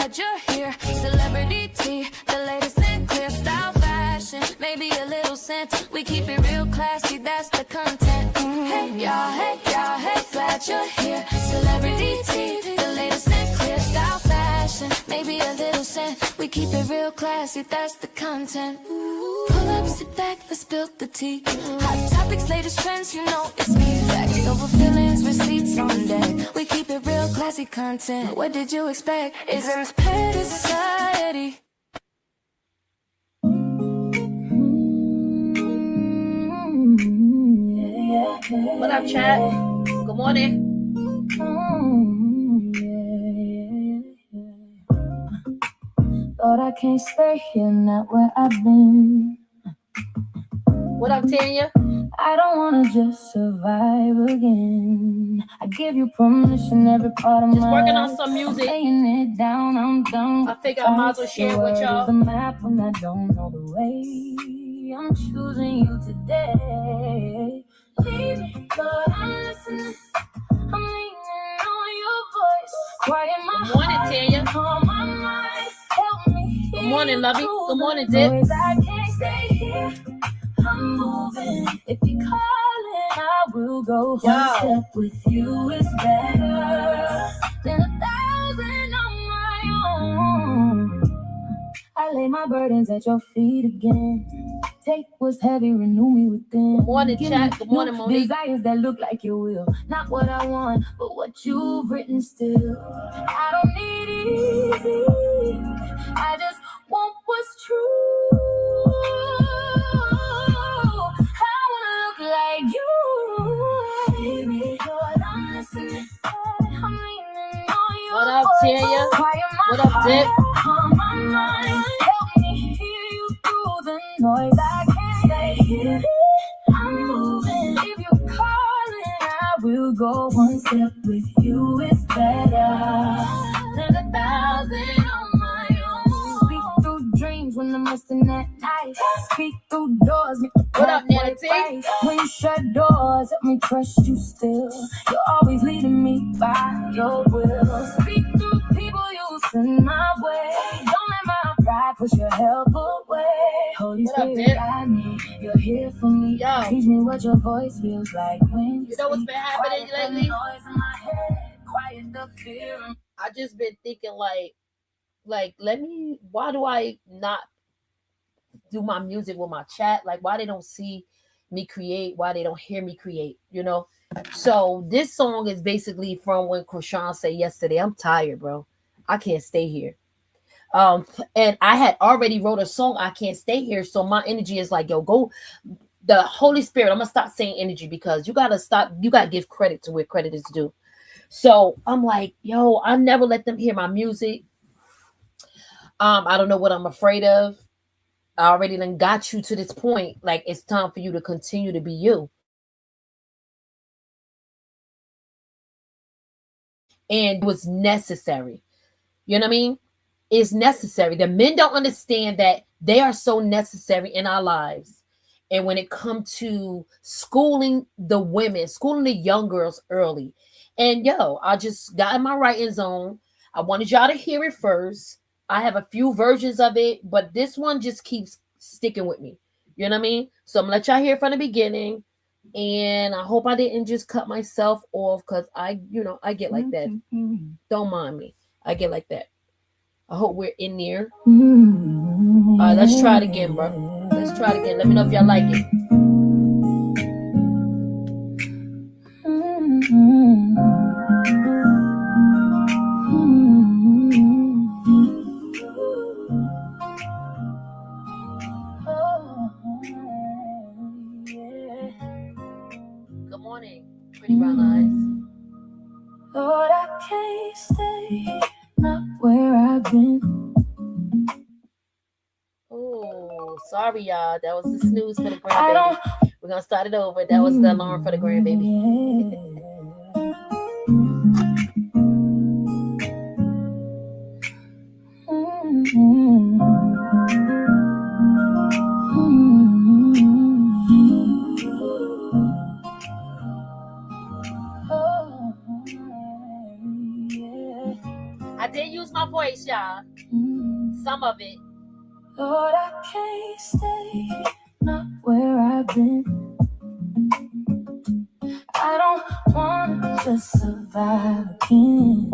glad you're here. Celebrity tea, the latest in clear style fashion. Maybe a little scent, we keep it real classy, that's the content. Hey y'all, hey y'all, hey, glad you're here. Celebrity tea, the latest in clear style fashion. Maybe a little scent, we keep it real classy, that's the content. Pull up, sit back, let's build the tea. Hot topics, latest trends, you know it's me. Facts over feelings, receipts on deck. We keep it real classy content. What did you expect? It's inspired to society. What up, chat? Good morning. Thought I can't stay here, not where I've been. What up, Tanya? I don't wanna just survive again. I give you permission, every part of just my working life. on some music. I'm laying it down, I'm done. I think I might as well share it with y'all. The map when I don't know the way. I'm choosing you today. Leave me, Lord, I'm listening. I'm leaning on your voice. Quiet my Good morning, Tanya. calm my mind. Help me. Good morning, lovey. Good morning, Dip. I can't stay here. I'm moving. If you're calling, I will go. One step with you is better than 1,000 on my own. I lay my burdens at your feet again. Take what's heavy, renew me within. Good morning, chat. Good morning, Monique. Desires that look like your will. Not what I want, but what you've written still. I don't need easy. I just want what's true. I wanna look like you. Baby, Lord, I'm listening. I'm leaning on you. What up, Tanya? What up, Dip? Help me hear you through the noise. I can't stay here. I'm moving. If you're calling, I will go. One step with you is better than 1,000 on my own. Speak through dreams when I'm resting at night. Speak through doors, make the What up, pathway Nancy? bright. When you shut doors, help me trust you still. You're always leading me by your will. Speak through people you send my way. Don't let my pride push your help away. Holy What up, Spirit, Dip? guide me. You're here for me. Yo. Teach me what your voice feels like when You know what's been happening quiet the lately? noise in my head. Quiet the fear. I just been thinking like, why do I not do my music with my chat? Like, why they don't see me create? Why they don't hear me create? You know? So this song is basically from when Chrisean said yesterday, I'm tired, bro. I can't stay here. And I had already wrote a song, I can't stay here. So my energy is like, yo, go. The Holy Spirit, I'm gonna stop saying energy because you gotta give credit to where credit is due. So I'm like, yo, I never let them hear my music. I don't know what I'm afraid of. I already done got you to this point. Like, it's time for you to continue to be you. And it was necessary. You know what I mean? It's necessary. The men don't understand that they are so necessary in our lives. And when it comes to schooling the women, schooling the young girls early. And yo, I just got in my writing zone. I wanted y'all to hear it first. I have a few versions of it, but this one just keeps sticking with me. You know what I mean? So I'm gonna let y'all hear from the beginning. And I hope I didn't just cut myself off because I get like that. Don't mind me. I get like that. I hope we're in there. All right, let's try it again, bro. Let's try it again. Let me know if y'all like it. Good morning, pretty brown eyes. Lord, I can't stay not where I've been. Oh, sorry, y'all. That was the snooze for the grandbaby. We're gonna start it over. That was the alarm for the grandbaby. I did use my voice, y'all. Some of it. Lord, I can't stay not where I've been. I don't wanna just survive again.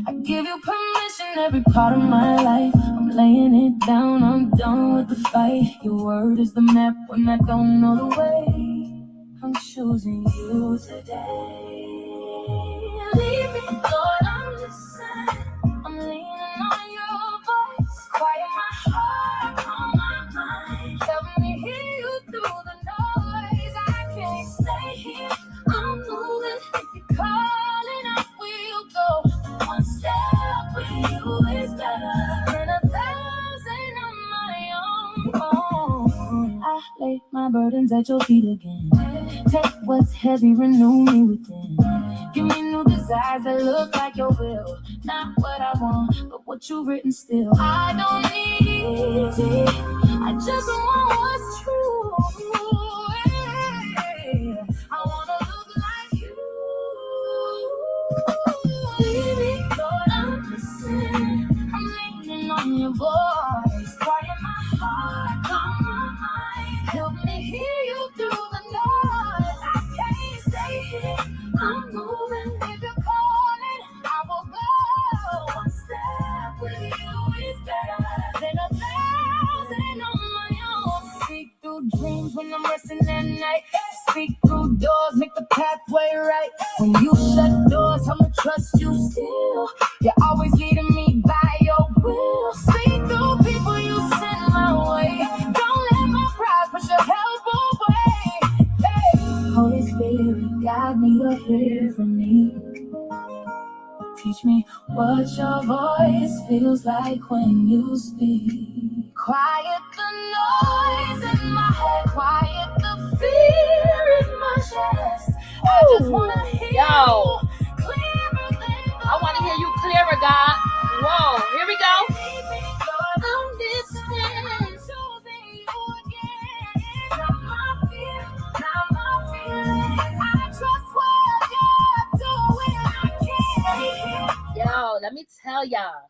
I give you permission every part of my life. I'm laying it down, I'm done with the fight. Your word is the map when I don't know the way. I'm choosing you today. Lead me, Lord, I'm listening. I'm leaning on your voice. Quiet my heart, calm my mind. Help me hear you through the noise. I can't stay here, I'm moving. If you're calling, I will go. One step with you is better than 1,000 on my own. I lay my burdens at your feet again. Take what's heavy, renew me within. Give me new desires that look like your will. Not what I want, but what you've written still. I don't need easy, I just want what's true. I wanna look like you. Lead me, Lord, I'm listening. I'm leaning on your voice. Quiet my heart, calm my mind. Help me hear you through the noise. I can't stay here, I'm moving. If you're calling, I will go. One step with you is better than 1,000 on my own. Speak through dreams when I'm resting at night. Speak through doors, make the pathway right. When you shut doors, I'ma trust you still. You're always leading me by your will. Speak through people you send my way. Don't let my pride push your help away. Hey. Holy Spirit, guide me, you're here for me. Teach me what your voice feels like when you speak. Quiet the noise in my head, quiet the fear in my chest. I just wanna hear you clearer than I want to hear you clearer, God. Whoa, here we go. I'm listening, choosing you again. Not my fear, not my feelings. I trust what you're doing. I can't. Yo, let me tell y'all.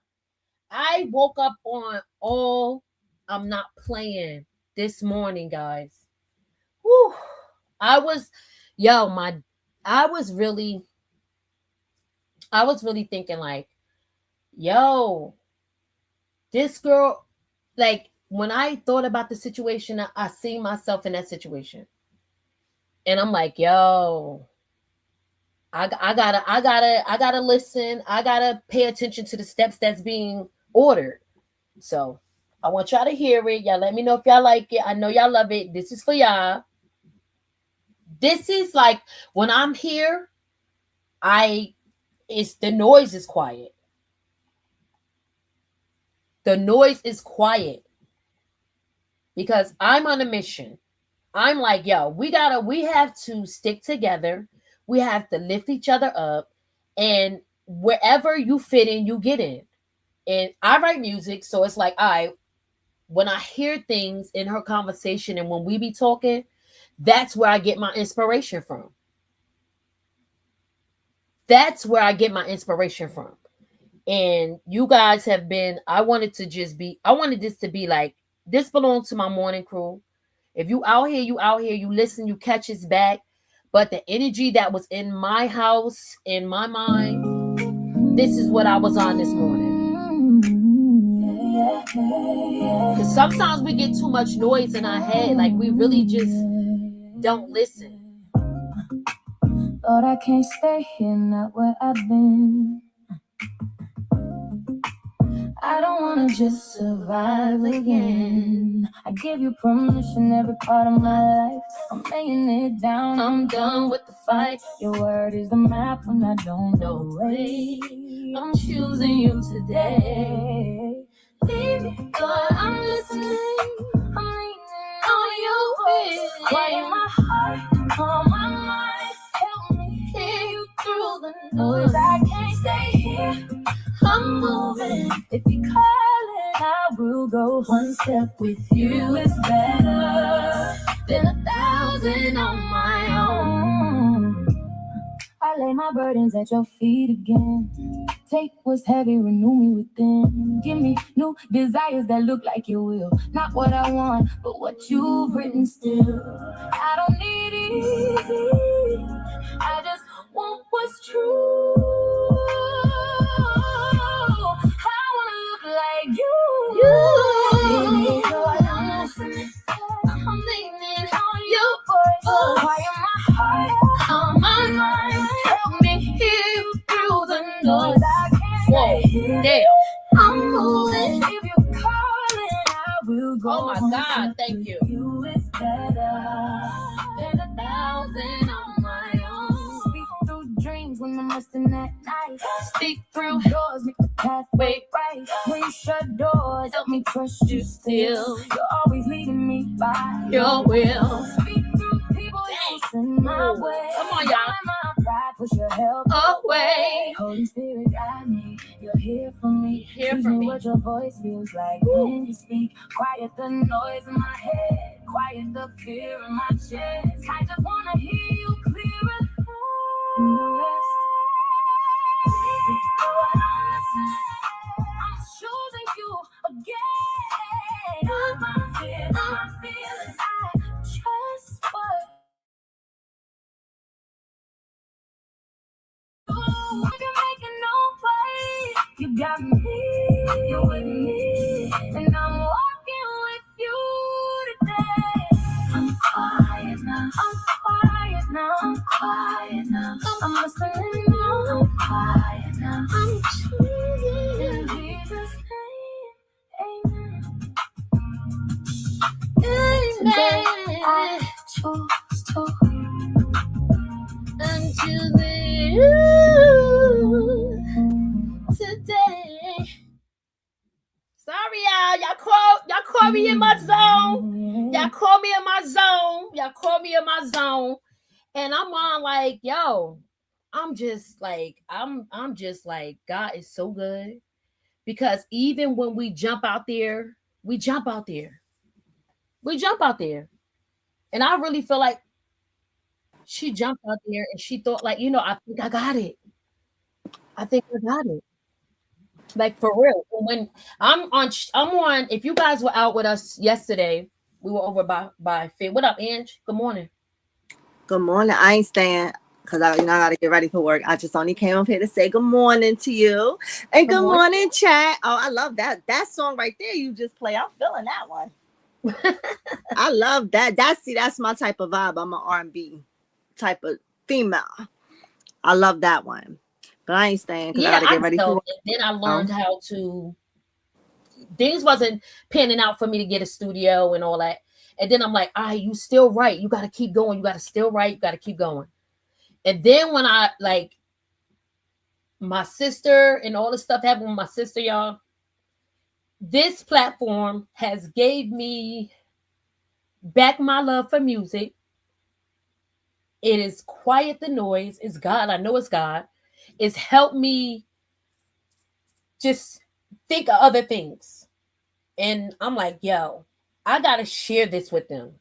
I woke up on all I'm not playing this morning, guys. Whew. I was really thinking like, yo, this girl, like when I thought about the situation, I seen myself in that situation. And I'm like, yo, I gotta listen. I gotta pay attention to the steps that's being ordered. So I want y'all to hear it. Y'all let me know if y'all like it. I know y'all love it. This is for y'all. This is like when I'm here, the noise is quiet. The noise is quiet because I'm on a mission. I'm like, yo, we have to stick together. We have to lift each other up, and wherever you fit in, you get in. And I write music, so it's like, when I hear things in her conversation and when we be talking, that's where I get my inspiration from. That's where I get my inspiration from. And you guys have been, I wanted this to be like, this belongs to my morning crew. If you out here, you listen, you catch us back. But the energy that was in my house, in my mind, this is what I was on this morning. Because sometimes we get too much noise in our head. Like we really just don't listen. Lord, I can't stay here, not where I've been. I don't wanna just survive again. I give you permission every part of my life. I'm laying it down, I'm done with the fight. Your word is the map when I don't know the way. I'm choosing you today. Lead me, Lord, I'm listening. I'm leaning on your voice. Quiet my heart, calm my mind. Help me hear you through the noise. I can't stay here, I'm moving. If you're calling, I will go. One step with you is better than 1,000 on my own. I lay my burdens at your feet again. Take what's heavy, renew me within. Give me new desires that look like your will. Not what I want, but what you've written still. I don't need easy. I just want what's true. I wanna look like you. Baby, Lord, I'm listening. I'm leaning on your voice. Quiet my heart, calm my mind. Help me hear you through the noise. I can't stay here. I'm moving. If you're calling, I will go. Oh my God, thank you. You is better than 1,000 on my own. Speak through dreams when I'm resting at night. Speak through doors, make the pathway right. When you shut doors, help me trust you still. You're always leading me by your will. Speak through people in my way. Come on, y'all. My pride, push your help away. Holy Spirit, guide me. You're here for me. Teach me what your voice feels like when you speak. Quiet the noise in my head. Quiet the fear in my chest. I just wanna hear you clearer than the rest. I'm choosing you again. My feelings, I trust what you can make it no way. You got me, you're with me, and I'm walking with you today. I'm quiet now, I'm quiet now, I'm quiet now. I'm listening now, I'm quiet now. I'm choosing in Jesus' name, amen. Today I choose to. I'm choosing you today. Sorry, y'all. Y'all call me in my zone. Y'all call me in my zone. Y'all call me in my zone. And I'm on like, yo, I'm just like, God is so good. Because even when we jump out there, we jump out there. We jump out there. And I really feel like she jumped out there and she thought, like, I think I got it. I think I got it. Like, for real. When I'm on, if you guys were out with us yesterday, we were over by Fit. What up, Ange? Good morning. Good morning. I ain't staying because I got to get ready for work. I just only came up here to say good morning to you. And good morning, chat. Oh, I love that. That song right there you just play. I'm feeling that one. I love that. That's my type of vibe. I'm an R&B type of female. I love that one. But I ain't staying because I got to get ready for work. Then I learned how to, things wasn't panning out for me to get a studio and all that. And then I'm like, all right, you still write. You got to keep going. You got to still write. You got to keep going. And then when I, like, my sister and all the stuff happened with my sister, y'all, this platform has gave me back my love for music. It is quiet the noise. It's God. I know it's God. It's helped me just think of other things. And I'm like, yo, I got to share this with them.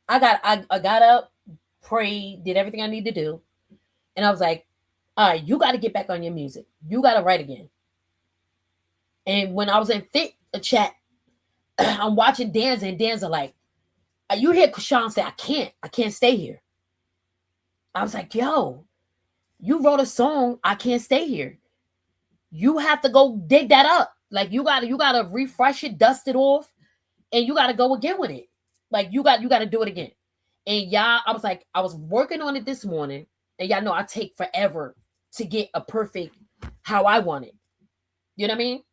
I got up, prayed, did everything I need to do. And I was like, all right, you got to get back on your music. You got to write again. And when I was in Fit a chat, I'm watching Danza, and Danza like, you hear Chrisean say, I can't stay here. I was like, yo, you wrote a song, I can't stay here. You have to go dig that up. Like, you gotta refresh it, dust it off, and you gotta go again with it. Like, you got to do it again. And y'all, I was working on it this morning, and y'all know I take forever to get a perfect how I want it. You know what I mean?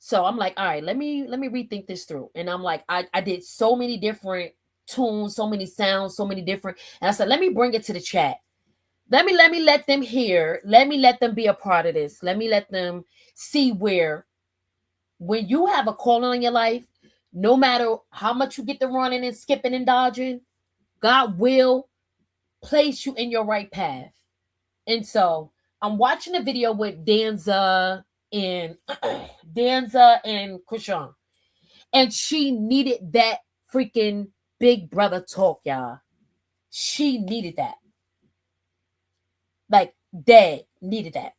So I'm like, all right, let me rethink this through. And I'm like, I did so many different tunes, so many sounds, so many different. And I said, let me bring it to the chat. Let them hear. Let me let them be a part of this. Let me let them see where when you have a calling on your life, no matter how much you get to running and skipping and dodging, God will place you in your right path. And so I'm watching a video with Danza and Chrisean. And she needed that freaking big brother talk, y'all. She needed that. Like, Dad needed that.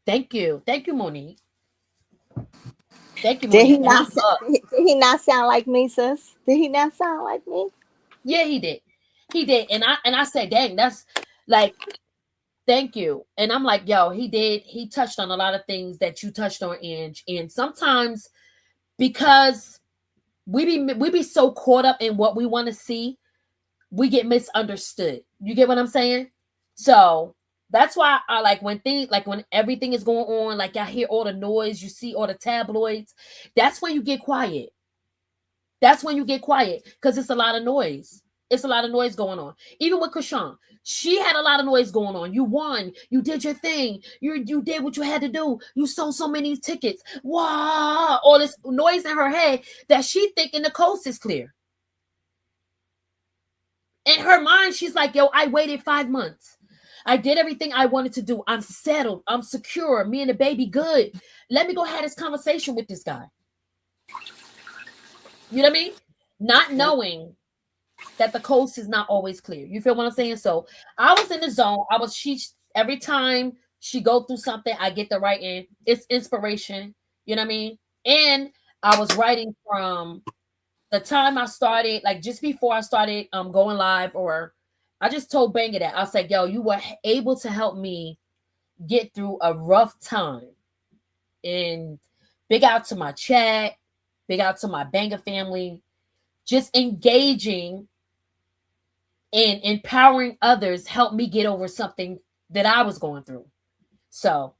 Thank you. Thank you, Monique. Thank you, Did he Monique. And not? I'm up. Did he not sound like me, sis? Did he not sound like me? Yeah, he did. He did. And I said, dang, that's like, thank you. And I'm like, yo, he did. He touched on a lot of things that you touched on, Ange. And sometimes because we be so caught up in what we want to see, we get misunderstood. You get what I'm saying? So that's why I like when things like when everything is going on, like I hear all the noise, you see all the tabloids. That's when you get quiet. That's when you get quiet because it's a lot of noise. It's a lot of noise going on. Even with Chrisean, she had a lot of noise going on. You won. You did your thing. You did what you had to do. You sold so many tickets. Wow! All this noise in her head that she thinking the coast is clear. In her mind, she's like, "Yo, I waited 5 months. I did everything I wanted to do. I'm settled. I'm secure. Me and the baby good. Let me go have this conversation with this guy." You know what I mean? Not knowing that the coast is not always clear. You feel what I'm saying? So I was in the zone. She every time she go through something, I get the writing. It's inspiration. You know what I mean? And I was writing from the time I started, like just before I started going live, or I just told Banger that. I was like, yo, you were able to help me get through a rough time. And big out to my chat, big out to my Banger family, just engaging and empowering others helped me get over something that I was going through. So,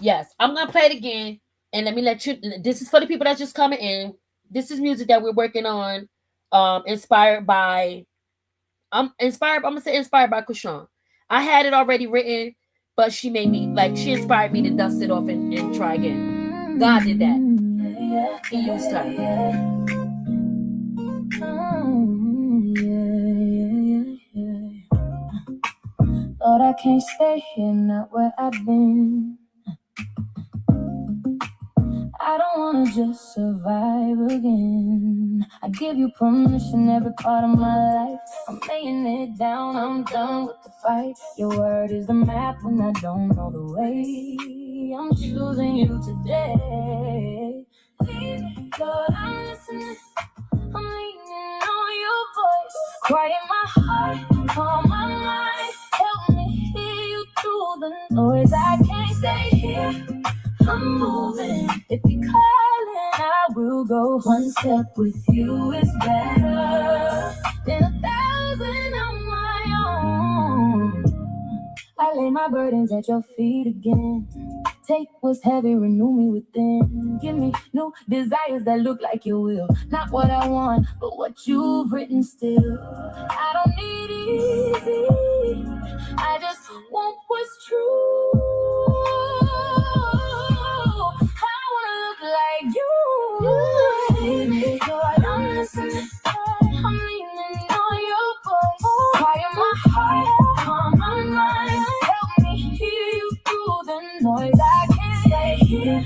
yes, I'm going to play it again. And let me let you, this is for the people that's just coming in. This is music that we're working on, inspired by, I'm going to say inspired by Chrisean. I had it already written, but she made me, like, she inspired me to dust it off and try again. God did that. He used her. Lord, I can't stay here, not where I've been. I don't wanna just survive again. I give you permission every part of my life. I'm laying it down, I'm done with the fight. Your word is the map when I don't know the way. I'm choosing you today. Lead me, Lord, I'm listening. I'm leaning on your voice. Quiet my heart, calm my mind. Help me hear you through the noise. I can't stay here, I'm moving. If you're calling, I will go. One step with you is better than 1,000 on my own. I lay my burdens at your feet again. Take what's heavy, renew me within. Give me new desires that look like your will. Not what I want, but what you've written still. I don't need easy, I just want what's true. I wanna look like you. Baby, Lord, I'm listening. I'm leaning on your voice. Quiet my heart, calm my mind. Help me hear you through the noise. I can't stay here,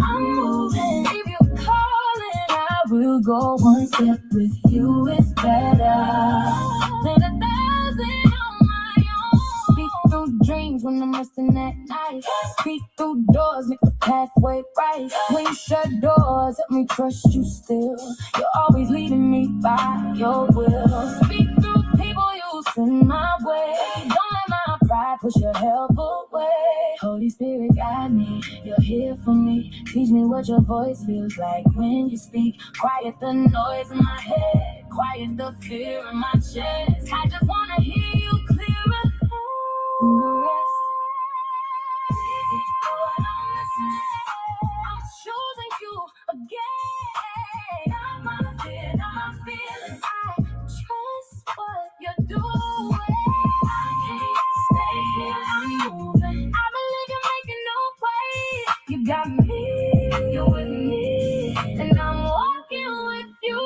I'm moving. If you're calling, I will go. One step with you is better than 1,000 on my own. Speak through dreams when I'm resting at night. Speak through doors, make the pathway right. When you shut doors, let me trust you still. You're always leading me by your will. Speak through people you send my way. Don't let my pride push your help away. Holy Spirit, guide me. You're here for me. Teach me what your voice feels like when you speak. Quiet the noise in my head. Quiet the fear in my chest. I just wanna hear you clearer. In the rest. Lord, I'm listening. I'm choosing you again. Not my fear, not my feelings. I trust what you're doing. I can't stay here, I'm moving. I believe you're making no way. You got me, you're with me, and I'm walking with you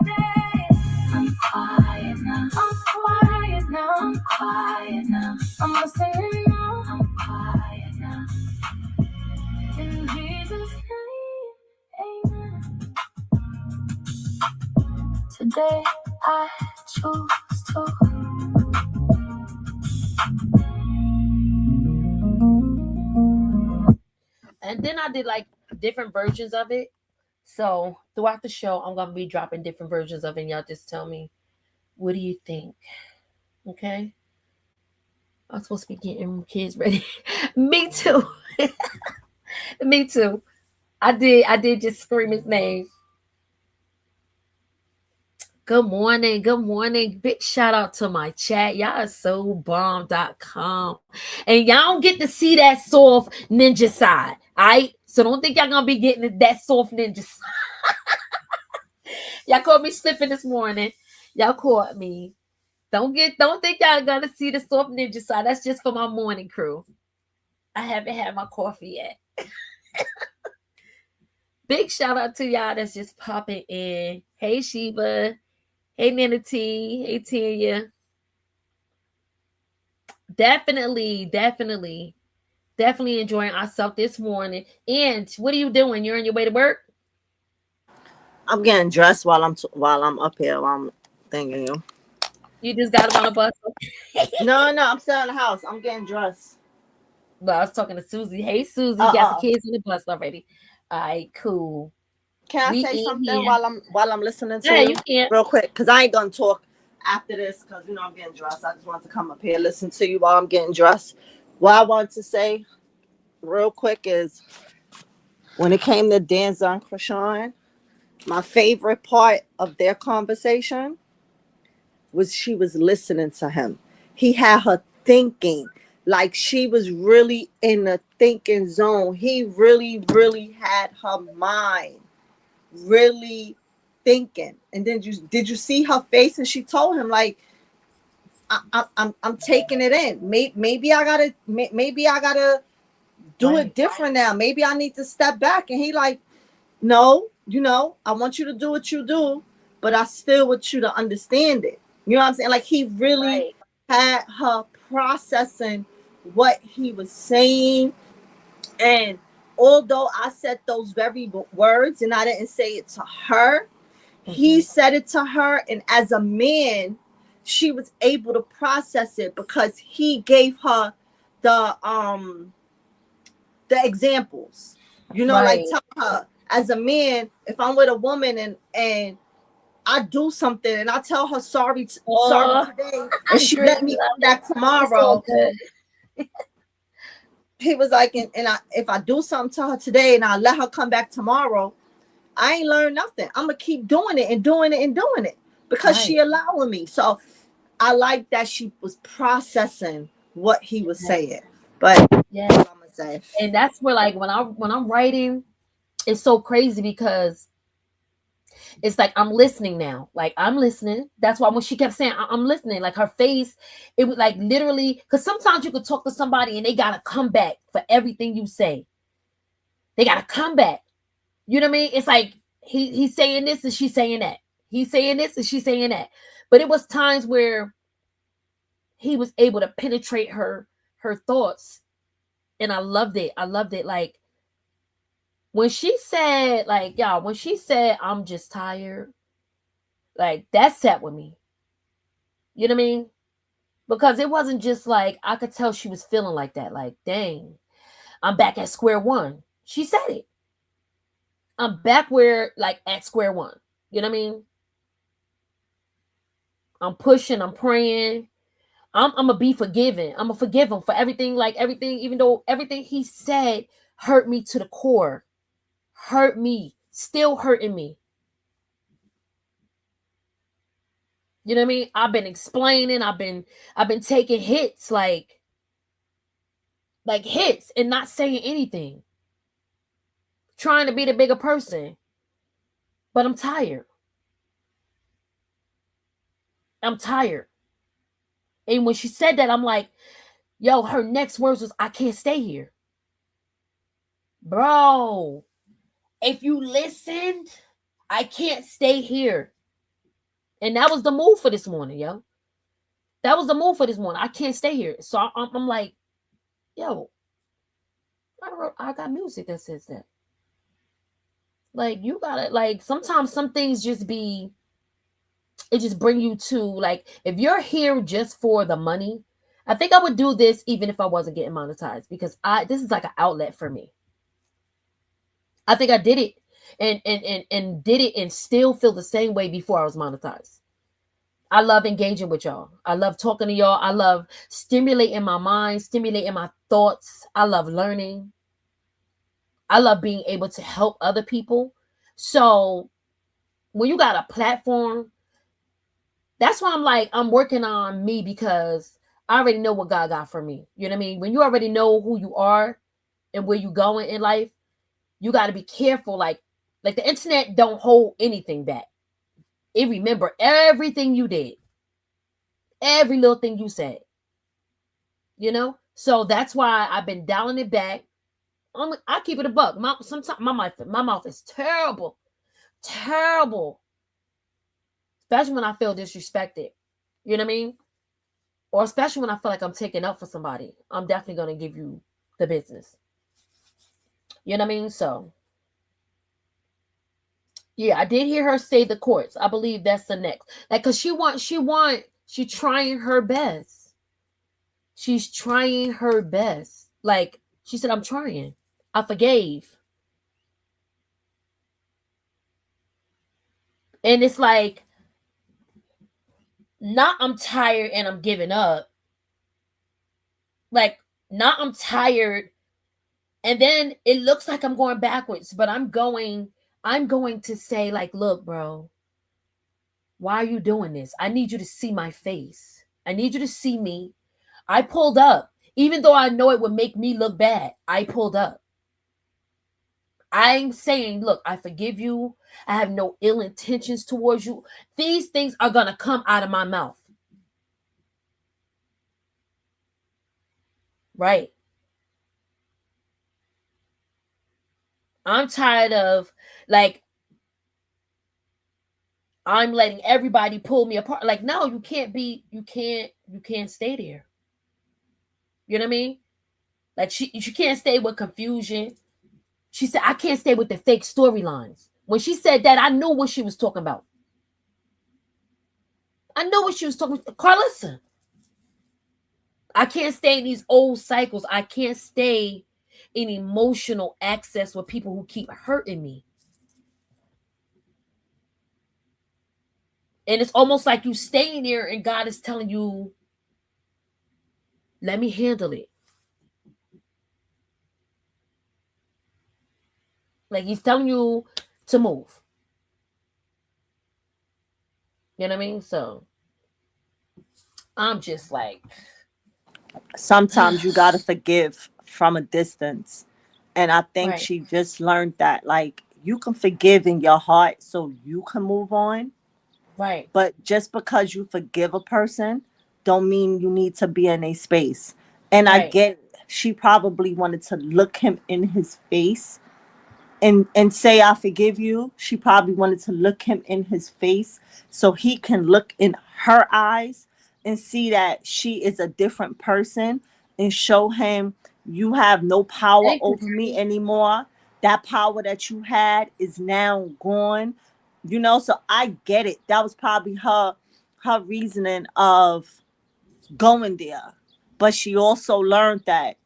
today. I'm quiet now, I'm quiet now, I'm quiet now. I'm listening now, I'm quiet now. In Jesus' name, amen. Today I choose to. and then I did like different versions of it. So throughout the show, I'm gonna be dropping different versions of it. And y'all just tell me, what do you think? Okay. I'm supposed to be getting kids ready. Me too. Me too. I did just scream his name. Good morning. Good morning. Big shout out to my chat. Y'all are so bomb.com. And y'all don't get to see that soft ninja side. All right. So don't think y'all gonna be getting that soft ninja side. Y'all caught me slipping this morning. Y'all caught me. Don't think y'all gonna see the soft ninja side. That's just for my morning crew. I haven't had my coffee yet. Big shout out to y'all that's just popping in. Hey Sheba. Hey Nana T. Hey Tanya. Definitely enjoying ourselves this morning. And what are you doing? You're on your way to work? I'm getting dressed while I'm up here. While I'm thinking you. You just got him on a bus. No, I'm still in the house. I'm getting dressed. Well, I was talking to Susie. Hey Susie, got the kids on the bus already. All right, cool. Can I We say in something here. while I'm listening to Yeah, you you can. real quick? Because I ain't gonna talk after this because I'm getting dressed. I just want to come up here listen to you while I'm getting dressed. What I want to say real quick is when it came to Danza and Chrisean, my favorite part of their conversation was she was listening to him. He had her thinking like she was really in the thinking zone. He really had her mind really thinking. And then did you see her face? And she told him like, I'm taking it in. Maybe I gotta do it different now. Maybe I need to step back. And he like, no, I want you to do what you do, but I still want you to understand it. You know what I'm saying? Like he really had her processing what he was saying. And although I said those very words and I didn't say it to her, he said it to her. And as a man, she was able to process it because he gave her the examples. Like tell her as a man, if I'm with a woman and I do something and I tell her sorry today, and she let me come back tomorrow. He was like, if I do something to her today and I let her come back tomorrow, I ain't learned nothing. I'm gonna keep doing it and doing it and doing it because she allowing me. So I like that she was processing what he was saying. But yeah, that's what I'm gonna say. And that's where like when I'm writing, it's so crazy because it's like I'm listening now. Like I'm listening. That's why when she kept saying I'm listening, like her face, it was like literally because sometimes you could talk to somebody and they gotta come back for everything you say. They gotta come back. You know what I mean? It's like he's saying this and she's saying that. He's saying this and she's saying that. But it was times where he was able to penetrate her thoughts. And I loved it. I loved it. Like when she said, like, y'all, when she said, I'm just tired, like that sat with me. You know what I mean? Because it wasn't just like I could tell she was feeling like that. Like, dang, I'm back at square one. She said it. I'm back where, like, at square one. You know what I mean? I'm pushing, I'm praying. I'm gonna be forgiven. I'm gonna forgive him for everything, like everything, even though everything he said hurt me to the core. Hurt me, still hurting me. You know what I mean? I've been explaining, I've been taking hits, like hits and not saying anything. Trying to be the bigger person. But I'm tired. I'm tired. And when she said that, I'm like, yo, her next words was, I can't stay here. Bro, if you listened, I can't stay here. And that was the move for this morning, yo. That was the move for this morning. I can't stay here. So I'm like, yo, I got music that says that. Like, you gotta, like, sometimes some things just it just bring you to, like, if you're here just for the money, I think I would do this even if I wasn't getting monetized because this is like an outlet for me. I think I did it and did it and still feel the same way before I was monetized. I love engaging with y'all. I love talking to y'all. I love stimulating my mind, stimulating my thoughts. I love learning. I love being able to help other people. So when you got a platform, that's why I'm like, I'm working on me because I already know what God got for me. You know what I mean? When you already know who you are and where you going in life, you got to be careful. Like the internet don't hold anything back. It remember everything you did, every little thing you said. You know, so that's why I've been dialing it back. I keep it a buck. Sometimes my mouth is terrible, terrible, especially when I feel disrespected. You know what I mean? Or especially when I feel like I'm taking up for somebody. I'm definitely gonna give you the business. You know what I mean? So yeah, I did hear her say the courts. I believe that's the next. Like, cause she's trying her best. She's trying her best. Like she said, I'm trying. I forgave. And it's like, not I'm tired and I'm giving up. Like, not I'm tired and then it looks like I'm going backwards, but I'm going to say, like, look, bro, why are you doing this? I need you to see my face. I need you to see me. I pulled up. Even though I know it would make me look bad, I pulled up. I'm saying, look, I forgive you. I have no ill intentions towards you. These things are going to come out of my mouth. Right. I'm tired of, like, I'm letting everybody pull me apart. Like, no, you can't stay there. You know what I mean? Like, she can't stay with confusion. She said, I can't stay with the fake storylines. When she said that, I knew what she was talking about. I know what she was talking about. Carlissa, I can't stay in these old cycles. I can't stay in emotional access with people who keep hurting me. And it's almost like you staying there and God is telling you, let me handle it. Like he's telling you to move. You know what I mean? So I'm just like, Sometimes you gotta forgive from a distance. And I think right, she just learned that, like, you can forgive in your heart so you can move on. right, But just because you forgive a person don't mean you need to be in a space. And I right. get she probably wanted to look him in his face and say I forgive you. She probably wanted to look him in his face so he can look in her eyes and see that she is a different person and show him you have no power Thank you, over me anymore. That power that you had is now gone. So I get it. That was probably her reasoning of going there. But she also learned that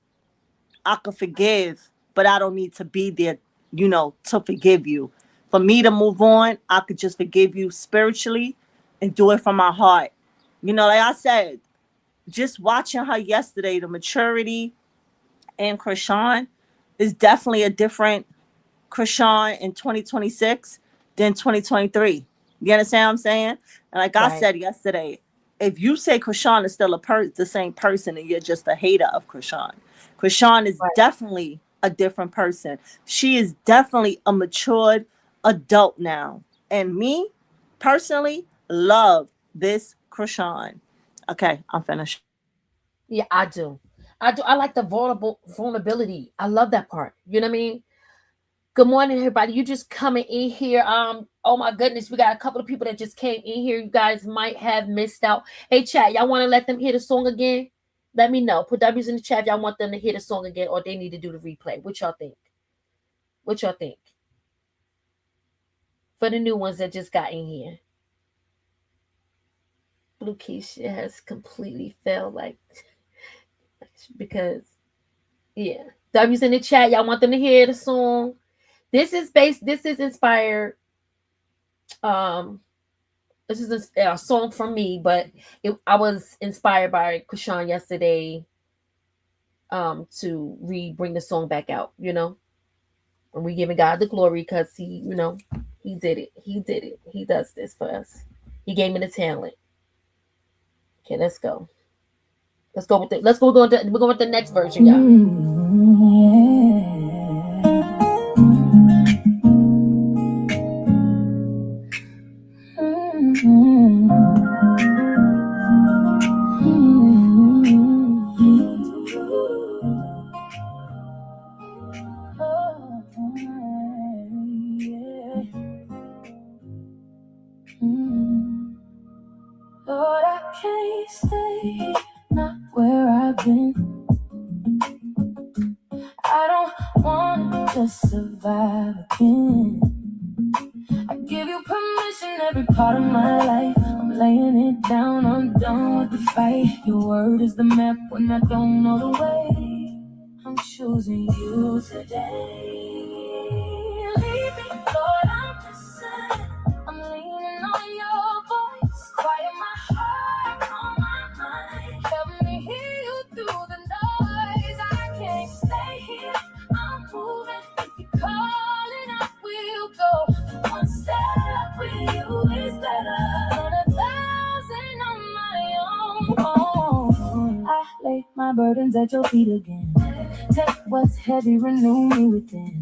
I could forgive, but I don't need to be there, to forgive you. For me to move on, I could just forgive you spiritually and do it from my heart. Like I said, just watching her yesterday, the maturity and Chrisean is definitely a different Chrisean in 2026 than 2023. You understand what I'm saying? And like I right, said yesterday, if you say Chrisean is still the same person and you're just a hater of Chrisean, Chrisean is right. definitely a different person. She is definitely a matured adult now. And me, personally, love this Chrisean. Okay, I'm finished. Yeah, I do. I do. I like the vulnerability. I love that part. You know what I mean? Good morning, everybody. You just coming in here. Oh my goodness, we got a couple of people that just came in here. You guys might have missed out. Hey, chat, y'all want to let them hear the song again? Let me know. Put W's in the chat if y'all want them to hear the song again, or they need to do the replay. What y'all think? What y'all think? For the new ones that just got in here. Blue Keisha has completely failed, like, because, yeah. W's in the chat. Y'all want them to hear the song? This is inspired. Um, this is a song from me, but I was inspired by Chrisean yesterday. To bring the song back out, and we giving God the glory because he did it. He did it. He does this for us. He gave me the talent. Okay, let's go. Let's go with it. We're going with the next version, y'all. Lord, I can't stay not where I've been. I don't want to just survive again. I give you permission every part of my life. I'm laying it down, I'm done with the fight. Your word is the map when I don't know the way. I'm choosing you today. Lead me, Lord, I'm listening. I'm leaning on your voice. Quiet my heart, calm my mind. Help me hear you through the noise. I can't stay here, I'm moving. If you're calling, I will go. One step with you is better than 1,000 on my own. I lay my burdens at your feet again. Take what's heavy, renew me within.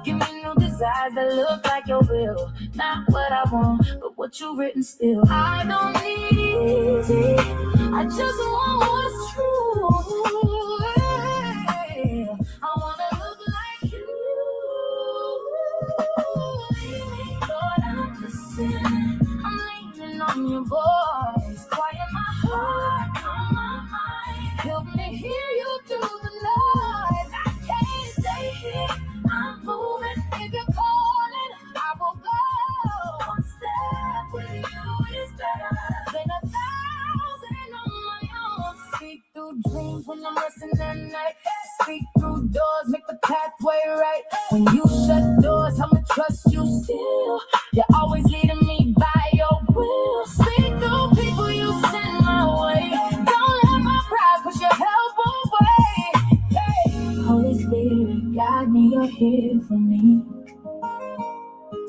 Give me new desires that look like your will. Not what I want, but what you written still. I don't need easy, I just want what's true. Hey, I wanna look like you. Lead me, Lord, I'm listening. I'm leaning on your voice. Quiet my heart, calm my mind. Help me hear you through the noise. I can't stay here, I'm moving. If you're calling, I will go. One step with you is better than 1,000 on my own. Speak through dreams when I'm resting at night. Speak through doors, make the pathway right. When you shut doors, I'ma trust you still. You're always leading me by your will. Speak through people you send my way. Don't let my pride push your help away. Hey. Holy Spirit, guide me, you're here for me.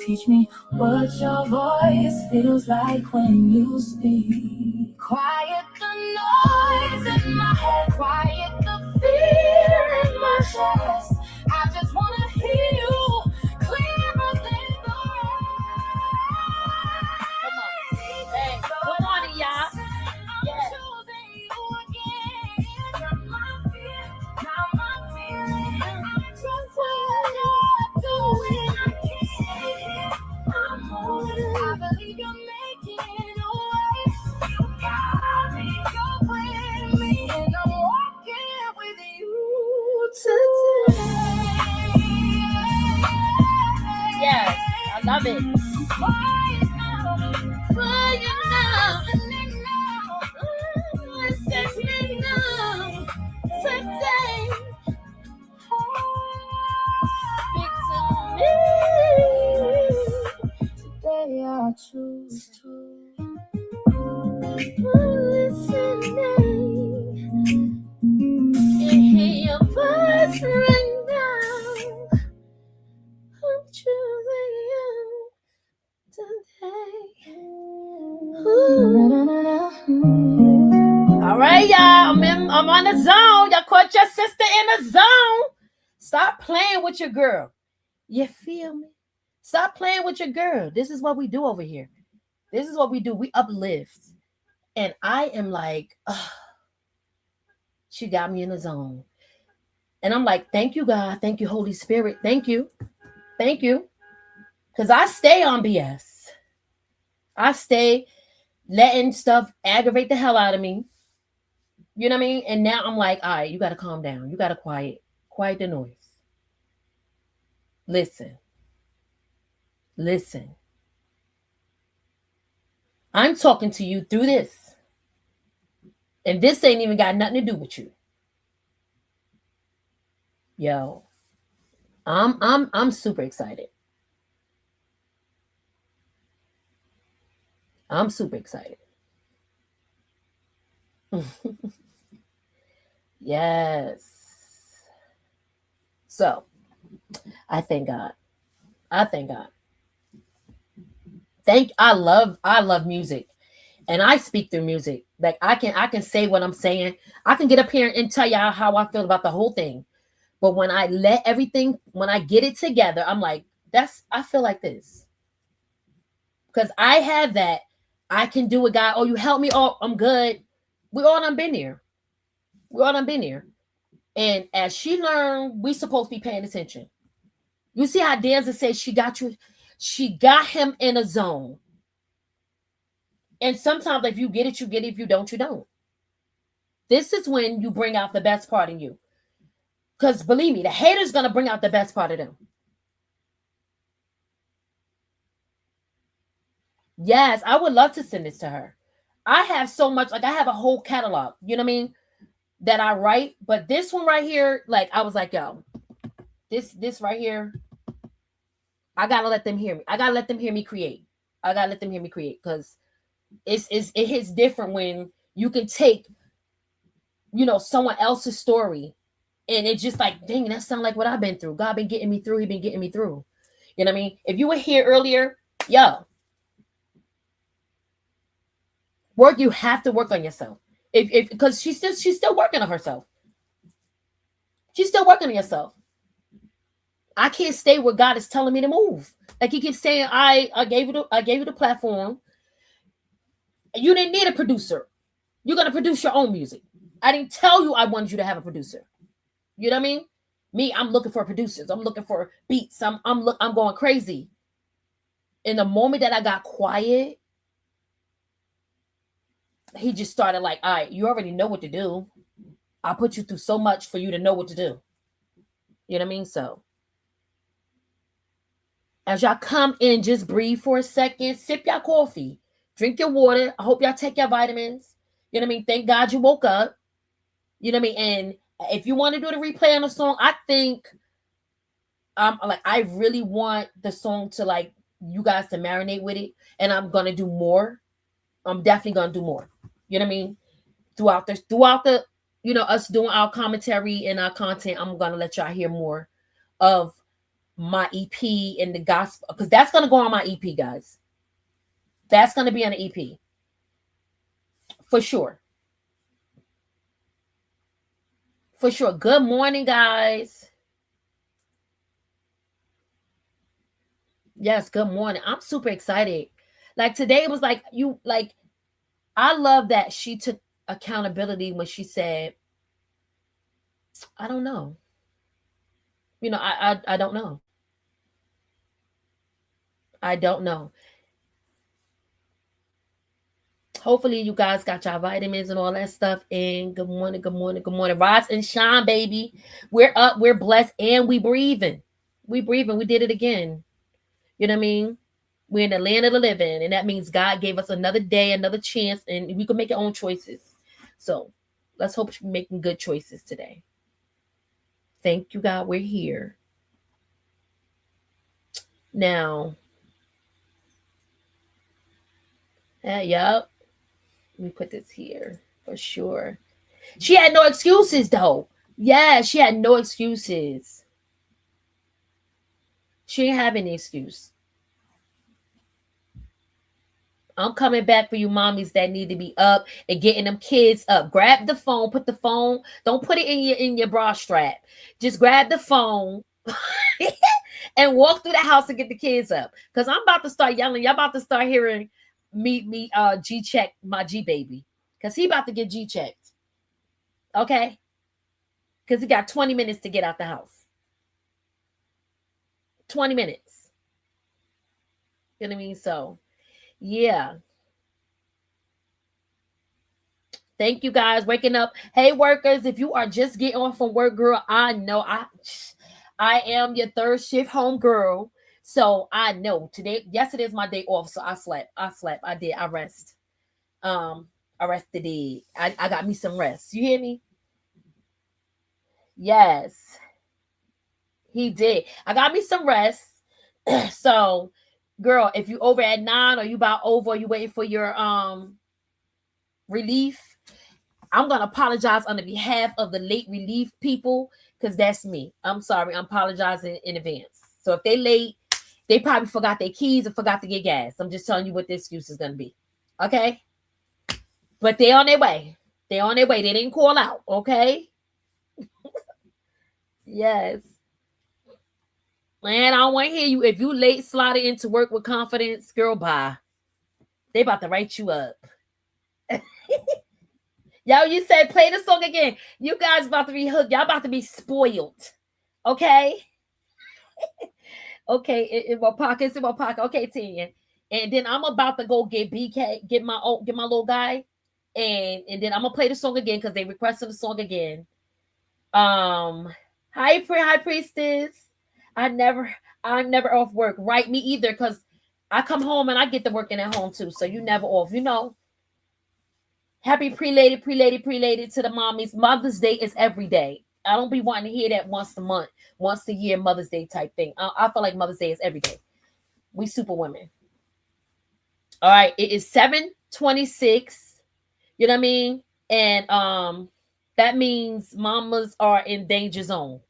Teach me what your voice feels like when you speak. Quiet the noise in my head, quiet the fear in my chest. I just wanna hear you clearer than the rest. Hey, come on, y'all. Yes. Choosing you again. Not my fear, not my feeling. I trust what you're doing. I can't. I'm moving. I believe you're making a way. You got me, you're with me, and I'm walking with you today. Yes, I love it. Quiet now, listening now, today. Speak to me. Today I choose to listen. You hear your voice right now. I'm choosing you today. All right, y'all. I'm on the zone. Y'all caught your sister in the zone. Stop playing with your girl. You feel me? Stop playing with your girl. This is what we do over here. This is what we do. We uplift. And I am like, she got me in the zone. And I'm like, thank you, God. Thank you, Holy Spirit. Thank you. Thank you. Because I stay on BS. I stay letting stuff aggravate the hell out of me. You know what I mean? And now I'm like, all right, you got to calm down. You got to quiet the noise. Listen. I'm talking to you through this. And this ain't even got nothing to do with you. Yo. I'm super excited. I'm super excited. Yes. So I thank God. I thank God. I love music. And I speak through music. Like I can say what I'm saying. I can get up here and tell y'all how I feel about the whole thing. But when I get it together, I'm like, I feel like this. Because I have that. I can do it, God. Oh, you help me. Oh, I'm good. We all done been here. We all done been here. And as she learned, we supposed to be paying attention. You see how Danza says she got him in a zone. And sometimes if you get it, you get it. If you don't, you don't. This is when you bring out the best part in you. Because believe me, the hater's gonna bring out the best part of them. Yes, I would love to send this to her. I have so much, like I have a whole catalog, you know what I mean, that I write. But this one right here, like I was like, yo, this right here, I gotta let them hear me. I gotta let them hear me create. I gotta let them hear me create because it hits different when you can take, someone else's story and it's just like, dang, that sounds like what I've been through. God been getting me through. He been getting me through. You know what I mean? If you were here earlier, yo, you have to work on yourself. If because she's still working on herself. She's still working on yourself. I can't stay where God is telling me to move. Like he keeps saying, I gave you the platform. You didn't need a producer. You're gonna produce your own music. I didn't tell you I wanted you to have a producer. You know what I mean? Me, I'm looking for producers. I'm looking for beats. I'm going crazy. In the moment that I got quiet, he just started like, all right, you already know what to do. I put you through so much for you to know what to do. You know what I mean? So as y'all come in, just breathe for a second, sip your coffee, drink your water. I hope y'all take your vitamins. You know what I mean? Thank God you woke up. You know what I mean? And if you want to do the replay on the song, I think like I really want the song to like you guys to marinate with it. And I'm gonna do more. I'm definitely gonna do more. You know what I mean? Throughout the us doing our commentary and our content, I'm gonna let y'all hear more of my EP and the gospel because that's gonna go on my EP, guys. That's gonna be on the EP for sure. For sure. Good morning, guys. Yes, good morning. I'm super excited. Like today it was like I love that she took accountability when she said, I don't know. I don't know. I don't know. Hopefully you guys got your vitamins and all that stuff. And good morning, good morning, good morning. Rise and shine, baby. We're up, we're blessed, and we breathing. We breathing. We did it again. You know what I mean? We're in the land of the living, and that means God gave us another day, another chance, and we can make our own choices. So let's hope we're making good choices today. Thank you, God. We're here. Now, yup. Let me put this here for sure. She had no excuses, though. Yeah, she had no excuses. She didn't have any excuse. I'm coming back for you mommies that need to be up and getting them kids up. Grab the phone, put the phone, don't put it in your bra strap. Just grab the phone and walk through the house and get the kids up. Because I'm about to start yelling. Y'all about to start hearing me G check my G baby. Because he about to get G checked. Okay? Because he got 20 minutes to get out the house. 20 minutes. You know what I mean? So, yeah. Thank you guys waking up. Hey workers, if you are just getting off from work, girl, I know I am your third shift home girl. So I know yesterday's my day off. So I slept. I did. I rest. I rested. I got me some rest. You hear me? Yes. He did. I got me some rest. So, girl, if you over at 9 or you about over, or you waiting for your relief, I'm gonna apologize on the behalf of the late relief people because that's me. I'm sorry. I'm apologizing in advance. So if they late, they probably forgot their keys or forgot to get gas. I'm just telling you what the excuse is gonna be. Okay? But they on their way. They on their way. They didn't call out. Okay? Yes. Man, I don't want to hear you. If you late slotted into work with confidence, girl, bye. They about to write you up. Y'all, you said play the song again. You guys about to be hooked. Y'all about to be spoiled. Okay? Okay, in my pocket. It's in my pocket. Okay, Tanya. And then I'm about to go get BK, get my little guy. And then I'm gonna play the song again because they requested the song again. High priestess. I'm never off work. Right, me either, because I come home and I get to working at home too. So you never off, you know. Happy pre-lady to the mommies. Mother's Day is every day. I don't be wanting to hear that once a month, once a year Mother's Day type thing. I feel like Mother's Day is every day. We super women. All right, it is 7:26. You know what I mean? And that means mamas are in danger zone.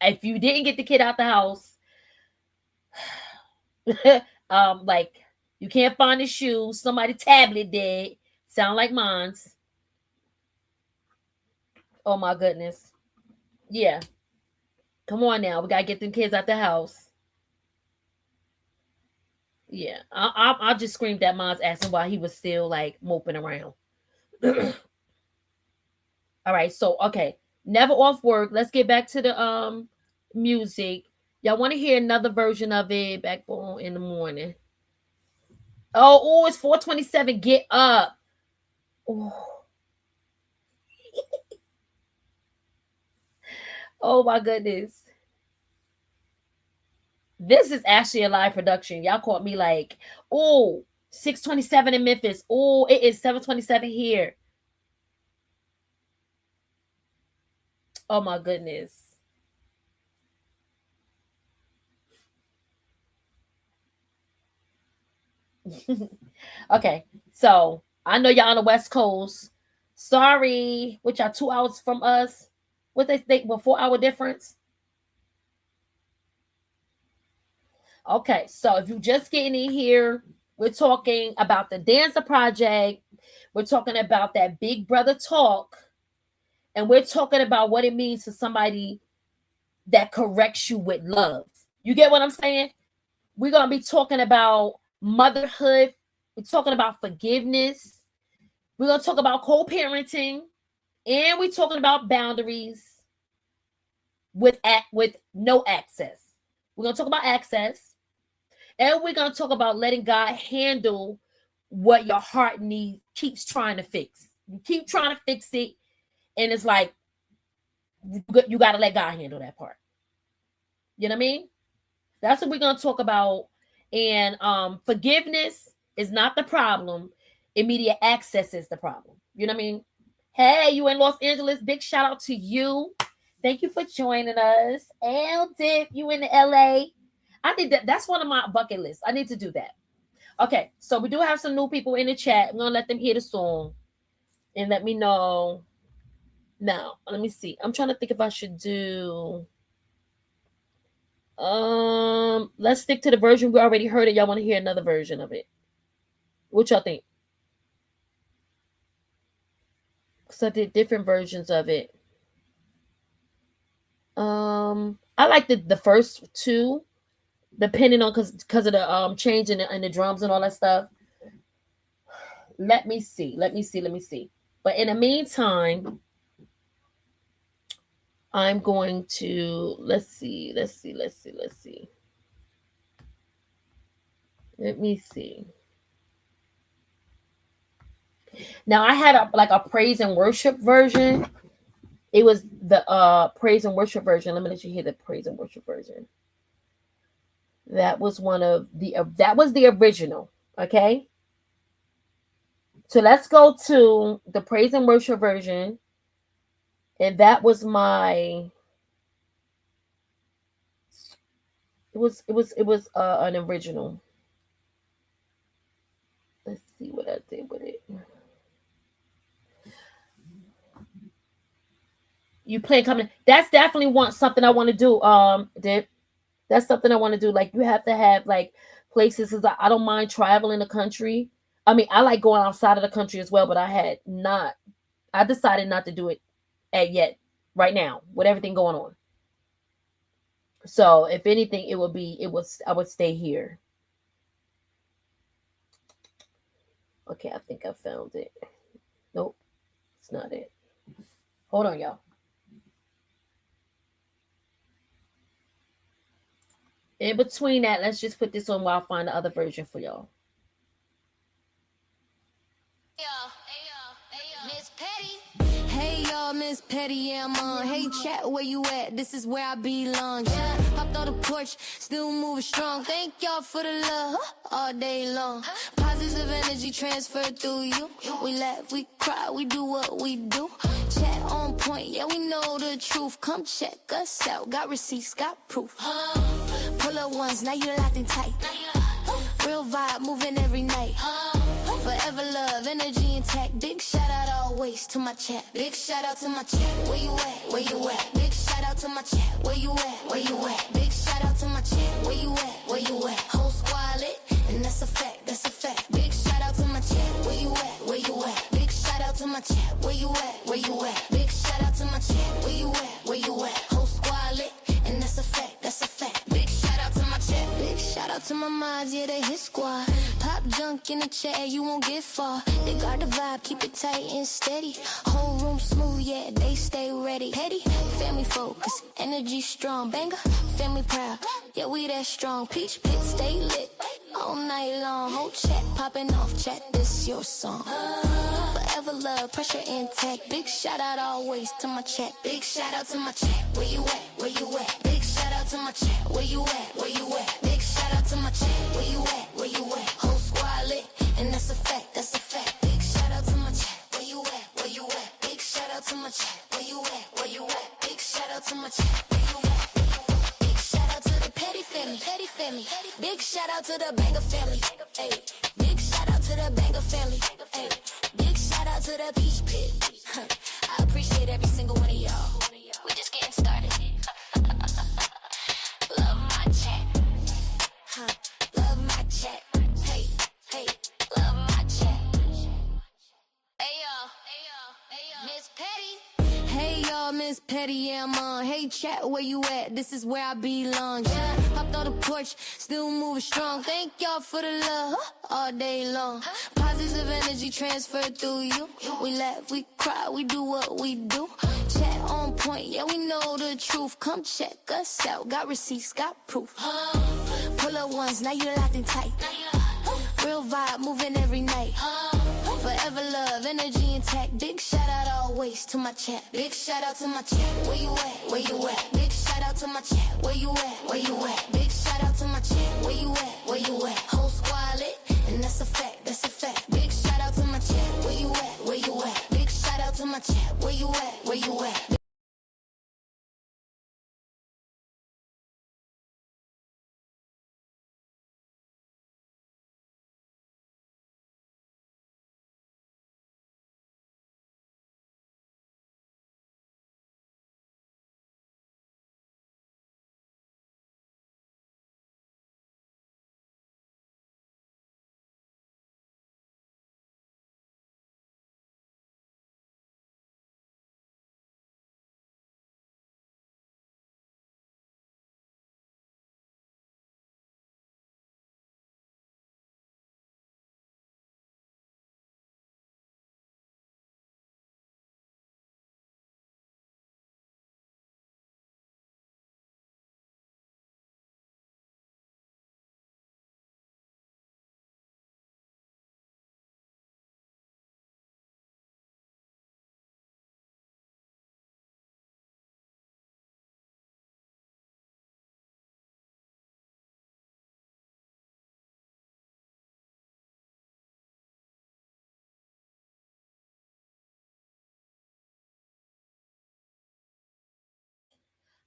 If you didn't get the kid out the house, like you can't find his shoes, somebody tablet dead, sound like mine's. Oh my goodness. Yeah. Come on now. We gotta get them kids out the house. Yeah. I just screamed at mine's asking why he was still like moping around. All right, so okay. Never off work. Let's get back to the music. Y'all want to hear another version of it? Backbone in the morning. Oh, it's 4:27. Get up. Oh. Oh my goodness. This is actually a live production. Y'all caught me like, 6:27 in Memphis. Oh, it is 7:27 here. Oh my goodness. Okay, so I know y'all on the West Coast. Sorry, which are 2 hours from us. What they think? Well, 4 hour difference. Okay, so if you're just getting in here, we're talking about the Danza Project. We're talking about that Big Brother talk, and we're talking about what it means to somebody that corrects you with love. You get what I'm saying? We're gonna be talking about motherhood. We're talking about forgiveness. We're gonna talk about co-parenting, and we're talking about boundaries with no access. We're gonna talk about access, and we're gonna talk about letting God handle what your heart keeps trying to fix. You keep trying to fix it, and it's like you got to let God handle that part. You know what I mean? That's what we're gonna talk about. And forgiveness is not the problem. Immediate access is the problem. You know what I mean? Hey, you in Los Angeles? Big shout out to you. Thank you for joining us. And Dip, you in the LA? I did that. That's one of my bucket lists. I need to do that. Okay, so we do have some new people in the chat. I'm gonna let them hear the song and let me know. Now, let me see. I'm trying to think if I should do. Let's stick to the version we already heard it. Y'all want to hear another version of it? What y'all think? Because I did different versions of it. I like the first two, depending on because of the change in the drums and all that stuff. Let me see. But in the meantime, I'm going to let's see. Let me see. Now I had a praise and worship version. It was the praise and worship version. Let me let you hear the praise and worship version. That was that was the original. Okay. So let's go to the praise and worship version. And that was my It was an original. Let's see what I did with it. You play coming. That's definitely something I want to do. Dip. That's something I want to do. Like you have to have like places. Cause I don't mind traveling the country. I mean, I like going outside of the country as well, but I had not. I decided not to do it at yet. Right now, with everything going on. So if anything, I would stay here. Okay, I think I found it. Nope, it's not it. Hold on, y'all. In between that, let's just put this on while I find the other version for y'all. Miss Petty. Hey y'all, Miss Petty, yeah, I'm on. Hey chat, where you at? This is where I belong. Yeah, hopped on the porch, still moving strong. Thank y'all for the love all day long. Positive energy transferred through you. We laugh, we cry, we do what we do. Chat on point, yeah, we know the truth. Come check us out, got receipts, got proof. Pull up once, now you locked in tight. Real vibe, moving every night. Forever love, energy intact. Big shout out always to my chat. Big shout out to my chat. Where you at? Where you at? Big shout out to my chat. Where you at? Where you at? Big shout out to my chat. Where you at? Where you at? Whole squad lit, and that's a fact. That's a fact. Big shout out to my chat. Where you at? Where you at? Big shout out to my chat. Where you at? Where you at? Big shout out to my chat. Where you at? Where you at? Whole squad lit, and that's a fact. That's a fact. Big shout out to my chat. Big shout out to my mods, yeah, they hit squad. Pop junk in the chair, you won't get far. They got the vibe, keep it tight and steady. Whole room smooth, yeah, they stay ready. Petty, family focus, energy strong. Banger, family proud, yeah, we that strong. Peach pit, stay lit, all night long. Whole chat popping off, chat, this your song. Forever love, pressure intact. Big shout out always to my chat. Big shout out to my chat. Where you at? Where you at? Big shout out to my chat. Where you at? Where you at? Big shout out to my chat. Where you at? Where you at? Whole squad lit, and that's a fact. That's a fact. Big shout out to my chat. Where you at? Where you at? Big shout out to my chat. Where you at? Where you at? Big shout out to my chat. Where you at? Where you at? Big shout out to the petty family. Petty family. Big shout out to the banger family. Hey. Big shout out to the banger family. Hey. Big shout out to the peach pit. I appreciate every single one of y'all. We just getting started. Love my chat. Love my chat. Hey, hey, love my chat. Hey y'all, Miss Petty. Hey y'all, Miss Petty, yeah, I'm on. Hey chat, where you at? This is where I belong. Yeah, hopped on the porch, still moving strong. Thank y'all for the love all day long. Positive energy transferred through you. We laugh, we cry, we do what we do. Chat on point, yeah, we know the truth. Come check us out, got receipts, got proof. Pull up once, now you locked in tight. Real vibe, moving every night. Forever love, energy intact. Big shout out always to my chat. Big shout out to my chat. Where you at? Where you at? Big shout out to my chat. Where you at? Where you at? Big shout out to my chat. Where you at? Where you at? Whole squad lit, and that's a fact. That's a fact. Big shout out to my chat. Where you at? Where you at? Big shout out to my chat. Where you at? Where you at?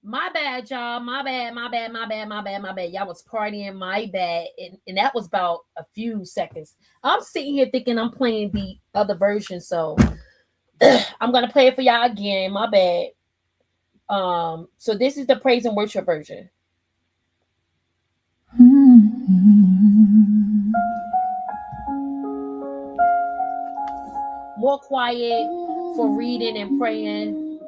My bad, y'all. My bad. Y'all was partying. My bad. And that was about a few seconds. I'm sitting here thinking I'm playing the other version, so I'm gonna play it for y'all again. My bad. So this is the praise and worship version. More quiet for reading and praying.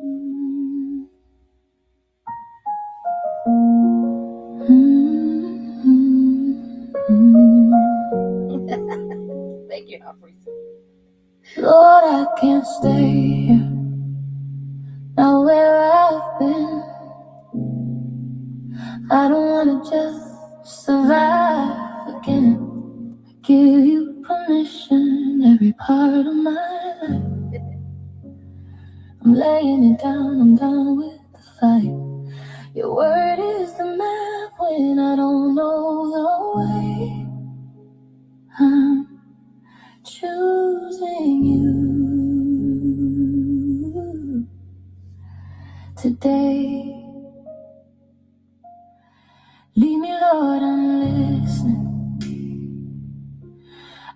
Thank you, Humphrey. Lord, I can't stay here, not where I've been. I don't wanna just survive again. I give you permission, every part of my life. I'm laying it down, I'm done with the fight. Your word is the map when I don't know the way. I'm choosing you today. Lead me, Lord, I'm listening.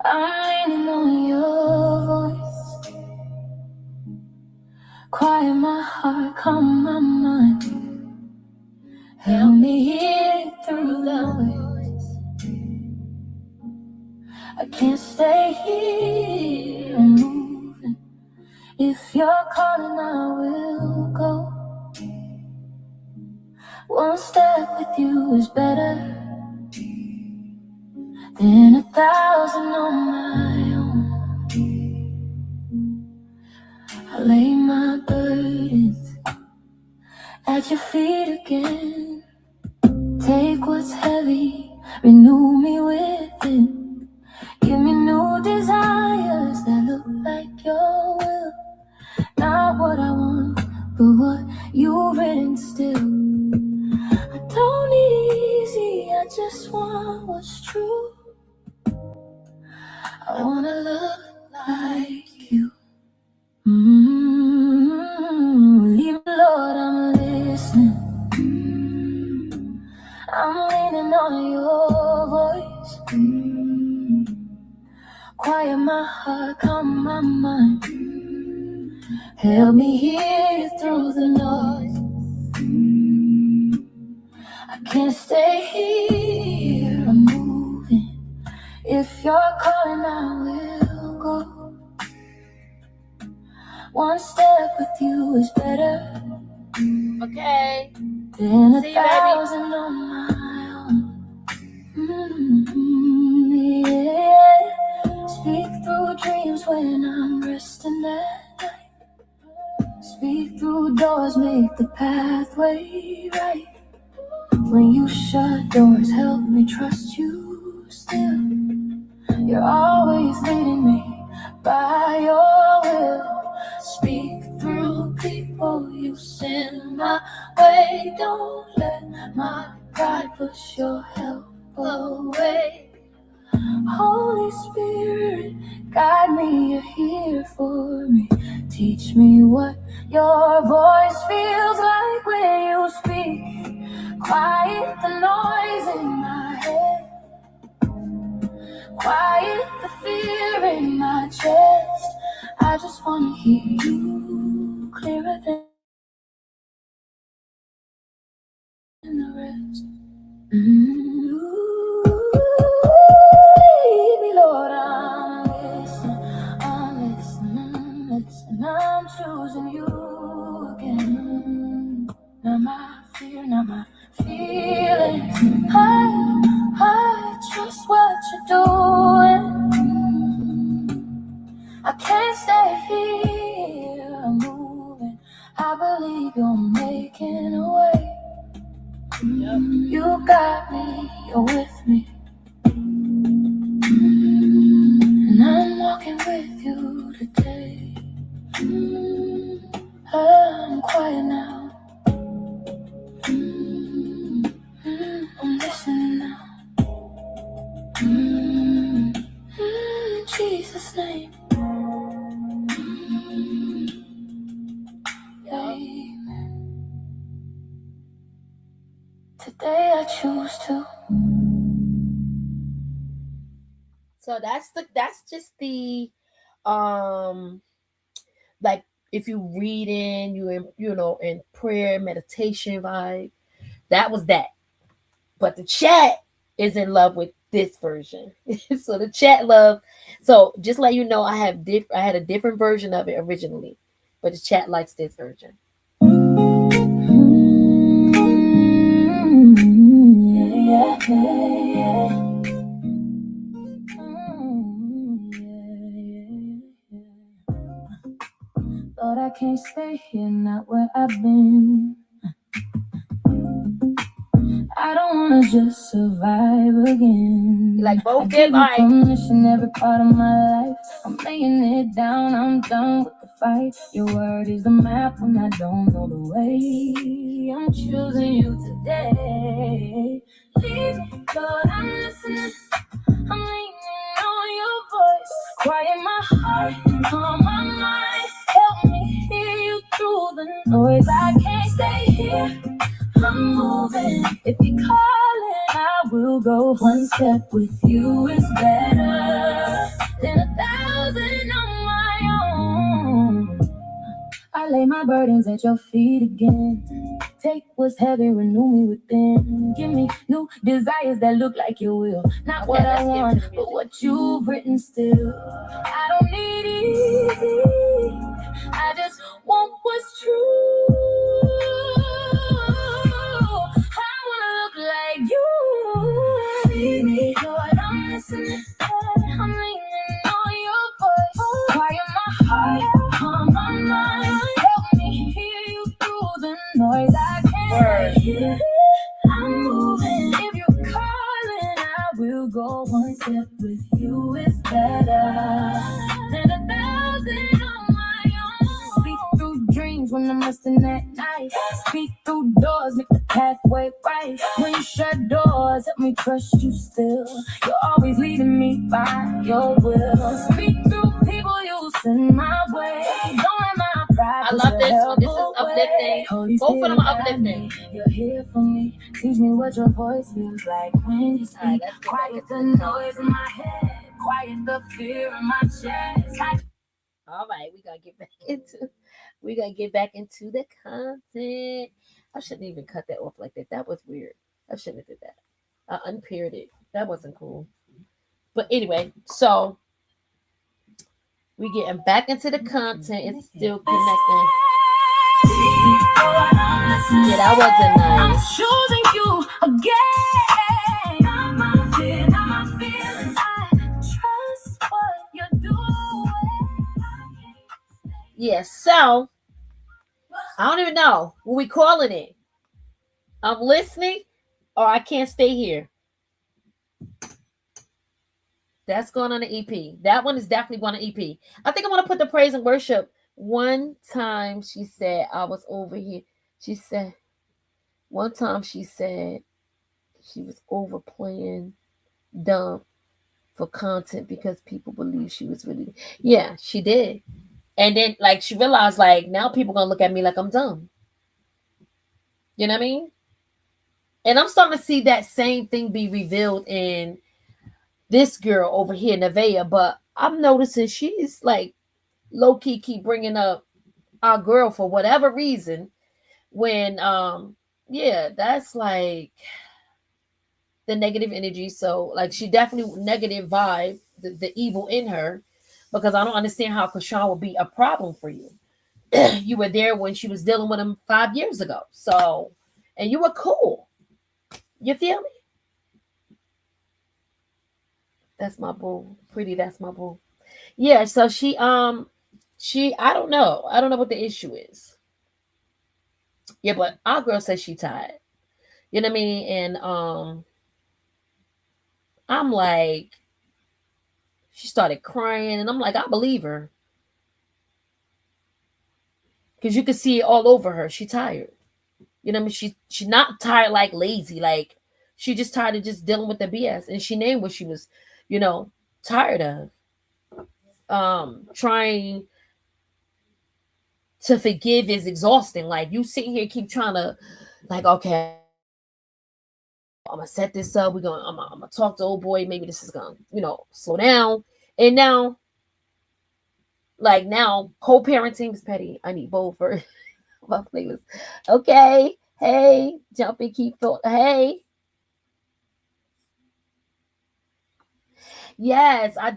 I'm leaning on your voice. Quiet my heart, calm my mind. Help me hear through the noise. I can't stay here, I'm moving. If you're calling, I will go. One step with you is better than 1,000 on my own. I lay my burdens at your feet again. Take what's heavy, renew me within. Give me new desires that look like your will. Not what I want, but what you've written still. I don't need easy, I just want what's true. I wanna look like you. Leave me, Lord, I'm listening. I'm leaning on your voice. Quiet my heart, calm my mind. Help me hear through the noise. I can't stay here, I'm moving. If you're calling, I will go. One step with you is better. Okay. Than 1,000 on my own. Yeah. Speak through dreams when I'm resting at night. Speak through doors, make the pathway right. When you shut doors, help me trust you still. You're always leading me by your will. Speak through people you send my way. Don't let my pride push your help away. Holy Spirit, guide me, you're here for me. Teach me what your voice feels like when you speak. Quiet the noise in my head. Quiet the fear in my chest. I just wanna hear you clearer than the rest. Lead me, Lord, I'm listening. I'm choosing you again. Not my fear, not my feelings. I trust what you're doing. I can't stay here, I'm moving. I believe you're making a way. You got me, you're with me. And I'm walking with you today. I'm quiet now. I'm listening now. In Jesus' name. Amen. Today I choose to. So that's just the um like if you reading, you in in prayer, meditation vibe. That was that. But the chat is in love with this version. So the chat love. So just let you know, I had a different version of it originally, but the chat likes this version. But I can't stay here, not where I've been. I don't wanna just survive again. Like both I them, give all you right. permission every part of my life. I'm laying it down, I'm done with the fight. Your word is the map when I don't know the way. I'm choosing you today. Leave me, Lord, I'm listening. I'm leaning on your voice. Quiet my heart, calm my mind. Help me hear you through the noise. I can't stay here, I'm moving. If you're calling, I will go. One step with you is better than 1,000 on my own. I lay my burdens at your feet again. Take what's heavy, renew me within. Give me new desires that look like your will. Not Okay, what I let's get want, into the but music. what you've written still. I don't need easy, I just want what's true. I wanna look like you. Baby, Lord, I'm listening. I'm leaning on your voice. Quiet my heart, calm my mind. Help me hear you through the noise. I can't hear. I'm moving. If you're calling, I will go. One step with you is better than 1,000 on my own. Speak through dreams when I'm resting at night. Speak through doors, make the pathway right. When you shut doors, help me trust you still. You're always leading me by your will. Speak through people you send my way. Don't let my pride I push love your this one. help This is away. uplifting. Holy Both of them Spirit, are guide me. uplifting. You're here for me. Teach me what your voice feels like when you All right, speak. let's get back Quiet into the the noise in content. my head. Quiet the fear in my chest. All right, we gotta get back into the content. I shouldn't even cut that off like that. That was weird. I shouldn't have did that. I unpaired it. That wasn't cool. But anyway, so we getting back into the content. It's still connecting. Yeah, that wasn't I'm nice. choosing you again. Not my fear, not my feelings. I trust what you're doing. Yeah, so I don't even know what we calling it. I'm listening or I can't stay here. That's going on the EP. That one is definitely going to EP. I think I'm going to put the praise and worship. One time she said, I was over here. She said, one time she said she was overplaying dumb for content because people believe she was really. Yeah, she did. And then, like, she realized, like, now people going to look at me like I'm dumb. You know what I mean? And I'm starting to see that same thing be revealed in this girl over here, Nevaeh. But I'm noticing she's like low key keep bringing up our girl for whatever reason. When yeah, that's like the negative energy. So like she definitely negative vibe, the evil in her, because I don't understand how Chrisean would be a problem for you. You were there when she was dealing with him 5 years ago. So and you were cool. You feel me? That's my boo. Pretty, that's my boo. Yeah, so she I don't know. I don't know what the issue is. Yeah, but our girl says she tired. You know what I mean? And I'm like, she started crying, and I'm like, I believe her. Because you can see it all over her. She tired. You know what I mean? She's not tired like lazy, like she just tired of just dealing with the BS. And she named what she was, you know, tired of. Trying to forgive is exhausting. Like you sitting here keep trying to like, okay, I forgive you. gonna set this up. I'm gonna talk to old boy. Maybe this is gonna, slow down. And now, like now, co-parenting is petty. I need both for my playlist. Okay. Hey, jump and keep thought. Hey. Yes, I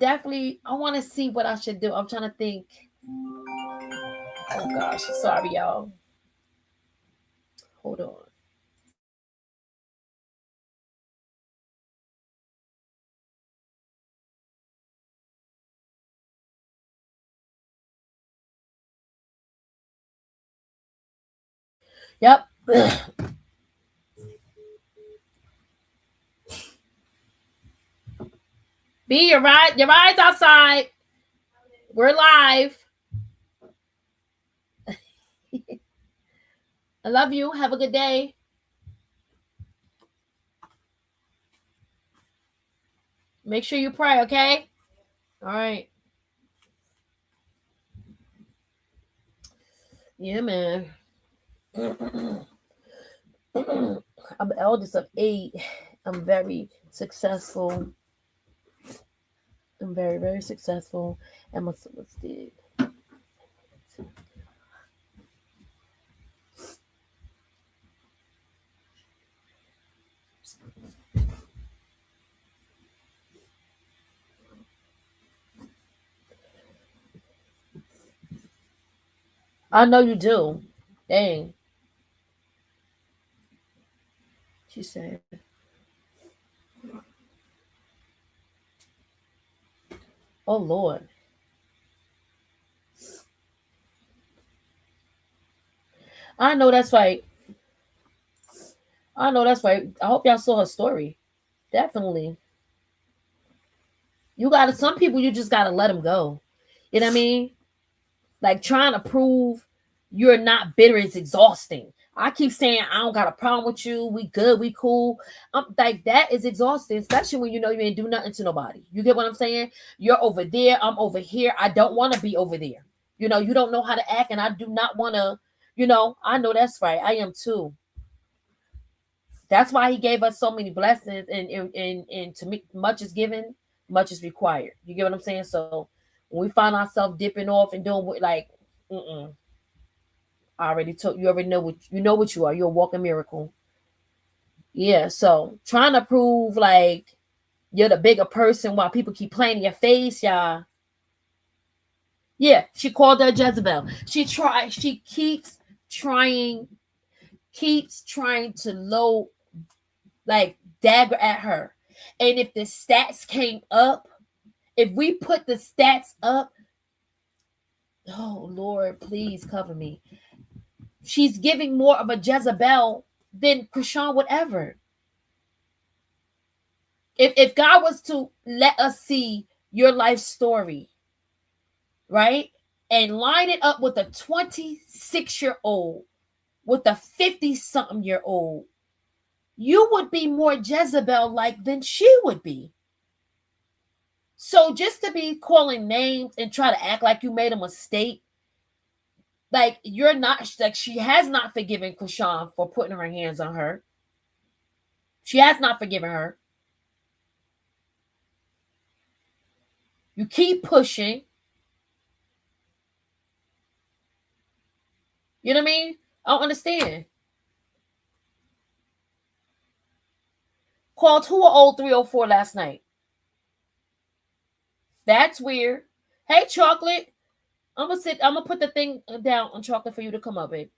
want to see what I should do. I'm trying to think. Oh gosh, sorry y'all. Hold on. Yep. B, your ride's outside. We're live. I love you. Have a good day. Make sure you pray, okay? All right. Yeah, man. I'm the eldest of 8. I'm very successful. I'm very, very successful. And what's the I know you do. Dang. She said, oh Lord. I know that's right. I know that's right. I hope y'all saw her story. Definitely. Some people you just gotta let them go. You know what I mean? Like trying to prove you're not bitter is exhausting. I keep saying I don't got a problem with you. We good. We cool. Like that is exhausting, especially when you know you ain't do nothing to nobody. You get what I'm saying? You're over there. I'm over here. I don't want to be over there. You don't know how to act, and I do not want to. I know that's right. I am too. That's why he gave us so many blessings, and to me, much is given, much is required. You get what I'm saying? So when we find ourselves dipping off and doing like, I already told you. Already know what you are. You're a walking miracle. Yeah. So trying to prove like you're the bigger person while people keep playing in your face, y'all. Yeah, she called her Jezebel. She keeps trying to load like dagger at her. And if the stats came up, if we put the stats up, oh Lord, please cover me. She's giving more of a Jezebel than Chrisean would ever. If God was to let us see your life story, right? And line it up with a 26-year-old, with a 50-something-year-old, you would be more Jezebel-like than she would be. So just to be calling names and try to act like you made a mistake, like you're not, like she has not forgiven Chrisean for putting her hands on her. She has not forgiven her. You keep pushing. You know what I mean? I don't understand. Called who a old 304 last night? That's weird. Hey, Chocolate. I'm gonna put the thing down on Chocolate for you to come up, babe.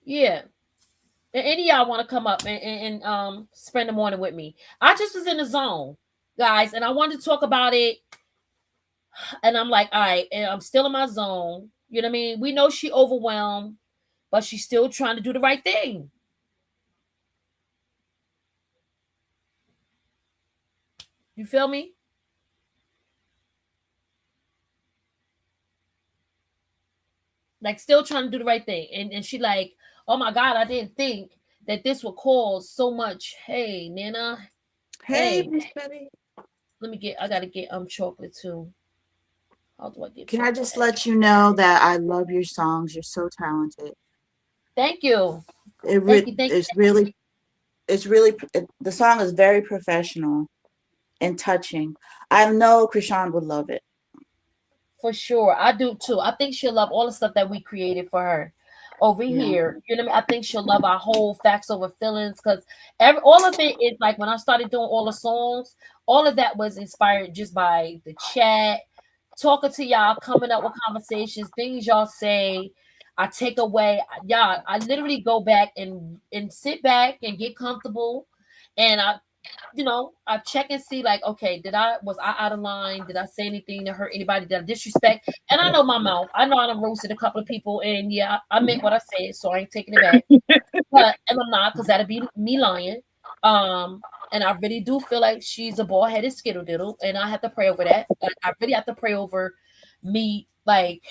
Yeah. And any of y'all want to come up and spend the morning with me. I just was in the zone, guys, and I wanted to talk about it. And I'm like, all right, and I'm still in my zone. You know what I mean? We know she overwhelmed, but she's still trying to do the right thing. You feel me? Like still trying to do the right thing. And she like, oh my God, I didn't think that this would cause so much. Hey, Nana. Hey, Hey. Miss Betty. I gotta get Chocolate too. How do I get Can I Chocolate? just let you know that I love your songs? You're so talented. Thank you. Thank you, thank It's really, the song is very professional and touching. I know Chrisean would love it. For sure. I do too. I think she'll love all the stuff that we created for her over Yeah. here. You know what I mean? I think she'll love our whole facts over feelings because every all of it is like when I started doing all the songs, all of that was inspired just by the chat, talking to y'all, coming up with conversations, things y'all say. I take away, y'all. I literally go back and sit back and get comfortable, and I check and see like, okay, was I out of line? Did I say anything to hurt anybody? Did I disrespect? And I know my mouth. I know I done roasted a couple of people, and yeah, I meant what I said, so I ain't taking it back. And I'm not, because that'd be me lying. And I really do feel like she's a bald headed skittle diddle, and I have to pray over that. Like, I really have to pray over me, like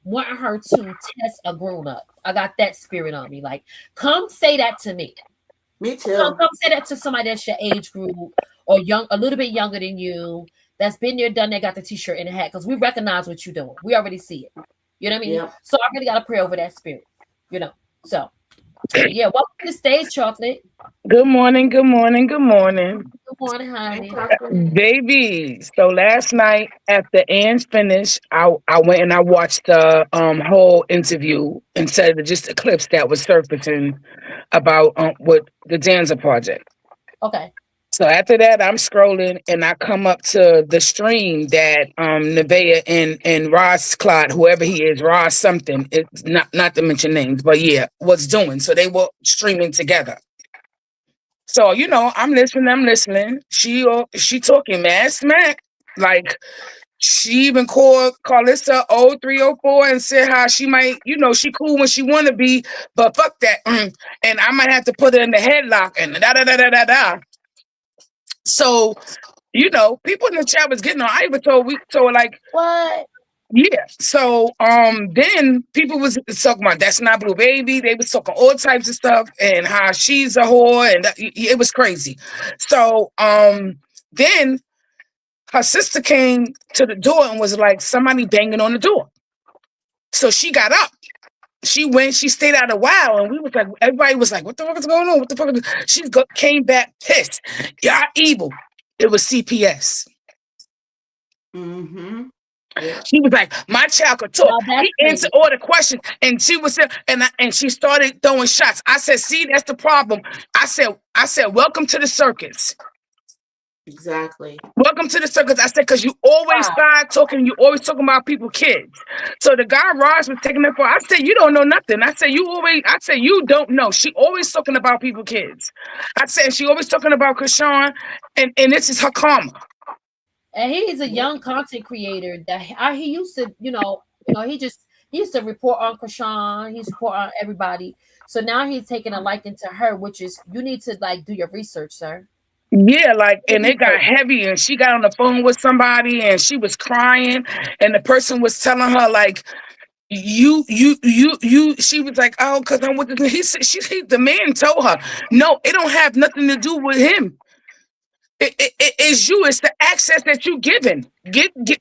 wanting her to test a grown up. I got that spirit on me. Like, come say that to me. Me Come, too. come say that to somebody that's your age group or young, a little bit younger than you, that's been there, done that, got the t-shirt and the hat, because we recognize what you're doing. We already see it. You know what I mean? Yep. So I really got to pray over that spirit. So yeah, welcome to the stage, Chocolate. Good morning, good morning, good morning. Good morning, Hey, honey. Chocolate. Baby. So last night after Anne's finished, I went and I watched the whole interview instead of just the clips that was surfacing about with the Danza Project. Okay. So after that, I'm scrolling and I come up to the stream that Nevaeh and Ross Clyde, whoever he is, Ross something, it's not to mention names, but yeah, was doing. So they were streaming together. So, I'm listening. She talking mad smack. Like, she even called Carlissa 0304 and said how she might, she cool when she wanna be, but fuck that. And I might have to put her in the headlock and da da da da da da. So, people in the chat was getting on. I even told like, What? yeah. So then people was talking about that's not Blue Baby. They was talking all types of stuff and how she's a whore and it was crazy. So then her sister came to the door and was like somebody banging on the door. So she got up. She went, she stayed out a while, and we was like, everybody was like, what the fuck is going on? What the fuck is she came back pissed. Y'all evil. It was CPS. Mm-hmm. Yeah. She was like, my child could talk. Now He that's answered crazy. all the questions. And she was and she started throwing shots. I said, see, that's the problem. I said, welcome to the circus. Exactly. Welcome to the circus. I said, because you always start talking, you always talking about people's kids. So the guy Ross was taking it for. I said, you don't know nothing. I said, you don't know. She always talking about people's kids. I said, she always talking about Chrisean, and this is her karma. And he's a young content creator that he used to, he used to report on Chrisean, he's report on everybody. So now he's taking a liking to her, which is you need to like do your research, sir. Yeah, like, and it got heavy, and she got on the phone with somebody, and she was crying, and the person was telling her like, you. She was like, oh, because I'm with the. The man told her, no, it don't have nothing to do with him. It's you. It's the access that you given.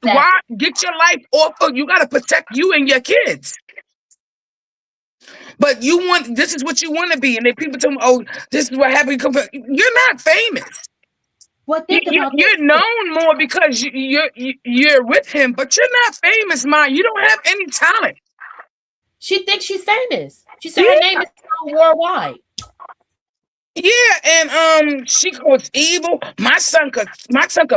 Why get your life off of, you got to protect you and your kids. But this is what you want to be. And then people tell me, oh, this is what happened. You're not famous. Well, think about You're known more because you're with him, but you're not famous, man. You don't have any talent. She thinks she's famous. She said her name is worldwide. Yeah, and she was evil. My son could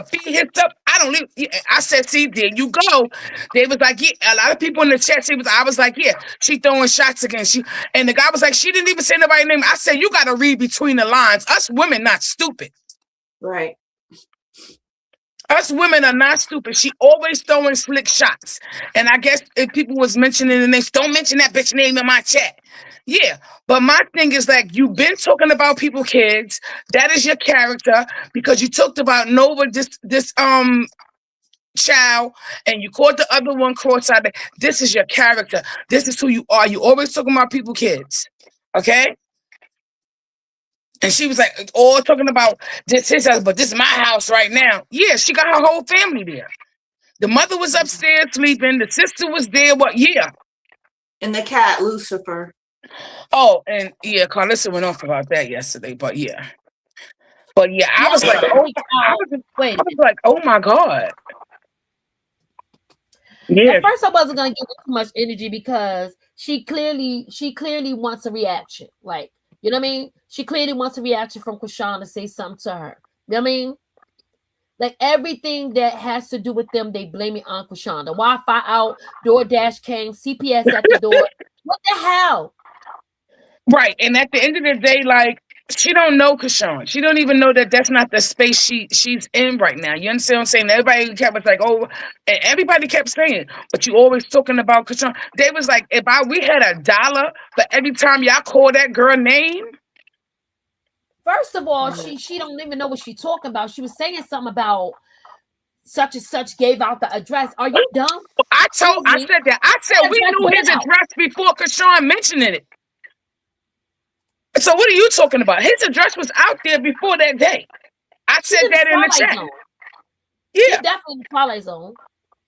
feed his up. I don't live. I said, see, there you go. They was like, yeah, a lot of people in the chat. I was like, yeah, she throwing shots against you. And the guy was like, she didn't even say nobody's name. I said, you got to read between the lines. Us women not stupid. Right. Us women are not stupid. She always throwing slick shots. And I guess if people was mentioning the names, don't mention that bitch name in my chat. Yeah, but my thing is like, you've been talking about people's kids. That is your character because you talked about Nova, this child, and you called the other one cross-eyed. This is your character. This is who you are. You always talking about people's kids. Okay? And she was like, all talking about this his house, but this is my house right now. Yeah, she got her whole family there. The mother was upstairs sleeping. The sister was there. What? Yeah. And the cat, Lucifer. Oh, and yeah, Carlissa went off about that yesterday, but yeah. I Yeah, was I like, want to oh, figure out. Wait a I was minute. like, oh my God. Yeah, At first, I wasn't gonna give it too much energy because she clearly wants a reaction. Like, you know what I mean? She clearly wants a reaction from Chrisean to say something to her. You know what I mean? Like everything that has to do with them, they blame it on Chrisean. The Wi-Fi out, DoorDash came, CPS at the door. What the hell? right. And at the end of the day, like, she don't know Chrisean. She don't even know that that's not the space she's in right now. You understand what I'm saying? Everybody kept was like, oh, and everybody kept saying, but you always talking about Chrisean. They was like, we had $1 for every time y'all call that girl name. First of all, she don't even know what she's talking about. She was saying something about such and such gave out the address. Are you dumb? I Excuse me. said that. I said That we address knew been his out. address before Chrisean mentioning it. So what are you talking about? His address was out there before that day. I She's said in the that in the Twilight chat. Zone. She's Yeah, definitely in the Twilight Zone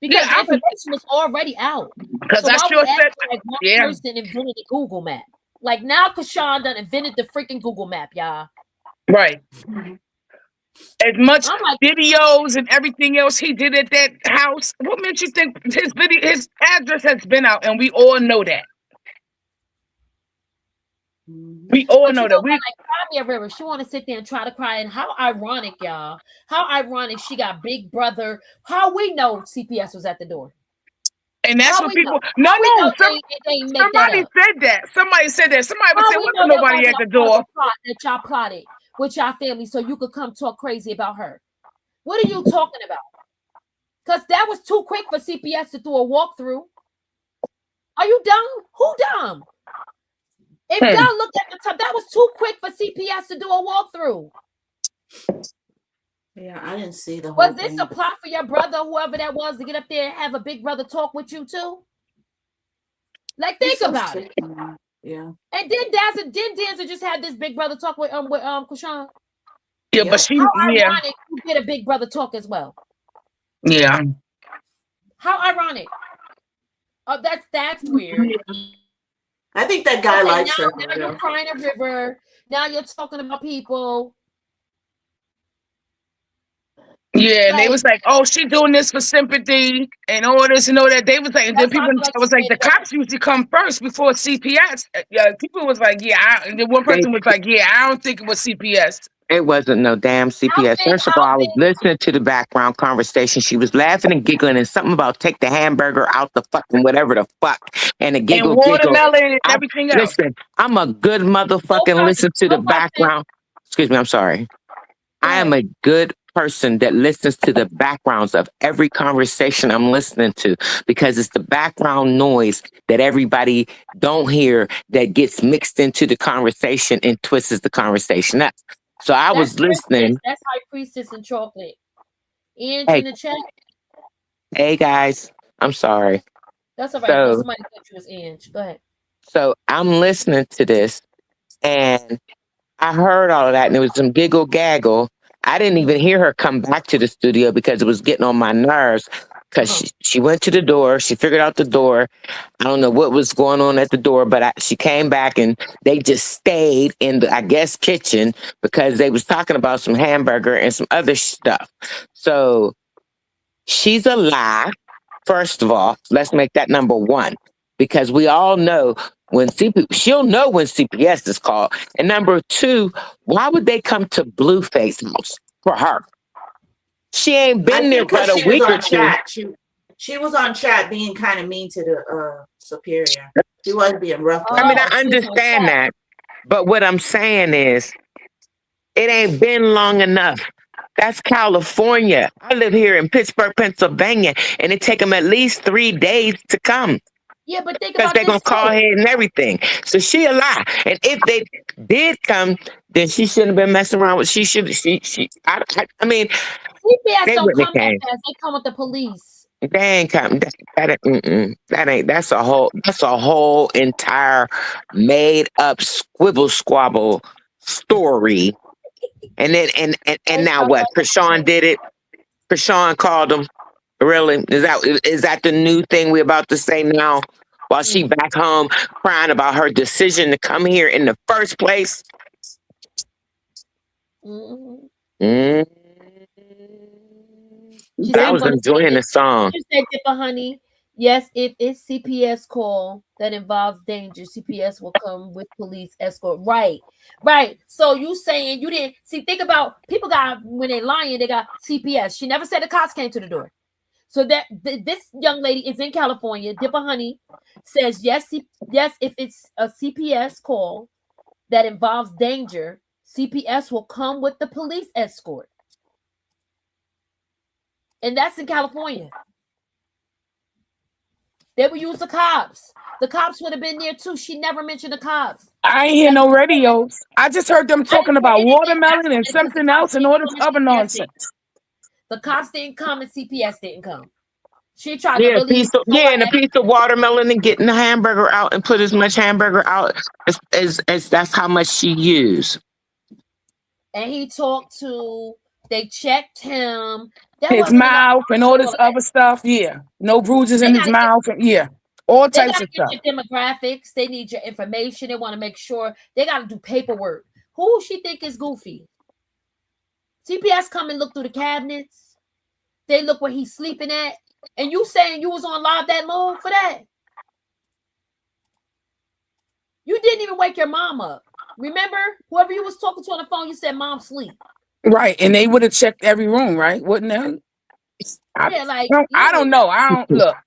because the information was already out. because So I why we sure said, acting like one yeah. person invented a Google map? Like now, Chrisean done invented the freaking Google map, y'all. Right. As much I'm like, videos and everything else he did at that house, what makes you think his address has been out, and we all know that. We all but know you that. know what? Like, cry me a river. She want to sit there and try to cry. And how ironic, y'all. How ironic she got Big Brother. How we know CPS was at the door. And that's How what we people. know? How we know No, they ain't make that somebody up? said that. Somebody said that. Somebody would How say, we "Wasn't know there nobody at wasn't the a part of door?" the plot that y'all plotted with y'all family so you could come talk crazy about her? What are you talking about? Because that was too quick for CPS to do a walkthrough. Are you dumb? Who dumb? If y'all look at the top, that was too quick for CPS to do a walkthrough. Yeah, I didn't see the whole Was this thing. a plot for your brother, whoever that was, to get up there and have a Big Brother talk with you too? Like, think so about it. Yeah. And then Danza just had this Big Brother talk with Chrisean. Yeah, Yep. but she, How yeah, ironic you get a Big Brother talk as well. yeah. How ironic. Oh, that's weird. I think that guy likes her. Now you're crying a river. Now you're talking about people. Yeah, and they was like, "Oh, she doing this for sympathy and all this and all that." They was like, and then That's why I people feel like was she like, made the it up. cops used to come first before CPS. Yeah, people was like, "Yeah," and then one person was like, "Yeah, I don't think it was CPS." It wasn't no damn CPS. First of all, I was listening to the background conversation. She was laughing and giggling and something about take the hamburger out the fucking whatever the fuck and the giggle And watermelon and I, everything else. listen, I'm a good motherfucking listen to the background. Excuse me, I'm sorry. I am a good person that listens to the backgrounds of every conversation I'm listening to because it's the background noise that everybody don't hear that gets mixed into the conversation and twists the conversation up. So I was listening. That's High Priestess and Chocolate. Ange Hey, in the chat. hey guys, I'm sorry. That's all right. No, somebody thought you was Ange. Go ahead. So I'm listening to this and I heard all of that and it was some giggle gaggle. I didn't even hear her come back to the studio because it was getting on my nerves because she went to the door. She figured out the door. I don't know what was going on at the door, but she came back and they just stayed in the, I guess, kitchen because they was talking about some hamburger and some other stuff. So she's a lie. First of all, let's make that number one because we all know when she'll know when CPS is called. And number two, why would they come to Blueface house for her? She ain't been there but a week or two. She was on chat being kind of mean to the superior. She wasn't being rough. I mean, I understand that. But what I'm saying is, it ain't been long enough. That's California. I live here in Pittsburgh, Pennsylvania, and it take them at least 3 days to come. Yeah, but think because about they're this. Gonna call her and everything. So she a lie. And if they did come, then she shouldn't have been messing around with. She should. I mean, CPS they don't wouldn't come have that came. fast. They come with the police. They ain't come. That ain't. That's a whole entire made up squibble squabble story. And then and now what? Chrisean did it. Chrisean called him. Really? Is that the new thing we're about to say now? while she back home crying about her decision to come here in the first place. Mhm. Mm. She said, I I'm was going to sing enjoying the it. song. She said, Dipper Honey, yes, if it's CPS call that involves danger, CPS will come with police escort. Right, right. So you saying you didn't see? Think about people got when they lying, they got CPS. She never said the cops came to the door. So that this young lady is in California. Dipper Honey says yes, yes. If it's a CPS call that involves danger, CPS will come with the police escort, and that's in California. They would use the cops. The cops would have been there too. She never mentioned the cops. I ain't hear Like no radios. I just heard them I didn't talking hear about anything. That's watermelon and because the something cops else and didn't all come this and other CPS didn't. nonsense. The cops didn't come and CPS didn't come. She tried to Yeah, really throw and a her piece of watermelon and getting the hamburger out and put as much hamburger out as that's how much she used. and he talked to. They checked him. There His wasn't enough mouth and to all do all this of that. other stuff. Yeah. No bruises They in his gotta get. mouth. And yeah. All They types gotta of get stuff. your demographics. They need your information. They want to make sure they gotta do paperwork. Who she think is goofy? CPS come and look through the cabinets. They look where he's sleeping at. And you saying you was on live that long for that? You didn't even wake your mom up. Remember, whoever you was talking to on the phone, you said mom sleep. Right. And they would have checked every room, right? Wouldn't they? I, Yeah, like I don't know. I don't look.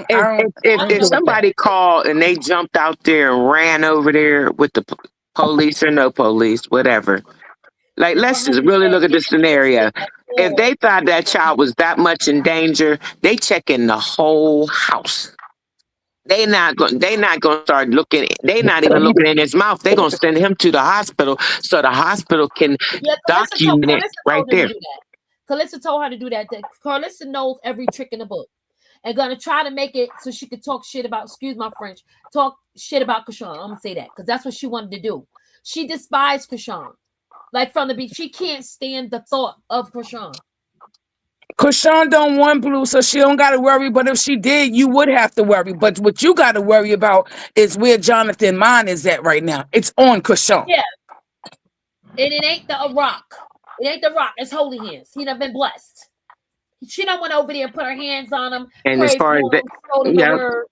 If if I if, don't if know what that somebody is. called and they jumped out there and ran over there with the police or no police, whatever. Like, Dipper let's just Honey really said look at if this it's scenario. a If they call, thought that child was that much in danger, they checking the whole house. They not going to start looking. They not even looking in his mouth. They going to send him to the hospital so the hospital can yeah, document it Carlissa right told them to there. do that. Carlissa told her to do that. Carlissa knows every trick in the book. And gonna try to make it so she could talk shit about, excuse my French, talk shit about Chrisean. I'm gonna say that because that's what she wanted to do. She despised Chrisean. Like from the beach, she can't stand the thought of Chrisean. Krishan don't want blue, so she don't got to worry. But if she did, you would have to worry. But what you got to worry about is where Jonathan mind is at right now. It's on Krishan. Yeah, and it ain't the rock. It ain't the rock. It's Holy Hands. He done been blessed. She don't went over there and put her hands on him, And as pray far as for that, him, showed him the yeah, word.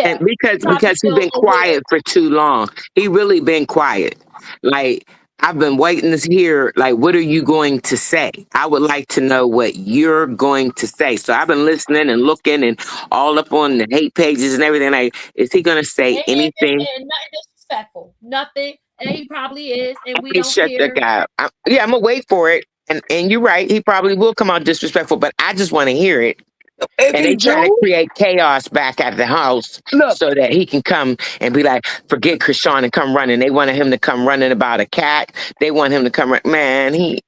and Yeah, probably because he feel been a little weird. quiet for too long. He really been quiet. Like, I've been waiting to hear, like, what are you going to say? I would like to know what you're going to say. So I've been listening and looking and all up on the hate pages and everything. Like, is he going to say anything? And nothing disrespectful. Nothing. And he probably is, and we Hey, don't shut the care. guy. Yeah, I'm gonna wait for it. And you're right. He probably will come out disrespectful, but I just want to hear it. If And he they trying to do, create chaos back at the house look. so that he can come and be like, forget Krishan and come running. They wanted him to come running about a cat. They want him to come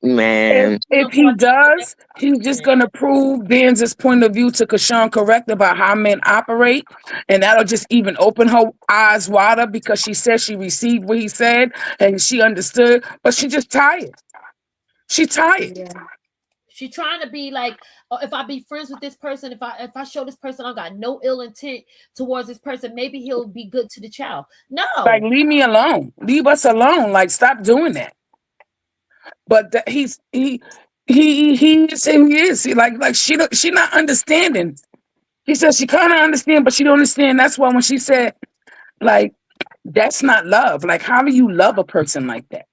man. You If know, he Carlissa said, does, he's just gonna prove Danza's point of view to Krishan correct about how men operate, and that'll just even open her eyes wider because she said she received what he said and she understood, but she just tired. She tired. yeah. She trying to be like, oh, if I be friends with this person, if I show this person I got no ill intent towards this person, maybe he'll be good to the child. Like, No, leave me alone. Leave us alone. Like, stop doing that. But he is who he is. He like she not understanding. He says she kind of understand, but she don't understand. That's why when she said, like, that's not love. Like, how do you love a person like that?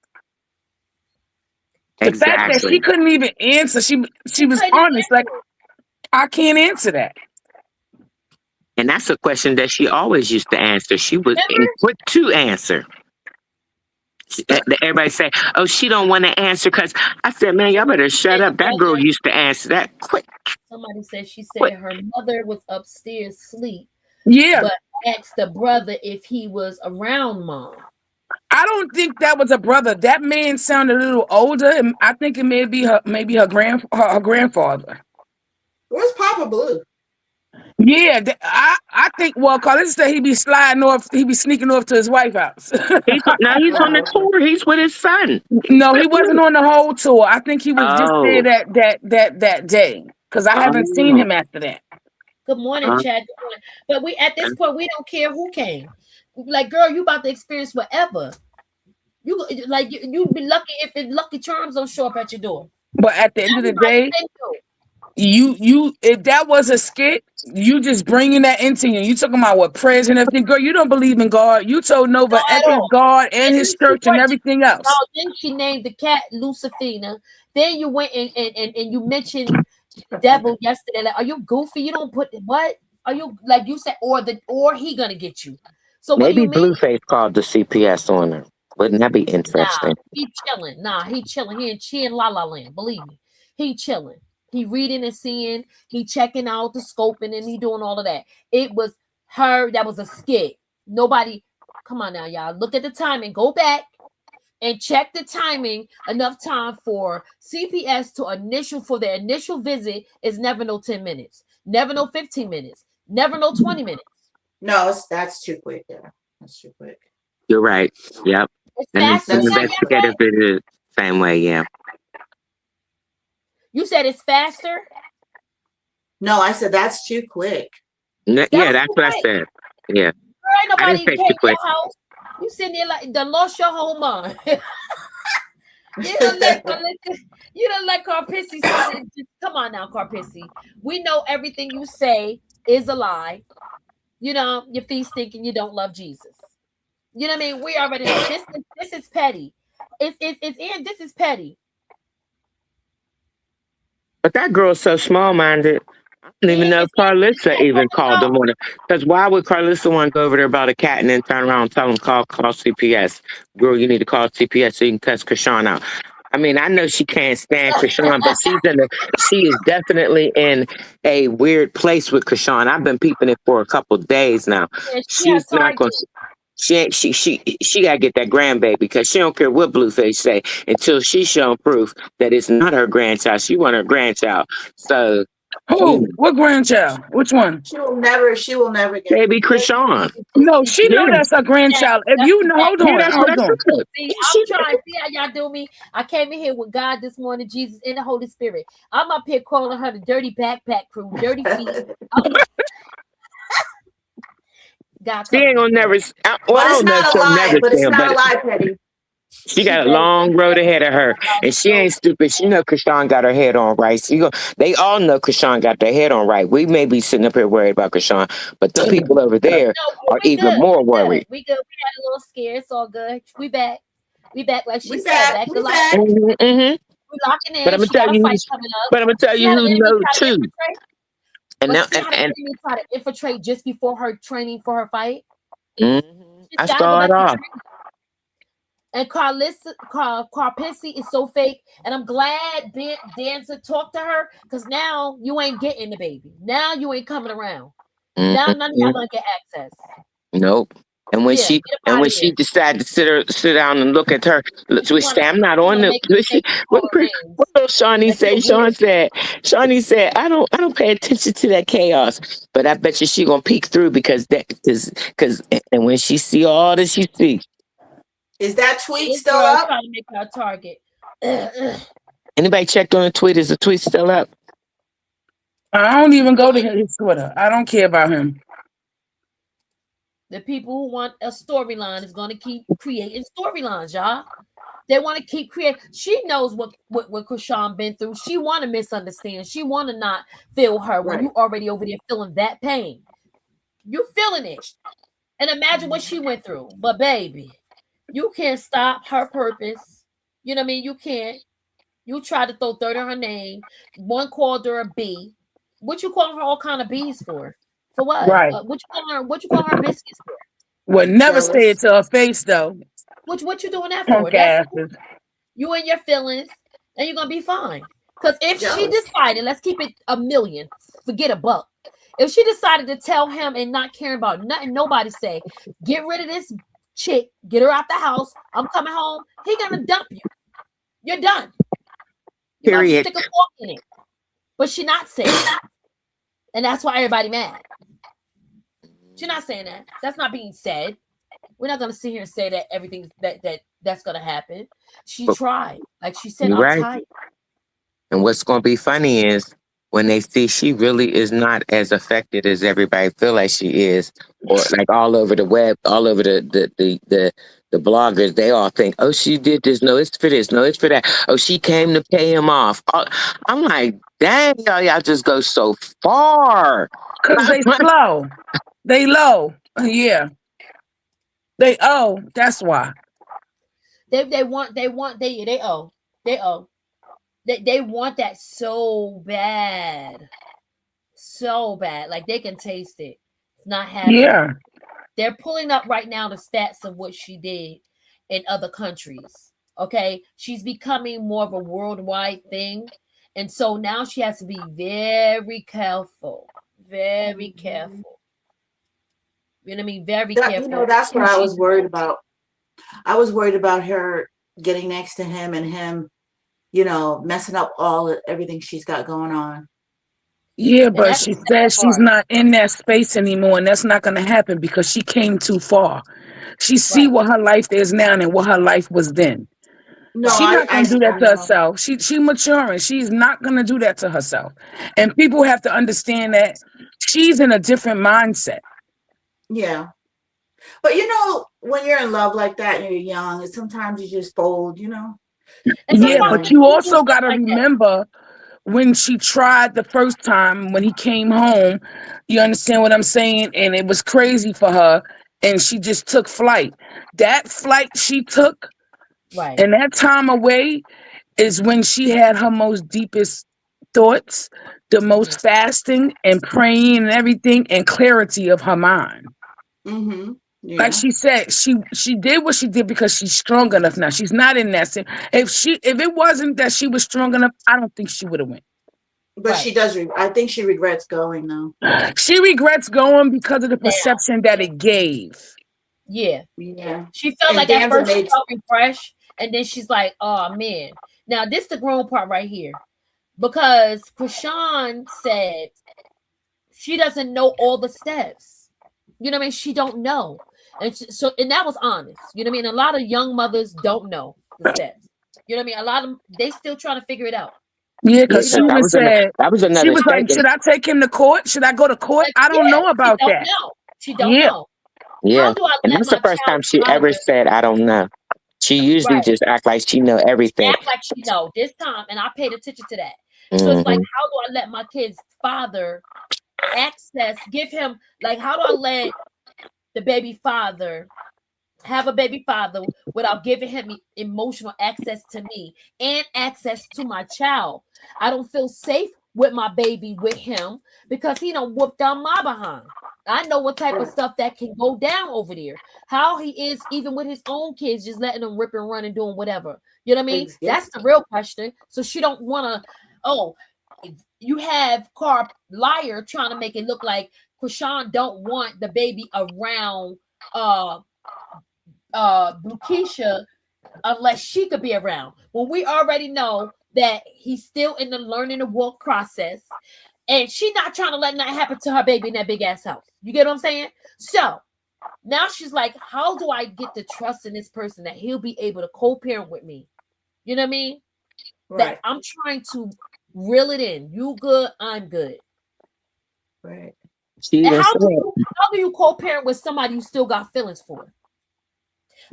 The fact that she Exactly. couldn't even answer, she she was couldn't even honest. Like, answer it. I can't answer that. And that's a question that she always used to answer. She was Remember? quick to answer. Everybody say, "Oh, she don't want to answer." Because I said, "Man, y'all better shut Said up." That girl used to answer that quick, somebody said she quick. said her mother was upstairs asleep, Yeah, but asked the brother if he was around mom. I don't think that was a brother. That man sounded a little older, and I think it may be her grandfather. Where's Papa Blue? Yeah, I think. Well, Carlos said he be sliding off. He be sneaking off to his wife's house. He's on the Oh, okay. tour. He's with his son. No, he wasn't on the whole tour. I think he was just there Oh, that day because I haven't seen oh, him after that. Good morning, Uh, Chad. Good morning. But we at this point we don't care who came. Like, girl, you about to experience whatever. You'd be lucky if the Lucky Charms don't show up at your door. But at the end of the Everybody day, been through. you if that was a skit, you just bringing that into you talking about what prayers and everything. Girl, you don't believe in God. You told Nova Not F at is all. God and And his then she church and went. everything No, else. then she named the cat Lucifina. Then you went and you mentioned devil yesterday. Like, are you goofy? You don't put what? Are you like you said, or he gonna get you? So what do you maybe mean? Blueface called the CPS on her. Wouldn't that be Nah, interesting? he chilling. Nah, he chilling. He in La La Land. Believe me, he chilling. He reading and seeing. He checking out the scoping and he doing all of that. It was her. That was a skit. Nobody. Come on now, y'all. Look at the timing. Go back and check the timing. Enough time for CPS to initial for their initial visit is never no 10 minutes. Never no 15 minutes. Never no 20 minutes. No, that's too quick. Yeah, that's too quick. You're right. Yep. It's And then faster some than That's that, y'all investigators said? did it the same way. Yeah. You said it's faster? no. I said that's too quick. That Yeah, was that's too what I quick. said. Yeah. There ain't I didn't nobody say came too to quick. your house. You sitting there like done lost your whole mind. You don't let Carpissy sit. Just come on now, Carpissy. We know everything you say is a lie. Your feet thinking you don't love Jesus. You know what I mean? We already know this is petty. It's in this is petty. But that girl's so small minded. I don't even know if It's Carlissa that's what even we called them know. on it. Because why would Carlissa want to go over there about a cat and then turn around and tell them call CPS? Girl, you need to call CPS so you can cuss Krishan out. I mean, I know she can't stand Krishan, but she is definitely in a weird place with Krishan. I've been peeping it for a couple days now. And she a She's not going target. to. She gotta get that grandbaby because she don't care what Blueface say until she's shown proof that it's not her grandchild. She want her grandchild. So you Who? know, What grandchild? Which one? She will never. She will never get. baby Krishan. No, she know Yeah, that's her That, grandchild. If that's you know, hold exactly yeah, on, what that's I what I hold on. said. see. Yeah, I'm she trying. See how y'all do me. I came in here with God this morning, Jesus and the Holy Spirit. I'm up here calling her the dirty backpack crew, dirty feet. God she cover ain't me, gonna never. girl. Well, But I it's don't know if not a she'll lie. never But see it's him, not but a lie, Petty. she She got a better. long road ahead of her, and she So, ain't stupid. She know Krishan got her head on right. They all know Krishan got their head on right. We may be sitting up here worried about Krishan, but the people over there no, are we even good. more We good. worried. We good. We had a little scare. It's all good. We back. We back, like she We said. back. Back to We life. back. Hmm. We locking But in. I'm gonna She tell got a you fight who's. coming up. But I'm gonna tell See you how who the enemy knows try to too. infiltrate? And But now, see how the and enemy try to infiltrate just before her training for her fight? She's I got to go saw it back to all. training. And Carpissy is so fake. And I'm glad Danza talked to her because now you ain't getting the baby. Now you ain't coming around. Now none of y'all Mhm. gonna get access. Nope. And when Yeah, she get up and out when of she here. decided to sit down and look at her, look, She we wanna say, I'm not she on wanna the. make a statement, What, call her what names. little Shawnee Like say? you're weird. Shawnee said, I don't pay attention to that chaos, but I bet you she gonna peek through because and when she see all that she see, Is that tweet This still girl up? trying to make her a target. The anybody checked on the tweet? Is the tweet still up? I don't even go to his Twitter. I don't care about him. people who want a storyline is gonna keep creating storylines, y'all. They want to keep creating. She knows what Krishan been through. She want to misunderstand. She want to not feel her when Right. you already over there feeling that pain. You feeling it, and imagine what she went through. But baby, you can't stop her purpose. You know what I mean? You can't. You try to throw dirt on her name. One called her a B. What you calling her all kind of B's for? For what? Right. What you calling her? What you calling her biscuits for? Would never say it Jealous. to her face though. What you doing that for? Punk That's asses. you and your feelings, and you're gonna be fine. Because if she Jealous. decided, let's keep it a million, forget a buck. If she decided to tell him and not caring about nothing, nobody say, get rid of this chick, get her out the house. I'm coming home. He gonna dump you. You're done. You might have to Period. stick a fork in it. But she not saying that, and that's why everybody mad. She's not saying that. That's not being said. We're not gonna sit here and say that everything that's gonna happen. She But tried. Like she said, you're I'm right. tired. And what's gonna be funny is when they see she really is not as affected as everybody feel like she is, or like all over the web, all over the bloggers, they all think, oh, she did this. No, it's for this. No, it's for that. Oh, she came to pay him off. Oh, I'm like, dang, y'all just go so far. Because they slow. They low. Yeah. They owe. That's why. They want they owe. They owe. They want that so bad. So bad. Like they can taste it. It's not happening. Yeah. They're pulling up right now the stats of what she did in other countries. Okay. She's becoming more of a worldwide thing. And so now she has to be very careful. Very careful. You know what I mean? Very careful. That's what I was worried about. I was worried about her getting next to him and him, messing up everything she's got going on. Yeah, but she says she's not in that space anymore, and that's not going to happen because she came too far. She see what her life is now and what her life was then. No, she's not going to do that to herself. She maturing. She's not going to do that to herself. And people have to understand that she's in a different mindset. Yeah. But when you're in love like that and you're young, sometimes you just fold, Yeah, but you also got to remember when she tried the first time, when he came home, you understand what I'm saying? And it was crazy for her. And she just took flight. That flight she took, right, and that time away is when she had her most deepest thoughts, the most fasting and praying and everything, and clarity of her mind. Mm-hmm. Yeah. Like she said, she did what she did because she's strong enough now. She's not in that same. If it wasn't that she was strong enough, I don't think she would have went. But she does. I think she regrets going though. She regrets going because of the perception that it gave. Yeah. Yeah. She felt like at first she felt refreshed, and then she's like, oh man. Now this the grown part right here. Because Chrisean said she doesn't know all the steps. You know what I mean? She don't know. And that was honest. You know what I mean? A lot of young mothers don't know the steps. You know what I mean? A lot of them, they still trying to figure it out. Yeah, because she was another she was like, should I take him to court? Should I go to court? I don't know about that. She don't know. Yeah. And that's the first time she ever said, I don't know. She usually just act like she know everything. Act like she know this time, and I paid attention to that. So it's like, how do I let my kid's father give him, like, how do I let the baby father have a baby father without giving him emotional access to me and access to my child? I don't feel safe with my baby with him because he done whooped down my behind. I know what type of stuff that can go down over there. How he is even with his own kids, just letting them rip and run and doing whatever. You know what I mean? That's the real question. So she don't want to, you have Carp liar trying to make it look like Chrisean don't want the baby around Blukisha unless she could be around. When we already know that he's still in the learning to walk process, and she's not trying to let that happen to her baby in that big ass house. You get what I'm saying? So now she's like, how do I get the trust in this person that he'll be able to co-parent with me? You know what I mean? Right. That I'm trying to reel it in. You good, I'm good. Right. And how do you co-parent with somebody you still got feelings for?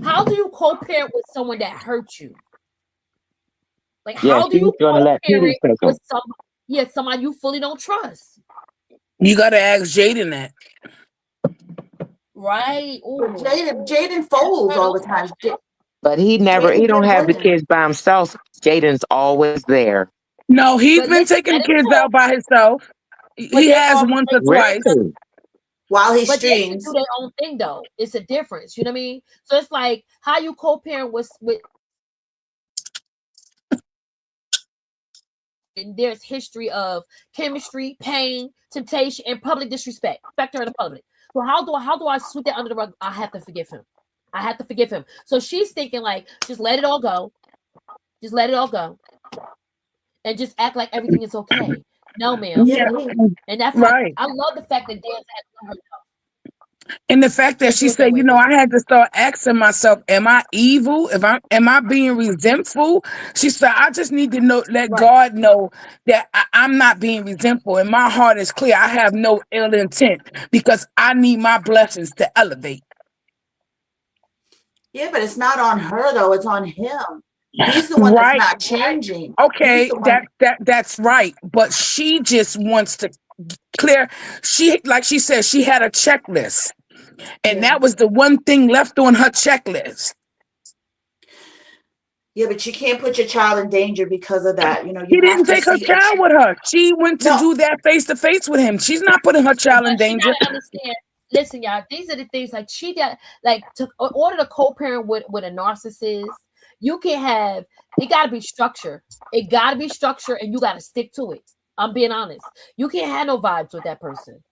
How do you co-parent with someone that hurt you? Like, how do you co-parent with somebody you fully don't trust? You got to ask Jaden that. Right. Jaden folds all the time. But he don't have the kids by himself. Jaden's always there. No, he's been taking the kids out by himself. He has once or twice. While he streams. They can do their own thing though. It's a difference. You know what I mean? So it's like how you co-parent with and there's history of chemistry, pain, temptation, and public disrespect. Factor in the public. So how do I sweep that under the rug? I have to forgive him. I have to forgive him. So she's thinking like, just let it all go. Just let it all go. And just act like everything is okay. No, ma'am. Yeah. And that's right. I love the fact that Danza had to let her know. And the fact that Can't she do it that said, way, you know, baby. I had to start asking myself, am I evil? If I am I being resentful? She said, I just need to know, let Right. God know that I'm not being resentful and my heart is clear. I have no ill intent because I need my blessings to elevate. Yeah, but it's not on her though, it's on him. He's the one that's Right. not changing. He's Okay, the one. that's right. But she just wants to clear. She, like she said, she had a checklist. And Yeah. that was the one thing left on her checklist. Yeah, but you can't put your child in danger because of that. You know, He you have didn't to take her see a child with her. She went to no, do that face to face with him. She's not putting her child in But she danger. gotta understand. Listen, y'all. These are the things like she got. Like to in order to co-parent with a narcissist, you can have. It got to be structure. It got to be structure, and you got to stick to it. I'm being honest. You can't have no vibes with that person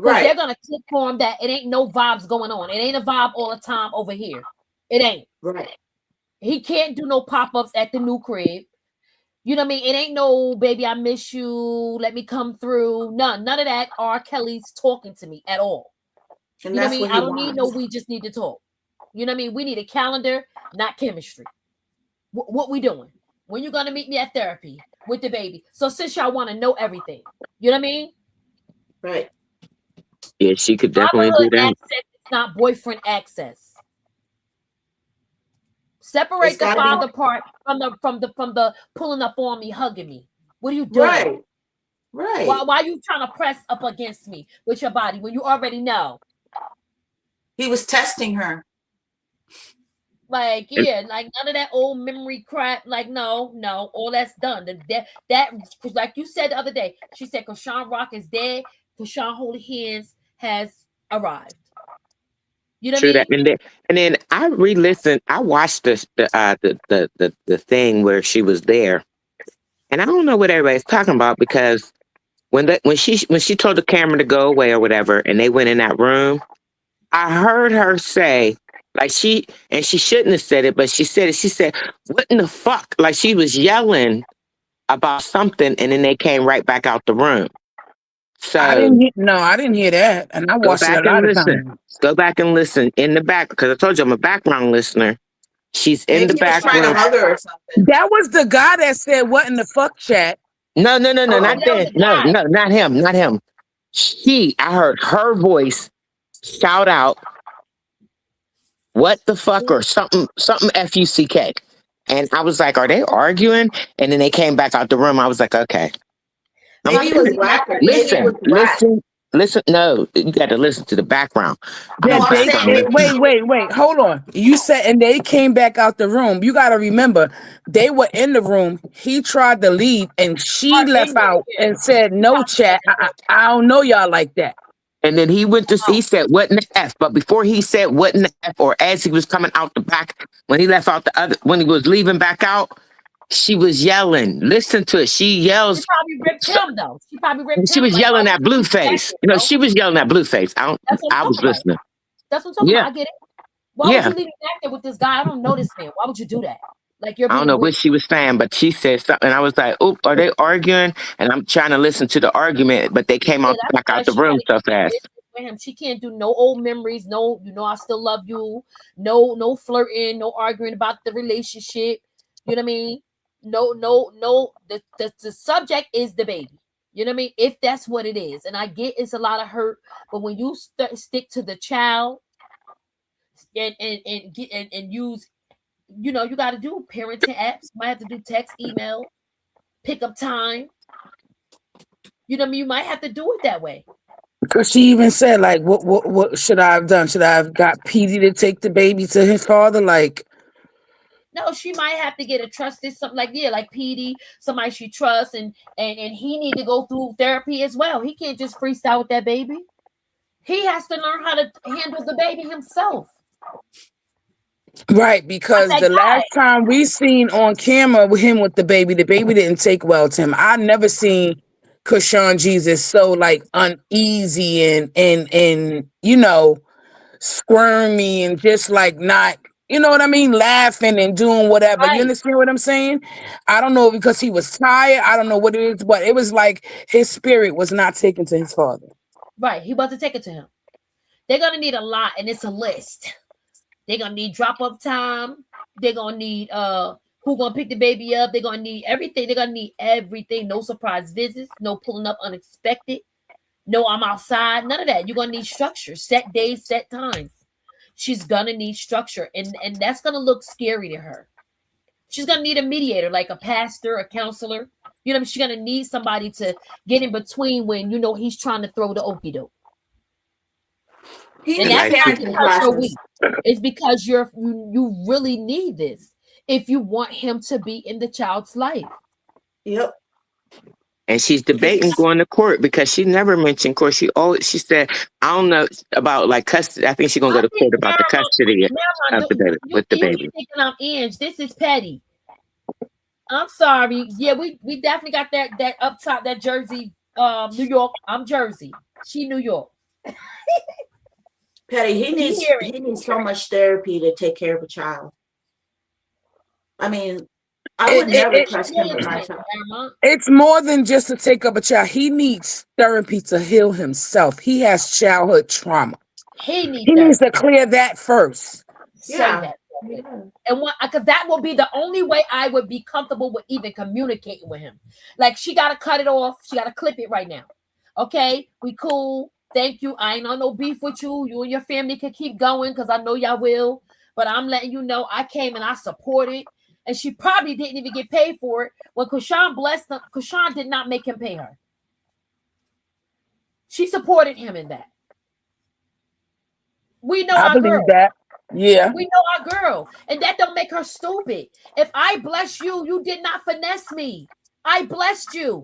because they're right, gonna click for him that it ain't no vibes going on. It ain't a vibe all the time over here. It ain't. right. He can't do no pop-ups at the new crib. You know what I mean? It ain't no baby, I miss you. Let me come through. None of that. R. Kelly's talking to me at all. And You know what I that's mean? what I he don't need no. wants. We just need to talk. You know what I mean? We need a calendar, not chemistry. What we doing? When you gonna meet me at therapy with the baby? So since y'all want to know everything, you know what I mean? Right. Yeah, she could definitely Fatherhood do that. access is not boyfriend access. It's Separate the gotta be father part from the pulling up on me, hugging me. What are you doing? right. Right. Why are you trying to press up against me with your body when you already know? He was testing her. Like, And yeah, like none of that old memory crap. Like, no, all that's done. That, cause like you said the other day, she said, "Chrisean Rock is dead. Chrisean Holy Hands has arrived." You know what I true that. mean? And then I re-listened. I watched the thing where she was there, and I don't know what everybody's talking about because when she told the camera to go away or whatever, and they went in that room, I heard her say, like she shouldn't have said it, but she said it. She said, "What in the fuck?" Like she was yelling about something, and then they came right back out the room. So I didn't hear that. And I go watched it a back and lot of listen. times. Go back and listen in the back because I told you I'm a background listener. She's in the Maybe he was back trying to room. hug her or something. That was the guy that said, what in the fuck chat? No, Oh, not that was then. a No, guy. not him, not him. I heard her voice shout out, "What the fuck?" or something fuck. And I was like, "Are they arguing?" And then they came back out the room. I was like, "Okay, I'm Maybe Right, it because was see, like Blacker. Maybe it again, listen, was Black. listen. No, you got to listen to the background. I'm No, a That I'm they, saying background they maybe listener." wait, hold on. You said, and they came back out the room. You got to remember, they were in the room. He tried to leave, and she are in left there. out Yeah, and said, she "No, probably chat. doesn't know. I don't know y'all like that." And then he went to, he Oh, said, "What in the F?" But before he said, "What in the F?" or as he was coming out the back, when he left out when he was leaving back out, she was yelling. Listen to it. She she yells. probably ripped So, him though. She probably ripped she him. was Like, why yelling would at you leave me back Blueface. there, You know, bro? she was yelling at Blueface. That's what I'm I was talking about. listening. That's what I'm talking Yeah, about. I get it. Why would yeah. you leave me back there with this guy? I don't know this man. Why would you do that? Like you're I don't being know what weird. she was saying, but she said something. And I was like, "Oop, are they arguing?" And I'm trying to listen to the argument, but they came Yeah, out that's back why out the she got room to so keep the fast. distance with him. She can't do no old memories. No, I still love you. No flirting. No arguing about the relationship. You know what I mean? No. The subject is the baby. You know what I mean? If that's what it is, and I get it's a lot of hurt, but when you stick to the child and use, you got to do parenting apps. You might have to do text, email, pick up time. You know what I mean? You might have to do it that way. Because she even said, like, what should I have done? Should I have got Petey to take the baby to his father? Like, No, she might have to get a trusted something like, yeah, like PD, somebody she trusts, and he need to go through therapy as well. He can't just freestyle with that baby. He has to learn how to handle the baby himself. right, Like because that the guy. last time we seen on camera with him with the baby didn't take well to him. I never seen Krishan Jesus so like uneasy and squirmy and just like not, you know what I mean, laughing and doing whatever. You Right, understand what I'm saying? I don't know because he was tired. I don't know what it is, but it was like his spirit was not taken to his father. right. He wasn't taking to him. They're gonna need a lot, and it's a list. They're gonna need drop-off time. They're gonna need who gonna pick the baby up. They're gonna need everything. They're gonna need everything. No surprise visits, no pulling up unexpected, no I'm outside, none of that. You're gonna need structure, set days, set times. She's gonna need structure, and that's gonna look scary to her. She's gonna need a mediator, like a pastor, a counselor. You know, she's gonna need somebody to get in between when he's trying to throw the okie doke. He And needs that's Like not she, parenting because you're classes. weak. It's because you really need this if you want him to be in the child's life. Yep. and she's debating going to court because she never mentioned court. She said, I don't know about like custody. I think she's gonna I go to think court about the custody of the baby you with the keep baby. thinking I'm Ange. This is petty. I'm sorry. Yeah, we definitely got that up top, that Jersey, New York. I'm Jersey. She New York. Patty, We hear it. he needs so much therapy to take care of a child. I mean, I would It, it, never it, trust him with my child. it's more than just to take up a child. He needs therapy to heal himself. He has childhood trauma. He needs He needs to clear that first. say Yeah. that. Yeah. And what, because that will be the only way I would be comfortable with even communicating with him. Like, she got to cut it off. She got to clip it right now. Okay, we cool. Thank you. I ain't on no beef with you. You and your family can keep going because I know y'all will. But I'm letting you know I came and I supported. And she probably didn't even get paid for it. When Chrisean blessed them, Chrisean did not make him pay her. She supported him in that. We know I our believe girl. that. Yeah. We know our girl. And that don't make her stupid. If I bless you, you did not finesse me. I blessed you.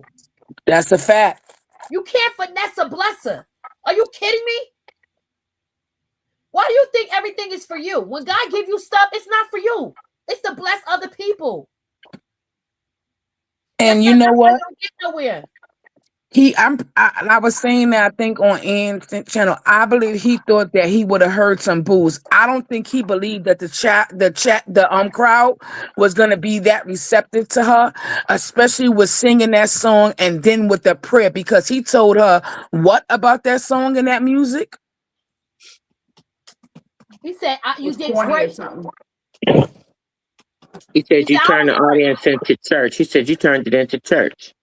That's a fact. You can't finesse a blesser. Are you kidding me? Why do you think everything is for you? When God give you stuff, it's not for you. It's to bless other people. And you know what? Don't get nowhere. I was saying that I think on Ann's channel. I believe he thought that he would have heard some boos. I don't think he believed that the crowd was gonna be that receptive to her, especially with singing that song and then with the prayer, because he told her what about that song and that music. He said, you Was did corny or great. something. He said He you said, turned the audience into church. He said you turned it into church.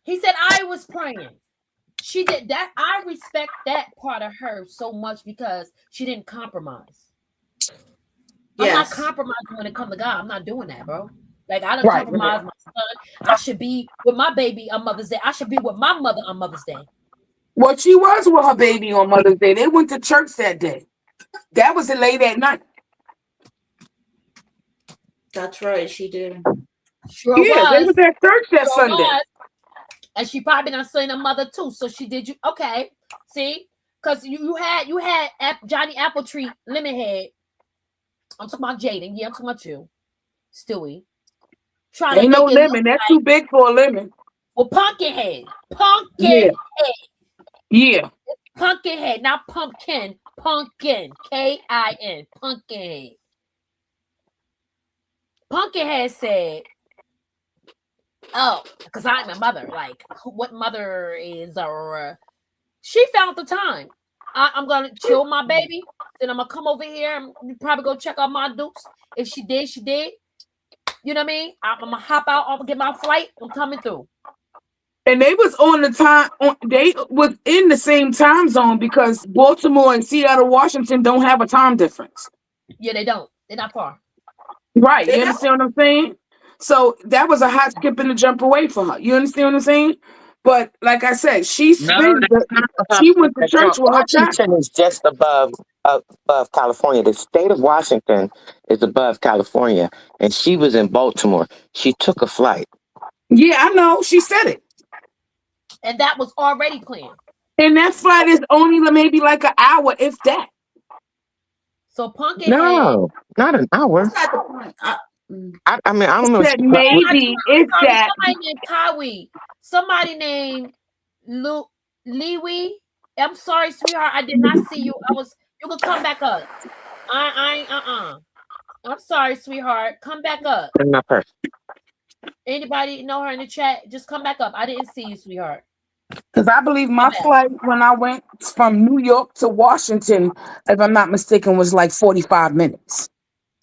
He said, I was praying. She did that. I respect that part of her so much because she didn't compromise. I'm not Yes. compromising when it comes to God. I'm not doing that, bro. Like, I don't Right. compromise my son. I should be with my baby on Mother's Day. I should be with my mother on Mother's Day. Well, she was with her baby on Mother's Day. They went to church that day. That was late at night. That's right. She did. Sure Yeah, they was. was at church that Sure Sunday. was. And she probably done seen a mother too. So she did you okay. See? Because you had Johnny Appletree Lemonhead. I'm talking about Jaden. Yeah, I'm talking about you. Stewie. Trying Ain't to no make it look lemon. That's too big for a lemon. well, Pumpkinhead. Yeah. Yeah. Pumpkinhead, not pumpkin. Pumpkin. K-I-N. Pumpkinhead. Pumpkinhead said, oh, because I'm a mother. Like, what mother is or she found the time. I'm gonna chill my baby. Then I'm gonna come over here and probably go check out my dukes. If she did, she did. You know what I mean? I'm gonna hop out. I'm gonna get my flight. I'm coming through. And they was on the time. They was in the same time zone because Baltimore and Seattle, Washington don't have a time difference. Yeah, they don't. They're not far. Right. They You understand what I'm saying? So that was a hot skip and a jump away for her. You understand what I'm saying? But like I said, she No, spent. that's not She went to church with her child. Washington is just above California. The state of Washington is above California, and she was in Baltimore. She took a flight. Yeah, I know. She said it. And that was already planned. And that flight is only maybe like an hour, if that. So Pumpkinhead. No, not an hour. That's not the point. I mean, I don't know. Said maybe if that. Somebody named Kawi. Somebody named Liwi. I'm sorry, sweetheart. I did not see you. You can come back up. I'm sorry, sweetheart. Come back up. Not her. Anybody know her in the chat? Just come back up. I didn't see you, sweetheart. Because I believe My my bad. flight when I went from New York to Washington, if I'm not mistaken, was like 45 minutes.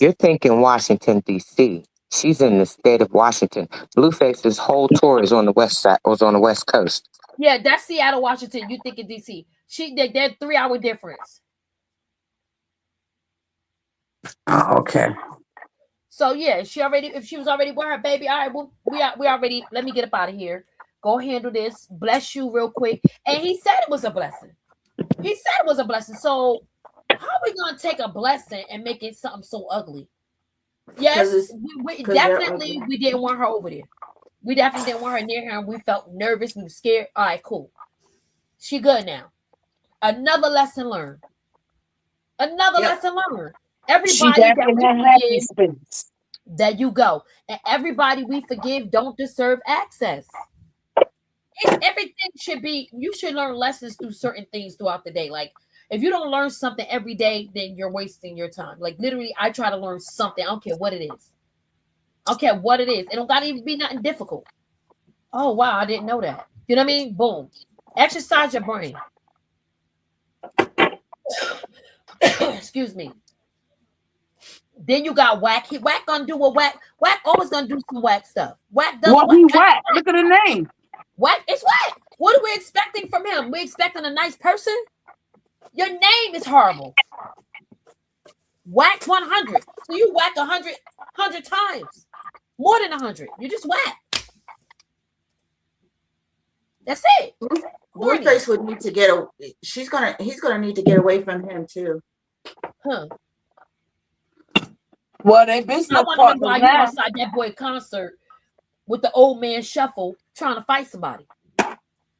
You're thinking Washington, D.C. She's in the state of Washington. Blueface's whole tour is on the west side, was on the west coast. Yeah, that's Seattle, Washington. You think in DC. They're 3 hour difference. Oh, okay. So yeah, if she was already with her baby, all right, well, we already, let me get up out of here. Go handle this. Bless you real quick. And he said it was a blessing. He said it was a blessing. So how are we gonna take a blessing and make it something so ugly? Because Yes, it's we because they're definitely ugly. we didn't want her over there. We definitely didn't want her near her. And we felt nervous. We were scared. All right, cool. She good now. Another lesson learned. Another Yep. lesson learned. She Everybody back that in we that happy forgive, space. there you go. And everybody we forgive don't deserve access. Everything should be, you should learn lessons through certain things throughout the day. Like if you don't learn something every day, then you're wasting your time. Like literally, I try to learn something. I don't care what it is. I don't care what it is. It don't gotta even be nothing difficult. Oh wow, I didn't know that. You know what I mean? Boom. Exercise your brain. Excuse me. Then you got whack. Whack gonna do a whack. Whack always gonna do some whack stuff. Whack does What whack. he whack? Look at the name. Whack is whack. What are we expecting from him? We expecting a nice person? Your name is horrible. Whack 100. So you whack 100 times. More than 100. You just whack. That's it. Corny. Blueface would need to get a. He's gonna need to get away from him too. Huh. Well, they business I want to know partners why you now. outside that boy concert with the old man shuffle trying to fight somebody.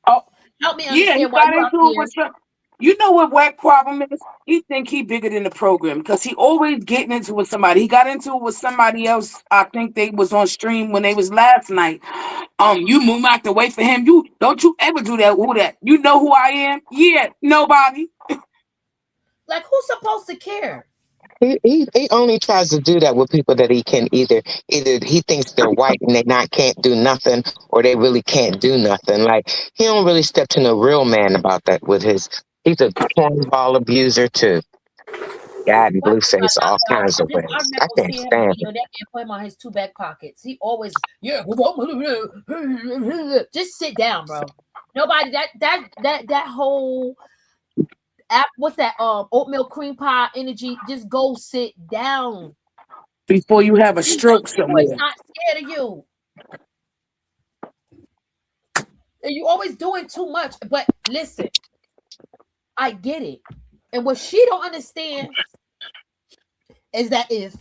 Oh, Help me yeah, he understand why got you out into it there. with some. You know what whack problem is? He think he bigger than the program because he always getting into it with somebody. He got into it with somebody else. I think they was on stream when they was last night. You move out the way for him. You don't you ever do that. Who that? You know who I am? Yeah, nobody. Like, who's supposed to care? He only tries to do that with people that he can either he thinks they're white and they not can't do nothing, or they really can't do nothing. Like he don't really step to no real man about that with his. He's a cornball abuser too. God and Why you Blueface got all knocked out? kinds of I ways. remember I can't seeing him in stand him. video. That man put him on his two back pockets. He always, yeah, just sit down, bro. Nobody that whole app. What's that? Oatmeal cream pie energy. Just go sit down. Before you have a These young stroke people is somewhere. not scared of you. And you always doing too much. But listen, I get it. And what she don't understand is that if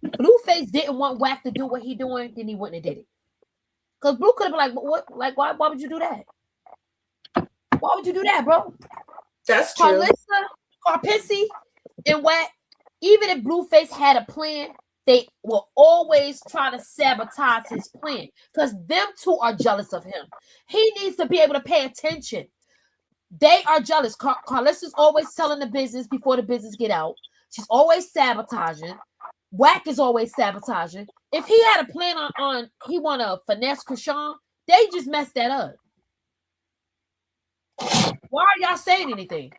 Blueface didn't want Wack to do what he doing, then he wouldn't have did it. Because Blue could have been like, what? Like, why would you do that? Why would you do that, bro? That's true. Carlissa, Carpissy, and Wack, even if Blueface had a plan, they will always try to sabotage his plan because them two are jealous of him. He needs to be able to pay attention. They are jealous. Carlissa's always telling the business before the business get out. She's always sabotaging. Wack is always sabotaging. If he had a plan on he want to finesse Chrisean, they just messed that up. Why are y'all saying anything?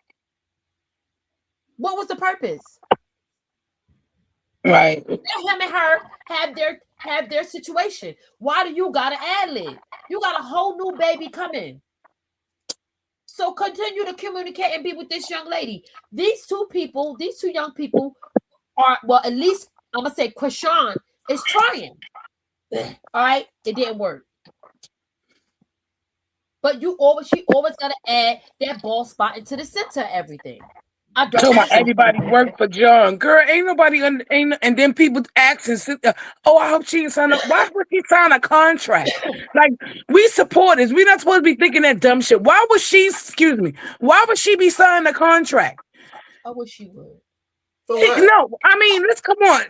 What was the purpose? Right. Let him and her have their situation. Why do you gotta ad-lib? You got a whole new baby coming. So continue to communicate and be with this young lady. These two young people are, well, at least I'm gonna say Chrisean is trying. All right, it didn't work. But she always gotta add that ball spot into the center of everything. I don't Talking about understand. everybody work for John. Girl, ain't nobody ain't, and then people ask and sit there, oh, I hope she sign up. Why would she sign a contract? Like, we supporters, we not supposed to be thinking that dumb shit. Why would she be signing a contract? I wish she would. For what? No, I mean, let's come on.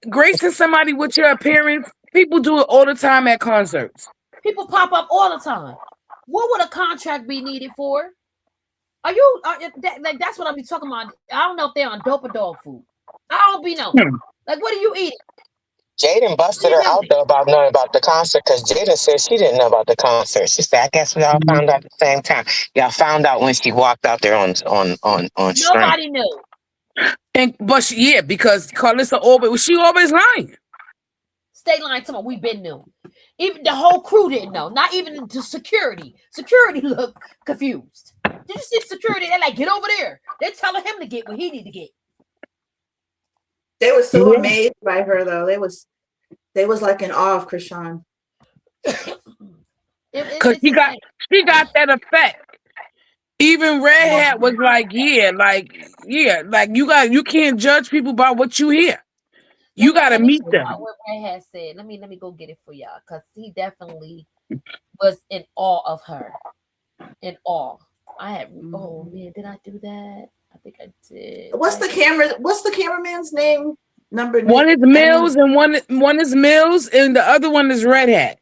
Gracing somebody with your appearance, people do it all the time at concerts. People pop up all the time. What would a contract be needed for? That's what I'm be talking about. I don't know if they're on dope or dog food. I don't be know. Like, what are you eating? Jaden busted her out though about knowing about the concert because Jaden said she didn't know about the concert. She said, "I guess we all found out at the same time." Y'all found out when she walked out there on stream. Nobody knew. Because Carlissa always lying. Stay lying to me. We been knew. Even the whole crew didn't know. Not even the security. Security looked confused. Did you see security? They're like, get over there. They're telling him to get what he need to get. They were so amazed by her though. They was like in awe of Chrisean. Because she got that effect. Even Red Hat was like, you can't judge people by what you hear. You gotta meet them. What Red Hat said. Let me go get it for y'all because he definitely was in awe of her. In awe. I had. Oh man, did I do that? I think I did. What's the cameraman's name? One is Mills and one is Mills and the other one is Red Hat.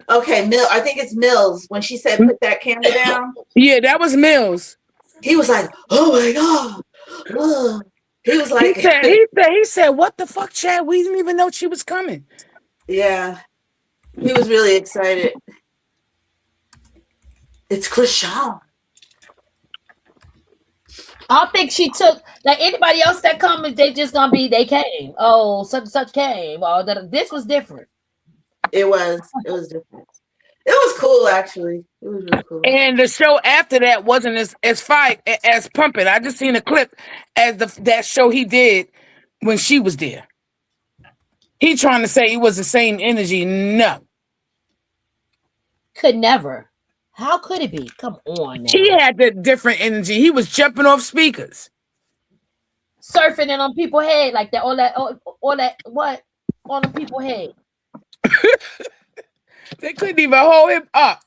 Okay, I think it's Mills. When she said put that camera down. Yeah, that was Mills. He was like, "Oh my god!" Oh. He was like, he said, "What the fuck, Chad? We didn't even know she was coming." Yeah, he was really excited. It's Chrisean. I think she took like anybody else that comes. They just gonna be. They came. Oh, such and such came. Oh, this was different. It was different. It was cool, actually. It was really cool. And the show after that wasn't as fight as pumping. I just seen a clip as that show he did when she was there. He trying to say it was the same energy. No, could never. How could it be? Come on now. He had the different energy. He was jumping off speakers, surfing it on people's head like that. All that what on the people's head. They couldn't even hold him up.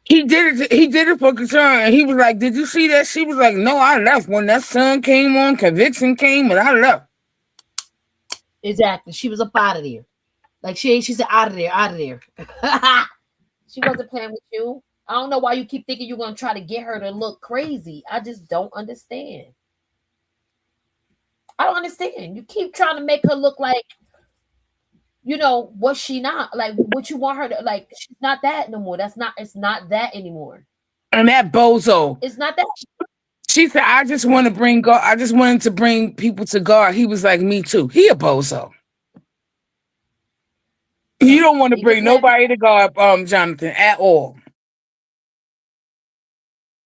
He did it for concern. And he was like, "Did you see that?" She was like, "No, I left when that sun came on, conviction came, and I left." Exactly. She was up out of there. Like she said, out of there. She wasn't playing with you. I don't know why you keep thinking you're gonna try to get her to look crazy. I just don't understand. I don't understand. You keep trying to make her look like, was she not? Like what you want her to like, she's not that no more. It's not that anymore. And that bozo. It's not that. She said, I just want to bring God. I just wanted to bring people to God. He was like, me too. He a bozo. You don't want to bring nobody to God, Jonathan, at all.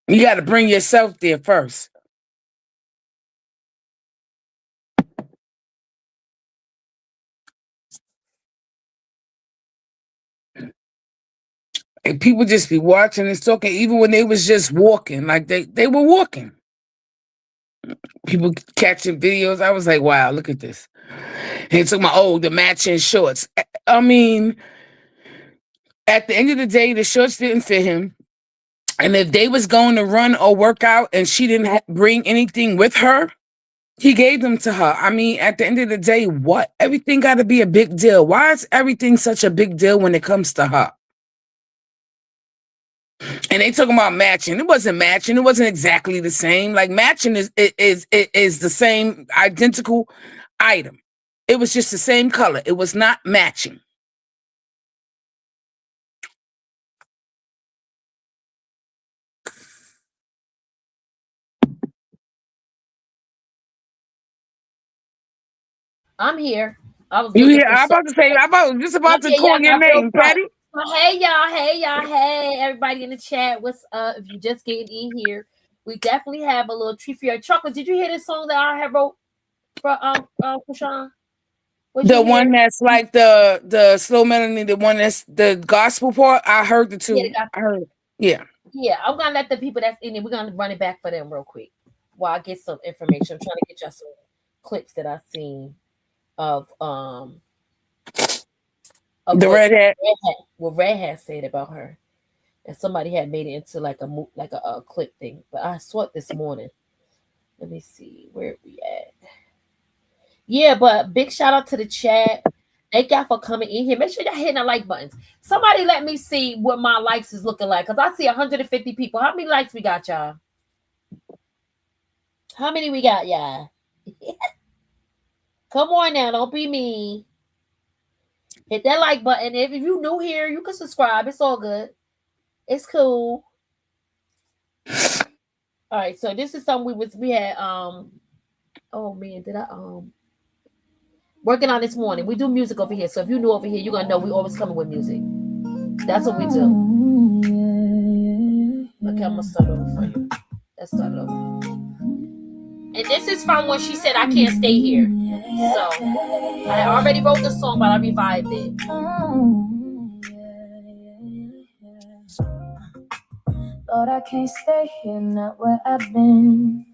You got to bring yourself there first. And people just be watching and talking, even when they was just walking, like they were walking. People catching videos. I was like, wow, look at this. And he took the matching shorts. I mean, at the end of the day, the shorts didn't fit him. And if they was going to run or work out and she didn't bring anything with her, he gave them to her. I mean, at the end of the day, what? Everything got to be a big deal. Why is everything such a big deal when it comes to her? And they talking about matching. It wasn't matching. It wasn't exactly the same. Like matching is the same identical item. It was just the same color. It was not matching. I'm here. I'm about to call your name, Patty. Hey y'all, hey everybody in the chat. What's up? If you just getting in here, we definitely have a little treat for your chocolate. Did you hear this song that I have wrote for Chrisean? The one that's like the slow melody, the one that's the gospel part. I heard the two. Yeah, I heard it. Yeah. Yeah, I'm gonna let the people that's in it. We're gonna run it back for them real quick while I get some information. I'm trying to get y'all some clips that I've seen of the Red Hat. What Red Hat said about her, and somebody had made it into like a clip thing. But I saw it this morning. Let me see where we at. Yeah, but big shout out to the chat, Thank y'all for coming in here. Make sure y'all hitting the like buttons. Somebody let me see what my likes is looking like. Because I see 150 people. How many likes we got, y'all? How many we got, y'all? Come on now. Don't be me. Hit that like button. If you new here, you can subscribe. It's all good. It's cool. All right. So this is something we had oh man, did I working on this morning. We do music over here. So if you new over here, you're gonna know we always coming with music. That's what we do. Okay, I'm gonna start over for you. Let's start it over. And this is from when she said I can't stay here. So I already wrote the song, but I revived it. Lord, I can't stay here, not where I've been.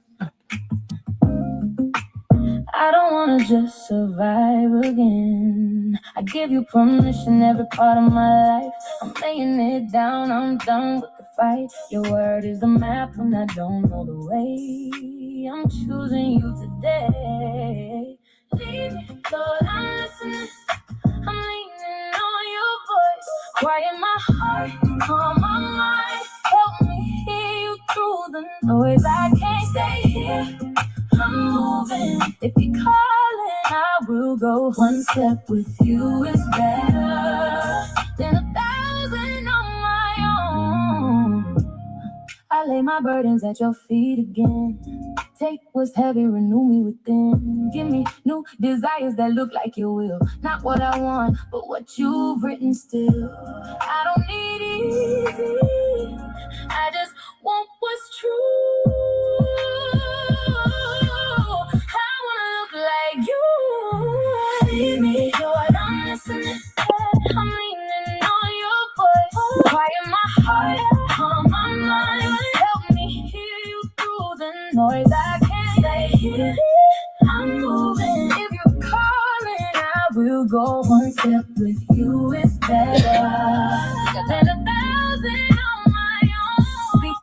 I don't wanna just survive again. I give you permission every part of my life. I'm laying it down, I'm done with the fight. Your word is the map when I don't know the way. I'm choosing you today. Lead me, Lord, I'm listening. I'm leaning on your voice. Quiet my heart, calm my mind. Help me hear you through the noise. I can't stay here, I'm moving. If you're calling, I will go. One step with you is better than 1,000 on my own. I lay my burdens at your feet again. Take what's heavy, renew me within. Give me new desires that look like your will. Not what I want, but what you've written still. I don't need easy, I just want what's true. I wanna look like you. Lead me, Lord, I'm listening. I'm leaning on your voice. Quiet my heart, calm my mind. Help me hear you through the noise. I can't stay here, I'm moving. If you're calling, I will go. One step with you is better than 1,000 on my own. Speak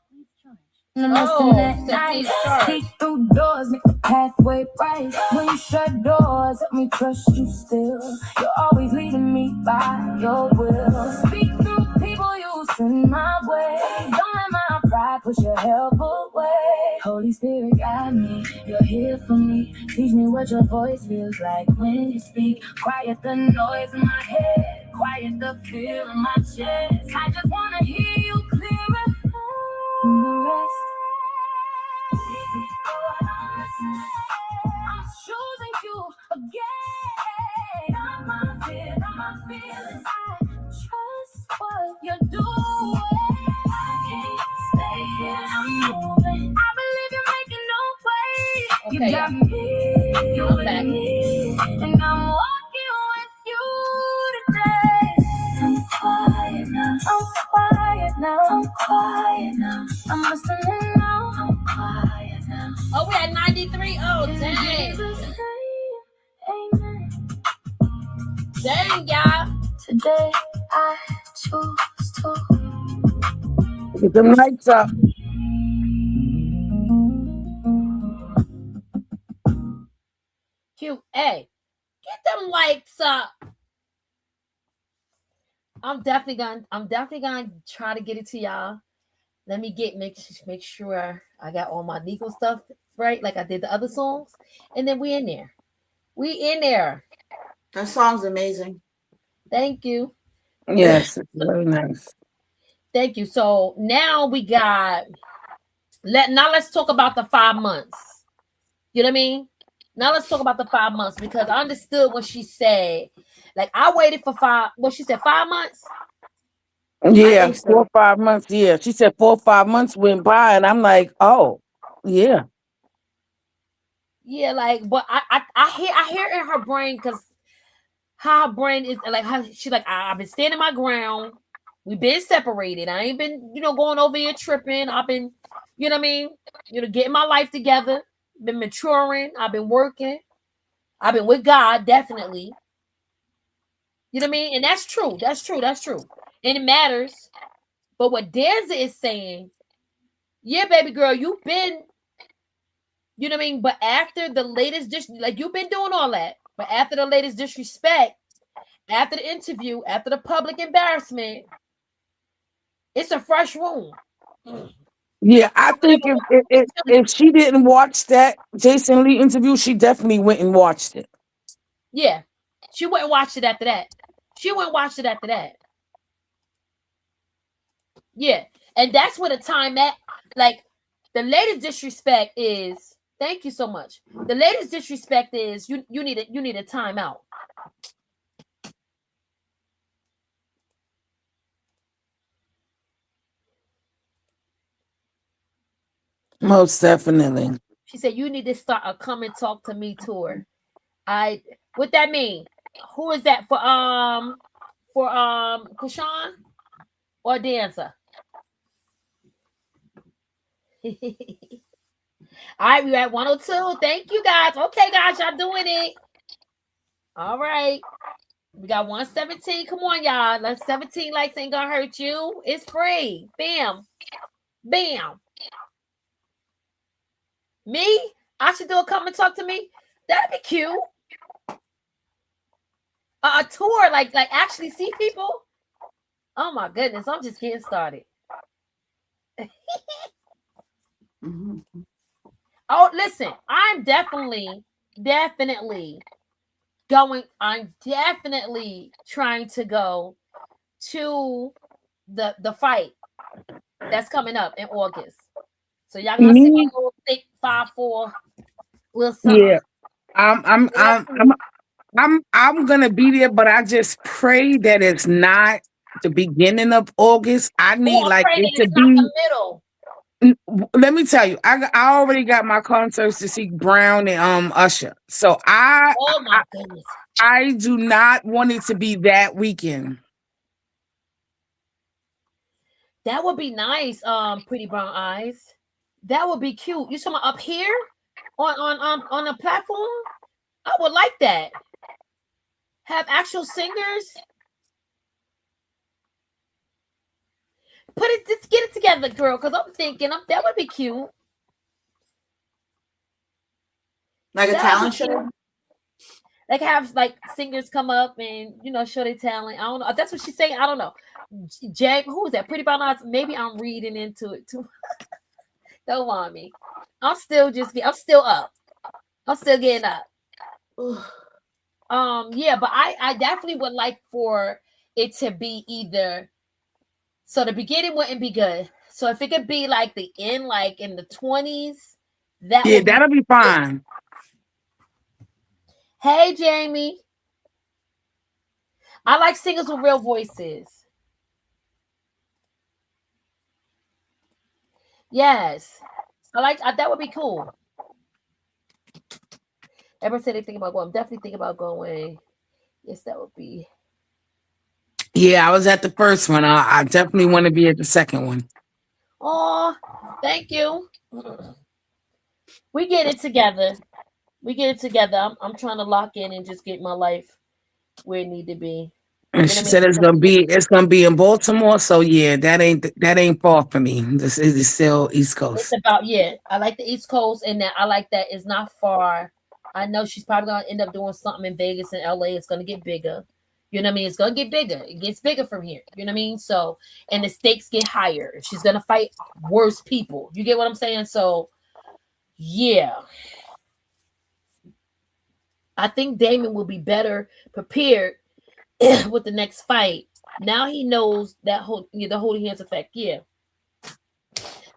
speak through doors, make the pathway bright. When you shut doors, let me trust you still. You're always leading me by your will. Speak through people you send my way. Don't let my pride push your help away. Holy Spirit, guide me. You're here for me. Teach me what your voice feels like when you speak. Quiet the noise in my head. Quiet the fear in my chest. I just wanna hear you clearer than the rest. I'm choosing you again. Not my fear, not my feelings. I trust what you're doing. I can't stay here, I'm moving. I believe you're making no way. You got me, you're with me, and I'm walking with you today. I'm quiet now, I'm quiet now, I'm quiet now. I'm listening now, I'm quiet now. Oh, we at 93. Oh, dang. Amen. Dang, y'all. Today I choose to Get them lights up. QA. Get them lights up. I'm definitely gonna try to get it to y'all. Let me make sure I got all my legal stuff right, like I did the other songs, and then we in there. We in there. That song's amazing. Thank you. Yes, it's very nice. Thank you. So now we got let's talk about the 5 months. You know what I mean? Now let's talk about the 5 months because I understood what she said. Like I waited for she said 5 months. Yeah, So. 4 or 5 months. Yeah, she said 4 or 5 months went by, and I'm like, oh, yeah. Yeah, like, but I hear in her brain because how her brain is like how she like I've been standing my ground. We've been separated. I ain't been, going over here tripping. I've been, you know what I mean? Getting my life together. Been maturing. I've been working. I've been with God, definitely. You know what I mean? And that's true. That's true. That's true. And it matters. But what Danza is saying, yeah, baby girl, you've been, you know what I mean? But after the latest like you've been doing all that. But after the latest disrespect, After the interview, after the public embarrassment, it's a fresh wound. Yeah, I think if she didn't watch that Jason Lee interview, she definitely went and watched it. Yeah. She went and watched it after that. She went and watched it after that. Yeah. And that's where the time at. Like, the latest disrespect is, thank you so much. The latest disrespect is you need a timeout. Most definitely. She said you need to start a come and talk to me tour. What that mean? Who is that for Chrisean or Danza? All right, we at 102. Thank you guys. Okay, guys, y'all doing it. All right. We got 117. Come on, y'all. Let's 17 likes ain't gonna hurt you. It's free. Bam. Bam. Me? I should do a come and talk to me. That'd be cute. A tour, like actually see people. Oh my goodness, I'm just getting started. Mhm. Oh, listen, I'm definitely going. I'm definitely trying to go to the fight that's coming up in August. So y'all gonna see my Me, little thick 5'4" little yeah. something. I'm gonna be there, but I just pray that it's not the beginning of August. I Oh, need I'm like praying it that to it's not the be. middle. Let me tell you, I already got my concerts to see Brown and Usher. So Oh my goodness. I do not want it to be that weekend. That would be nice, pretty brown eyes. That would be cute. You talking about up here on a platform? I would like that. Have actual singers. Just get it together, girl. Because I'm thinking that would be cute. Like a That would talent be cute. show. Like have like singers come up and show their talent. I don't know. That's what she's saying. I don't know. Jay, who is that? Pretty brown eyes. Maybe I'm reading into it too. Don't mind me. I'm still up. I'm still getting up. Yeah, but I definitely would like for it to be either, so the beginning wouldn't be good. So if it could be like the end, like in the 20s, that Yeah, would be. that'll be fine. Hey Jamie. I like singers with real voices. Yes. That would be cool. Everyone said they think about going. I'm definitely thinking about going. Yes, that would be. Yeah, I was at the first one. I definitely want to be at the second one. Oh, thank you. We get it together. I'm trying to lock in and just get my life where it need to be. And You know she what I said mean? it's gonna be in Baltimore. So yeah, that ain't far for me. This is still East It's Coast. about, yeah. I like the East Coast, and that I like that it's not far. I know she's probably gonna end up doing something in Vegas and LA. It's gonna get bigger. You know what I mean? It's gonna get bigger. It gets bigger from here. You know what I mean? So, and the stakes get higher. She's gonna fight worse people. You get what I'm saying? So, yeah. I think Damon will be better prepared with the next fight. Now he knows that the Holy Hands effect. Yeah.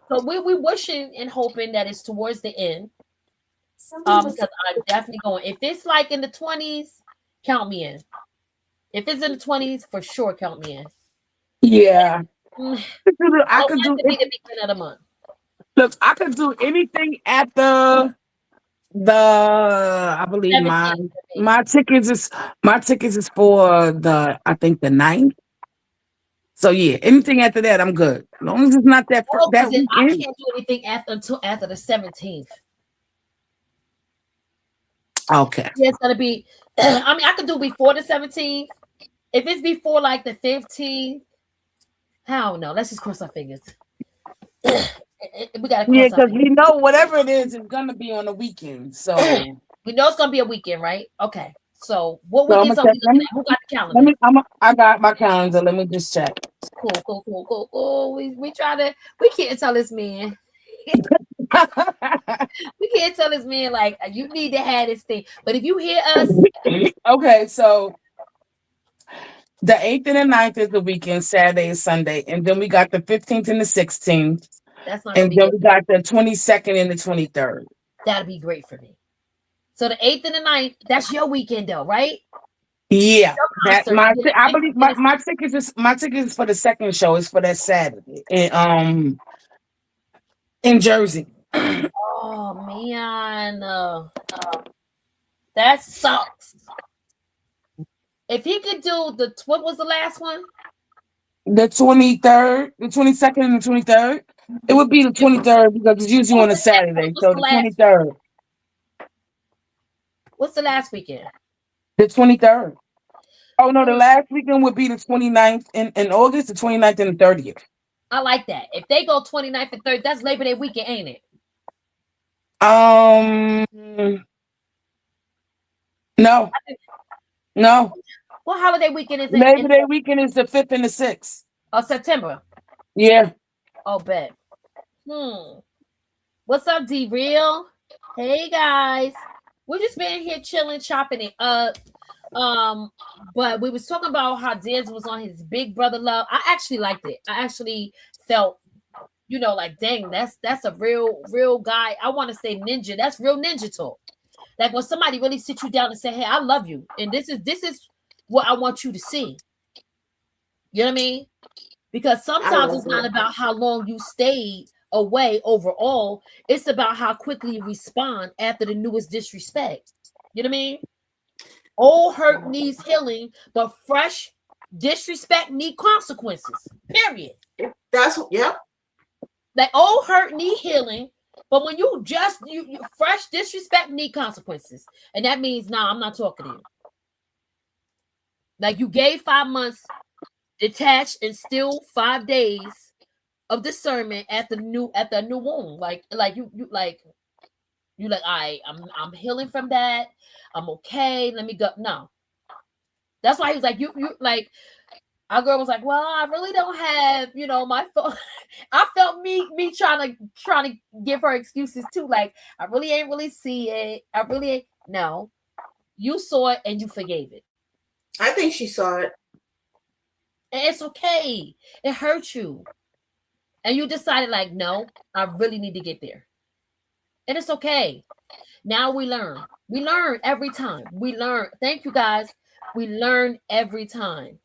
So we wishing and hoping that it's towards the end. Because I'm definitely going. If it's like in the 20s, count me in. If it's in the 20s, for sure, count me in. Yeah, Mm, I don't could have do to be it. the beginning of the month. Look, I could do anything at the. I believe 17th for me. my tickets is for I think the 9th. So yeah, anything after that, I'm good. As long as it's not Oh, because that I weekend. can't do anything until after the 17th. Okay. Yeah, it's gonna be. I mean, I could do before the 17th. If it's before like the 15th, I don't know. Let's just cross our fingers. We gotta Yeah, cross our because fingers. we know whatever it is gonna be on the weekend. So We know it's gonna be a weekend, right? Okay. So what So I'm weekends gonna are check. we looking at? Who got the Let calendar? me. I got my calendar. Let me just check. Cool. We try to. We can't tell this man. We can't tell this man like you need to have this thing. But if you hear us, Okay, so the 8th and the 9th is the weekend, Saturday and Sunday, and then we got the 15th and the 16th, that's not gonna and be then good. we got the 22nd and the 23rd. That'll be great for me. So the 8th and the 9th, that's your weekend though, right? Yeah, Your that concert. And then the I 9th believe and the- my tickets for the second show is for that Saturday in Jersey. Oh man, that sucks. If he could do what was the last one? The 23rd, the 22nd, and the 23rd. It would be the 23rd because it's usually on a Saturday. What's So the the last? 23rd, What's the last weekend? the 23rd. Oh no, the Hmm, last weekend would be the 29th in August, the 29th and the 30th. I like that. If they go 29th and 30th, that's Labor Day weekend, ain't it? Um, no, no. What holiday weekend is in Labor Day weekend is the 5th and the 6th. September? Yeah. Oh, bet. What's up, D Real? Hey guys, we're just been here chilling, chopping it up. But we was talking about how Danza was on his Big Brother love. I actually liked it. I actually felt, like dang, that's a real guy. I want to say ninja. That's real ninja talk. Like when somebody really sit you down and say, "Hey, I love you, and this is what I want you to see." You know what I mean? Because sometimes it's not about how long you stayed away overall. It's about how quickly you respond after the newest disrespect. You know what I mean? Old hurt needs healing, but fresh disrespect need consequences. Period. Yep. Like old hurt need healing, but when you fresh disrespect need consequences. And that means, nah, I'm not talking to you. Like you gave 5 months detached and still 5 days of discernment at the new womb. Like I'm healing from that. I'm okay. Let me go. No. That's why he was like, you like our girl was like, well, I really don't have, my phone. I felt me trying to give her excuses too. Like, I really ain't really see it. I really ain't. No. You saw it and you forgave it. I think she saw it. And it's okay. It hurt you. And you decided, like, no, I really need to get there. And it's okay. Now we learn. We learn every time. We learn. Thank you, guys. We learn every time.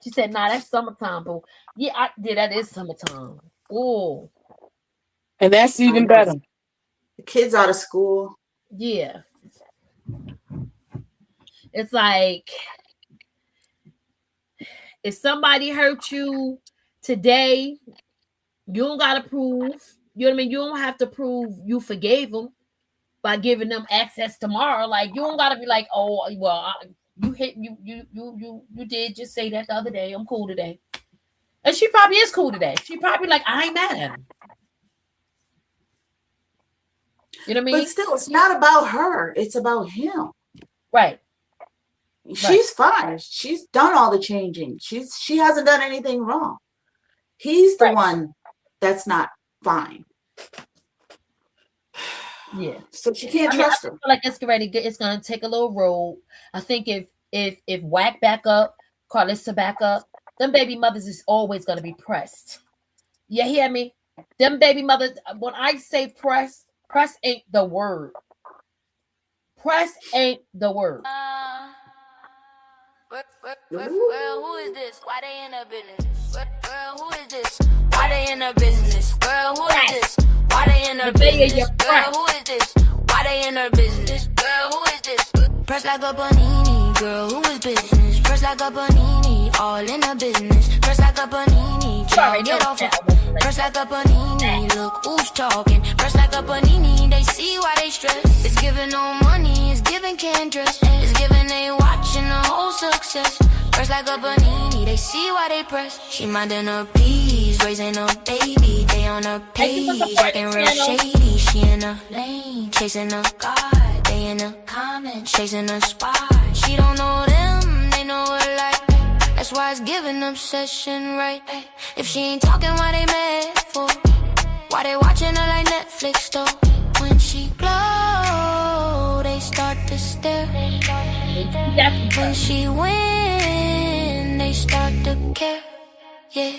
She said, nah, that's summertime, boo. Yeah, that is summertime. Oh. And that's even better. The kids out of school. Yeah. It's like, if somebody hurt you today, you don't got to prove, you know what I mean? You don't have to prove you forgave them by giving them access tomorrow. Like, you don't got to be like, oh, well, you did just say that the other day. I'm cool today. And she probably is cool today. She probably like, I ain't mad at him. You know what I mean? But still, it's not about her. It's about him. Right. She's fine. She's done all the changing. She hasn't done anything wrong. He's the one that's not fine. Yeah. So she can't trust him. I feel like it's gonna take a little road. I think if Whack back up, Carlissa back up, them baby mothers is always gonna be pressed. You hear me? Them baby mothers, when I say press ain't the word. Press ain't the word. Girl, who is this? Why they in her business? Girl, who is this? Why they in her business? Girl, who is this? Why they in her business? Girl, who is this? Why they in her business? Girl, who is this? Press like a panini, girl, who is business? Press like a panini, all in her business. Press like a panini, try get off it. Press like a panini, look who's talking. Press like a panini, they see why they stress. It's giving no money, it's giving can't dress. It's giving they watching the whole success. Press like a panini, they see why they press. She minding her peace, She's raising a baby, they on her page, acting real shady. She in a lane, chasing a guy. They in the comments, chasing a spot. She don't know them, they know her like. That's why it's giving obsession, right? If she ain't talking, why they mad for? Why they watching her like Netflix, though? When she glow, they start to stare. When she win, they start to care. Yeah,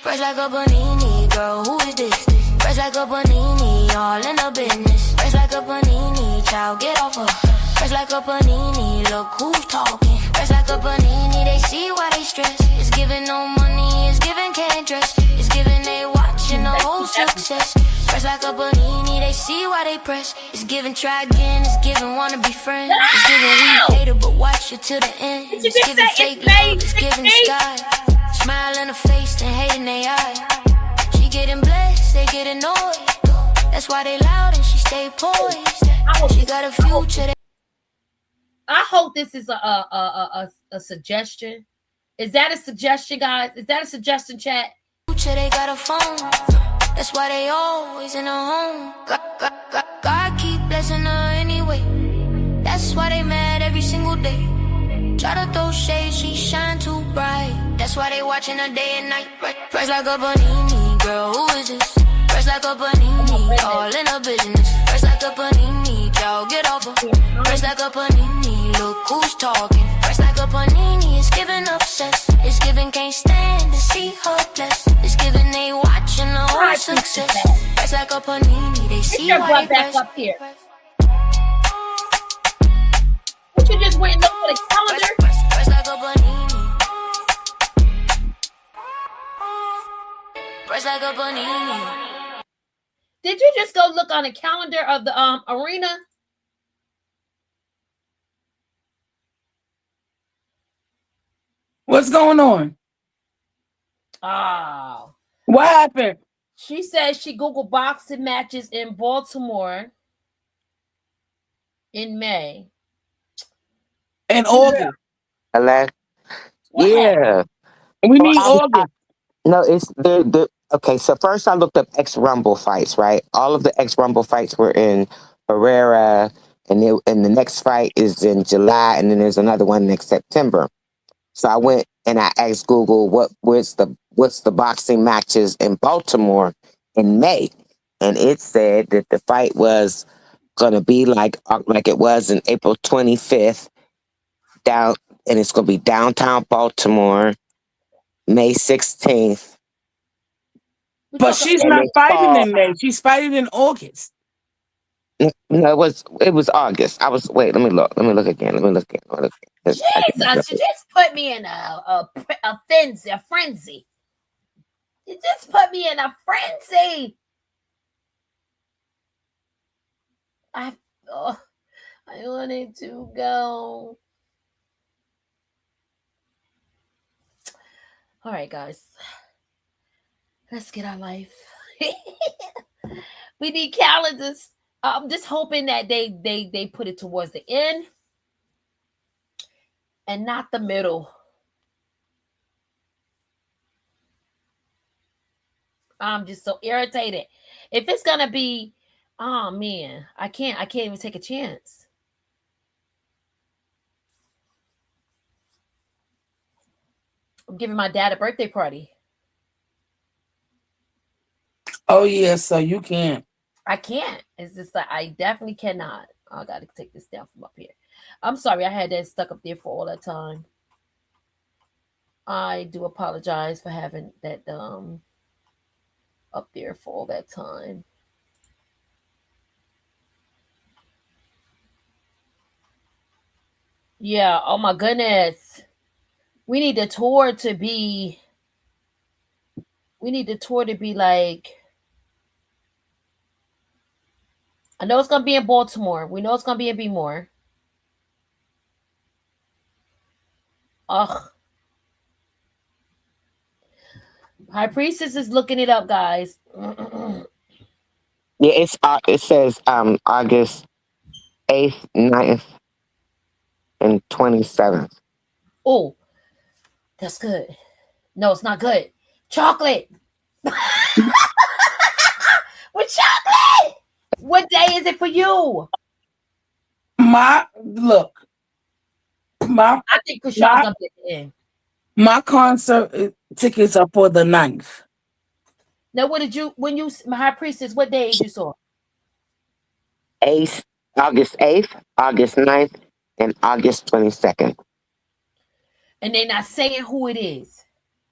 fresh like a panini, girl, who is this? Fresh like a panini, all in the business. Fresh like a panini, child, get off her. Fresh like a panini, look who's talking. Fresh like a panini, they see why they stress. It's giving no money, it's giving can't dress. It's giving they watching the whole success. Fresh like a panini, they see why they press. It's giving try again, it's giving wanna be friends. It's giving we hater, but watch it till the end. It's giving fake love, it's giving sky. Smile in her face and hate in their eye. She getting blessed, they get annoyed. That's why they loud and she stay poised. She got a future. I hope this is a suggestion. Is that a suggestion, guys? Is that a suggestion, chat? They got a phone. That's why they always in a home. God keep blessing her anyway. That's why they mad every single day. Try to throw shade, she shine too bright. That's why they watching her day and night. Fresh like a panini, girl, who is this? Fresh like a panini, all in her business. Fresh like a panini, y'all get off her. Fresh like a panini, look who's talking. Fresh like a panini, it's giving obsessed. It's giving can't stand to see her blessed. It's giving they watching the whole success. Fresh like a panini, they see why they back up here. What you just went and looked for the calendar? Fresh like a panini. Fresh like a panini. Did you just go look on the calendar of the arena? What's going on? Oh. What happened? She says she Googled boxing matches in Baltimore in May. In August. Hello? What Yeah. We Well, need August. No, it's the okay. So first, I looked up ex Rumble fights. Right, all of the ex Rumble fights were in Herrera, and the next fight is in July, and then there's another one next September. So I went and I asked Google what's the boxing matches in Baltimore in May, and it said that the fight was gonna be like it was in April 25th down, and it's gonna be downtown Baltimore, May 16th. But she's not fighting in May. She's fighting in August. No, it was August. Wait. Let me look. Let me look again. Jesus, you just put me in a frenzy. You just put me in a frenzy. I wanted to go. All right, guys. Let's get our life. We need calendars. I'm just hoping that they put it towards the end and not the middle. I'm just so irritated. If it's gonna be, oh man, I can't even take a chance. I'm giving my dad a birthday party. Oh yeah, so you can't. I can't. It's just like I definitely cannot. I gotta take this down from up here. I'm sorry, I had that stuck up there for all that time. I do apologize for having that up there for all that time. Yeah, oh my goodness. We need the tour to be like, I know it's gonna be in Baltimore. We know it's gonna be in B-More. Ugh. High Priestess is looking it up, guys. Yeah, it says August 8th, 9th, and 27th. Oh, that's good. No, it's not good. Chocolate. With chocolate. What day is it for you? My look, my I think Chrisean's my gonna be at the end. my concert tickets are for the 9th. Now, what did you when you my high priestess? What days you saw? 8th, August 8th, August 9th, and August 22nd. And they're not saying who it is.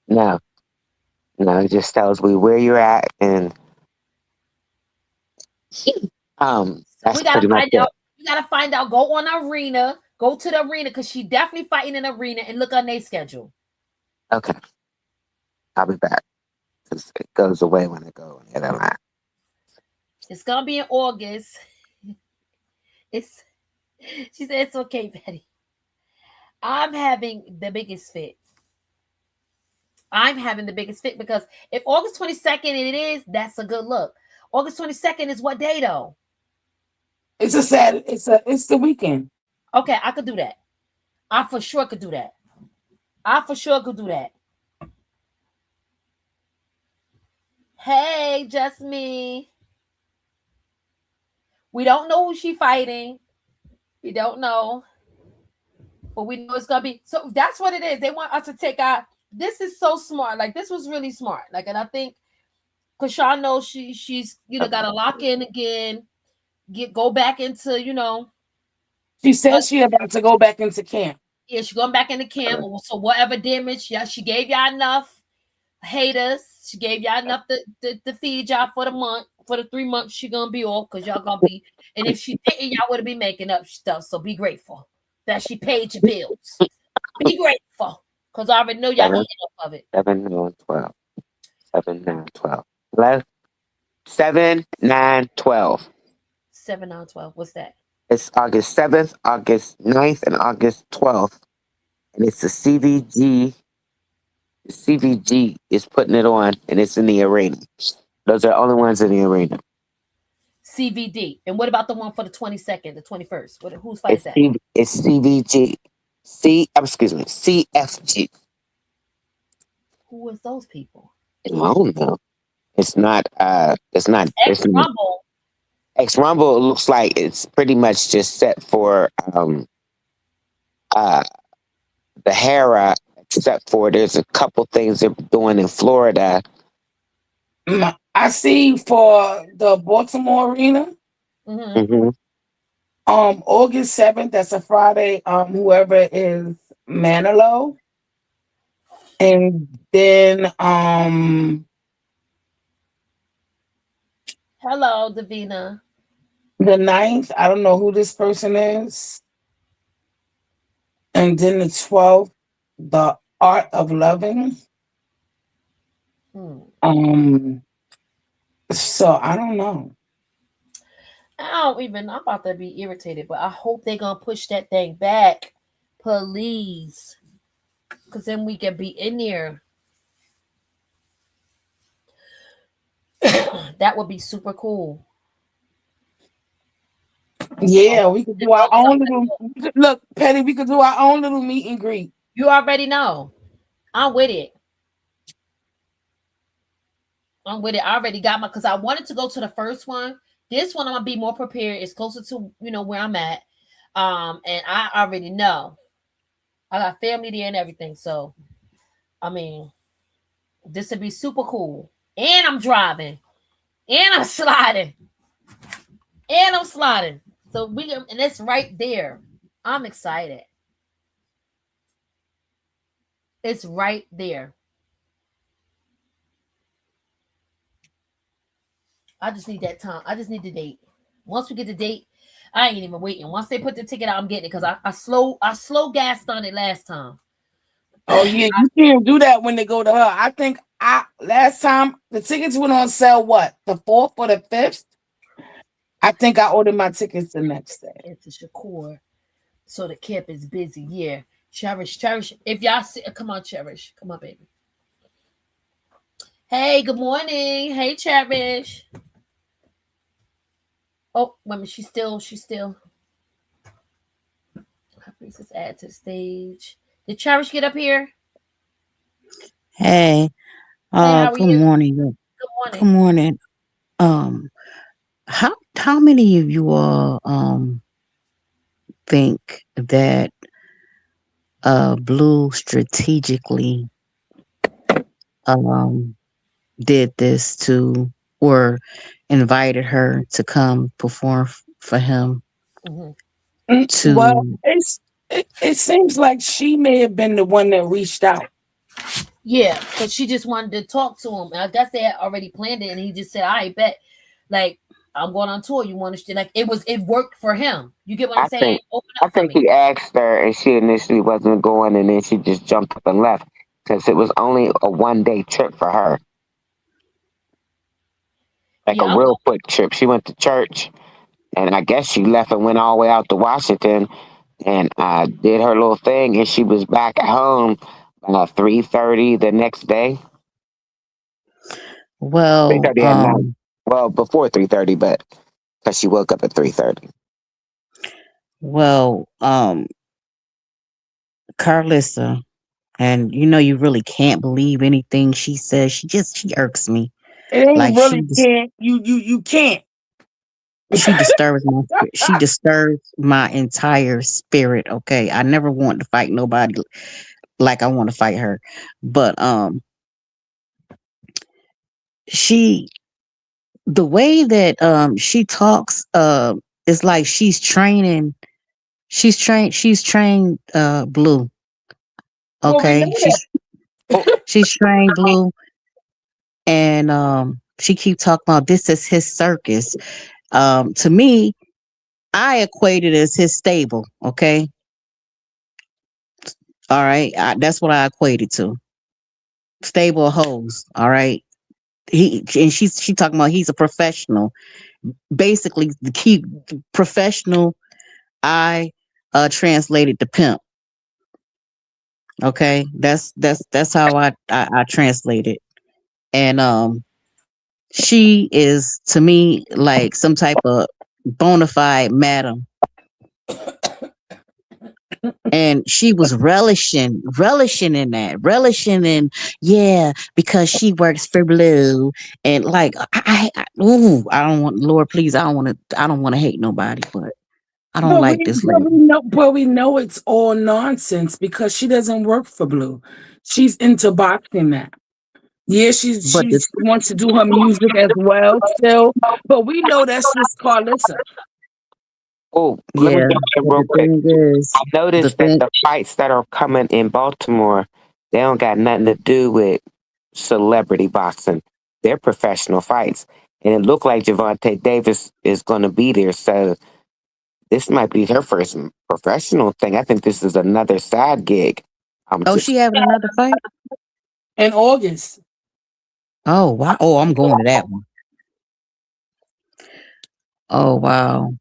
No, no, it just tells me where you're at, and that's We gotta pretty much find it. out. You gotta find out. Go on arena. Go to the arena because she definitely fighting in arena and look on their schedule. Okay, I'll be back because it goes away when I go in the line. It's gonna be in August. It's she said it's okay, Betty. I'm having the biggest fit. I'm having the biggest fit because if August 22nd it is, that's a good look. August 22nd is what day though? It's a Saturday. It's the weekend. Okay, I could do that. I for sure could do that. I for sure could do that. Hey, just me. We don't know who she fighting. We don't know. But we know it's gonna be so that's what it is. They want us to take out. This is so smart. Like this was really smart. Like, and I think Chrisean knows she's got to lock in again, go back into She says she about to go back into camp. yeah, she's going back into camp. So whatever damage, yeah, she gave y'all enough haters. She gave y'all enough to feed y'all for the month. For the 3 months, she gonna be off because y'all gonna be. And if she didn't, y'all would have been making up stuff. So be grateful that she paid your bills. Be grateful because I already know y'all eating off of it. 7, 9, 12. 7, 9, 12. 11, 7, 9, 12. 7 9 12. What's that? It's August 7th, August 9th, and August 12th. And it's the CVG. The CVG is putting it on, and it's in the arena. Those are the only ones in the arena. CVD. And what about the one for the 22nd, the 21st? Whose fight is that? It's CVG. Excuse me, CFG. Who is those people? I don't know. It's not X Rumble. X Rumble looks like it's pretty much just set for the Hera, except for there's a couple things they're doing in Florida. I see for the Baltimore Arena. Mm-hmm. August 7th, that's a Friday. Whoever is Manilow. And then Hello, Davina. the 9th, I don't know who this person is. And then the 12th, the Art of Loving. So I don't know. I'm about to be irritated, but I hope they're gonna push that thing back. Please. Cause then we can be in there. That would be super cool. Yeah, we could do our own little look, Petty, we could do our own little meet and greet. You already know. I'm with it. I already got because I wanted to go to the first one. This one I'm gonna be more prepared. It's closer to where I'm at. And I already know. I got family there and everything. So I mean, this would be super cool. And I'm driving. And I'm sliding. So and it's right there. I'm excited. It's right there. I just need that time. I just need the date. Once we get the date, I ain't even waiting. Once they put the ticket out, I'm getting it because I slow gassed on it last time. Oh yeah, you can't do that when they go to her. I think last time the tickets went on sale. What, the 4th or the 5th? I think I ordered my tickets the next day. It's a Shakur, so the camp is busy. Yeah, Cherish. If y'all see, come on, Cherish, come on, baby. Hey, good morning. Hey, Cherish. Oh, wait a minute. She's still. Princess add to the stage. Did Cherish get up here? Hey, Hey, how are good you? morning. Good morning. Um, how many of you all think that Blue strategically um did this to or invited her to come perform for him Hmm. Well, to it seems like she may have been the one that reached out. Yeah, because she just wanted to talk to him. And I guess they had already planned it, and he just said, "I bet, like, I'm going on tour. You want to like it worked for him. You get what I'm I saying? think Open I up for think me." he asked her, and she initially wasn't going, and then she just jumped up and left because it was only a 1 day trip for her, like a Yeah, real quick trip. She went to church, and I guess she left and went all the way out to Washington, and did her little thing, and she was back at home 3:30 the next day. Three well thirty at night. um Well, before 3:30, but because she woke up at 3:30. well Carlissa, and you really can't believe anything she says. She irks me. It ain't Like really can't. You can't. she disturbs my entire spirit. Okay, I never want to fight nobody like I want to fight her, but she the way that she talks is like she's trained Blue. Well, we know Okay, that. she's trained Blue, and she keep talking about this is his circus. To me, I equate it as his stable. Okay, all right, that's what I equated to. Stable hoes. All right. She talking about he's a professional. Basically, the key professional. I translated to pimp. Okay, that's how I translate it. And she is to me like some type of bona fide madam, and she was relishing in that, relishing in, yeah, because she works for Blue. And like I don't want, Lord please, I don't want to hate nobody, but I don't But we, like this but we lady. know, but we know it's all nonsense because she doesn't work for Blue. She's into boxing now. Yeah, But the she wants to do her music as well still, but we know that's just Carlissa. Oh, let me Yeah, jump in but real the quick. thing I is, the noticed that thing the fights that are coming in Baltimore, they don't got nothing to do with celebrity boxing. They're professional fights. And it looked like Javante Davis is going to be there. So this might be her first professional thing. I think this is another side gig. I'm Oh, just, she having another fight? In August. Oh wow. Oh, I'm going to that one. Oh wow.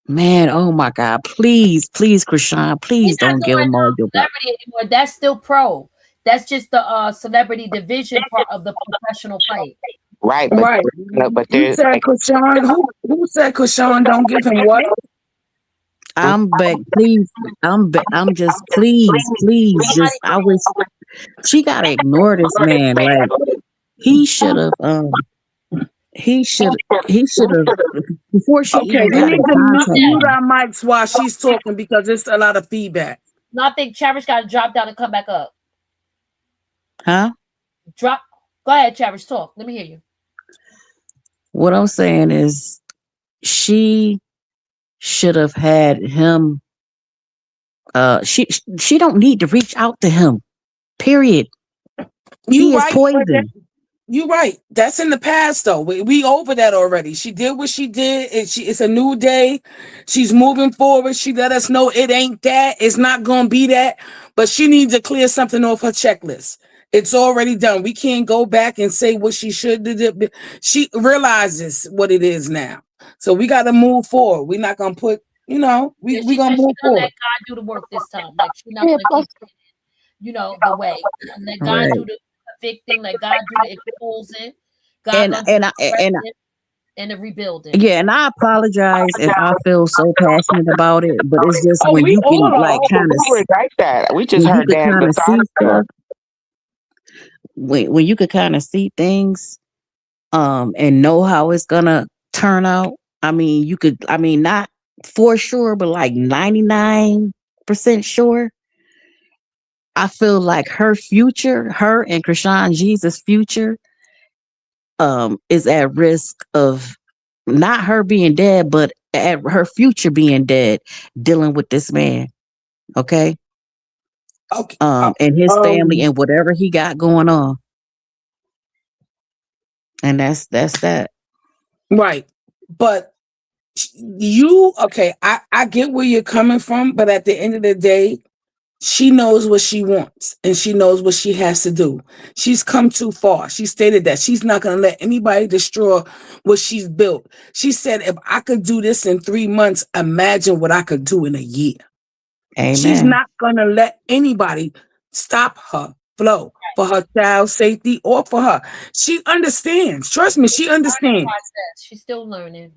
Man, oh my God. Please, Krishan, We're please not don't give doing them all your back. celebrity anymore. That's still pro. That's just the celebrity division part of the professional fight. right. Right. But You there's said like, Krishan. Who said Krishan don't give him what? I'm back, please. I'm just please, just I wish she gotta ignore this man. Like he should have he should he should have before she Okay, even we got need in to contact mute with him. our mics while she's talking because it's a lot of feedback. No, I think Cherish got to drop down and come back up. Huh? Drop. Go ahead, Cherish. Talk. Let me hear you. What I'm saying is she should have had him she don't need to reach out to him. Period. You He is right, but poison. you right. That's in the past though. We over that already. She did what she did. It's a new day. She's moving forward. She let us know it ain't that. It's not gonna be that. But she needs to clear something off her checklist. It's already done. We can't go back and say what she should do. She realizes what it is now. So we gotta move forward. We're not gonna put, Yeah, we she gonna said she's move gonna let forward. God do the work this time. Like she's not yeah, gonna plus, keep, the way. Let God Right. do the convicting. Let God do the exposing. God And gonna do and the I and correcting and the rebuilding. yeah, and I apologize if I feel so passionate about it, but it's just Oh, when we you all can are. like oh, but we were like that. We just when you heard could Dan kind of see Bessard. stuff, when you could kind of see things, and know how it's gonna turn out. Not for sure, but like 99% sure. I feel like her and Chrisean Jesus' future, is at risk of not her being dead, but at her future being dead, dealing with this man. Okay. Okay. And his family and whatever he got going on. And that's that. Right. But I get where you're coming from, but at the end of the day, she knows what she wants and she knows what she has to do. She's come too far. She stated that she's not going to let anybody destroy what she's built. She said, if I could do this in 3 months, imagine what I could do in a year. Amen. She's not going to let anybody stop her flow for her child's safety or for her. She understands. Trust me, she understands. She's still learning.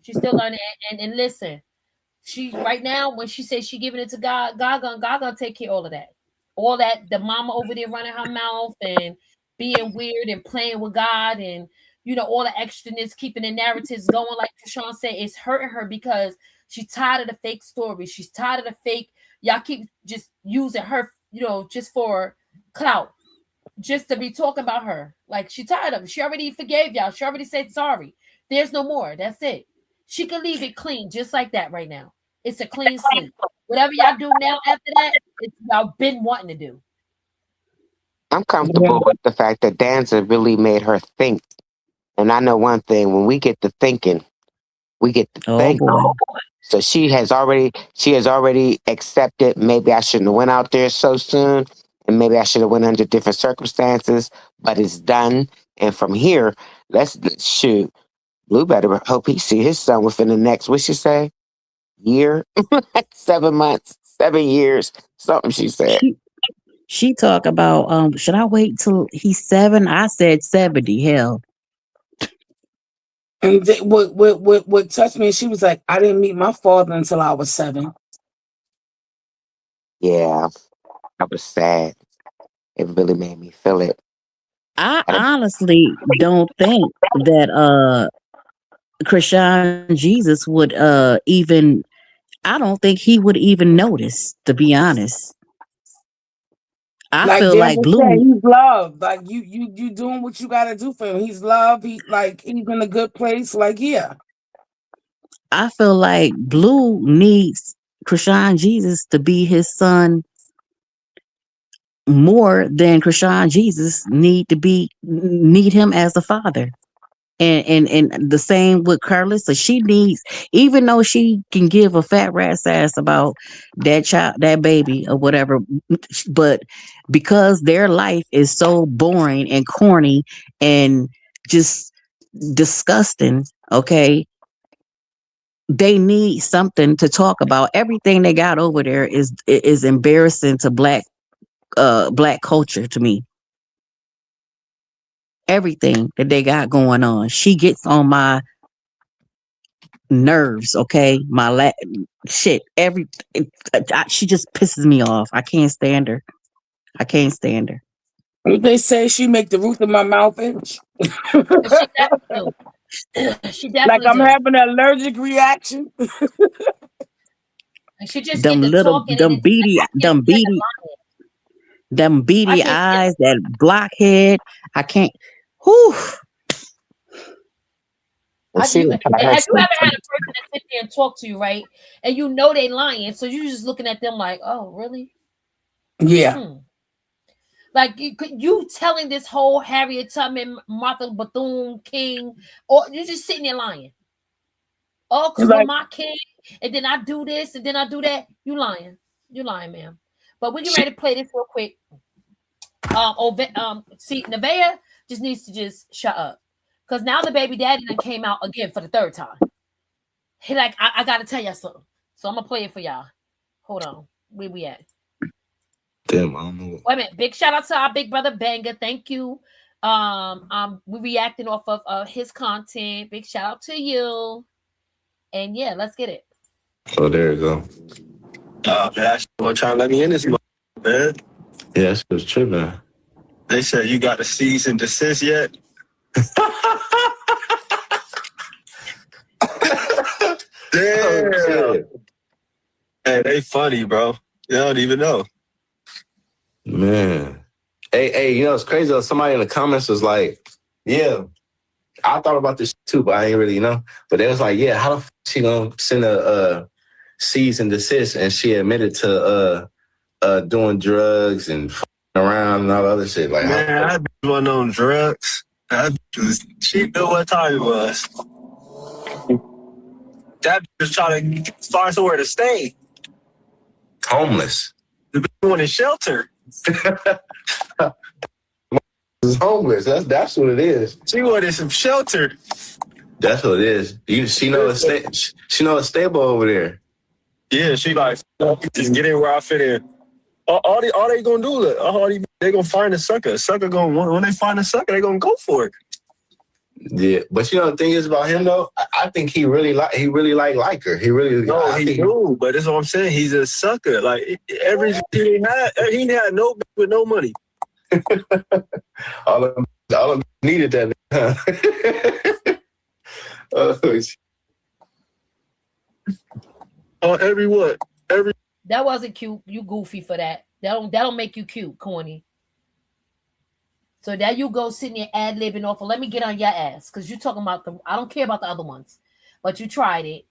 She's still learning. And listen, she right now, when she says she giving it to God, God gonna take care of all of that. All that, the mama over there running her mouth and being weird and playing with God, and all the extraness, keeping the narratives going, like Chrisean said, it's hurting her because she's tired of the fake stories. She's tired of the fake. Y'all keep just using her, just for clout, just to be talking about her. Like, she's tired of it. She already forgave y'all. She already said sorry. There's no more. That's it. She can leave it clean just like that right now. It's a clean slate. Whatever y'all do now after that, it's y'all been wanting to do. I'm comfortable with the fact that Danza really made her think. And I know one thing, when we get to thinking, we get to think. Boy. So she has already accepted, maybe I shouldn't have went out there so soon, and maybe I should have went under different circumstances, but it's done. And from here, let's shoot. Blue better hope he see his son within the next, what she say? Year? 7 months, 7 years, something she said. She talk about, should I wait till he's 7? I said 70. Hell. And what touched me, she was like, I didn't meet my father until I was 7. Yeah, I was sad. It really made me feel it. I honestly don't think that Chrisean Jesus would even, I don't think he would even notice, to be honest. I feel like Blue said, he's loved. Like you doing what you gotta do for him. He's loved. He's in a good place. Like, yeah. I feel like Blue needs Chrisean Jesus to be his son more than Chrisean Jesus need him as a father. And the same with Carlissa. She needs, even though she can give a fat rat's ass about that child, that baby or whatever, but because their life is so boring and corny and just disgusting, okay, they need something to talk about. Everything they got over there is embarrassing to black culture to me. Everything that they got going on, she gets on my nerves. Okay, shit. She just pisses me off. I can't stand her. They say she make the roof of my mouth itch. She definitely like I'm having an allergic reaction. And she just them little them beady eyes, that blockhead. I can't. Whew. Have you ever had a person that sit there and talk to you, right? And you know they lying, so you're just looking at them like, oh, really? Yeah. Like you telling this whole Harriet Tubman, Martha Bethune King, or you're just sitting there lying. Oh, because we're my king, and then I do this, and then I do that. You lying, ma'am. But we get ready to play this real quick. See, Nevaeh just needs to just shut up, because now the baby daddy done came out again for the 3rd time. He like, I gotta tell y'all something, so I'm gonna play it for y'all. Hold on, where we at? Damn, I don't know. Wait a minute. Big shout out to our big brother Banger. Thank you. We reacting off of his content. Big shout out to you. And yeah, let's get it. Oh, there you go. Man, I trying to let me in this month, man. Yeah, that's just tripping. They said you got a cease and desist yet? Damn. Oh, Hey, they funny, bro. You don't even know. man. Hey, you know, it's crazy though. Somebody in the comments was like, yeah, I thought about this too, but I ain't really know. But they was like, yeah, how the f she gonna send a cease and desist? And she admitted to doing drugs and around and all the other shit. Like, Man, that bitch wasn't on drugs. She knew what time it was. That bitch was trying to find somewhere to stay. homeless. The bitch wanted shelter. It's homeless. That's what it is. She wanted some shelter. That's what it is. She know it's stable over there. Yeah, she like, just get in where I fit in. All they gonna do, they gonna find a sucker. A sucker gonna, when they find a sucker, they gonna go for it. Yeah, but you know the thing is about him though. I think he really like her. He really. No, he do, but that's what I'm saying. He's a sucker. Like he had no with no money. all of them needed that. Every. That wasn't cute. You goofy for that. That don't make you cute, corny. So there you go sitting there ad-libbing off. Let me get on your ass because you're talking about I don't care about the other ones, but you tried it.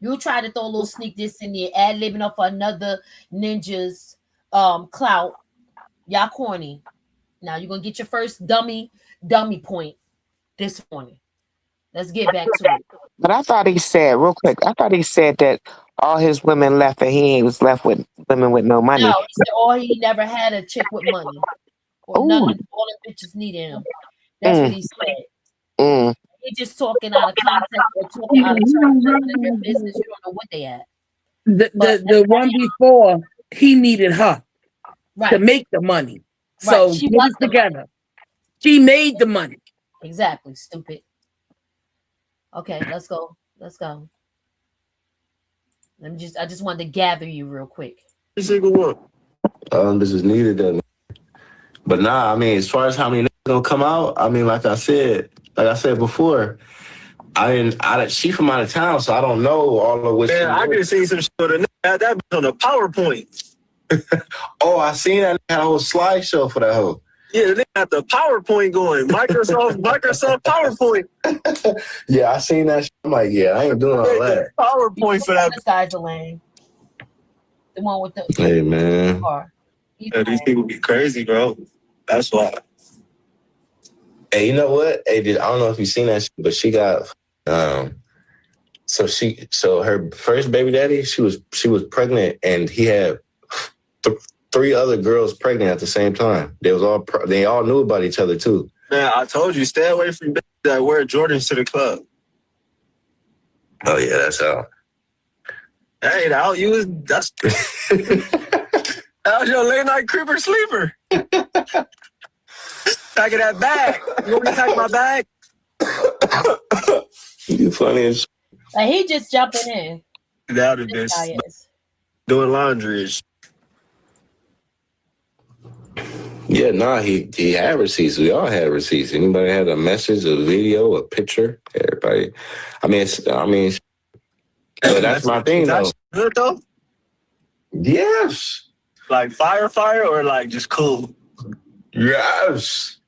You tried to throw a little sneak this in there, ad-libbing off for another ninja's clout. Y'all corny. Now you're gonna get your first dummy point this morning. Let's get back to it. But I thought he said, real quick, that all his women left and he was left with women with no money. No, he said he never had a chick with money. Or none of all the bitches needed him. That's what he said. He just talking out of context or talking out of terms of their business. You don't know what they at. The one before, he needed her to make the money. So she get it together. She made the money. Exactly, stupid. Okay, let's go. I just wanted to gather you real quick. Every single one. This is needed then. But nah, I mean, as far as how many niggas gonna come out, I mean, like I said before, she from out of town, so I don't know all of what. Man, I could have seen some shit on that on the PowerPoint. Oh, I seen that had a whole slideshow for that hoe. Yeah, they got the PowerPoint going. Microsoft PowerPoint. Yeah, I seen that. I'm like, yeah, I ain't doing all that. PowerPoint for that. This guy's the lane. The one with the Hey man. car. Yeah, these people be crazy, bro. That's why. Hey, you know what? Hey, I don't know if you seen that shit, but she got so her first baby daddy, she was pregnant and he had 3 other girls pregnant at the same time. They all knew about each other too. Man, I told you, stay away from that wear Jordans to the club. Oh yeah, that's how. Hey, that's that was your late night creeper sleeper. Packing that bag. You want me to pack my bag? You funny as like he just jumping in. Out of this. Doing laundry. Yeah, nah, he had receipts. We all had receipts. Anybody had a message, a video, a picture? Everybody. But that's my thing though. Good though? Yes. Like fire or like just cool? Yes.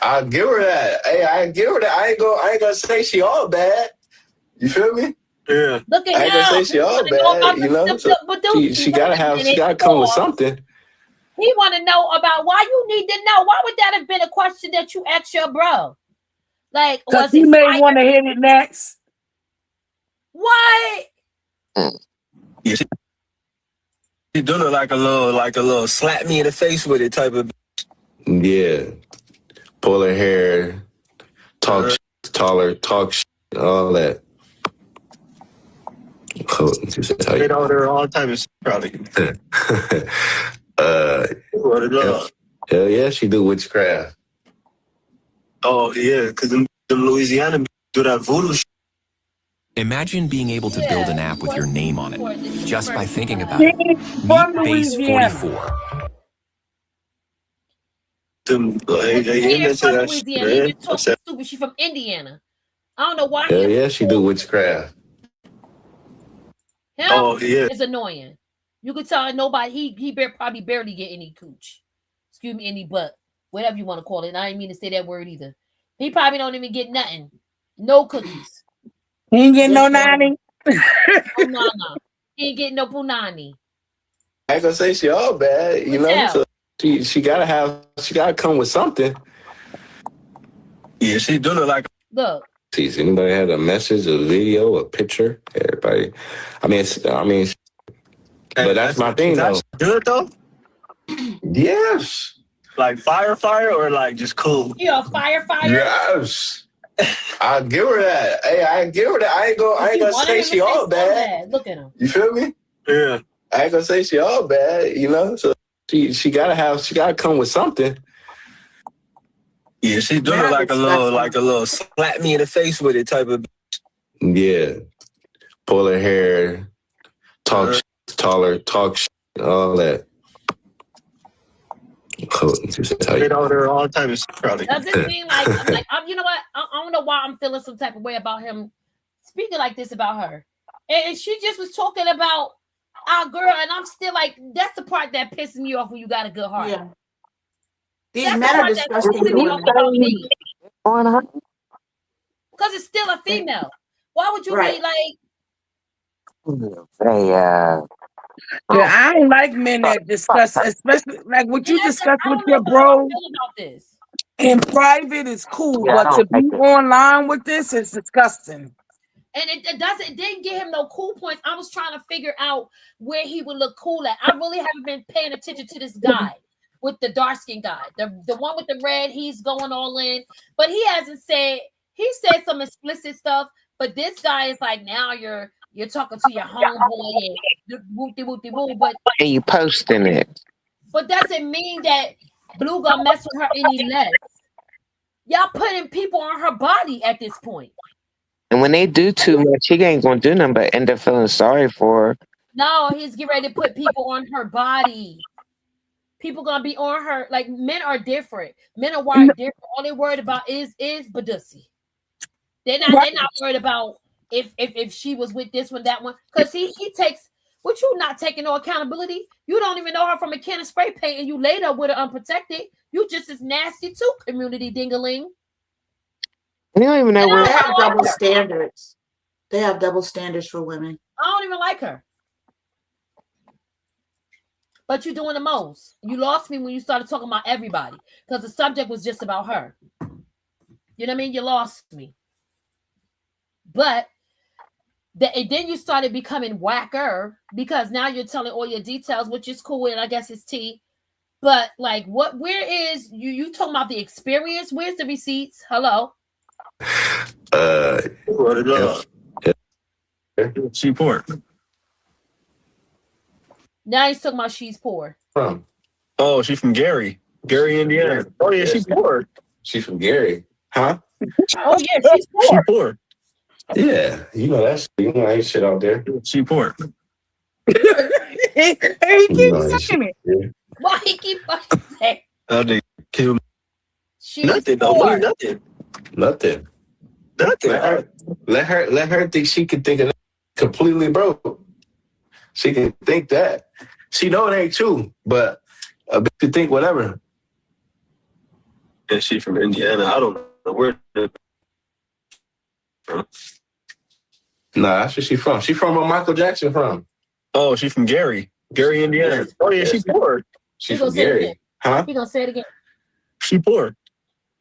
I'll give her that. Hey, I give her that. I ain't gonna say she all bad. You feel me? Yeah. Look at I ain't gonna say she all bad, you know. So she gotta come with something. He want to know about why you need to know. Why would that have been a question that you asked your bro? Like, because he may want to hit it next. What? Yeah, she do look like a little slap me in the face with it type of. Yeah, pull her hair, talk taller, talk all that. They on her all the time. It's probably. Hell yeah, she do witchcraft. Oh yeah, because the Louisiana do that voodoo shit. Imagine being able to build an app with your name on it just by thinking about it. Meet Base 44. He She's from that shit, Louisiana. You man. just talking stupid. She's from Indiana. I don't know why. Hell yeah, she do witchcraft. Him Oh yeah. is annoying. You could tell nobody. He probably barely get any cooch. Excuse me, any butt, whatever you want to call it. I didn't mean to say that word either. He probably don't even get nothing. No cookies. He ain't getting no nanny. No nana. He ain't getting no punani. I ain't gonna say she all bad, you know. So she gotta come with something. Yeah, she do look like. Look. See, if anybody had a message, a video, a picture, everybody. But that's my thing though. Good though. Yes. Like fire, or like just cool. You a fire. Yes. I give her that. Hey, I give her that. I ain't gonna say she all bad. Look at him. You feel me? Yeah. I ain't gonna say she all bad, you know. So she gotta come with something. Yeah, she do look like a little slap me in the face with it type of. Yeah. Pull her hair, talk all that. Get on her all the time. Probably. Does it seem like I'm you know what? I don't know why I'm feeling some type of way about him speaking like this about her. And she just was talking about our girl, and I'm still like, that's the part that pisses me off when you got a good heart. Yeah. These men are disgusting. On her. Because it's still a female. Why would you be like? Yeah, I don't like men that discuss, especially like what you discuss with your bro. In private is cool, but to be online with this is disgusting. And it didn't give him no cool points. I was trying to figure out where he would look cool at. I really haven't been paying attention to this guy with the dark skin guy. The one with the red, he's going all in. But he said some explicit stuff. But this guy is like, now you're talking to your homeboy and whoop-de-whoop-de-whoop. But and you posting it. But doesn't mean that Blue gonna mess with her any less. Y'all putting people on her body at this point. And when they do too much, he ain't gonna do nothing but end up feeling sorry for her. No, he's getting ready to put people on her body. People gonna be on her. Like, men are different. Men are wired different. All they worried about is badussy. They're not worried about if she was with this one, that one. Because he takes, what you not taking no accountability. You don't even know her from a can of spray paint, and you laid up with her unprotected. You just as nasty too, community dingaling. You don't even know where they have double standards. They have double standards for women. I don't even like her. But you're doing the most. You lost me when you started talking about everybody because the subject was just about her. You know what I mean? You lost me. But then you started becoming whacker because now you're telling all your details, which is cool, and I guess it's tea. But like, where is you talking about the experience? Where's the receipts? Hello. She poor. Now he's talking about she's poor. Oh, she's from Gary, Indiana. Oh yeah, she's poor. She's from Gary, huh? Oh yeah, she's poor. She poor. Yeah, ain't shit out there. She poor. He keeps saying it. Yeah. Why he keep fucking saying? They kill She's nothing poor. though. Nothing. Let her think she can think of it completely broke. She can think that. She know it ain't true, but a bitch can think whatever. Yeah, she from Indiana. I don't know where. Nah, that's where she from. She from where Michael Jackson from. Oh, she from Gary, Indiana. Oh yeah, she poor. She's from Gary, huh? You gonna say it again? She poor.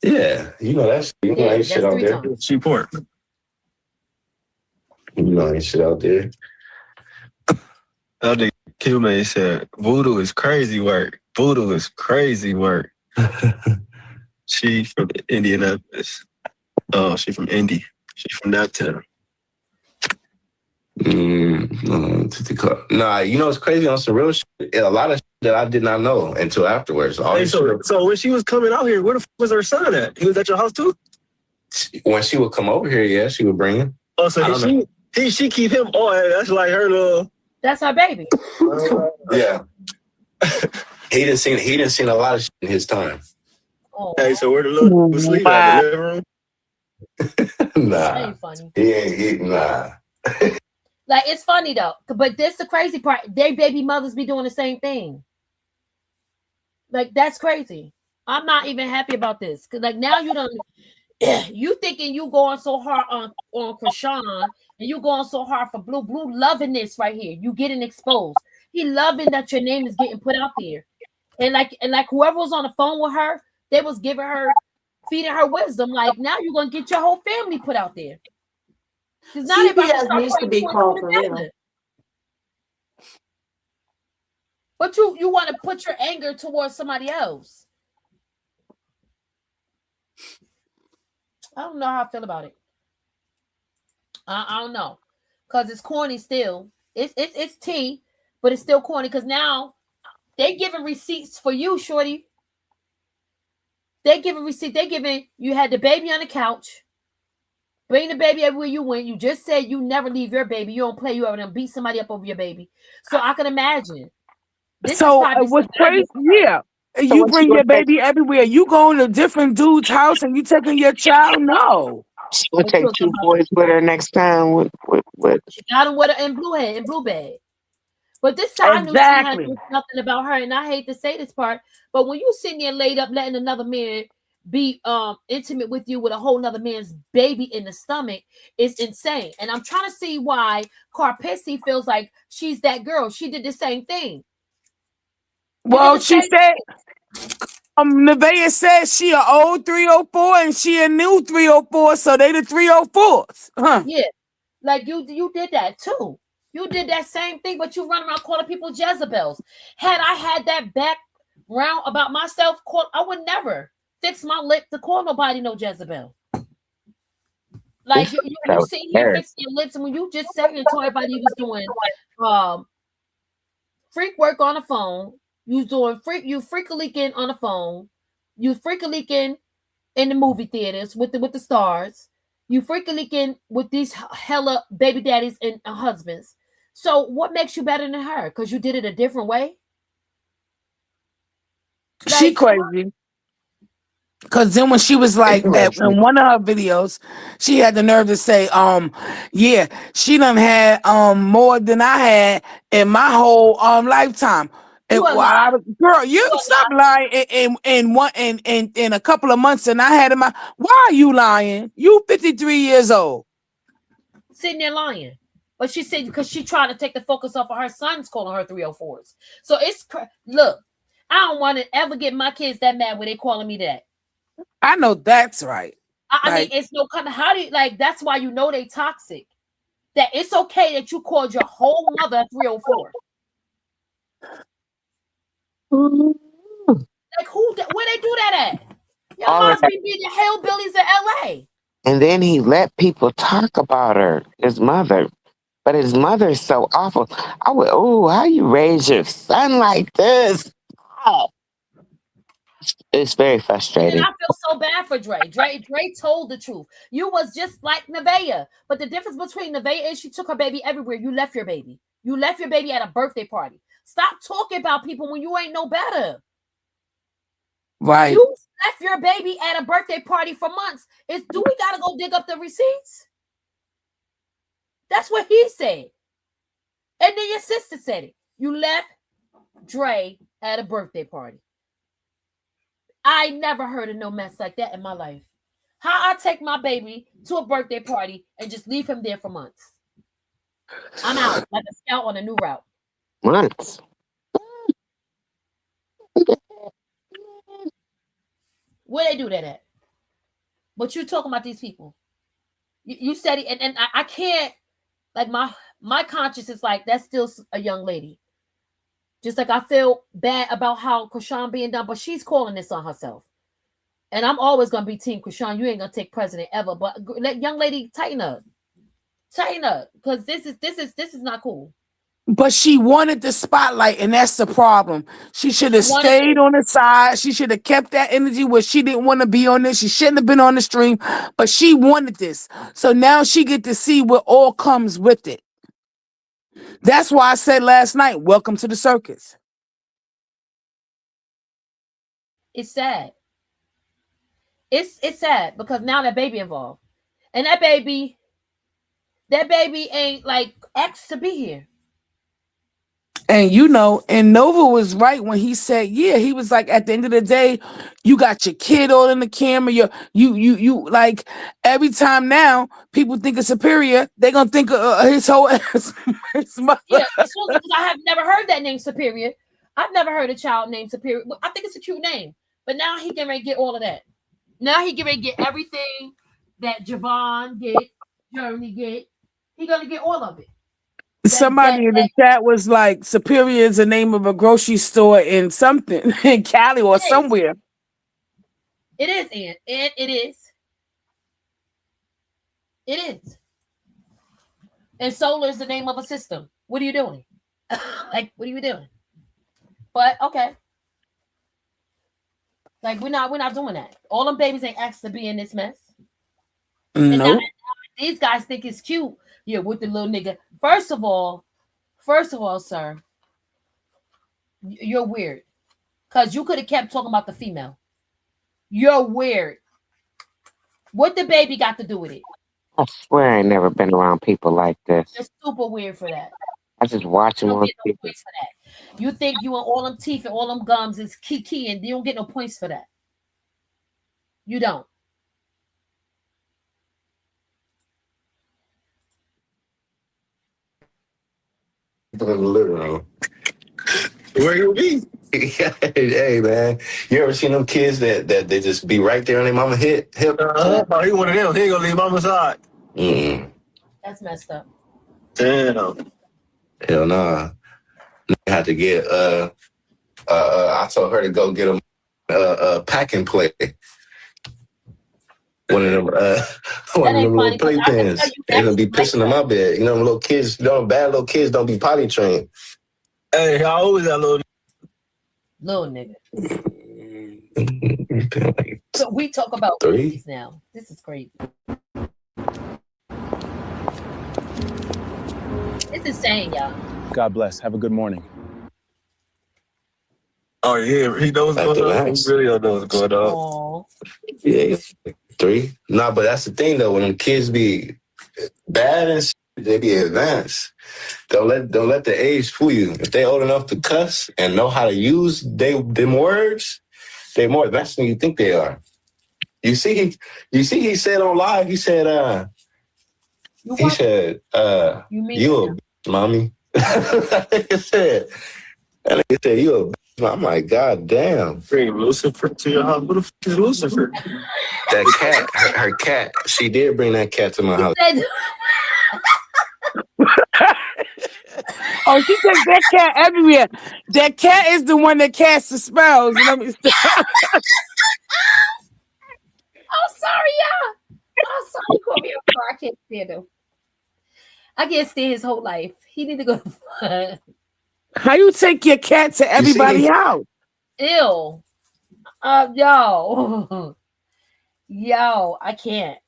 Yeah, ain't shit out there. Times. She poor. Ain't shit out there. The Q-Man said, voodoo is crazy work. She from Indianapolis. Oh, she from Indy. She's from that town. Nah, it's crazy on some real shit. A lot of shit that I did not know until afterwards. So when she was coming out here, where the was her son at? He was at your house too? When she would come over here, yeah, she would bring him. Oh, so she keep him on. That's like her little. That's her baby. Yeah. He didn't seen a lot of shit in his time. Oh, Hey, so where the little dude sleep at? The Wow. living room? that Nah, ain't funny. he ain't eating. Nah. Like it's funny though, but this the crazy part. Their baby mothers be doing the same thing. Like that's crazy. I'm not even happy about this because like now you don't. You thinking you going so hard on Chrisean and you going so hard for Blue. Blue loving this right here. You getting exposed. He loving that your name is getting put out there. And like whoever was on the phone with her, they was giving her, feeding her wisdom. Like now you're gonna get your whole family put out there. Because now they're about to CPS start needs to putting be two and two called for real. together. But you want to put your anger towards somebody else. I don't know how I feel about it. I don't know. Because it's corny still. It's tea, but it's still corny because now they giving receipts for you, shorty. They giving receipt. They giving you had the baby on the couch. Bring the baby everywhere you went. You just said you never leave your baby. You don't play. You ever done beat somebody up over your baby. So I can imagine. This is So probably some what's crazy? baggage for her. Yeah, So you what she bring gonna your take? baby everywhere. You going to different dude's house and you taking your child? No. She gonna But take you'll two come up. boys with her next time. With She got him with her in blue bag. But this time I knew she had Exactly. nothing about her, and I hate to say this part, but when you sitting there laid up, letting another man be intimate with you with a whole nother man's baby in the stomach, is insane. And I'm trying to see why Carpissy feels like she's that girl. She did the same thing. You did Well, the she same. said, Nevaeh said she a old 304 and she a new 304, so they the 304s. Huh. Yeah, like you did that too. You did that same thing, but you run around calling people Jezebels. Had I had that background about myself, I would never fix my lip to call nobody no Jezebel. Like this, that you was sitting here scary. fixing your lips, and when you just sat and told everybody you was doing um freak work on the phone, you was doing freak leaking on the phone, you freak leaking in the movie theaters with the stars, you freak leaking with these hella baby daddies and husbands. So what makes you better than her? Because you did it a different way. She Like crazy. Cause then when she was like in one of her videos, she had the nerve to say, yeah, she done had more than I had in my whole lifetime. And you a while lie, girl, you you a stop lie. lying in a couple of months and I had in my why are you lying? You 53 years old. Sitting there lying. But she said because she trying to take the focus off of her sons calling her 304s. So look, I don't want to ever get my kids that mad when they calling me that. I know that's right. I mean, Like, it's no kind of how do you like that's why you know they toxic. That it's okay that you called your whole mother 304. Like where they do that at? Your All of moms that. be being the hillbillies in LA. And then he let people talk about her, his mother. But his mother is so awful. I would, oh, how you raise your son like this? Oh, it's very And frustrating. I feel so bad for Dre. Dre told the truth. You was just like Nevaeh. But the difference between Nevaeh is she took her baby everywhere. You left your baby. You left your baby at a birthday party. Stop talking about people when you ain't no better. right. You left your baby at a birthday party for months. Do we gotta go dig up the receipts? That's what he said. And then your sister said it. You left Dre at a birthday party. I never heard of no mess like that in my life. How I take my baby to a birthday party and just leave him there for months. I'm out like a scout on a new route. Months. Where they do that at? But you talking about these people. You said it, and I can't, like my conscience is like, that's still a young lady. Just like I feel bad about how Chrisean being done, but she's calling this on herself. And I'm always gonna be Team Chrisean. You ain't gonna take president ever, but let young lady tighten up, because this is not cool. But she wanted the spotlight, and that's the problem. She should She have wanted stayed it. on the side. She should have kept that energy where she didn't want to be on this. She shouldn't have been on the stream, but she wanted this. So now she get to see what all comes with it. That's why I said last night, welcome to the circus. It's sad. It's sad because now that baby involved, and that baby ain't like asked to be here. And and Nova was right when he said, yeah, he was like, at the end of the day, you got your kid all in the camera. You like every time now people think of Superior, they're gonna think of his whole ass, his mother. Yeah, because I have never heard that name Superior. I've never heard a child named Superior. I think it's a cute name, but now he can get all of that. Now he can get everything that Javon get, Journey get. He gonna get all of it. Somebody in the chat was like, Superior is the name of a grocery store in something in Cali or somewhere. It is, and it is. It is. And solar is the name of a system. What are you doing? Like, what are you doing? But okay. Like, we're not doing that. All them babies ain't asked to be in this mess. No. Nope. These guys think it's cute. Yeah, with the little nigga. First of all, sir, you're weird. Because you could have kept talking about the female. You're weird. What the baby got to do with it? I swear I ain't never been around people like this. You're super weird for that. I just watch them on TV. No for that. You think you and all them teeth and all them gums is key, and you don't get no points for that. You don't. In the living room. Where you be? Hey man, you ever seen them kids that they just be right there on their mama hip? Oh, he one of them. He ain't gonna leave mama's side. That's messed up. Damn. Hell nah. I had to get I told her to go get a pack and play. One of them little playpens. They're gonna be pissing in my bed. You know, them little kids, bad little kids don't be potty trained. Hey, how old is that little nigga? So we talk about 3 now. This is crazy. It's insane, y'all. God bless. Have a good morning. Oh yeah, he knows what's going on. He really don't know what's going on. Yeah, 3. Nah, but that's the thing though. When them kids be bad and shit, they be advanced. Don't let the age fool you. If they old enough to cuss and know how to use them words, they more advanced than you think they are. You see, he said on live. He said, you a bitch, mommy. He said, you a bitch. I'm like, God damn. Bring Lucifer to your house. What the fuck is Lucifer? That cat, her cat. She did bring that cat to my house. Oh, she takes that cat everywhere. That cat is the one that casts the spells. Let me stop. I'm sorry, y'all. I'm sorry. Call me a I can't stand him. I can't stand his whole life. He need to go. How you take your cat to everybody's house? Ew. Yo, I can't.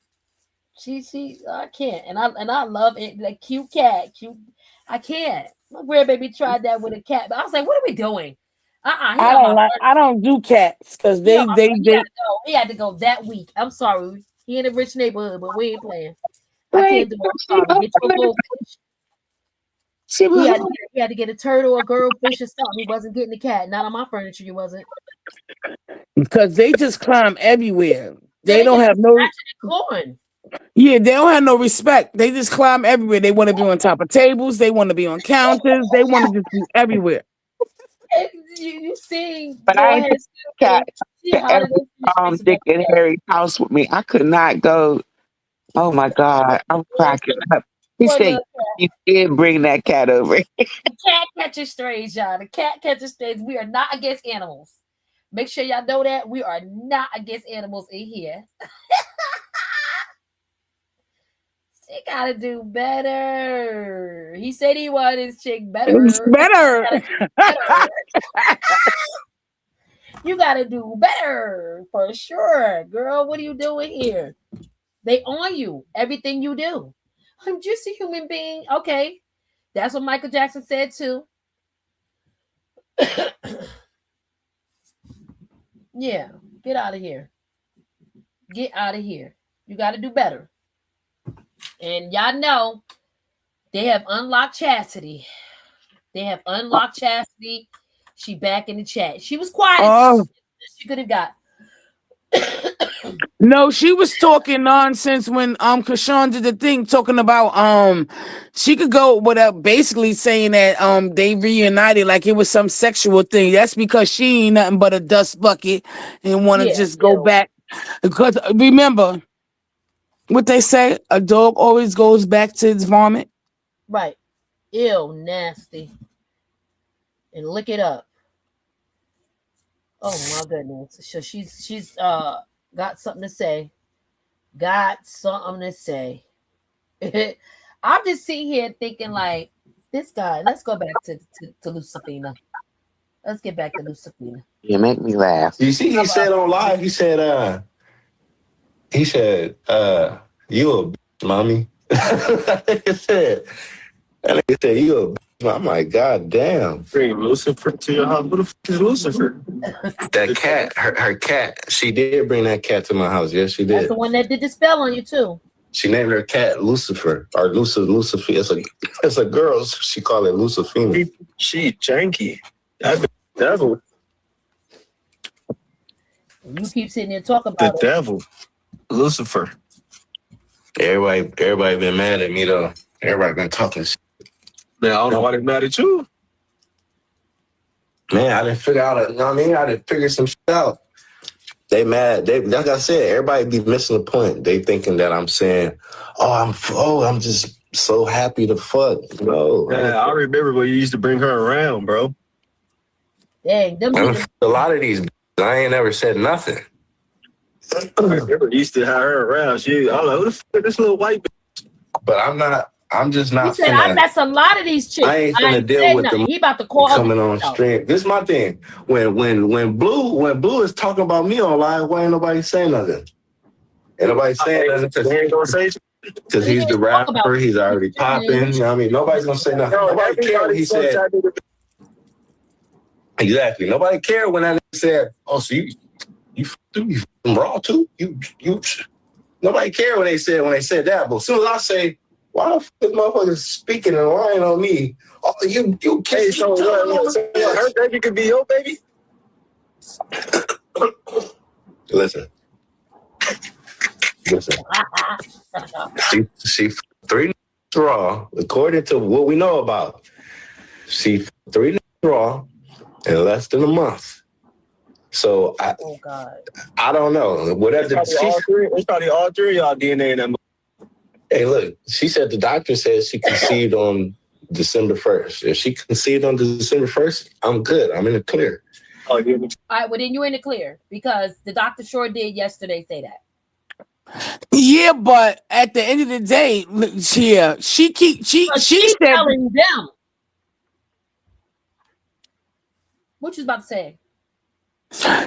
I can't. And I love it. Like cute cat. I can't. My grandbaby tried that with a cat, but I was like, what are we doing? I don't do cats because they he had to go that week. I'm sorry. He in a rich neighborhood, but we ain't playing. I can't do it. I'm sorry. Get your little fish. He had to get a turtle, a girl fish, or something. He wasn't getting the cat. Not on my furniture, you wasn't. Because they just climb everywhere. They don't have no corn. Yeah, they don't have no respect. They just climb everywhere. They want to be on top of tables. They want to be on counters. They want to just be everywhere. You see, but I ain't cat Dick and Harry's house with me. I could not go. Oh my God, I'm cracking up. He said you did bring that cat over. The cat catches strays, y'all. The cat catches strays. We are not against animals. Make sure y'all know that we are not against animals in here. She gotta do better. He said he wanted his chick better. Better. You gotta do better for sure, girl. What are you doing here? They on you. Everything you do. I'm just a human being. Okay. That's what Michael Jackson said too. Yeah. Get out of here. Get out of here. You got to do better. And y'all know they have unlocked Chastity. They have unlocked Chastity. She back in the chat. She was quiet Oh. as she could have got. No, she was talking nonsense when Chrisean did the thing, talking about she could go without basically saying that they reunited like it was some sexual thing. That's because she ain't nothing but a dust bucket and want to just go back. Because remember what they say, a dog always goes back to its vomit. Right. Ew, nasty. And lick it up. Oh my goodness. So she's got something to say. Got something to say. I'm just sitting here thinking like this guy. Let's go back to Lucifina. Let's get back to Lucifina. You make me laugh. You see, he said on live, he said, you a bitch, mommy. That nigga said, you a bitch. I'm like, God damn. Bring Lucifer to your house. Who the fuck is Lucifer? That cat, her cat, she did bring that cat to my house. Yes, she did. That's the one that did the spell on you too. She named her cat Lucifer, or Lucifer. It's a girl. She called it Lucifina. She janky. That devil. You keep sitting there talking The about devil. Lucifer. Everybody been mad at me though. Everybody been talking shit. Man, I don't know why they mad at you. Man, I didn't figure out. You know what I mean? I didn't figure some shit out. They mad. They, like I said, everybody be missing the point. They thinking that I'm saying, I'm just so happy to fuck. No. Man, I remember when you used to bring her around, bro. Dang, a lot of these, I ain't never said nothing. I remember you used to have her around. I'm like, who the fuck is this little white bitch? But I'm just not. He said, I met a lot of these chicks. I ain't finna deal with them. He about to call coming on stream. This is my thing. When Blue is talking about me on live, why ain't nobody saying nothing? Ain't nobody saying nothing because he's the rapper. He's already popping. You know what I mean? Nobody's gonna say nothing. Nobody cared what he said. Exactly. Nobody cared when that said, "Oh, so you raw too?" You. Nobody cared when they said that. But as soon as I say, why the fuck is motherfuckers speaking and lying on me? Oh, you can't. So her baby could be your baby? Listen. She 3 raw, according to what we know about. She 3 raw in less than a month. So I don't know. Whatever. It's probably all three of y'all DNA in that. Hey, look, she said the doctor says she conceived on December 1st. If she conceived on December 1st, I'm good. I'm in the clear. Oh, yeah. All right, well, then you're in the clear because the doctor sure did yesterday say that. Yeah, but at the end of the day, yeah, she's telling them. What you about to say?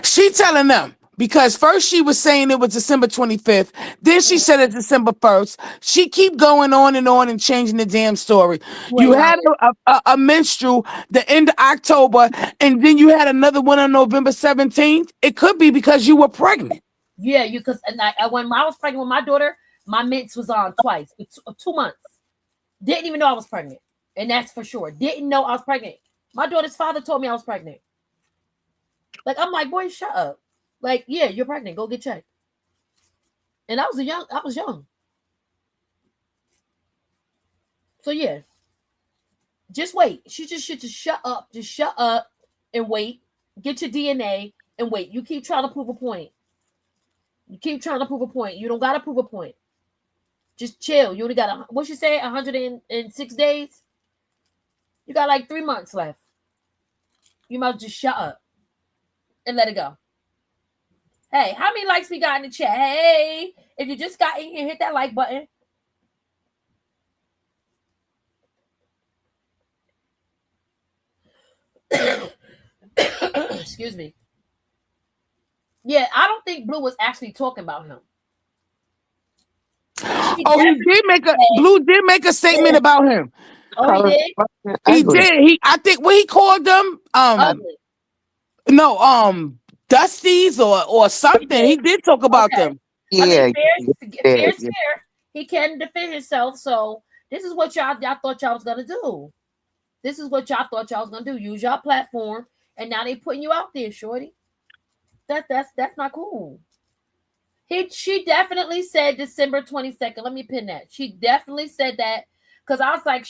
She telling them. Because first she was saying it was December 25th. Then she said it's December 1st. She keep going on and changing the damn story. You had a menstrual the end of October, and then you had another one on November 17th. It could be because you were pregnant. Yeah, because when I was pregnant with my daughter, my mens was on twice, 2 months. Didn't even know I was pregnant. And that's for sure. Didn't know I was pregnant. My daughter's father told me I was pregnant. Like, I'm like, boy, shut up. Like, yeah, you're pregnant. Go get checked. And I was young. So yeah. Just wait. She just should just shut up. Just shut up and wait. Get your DNA and wait. You keep trying to prove a point. You don't gotta prove a point. Just chill. You only got what you say, 106 days? You got like 3 months left. You might just shut up and let it go. Hey, how many likes we got in the chat? Hey, if you just got in here, hit that like button. Excuse me. Yeah, I don't think Blue was actually talking about him. Blue did make a statement about him. Oh, he did? He did. I think what he called them Dusties or something. He did talk about them. I mean, Yeah, fair yeah, is fair. He can defend himself. So this is what y'all thought y'all was gonna do. This is what y'all thought y'all was gonna do. Use your platform, and now they putting you out there, shorty. That's not cool. She definitely said December 22nd. Let me pin that. She definitely said that because I was like,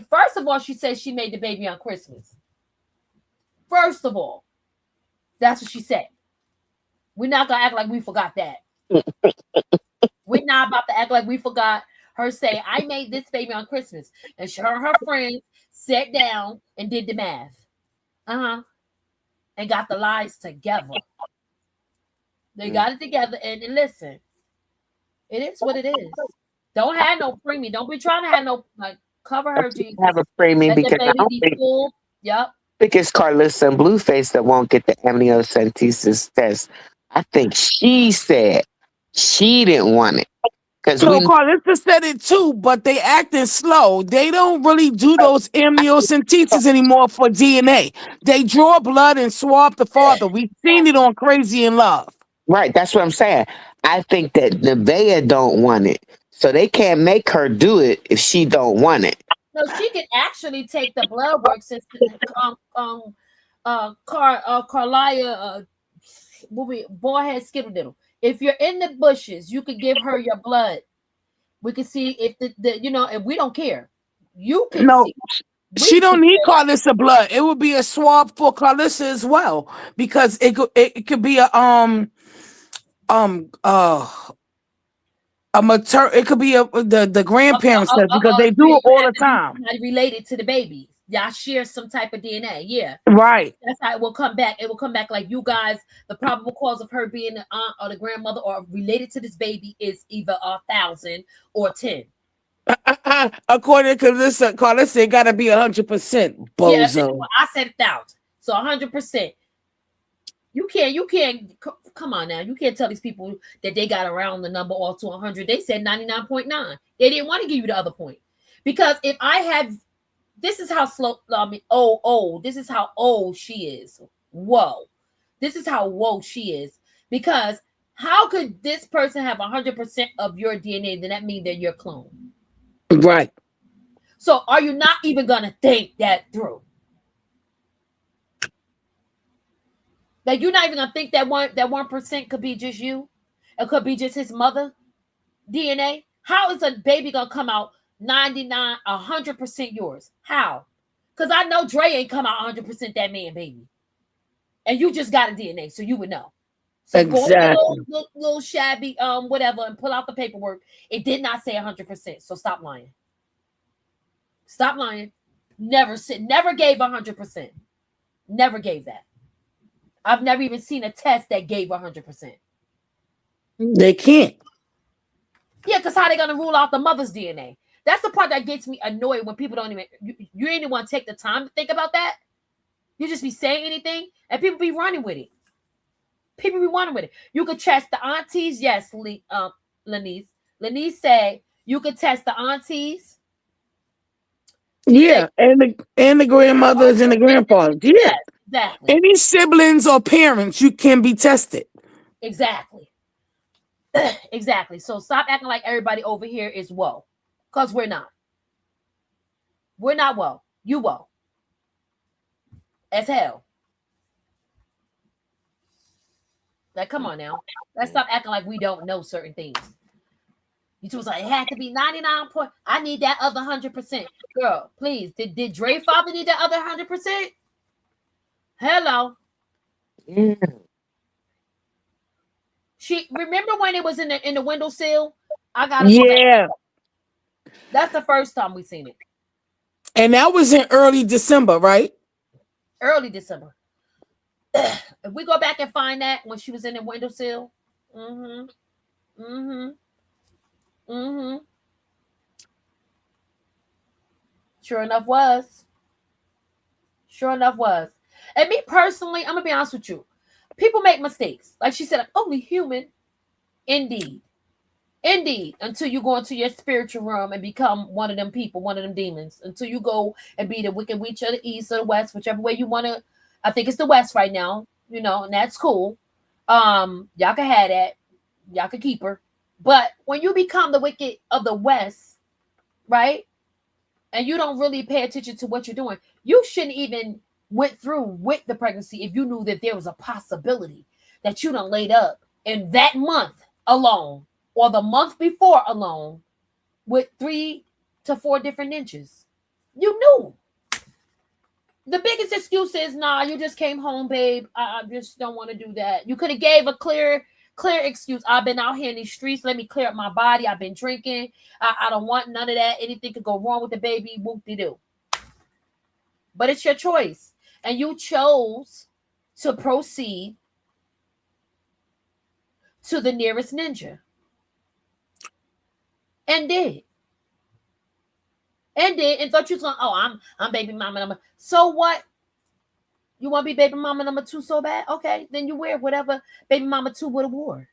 first of all, she said she made the baby on Christmas. First of all, that's what she said. We're not gonna act like we forgot that. We're not about to act like we forgot her say, I made this baby on Christmas. And her and her friends sat down and did the math. And got the lies together. They got it together. And listen, it is what it is. Don't have no preemie. Don't be trying to have no, like, cover her, Jesus. have a preemie Let the because I baby don't be think, full. Yep. it's Carlissa and Blueface that won't get the amniocentesis test. I think she said she didn't want it because So we Carlissa said it too, but they acting slow. They don't really do those amniocentesis anymore for DNA. They draw blood and swab the father. We've seen it on Crazy in Love. right. That's what I'm saying. I think that Nevaeh don't want it, so they can't make her do it if she don't want it. No, she can actually take the blood work since Carlia Boyhead Skiddle. If you're in the bushes, you could give her your blood. We can see if if we don't care. You can No, see. she We can don't need care. Carlissa blood. It would be a swab for Carlissa as well because it could be um uh it could be the grandparents test because they do it all the time. Related to the baby. Y'all share some type of DNA. Yeah. Right. That's how it will come back. It will come back like you guys, the probable cause of her being the aunt or the grandmother or related to this baby is either 1,000 or 10. According to Carlissa, it got to be 100%. Yeah, Bozo. I said 1,000. So 100%. You can't come on now. You can't tell these people that they got around the number all to 100. They said 99.9. They didn't want to give you the other point. Because if I had, this is how slow, this is how old she is. Whoa. This is how woe she is. Because how could this person have 100% of your DNA? Then that means they're your clone. Right. So are you not even going to think that through? Like you're not even gonna think that 1% could be just you. It could be just his mother DNA. How is a baby gonna come out 99, 100% yours? How? Because I know Dre ain't come out 100% that man, baby. And you just got a DNA, so you would know. So exactly. Go to little shabby whatever and pull out the paperwork. It did not say 100%. So stop lying. Stop lying. Never gave 100%. Never gave that. I've never even seen a test that gave 100%. They can't. Yeah, because how they gonna rule out the mother's DNA? That's the part that gets me annoyed when people don't even you ain't even want to take the time to think about that. You just be saying anything and people be running with it. People be running with it. You could test the aunties, yes, Lenise. Lenise said you could test the aunties. Yeah, and the grandmothers and the grandfathers. Yeah. Yes, exactly. Any siblings or parents, you can be tested. Exactly. Exactly. So stop acting like everybody over here is woe. Because we're not. We're not woe. You woe. As hell. Like, come on now. Let's stop acting like we don't know certain things. You was like, it had to be 99 point. I need that other 100%. Girl, please. Did Dre father need that other 100%? Hello. Yeah. She remember when it was in the windowsill? I gotta go back. That's the first time we seen it. And that was in early December, right? Early December. If we go back and find that when she was in the windowsill. Sure enough was. And me personally, I'm gonna be honest with you. People make mistakes. Like she said, I'm only human. Indeed. Until you go into your spiritual realm and become one of them people, one of them demons. Until you go and be the wicked witch of the east or the west, whichever way you want to. I think it's the west right now, and that's cool. Y'all can have that. Y'all can keep her. But when you become the wicked of the West, right, and you don't really pay attention to what you're doing, you shouldn't even went through with the pregnancy if you knew that there was a possibility that you done laid up in that month alone or the month before alone with 3 to 4 different inches. You knew. The biggest excuse is, nah, you just came home, babe. I just don't want to do that. You could have gave a clear excuse. I've been out here in these streets. Let me clear up my body. I've been drinking. I don't want none of that. Anything could go wrong with the baby. Whoop-de-doo. But it's your choice. And you chose to proceed to the nearest ninja. And did. And thought you was going, oh, I'm baby mama number. So what? You want to be baby mama number 2 so bad? Okay, then you wear whatever baby mama 2 would have wore.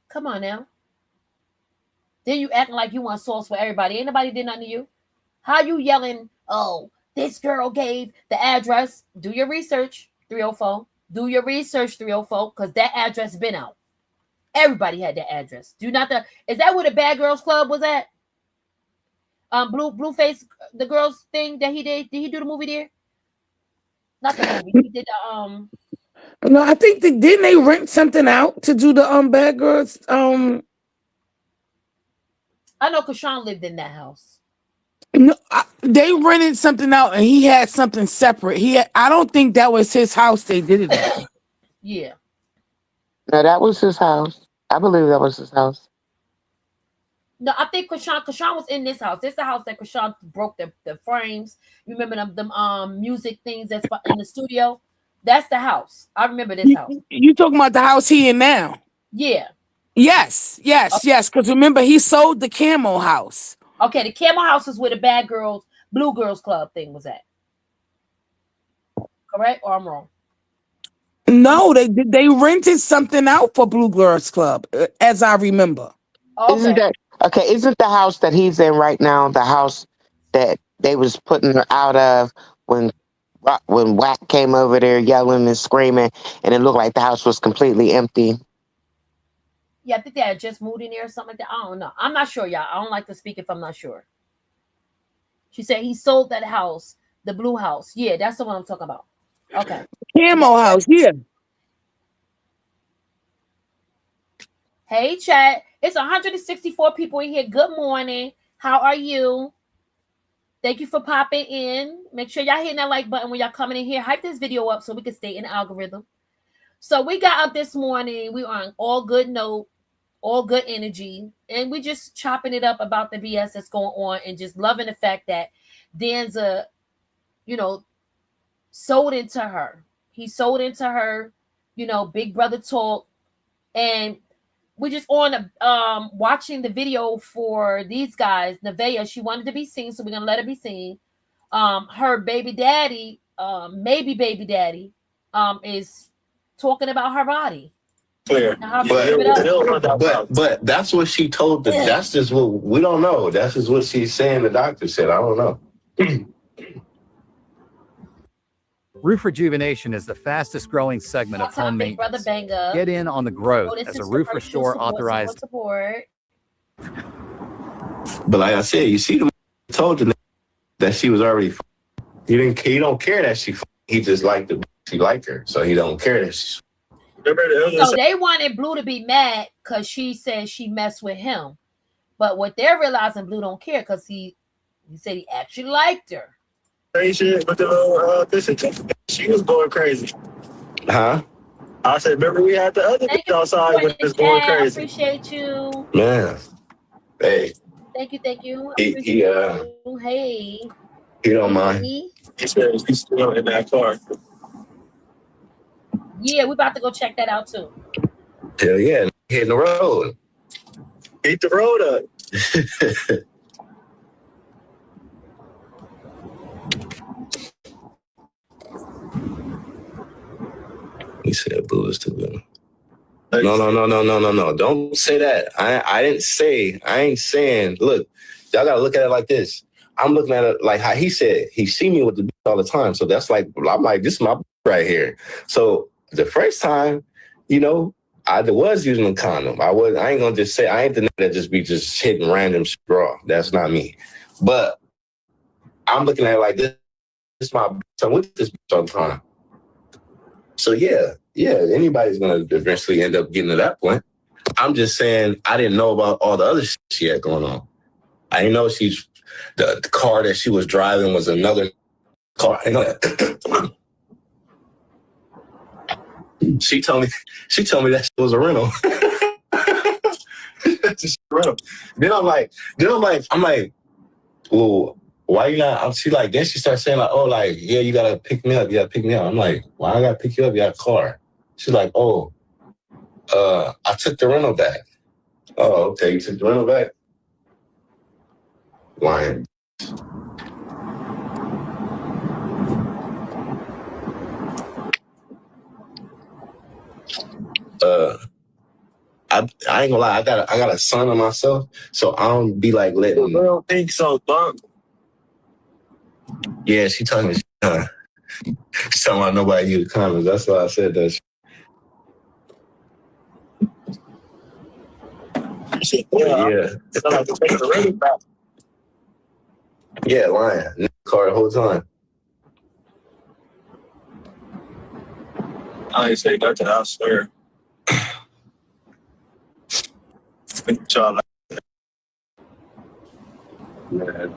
Come on now. Then you acting like you want sauce for everybody. Ain't nobody did nothing to you. How you yelling, oh, this girl gave the address? Do your research, 304. Do your research, 304, because that address been out. Everybody had that address. Is that where the Bad Girls Club was at? Blueface, the girls thing that he did. Did he do the movie there? Not the movie. He did the No, I think didn't they rent something out to do the Bad Girls? I know Chrisean lived in that house. No, they rented something out, and he had something separate. I don't think that was his house. They did it at. Yeah. No, that was his house. I believe that was his house. No, I think Chrisean was in this house. This is the house that Chrisean broke the frames. You remember them music things that's in the studio? That's the house. I remember this house. You talking about the house he in now? Yeah. Yes. Because remember, he sold the Camo house. Okay, the Camo house is where the Bad Girls, Blue Girls Club thing was at. Correct? Or I'm wrong? No, they rented something out for Blue Girls Club, as I remember. Okay. Isn't the house that he's in right now the house that they was putting her out of when Wack came over there yelling and screaming, and it looked like the house was completely empty? Yeah, I think they had just moved in there or something like that. I don't know. I'm not sure, y'all. I don't like to speak if I'm not sure. She said he sold that house, the blue house. Yeah, that's the one I'm talking about. Okay. Camo house, yeah. Hey, chat. It's 164 people in here. Good morning. How are you? Thank you for popping in. Make sure y'all hitting that like button when y'all coming in here. Hype this video up so we can stay in the algorithm. So we got up this morning. We are on all good note, all good energy. And we just chopping it up about the BS that's going on and just loving the fact that Danza, sold into her. He sold into her, big brother talk. And we're just on watching the video for these guys. Nevaeh, she wanted to be seen, so we're gonna let her be seen. Her baby daddy, maybe baby daddy, is talking about her body. Clear. But that's what she told the. That's just what we don't know. That's just what she's saying. The doctor said. I don't know. Roof rejuvenation is the fastest growing segment of home maintenance. Get in on the growth as a Roof Restore authorized. But like I said, you see, the told you that she was already. He don't care that she. He just liked the. He liked her, so he don't care that she. So they wanted Blue to be mad because she said she messed with him, but what they're realizing, Blue don't care because he said he actually liked her. Shit with the little she was going crazy. Huh? I said, remember we had the other bitch outside with this going crazy. I appreciate you. Man. Hey. Thank you. He Hey. He don't mind. He said he's still in that car. Yeah, we about to go check that out too. Hell yeah. Hitting the road. Beat the road up. He said Blue is too good. No. Don't say that. I ain't saying, look, y'all gotta look at it like this. I'm looking at it like how he said he see me with the all the time. So that's like, I'm like, this is my right here. So the first time, I was using a condom. I ain't gonna just say, I ain't the nigga that just be just hitting random straw. That's not me. But I'm looking at it like this is my bitch. I'm with this bitch all the time. So yeah, anybody's gonna eventually end up getting to that point. I'm just saying I didn't know about all the other shit she had going on. I didn't know the car that she was driving was another car. I know that. She told me that shit was a rental. Just a rental. Then I'm like, well, why you not? She like, then she starts saying like, oh, like, yeah, you gotta pick me up. You gotta pick me up. I'm like, why I gotta pick you up? You got a car. She's like, oh, I took the rental back. Oh, okay, you took the rental back? Lying. I ain't gonna lie, I got a son of myself, so I don't be like letting. I don't think so, dog. Yeah, she told me she's talking about nobody use condoms. That's why I said that. Yeah, lying. Car the whole time. I ain't say nothing, I swear. Y'all like Man.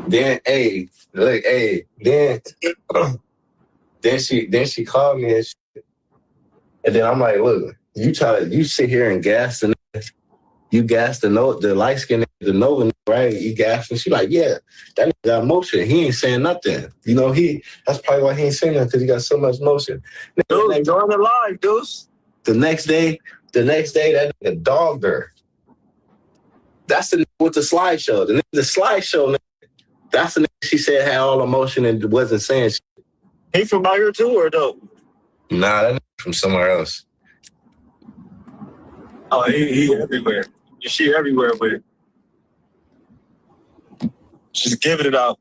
Then, then she called me and shit. And then I'm like, look, you sit here and gas the light skin, the Nova, right? You gas, and she like, yeah, that nigga got motion. He ain't saying nothing. You know, that's probably why he ain't saying nothing, because he got so much motion. dude, join the live, dudes. The next day, that nigga dogged her. That's the nigga with the slideshow. The slideshow, that's the nigga she said had all emotion and wasn't saying shit. He from out here too, or no? Nah, that nigga from somewhere else. Oh, he everywhere. You see everywhere with it. Just giving it out.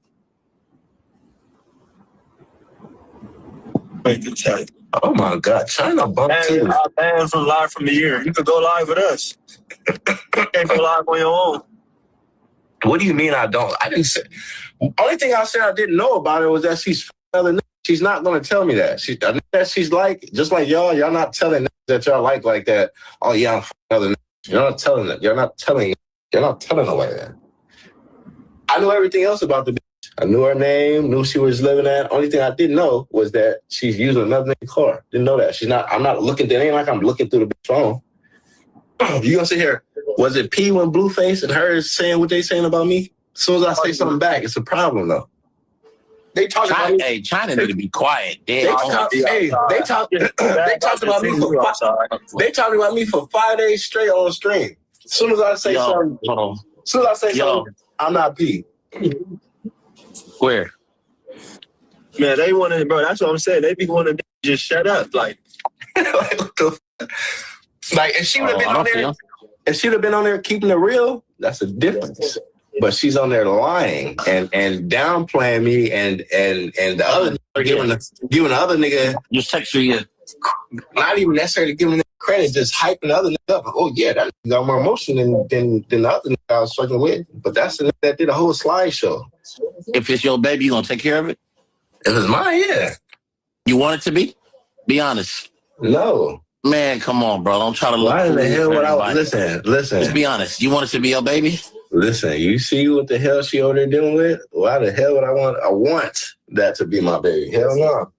Wait, to tell you. Oh my God, China bumped too. I banned from live from the year. You could go live with us. You can't go live on your own. What do you mean I don't? I didn't say. Only thing I said I didn't know about her was that she's another nigga. She's not going to tell me that. She's like, just like y'all not telling that y'all like that. Oh yeah, I'm another nigga. You're not telling that. You're not telling nobody that. I knew everything else about the bitch. I knew her name, knew she was living at. Only thing I didn't know was that she's using another nigga's car. Didn't know that. I'm not looking, it ain't like I'm looking through the bitch phone. You gonna sit here, was it P when Blueface and her saying what they saying about me? As soon as I say something back, it's a problem though. They talk about me. Hey, China need to be quiet. They talked about me for 5 days straight on stream. As soon as I say something, I'm not P. Where? Man, they want to, bro. That's what I'm saying. They be wanting to just shut up, like. Like if she would have been on there, keeping it real, that's a difference. But she's on there lying and downplaying me and the other giving the other nigga just text you, not even necessarily giving them credit, just hyping the other nigga up. Oh yeah, that nigga got more emotion than the other nigga I was fucking with. But that's the nigga that did a whole slideshow. If it's your baby, you gonna take care of it? If it's mine, yeah. You want it to be? Be honest. No. Man, come on, bro. Don't try to look. Why in the hell would I listen? Just be honest. You want it to be your baby? Listen, you see what the hell she over there dealing with? Why the hell would I want? I want that to be my baby. Hell no.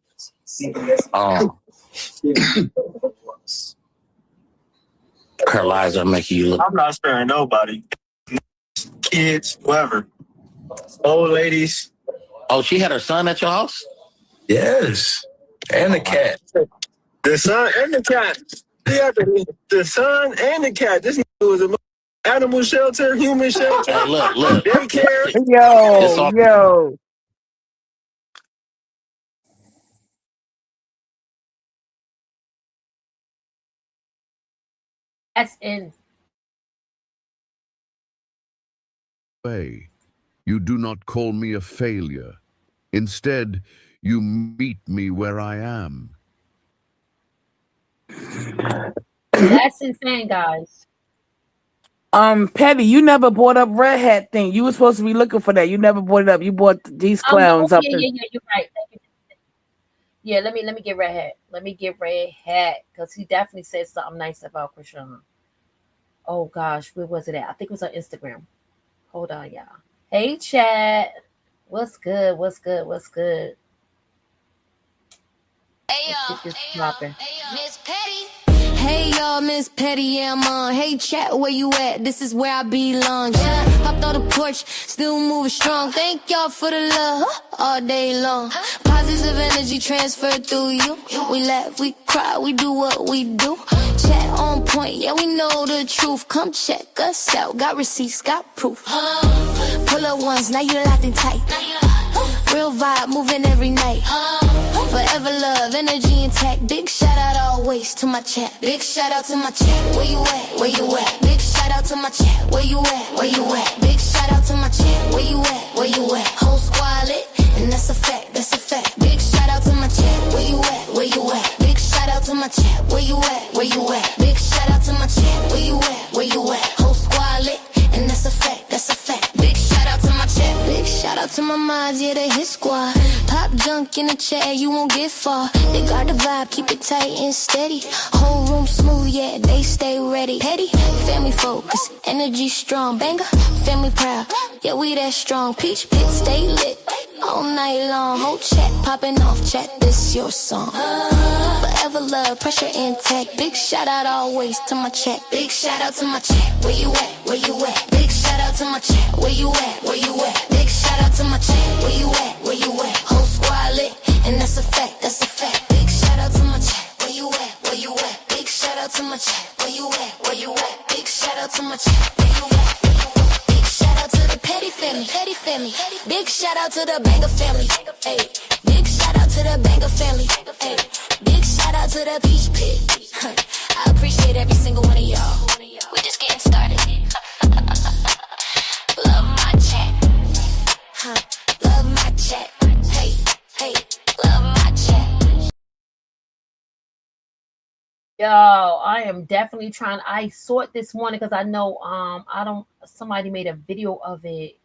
Her lies are making you look. I'm not sparing nobody. Kids, whoever. Old ladies. Oh, she had her son at your house? Yes. And the cat. The son and the cat. Yeah, the son and the cat. This was an animal shelter, human shelter. Hey, look. Daycare. Yo. That's in. You do not call me a failure. Instead, you meet me where I am. That's insane, guys. Petty, you never brought up Red Hat thing. You were supposed to be looking for that. You never brought it up. You brought these clowns up. Yeah. You're right. Thank you. Yeah, let me get Red Hat. Let me get Red Hat because he definitely said something nice about Chrisean. Oh gosh, where was it at? I think it was on Instagram. Hold on, y'all. Hey, chat. What's good? What's good? What's good? Hey Let's get this popping. Miss Petty. Hey y'all, Miss Petty, yeah, I'm on. Hey chat, where you at? This is where I belong. Yeah, hopped on the porch, still moving strong. Thank y'all for the love all day long. Positive energy transferred through you. We laugh, we cry, we do what we do. Chat on point, yeah, we know the truth. Come check us out, got receipts, got proof. Pull up once, now you locked in tight. Real vibe, moving every night. Forever love, energy intact. Big shout out always to my chat. Big shout out to my chat. Where you at? Where you at? Big shout out to my chat. Where you at? Where you at? Big shout out to my chat. Where you at? Where you at? Whole squad lit, and that's a fact. That's a fact. Big shout out to my chat. Where you at? Where you at? Big shout out to my chat. Where you at? Where you at? Big shout out to my chat. Where you at? Where you at? Whole squad lit, and that's a fact. That's a fact. Big shout out to my chat. Big shout out to my mods, yeah, they hit squad. Pop junk in the chat, you won't get far. They got the vibe, keep it tight and steady. Whole room smooth, yeah, they stay ready. Petty, family focus, energy strong. Banger, family proud, yeah, we that strong. Peach pit, stay lit, all night long. Whole chat popping off, chat, this your song. Forever love, pressure intact. Big shout out always to my chat. Big shout out to my chat, where you at, where you at? Big shout out to my chat, where you at, where you at? Big shout out to my chat, where you at, where you at? Whole squad lit, and that's a fact, that's a fact. Big shout out to my chat, where you at, where you at? Big shout out to my chat, where you at, where you at? Big shout out to my chat, where you at, where you at? Big shout out to the Petty family, Petty family. Big shout out to the Banger family, hey. Big shout out to the Banger family, hey. Big shout out to the Peach Pit. I appreciate every single one of y'all. We just getting started. Love my chat. Love my chat. Hey, love my chat. Yo, I am definitely trying. I saw it this morning because I know somebody made a video of it.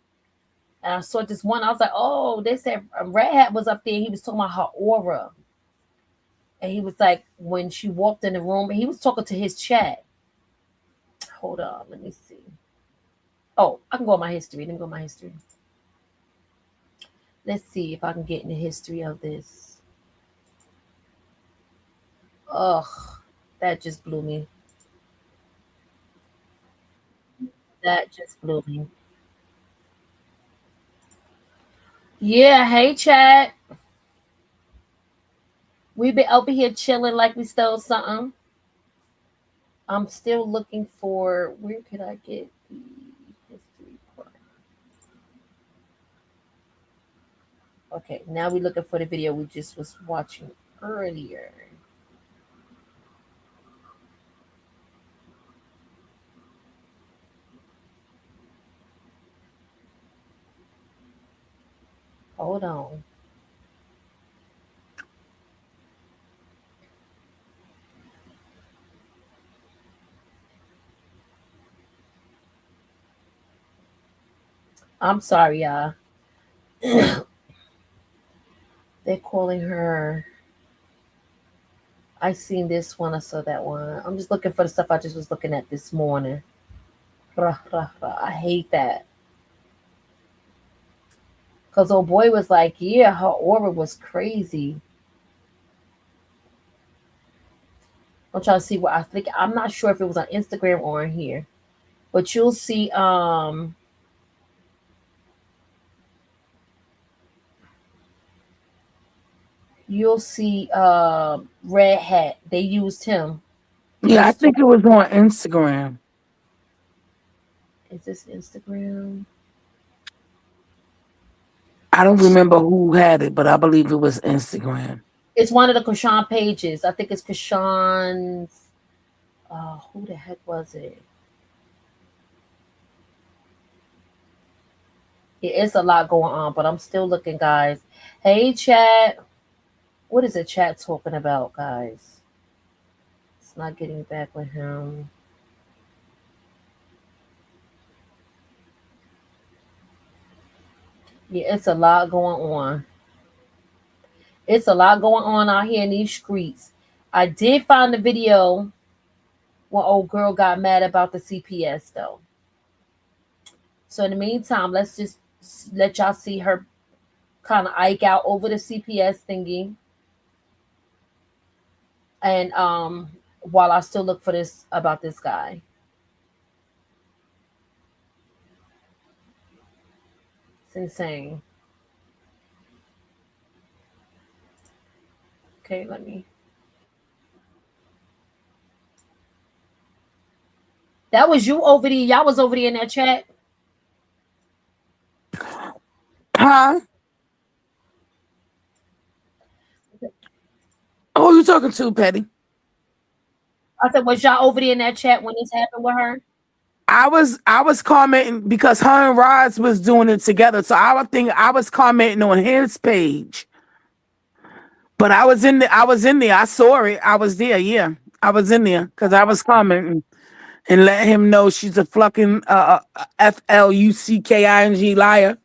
And I saw it this one. I was like, oh, they said Red Hat was up there. He was talking about her aura. And he was like, when she walked in the room, he was talking to his chat. Hold on, let me see. Oh, I can go on my history. Let me go on my history. Let's see if I can get in the history of this. Ugh, that just blew me. That just blew me. Yeah, hey, chat. We've been over here chilling like we stole something. I'm still looking for, where could I get the history part? Okay, now we're looking for the video we just was watching earlier. Hold on. I'm sorry, y'all. They're calling her. I seen this one. I saw that one. I'm just looking for the stuff I just was looking at this morning. I hate that. Because old boy was like, yeah, her aura was crazy. I'm trying to see what I think. I'm not sure if it was on Instagram or on here. But you'll see Red Hat. They used him. Yeah, I think it was on Instagram. Is this Instagram? I don't remember who had it, but I believe it was Instagram. It's one of the Chrisean pages. I think it's Chrisean's. Who the heck was it? It's a lot going on, but I'm still looking, guys. Hey, chat. What is the chat talking about, guys? It's not getting back with him. Yeah, it's a lot going on. It's a lot going on out here in these streets. I did find the video when old girl got mad about the CPS though. So in the meantime, let's just let y'all see her kind of ike out over the CPS thingy. And while I still look for this about this guy. It's insane. Okay, let me. That was you over there. Y'all was over there in that chat. Huh? Who you talking to, Petty? I said, was y'all over there in that chat when this happened with her? I was commenting because her and Roz was doing it together. So I would think I was commenting on his page. But I was in there. I saw it. I was there. Yeah, I was in there because I was commenting and let him know she's a fucking FLUCKING liar.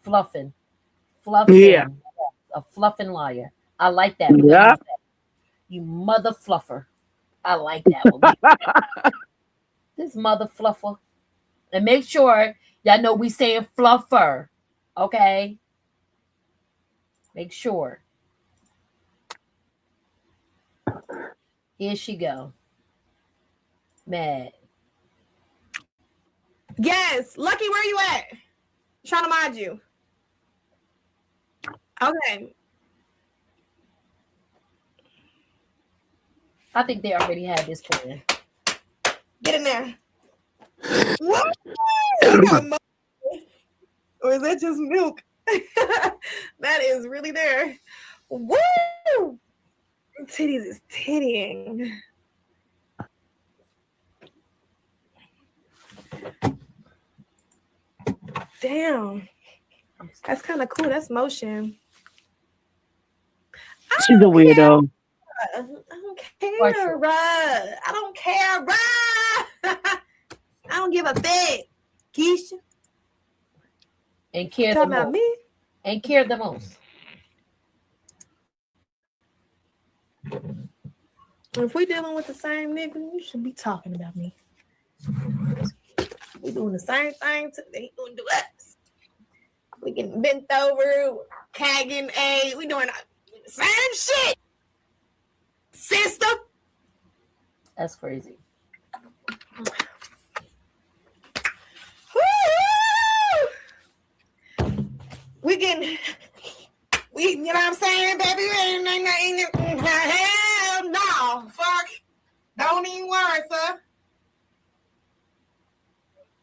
Fluffing. Yeah. A fluffing liar. I like that. Yeah. You mother fluffer. I like that one. This mother fluffer. And make sure y'all know we saying fluffer. Okay? Make sure. Here she go. Mad. Yes. Lucky, where you at? Trying to mind you. Okay. I think they already had this plan. Get in there. What? Or is that just milk? That is really there. Woo! Titties is tittying. Damn. That's kind of cool. That's motion. She's a weirdo. I don't care, bruh. I don't care, bruh. I don't give a bit. Keisha. And care Talking the about most. me? And care the most. If we dealing with the same nigga, you should be talking about me. We doing the same thing they gonna do us. We getting bent over, cagging, we doing the same shit. Sister. That's crazy. You know what I'm saying, baby? Hell no, fuck. Don't even worry, sir.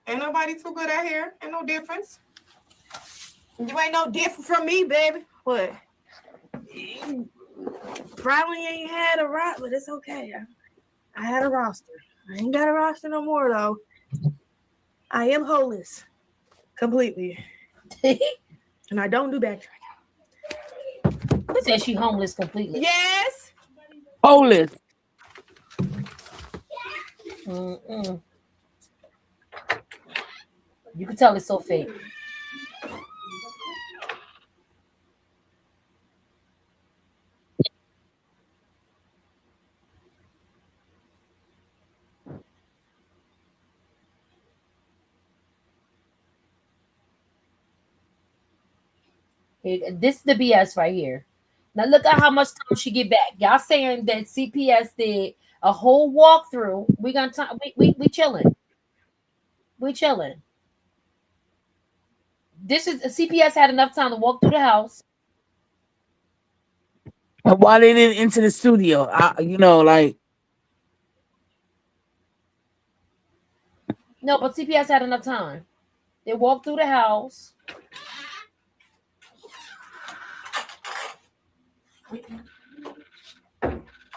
Ain't nobody too good out here. Ain't no difference. You ain't no different from me, baby. What? You probably ain't had a roster, but it's okay. I had a roster. I ain't got a roster no more, though. I am holeless. Completely. And I don't do backtracking. Who said she homeless completely? Yes. Homeless. Mm-mm. You can tell it's so fake. This is the BS right here. Now look at how much time she get back. Y'all saying that CPS did a whole walkthrough. We gonna time. We chilling. We chilling. This is CPS had enough time to walk through the house. And why they didn't enter the studio? No, but CPS had enough time. They walked through the house.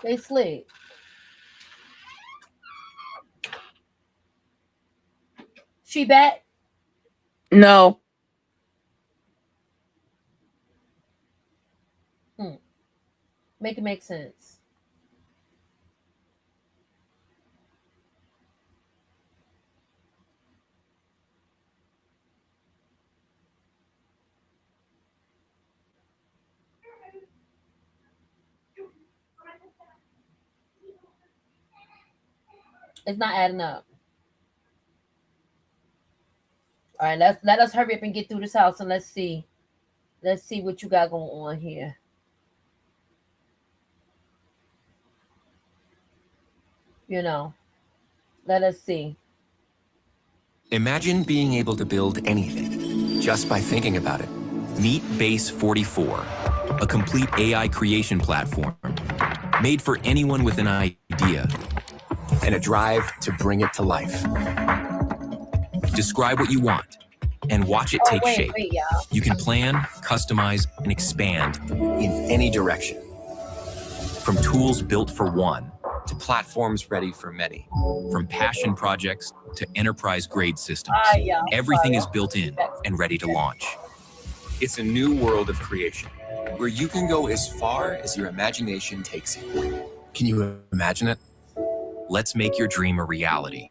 They slid. She back? No. Make it make sense. It's not adding up. All right, let us hurry up and get through this house and let's see. Let's see what you got going on here. You know, let us see. Imagine being able to build anything just by thinking about it. Meet Base 44, a complete AI creation platform made for anyone with an idea and a drive to bring it to life. Describe what you want and watch it take shape. Y'all. You can plan, customize, and expand in any direction. From tools built for one to platforms ready for many. From passion projects to enterprise-grade systems. Everything is built in and ready to launch. It's a new world of creation, where you can go as far as your imagination takes you. Can you imagine it? Let's make your dream a reality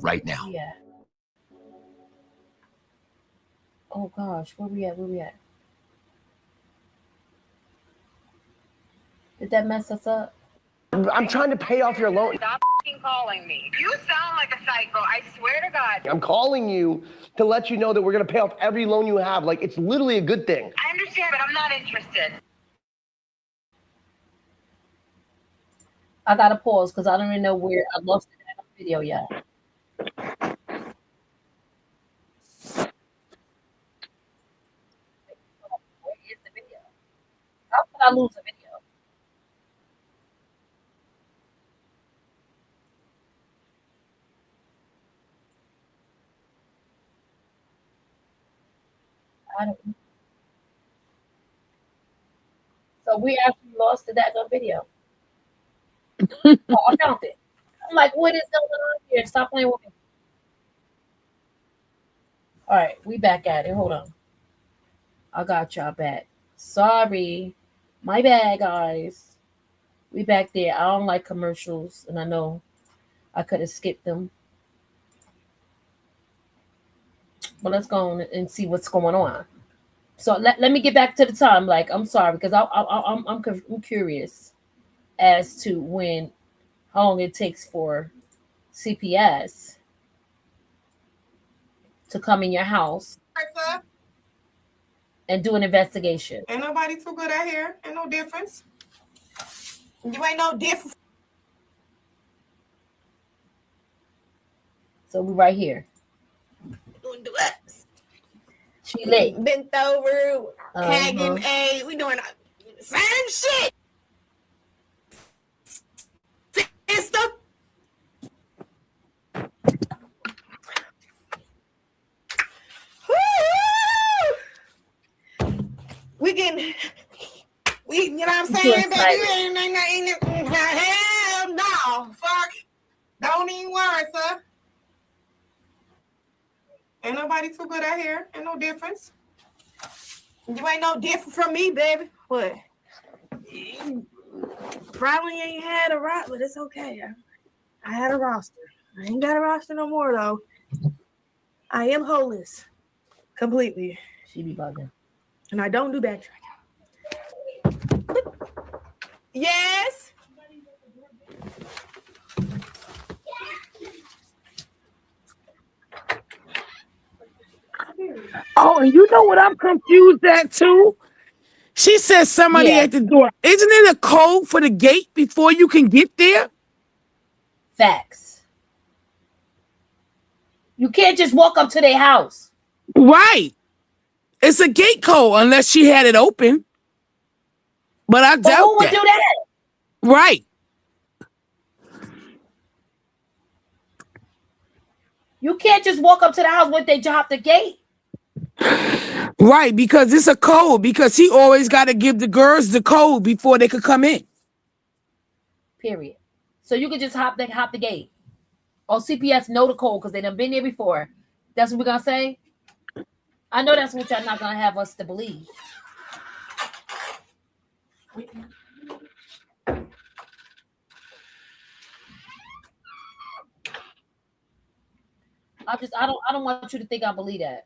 right now. Yeah. Oh gosh, where we at? Where we at? Did that mess us up? I'm trying to pay off your loan. Stop calling me. You sound like a psycho. I swear to God. I'm calling you to let you know that we're going to pay off every loan you have. Like, it's literally a good thing. I understand, but I'm not interested. I gotta pause because I don't even know where I lost it in the video yet. Where is the video? How could I lose a video? I don't know. So we actually lost the daggone video. Oh, I found it. I'm like, what is going on here? Stop playing with me. All right, we back at it. Hold on. I got y'all back. Sorry. My bad, guys. We back there. I don't like commercials, and I know I could have skipped them. But let's go on and see what's going on. So let me get back to the time. Like, I'm sorry because I'm curious as to how long it takes for CPS to come in your house and do an investigation. Ain't nobody too good out here. Ain't no difference. You ain't no difference. So we right here. Doing the ups. She late. Bent over, tagging A. We doing the same shit. Sister. You know what I'm saying, baby? Hell no, fuck. Don't even worry, sir. Ain't nobody too good out here. Ain't no difference. You ain't no different from me, baby. What? Probably ain't had a roster, but it's okay. I had a roster. I ain't got a roster no more, though. I am holeless. Completely. She be bugging. And I don't do backtrack. Yes. Oh, and you know what I'm confused at too? She said somebody at the door. Isn't it a code for the gate before you can get there? Facts. You can't just walk up to their house. Right. It's a gate code unless she had it open. But I doubt who would do that? Right. You can't just walk up to the house when they drop the gate. Right, because it's a code. Because he always got to give the girls the code before they could come in. Period. So you could just hop the gate. Or CPS know the code because they done been there before. That's what we're gonna say. I know that's what y'all not gonna have us to believe. I don't want you to think I believe that.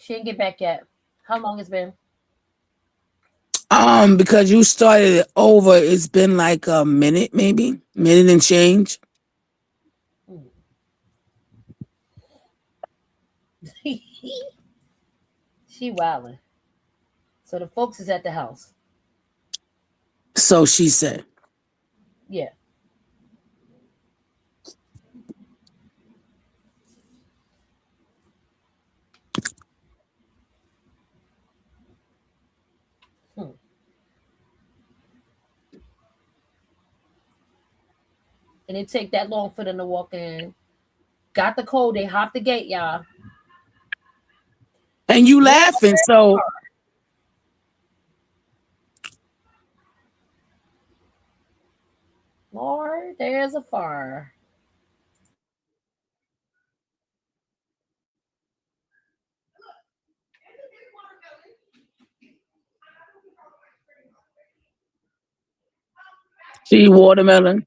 She didn't get back yet. How long it's been? Because you started it over, it's been like a minute, maybe minute and change. She wilding. So the folks is at the house. So she said. Yeah. And it take that long for them to walk in. Got the code. They hopped the gate, y'all. And you laughing, so. Lord, there's a fire. See watermelon.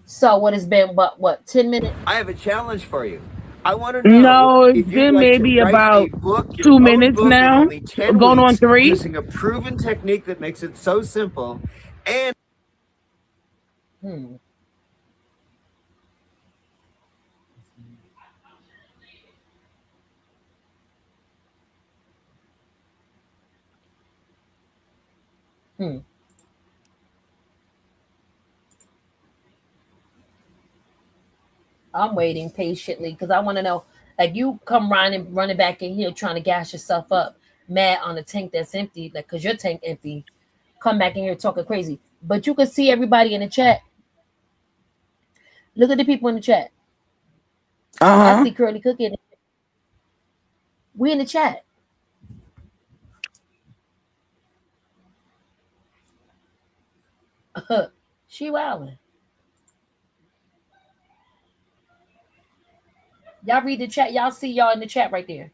So what has been what 10 minutes? I have a challenge for you. I want to No, know it's if you'd been like to maybe write about a book, your 2 own minutes book in now. only 10 Going on weeks 3. using a proven technique that makes it so simple and I'm waiting patiently because I want to know. Like you come running back in here trying to gas yourself up, mad on the tank that's empty, like because your tank empty. Come back in here talking crazy, but you can see everybody in the chat. Look at the people in the chat. I see Curly Cookie. We in the chat. She wilding. Y'all read the chat. Y'all see y'all in the chat right there.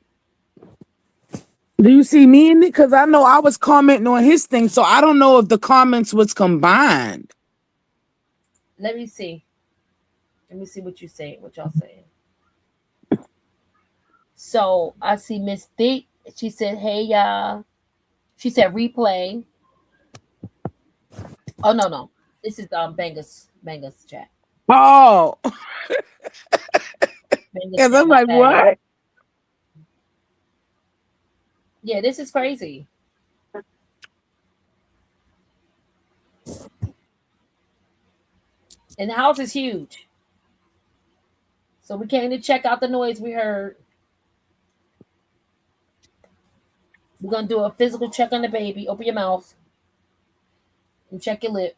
Do you see me in it? Because I know I was commenting on his thing, so I don't know if the comments was combined. Let me see. Let me see what you saying. What y'all saying? So I see Miss Thick. She said, "Hey y'all." She said, "Replay." Oh no. This is Banger's chat. Oh. Banger's Because chat, I'm my like, bad. what? Yeah, this is crazy. And the house is huge. So we came to check out the noise we heard. We're going to do a physical check on the baby. Open your mouth. And check your lip.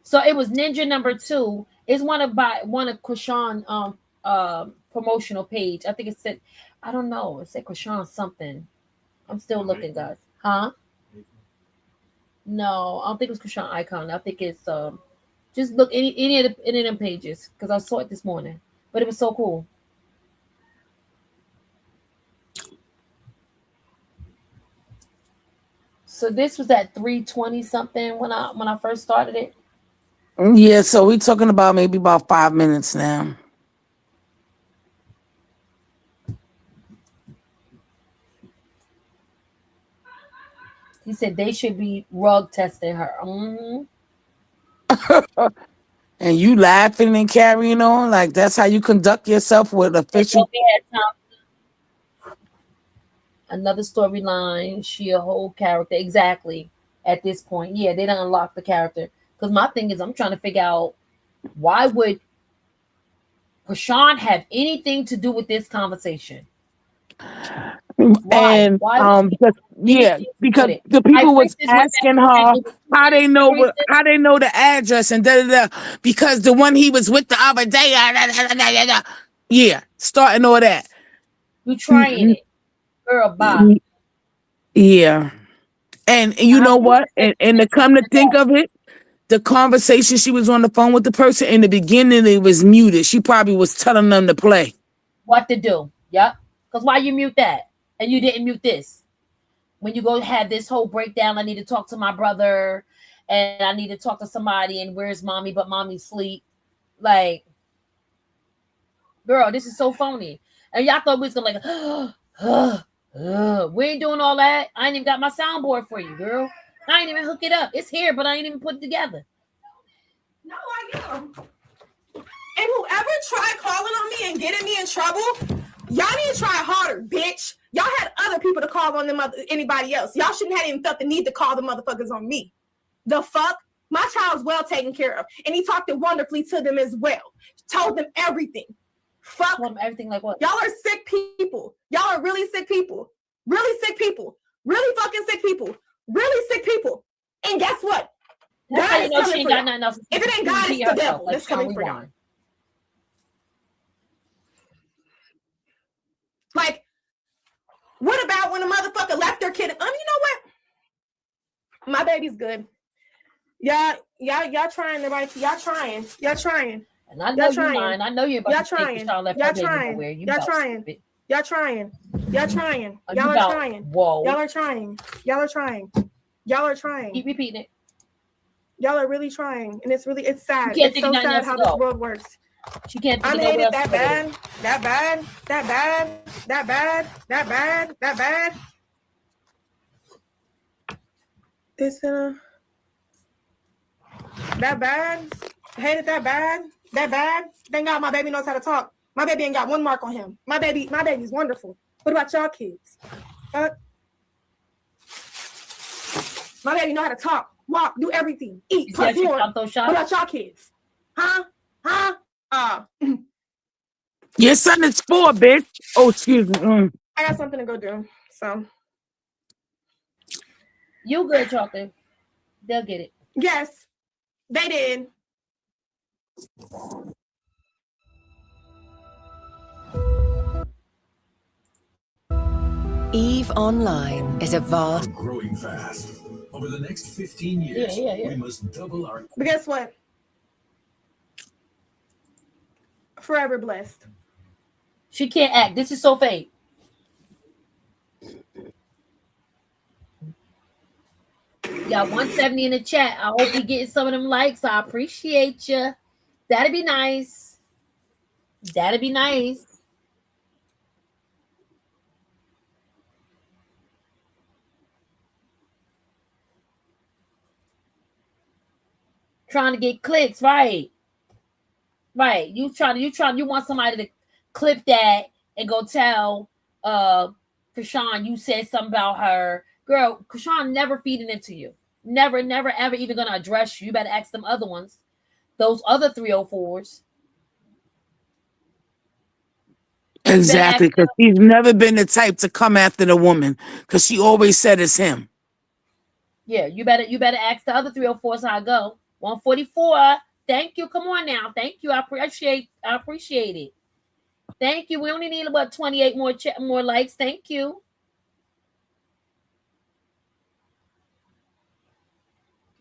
So it was Ninja number 2. It's one of Chrisean promotional page. I think it said, I don't know. It said Chrisean something. I'm still looking, guys. Huh? No, I don't think it was Chrisean Icon. I think it's just look any of them pages because I saw it this morning. But it was so cool. So this was at 3:20 something when I first started it. Yeah, so we're talking about maybe about 5 minutes now. He said they should be rug testing her. Mm-hmm. And you laughing and carrying on like that's how you conduct yourself with official. Another storyline. She a whole character. Exactly. At this point, yeah, they don't unlock the character. Because my thing is, I'm trying to figure out why would Chrisean have anything to do with this conversation? Why? And Why? because because It? the Like, people for was instance, when asking that her was how they know Priestess, how they know the address and da da da because the one he was with the other day, yeah, starting all that. you trying it, girl? Bye. Yeah, and you know what? And to come to think of it, the conversation she was on the phone with the person in the beginning, it was muted. She probably was telling them to play. What to do? Yep. Because why you mute that and you didn't mute this? When you go have this whole breakdown, I need to talk to my brother and I need to talk to somebody. And where's mommy? But mommy sleep. Like, girl, this is so phony. And y'all thought we was gonna we ain't doing all that. I ain't even got my soundboard for you, girl. I ain't even hook it up. It's here, but I ain't even put it together. No, I am. And whoever tried calling on me and getting me in trouble, y'all need to try harder, bitch. Y'all had other people to call on them, anybody else. Y'all shouldn't have even felt the need to call the motherfuckers on me. The fuck? My child's well taken care of. And he talked it wonderfully to them as well. Told them everything. Fuck. Told them everything like what? Y'all are sick people. Y'all are really sick people. Really sick people. Really fucking sick people. Really sick people. And guess what? That's God how you know she ain't got nothing else. If it ain't God, it's the devil that's coming for y'all. Like, what about when a motherfucker left their kid? You know what? My baby's good. Y'all trying the right. Y'all trying. And I know you're lying. I know you're about to take Y'all trying. Y'all trying. Y'all are trying. Whoa. Y'all are trying. Y'all are trying. Keep repeating it. Y'all are really trying, and it's sad. It's so sad how this world works. She can't. I made it that bad. It's that bad. I hate it that bad. Thank God my baby knows how to talk. My baby ain't got one mark on him. My baby's wonderful. What about y'all kids? My baby know how to talk, walk, do everything, eat, plus more. What about y'all kids? Huh? Your son is 4, bitch. Oh, excuse me. I got something to go do. So you good, Chocolate? They'll get it. Yes, they did. EVE Online is a vast. We're growing fast. Over the next 15 years, we must double our. But guess what? Forever blessed. She can't act. This is so fake. Got 170 in the chat. I hope we getting some of them likes. I appreciate you. That'd be nice. That'd be nice. Trying to get clicks, right? Right. You want somebody to clip that and go tell Chrisean you said something about her. Girl, Chrisean never feeding into you. Never, ever even gonna address you. You better ask them other ones. Those other 304s. Exactly, because he's never been the type to come after the woman, because she always said it's him. Yeah, you better ask the other 304s how I go. 144. Thank you. Come on now. Thank you. I appreciate it. Thank you. We only need about 28 more likes. Thank you.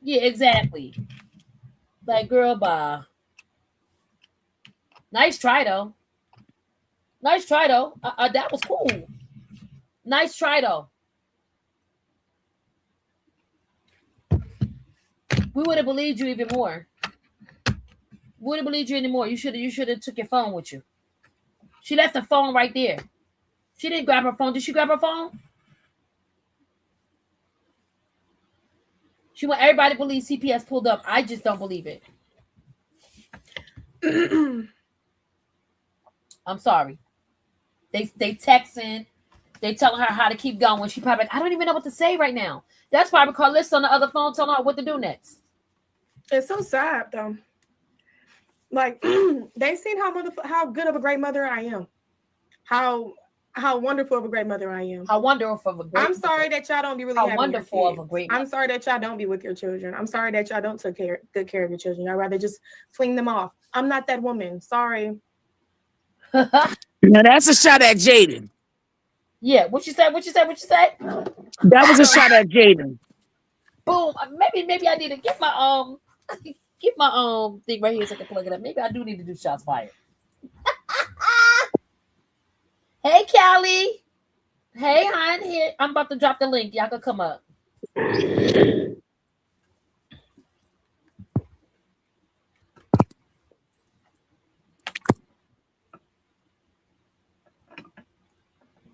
Yeah, exactly. Like, girl, bye. Nice try though. That was cool. Nice try though. We would have believed you even more. Would have believed you anymore. You should have took your phone with you. She left the phone right there. She didn't grab her phone. Did she grab her phone? She want everybody to believe CPS pulled up. I just don't believe it. I'm sorry. They texting. They telling her how to keep going. She probably like, I don't even know what to say right now. That's probably Carlissa on the other phone telling her what to do next. It's so sad though. Like they've seen how good of a great mother I am. How wonderful of a great mother I am. How wonderful of a great I'm sorry that y'all don't be really having wonderful your kids. Of a great mother. I'm sorry that y'all don't be with your children. I'm sorry that y'all don't take good care of your children. Y'all rather just fling them off. I'm not that woman. Sorry. Now that's a shot at Jaden. Yeah, what you say? That was a shot at Jaden. Boom. Maybe I need to get my thing right here so I can plug it up. Maybe I do need to do shots fired. Hey, Callie. Hey, hon. Here, I'm about to drop the link. Y'all can come up.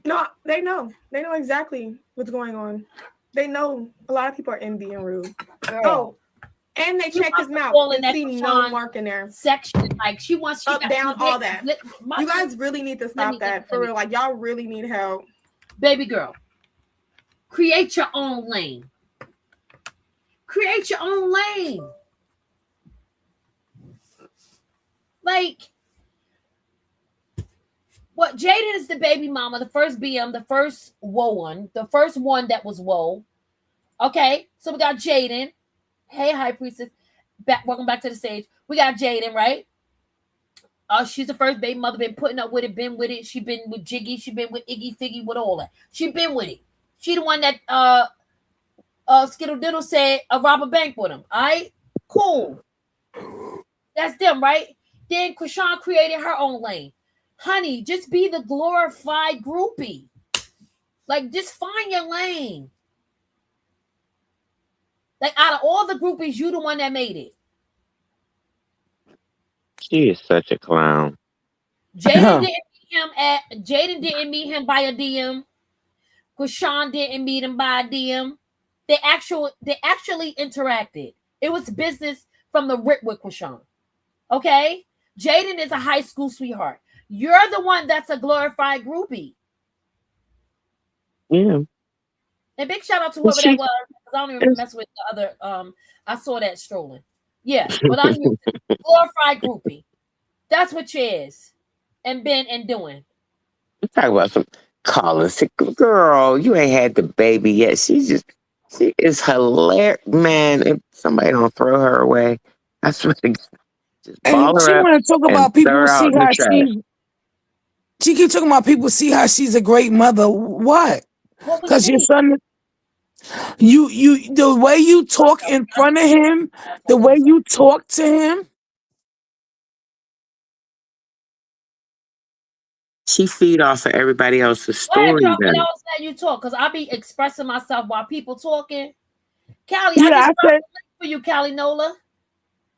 No, they know. They know exactly what's going on. They know a lot of people are envy and rude. Girl. Oh, and they check his mouth and see no mark in there. Section, like she wants up, down, all that. You guys really need to stop that for real. Like y'all really need help. Baby girl, create your own lane. Create your own lane. Like, what? Jaden is the baby mama, the first BM, the first woe one, the first one that was woe. Okay, so we got Jaden. Hey, High Priestess. Welcome back to the stage. We got Jaden, right? She's the first baby mother, been putting up with it, been with it. She been with Jiggy, she been with Iggy Figgy, with all that. She been with it. She the one that Skittle Diddle said rob a bank with him. All right, cool. That's them, right? Then Chrisean created her own lane. Honey, just be the glorified groupie. Like, just find your lane. Like, out of all the groupies, you the one that made it. She is such a clown. Jaden didn't meet him by a DM. Chrisean didn't meet him by a DM. They actually interacted. It was business from the rip with Chrisean. Okay? Jaden is a high school sweetheart. You're the one that's a glorified groupie. Yeah. And big shout out to whoever that was. Because I don't even mess with the other. I saw that strolling. Yeah, but I'm glorified groupie. That's what she is, and been and doing. Talk about some calling sick girl. You ain't had the baby yet. She is hilarious, man. If somebody don't throw her away, I swear to God. And she want to talk about people see how she keep talking about people see how she's a great mother. What? Because your son, you the way you talk in front of him, the way you talk to him. She feed off of everybody else's story. Go ahead, you talk, because I be expressing myself while people talking. Callie, yeah, I just said for you, Callie Nola.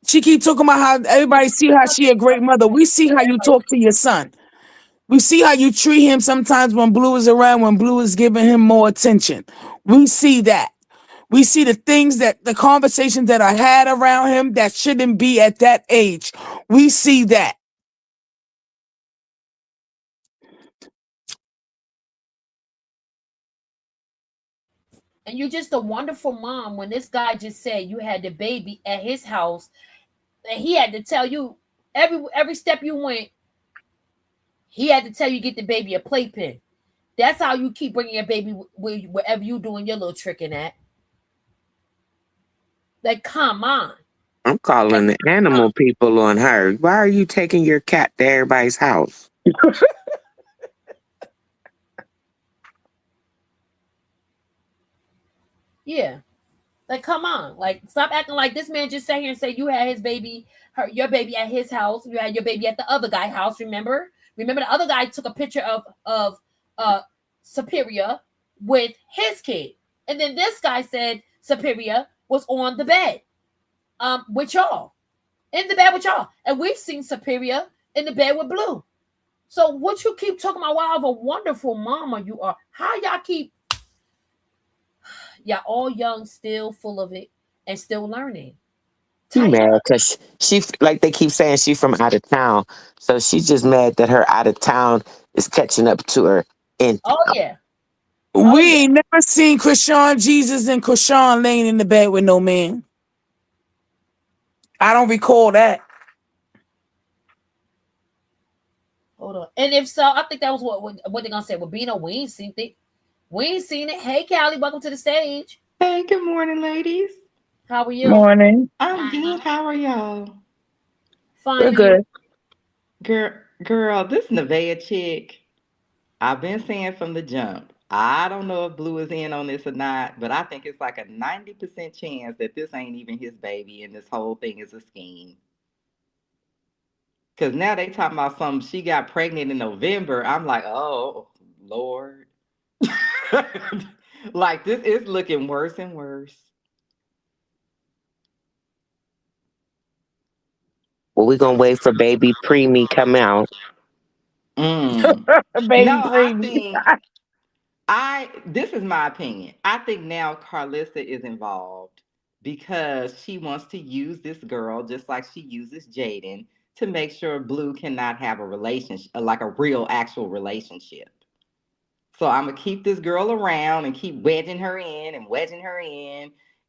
She keep talking about how everybody see how she a great mother. We see how you talk to your son. We see how you treat him sometimes when Blue is around, when Blue is giving him more attention. We see that. We see the things the conversations that I had around him that shouldn't be at that age. We see that. And you're just a wonderful mom when this guy just said you had the baby at his house and he had to tell you every step you went, he had to tell you get the baby a playpen. That's how you keep bringing your baby wherever you doing your little tricking at. Like, come on. I'm calling the animal people on her. Why are you taking your cat to everybody's house? Yeah. Like, come on. Like, stop acting like this man just sat here and say you had your baby at his house. You had your baby at the other guy's house, remember? Remember the other guy took a picture of Superior with his kid. And then this guy said Superior was on the bed with y'all. In the bed with y'all. And we've seen Superior in the bed with Blue. So what you keep talking about, wow, of a wonderful mama you are. How y'all keep... Y'all all young, still full of it. and still learning. She Tighten mad up. because she, like they keep saying, she from out of town. So she's just mad that her out of town is catching up to her in Oh town. yeah. Oh We yeah. ain't never seen Chrisean Jesus and Chrisean laying in the bed with no man. I don't recall that. Hold on. And if so, I think that was what they're gonna say. Well, Bino, we ain't seen it. We ain't seen it. Hey, Callie, welcome to the stage. Hey, good morning, ladies. How are you? Morning. I'm good. How are y'all? We're Fine. good. Girl, this Nevaeh chick, I've been saying from the jump. I don't know if Blue is in on this or not, but I think it's like a 90% chance that this ain't even his baby and this whole thing is a scheme. Because now they talking about something, she got pregnant in November. I'm like, oh, Lord. Like, this is looking worse and worse. Well, we're going to wait for baby preemie come out. Mm. Baby No, preemie. this is my opinion. I think now Carlissa is involved because she wants to use this girl just like she uses Jaden to make sure Blue cannot have a relationship, like a real actual relationship. So I'm gonna keep this girl around and keep wedging her in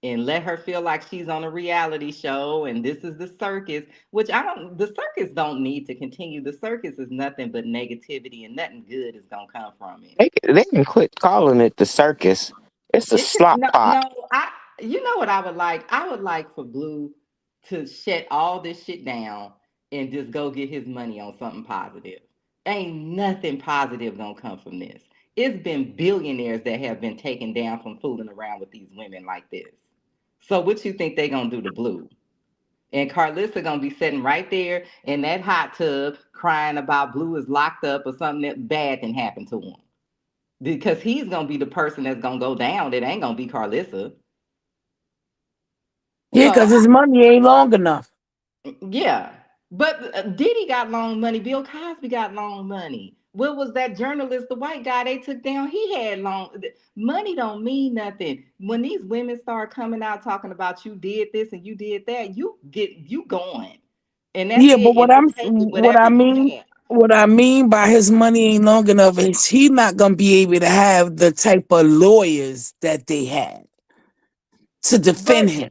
and let her feel like she's on a reality show and this is the circus, which the circus don't need to continue. The circus is nothing but negativity and nothing good is gonna come from it. They can quit calling it the circus. It's a It could slop pot. you know what I would like? I would like for Blue to shut all this shit down and just go get his money on something positive. Ain't nothing positive gonna come from this. It's been billionaires that have been taken down from fooling around with these women like this. So what you think they gonna do to Blue? And Carlissa gonna be sitting right there in that hot tub crying about Blue is locked up or something that bad can happen to him. Because he's gonna be the person that's gonna go down. It ain't gonna be Carlissa. Yeah, So because his money ain't long enough. yeah, but Diddy got long money. Bill Cosby got long money. What was that journalist, the white guy they took down? He had long money. Don't mean nothing when these women start coming out talking about you did this and you did that. You going, and that's Yeah, but it. And they take whatever you have. what I mean by his money ain't long enough is he not gonna be able to have the type of lawyers that they had to defend But him.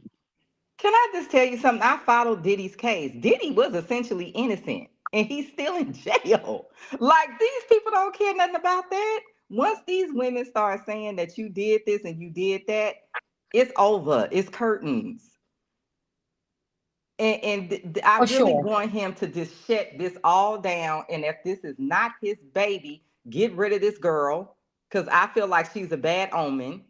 can I just tell you something? I followed Diddy's case. Diddy was essentially innocent, and he's still in jail. Like, these people don't care nothing about that. Once these women start saying that you did this and you did that, it's over. It's curtains. I For really sure. want him to just shut this all down. And if this is not his baby, get rid of this girl because I feel like she's a bad omen.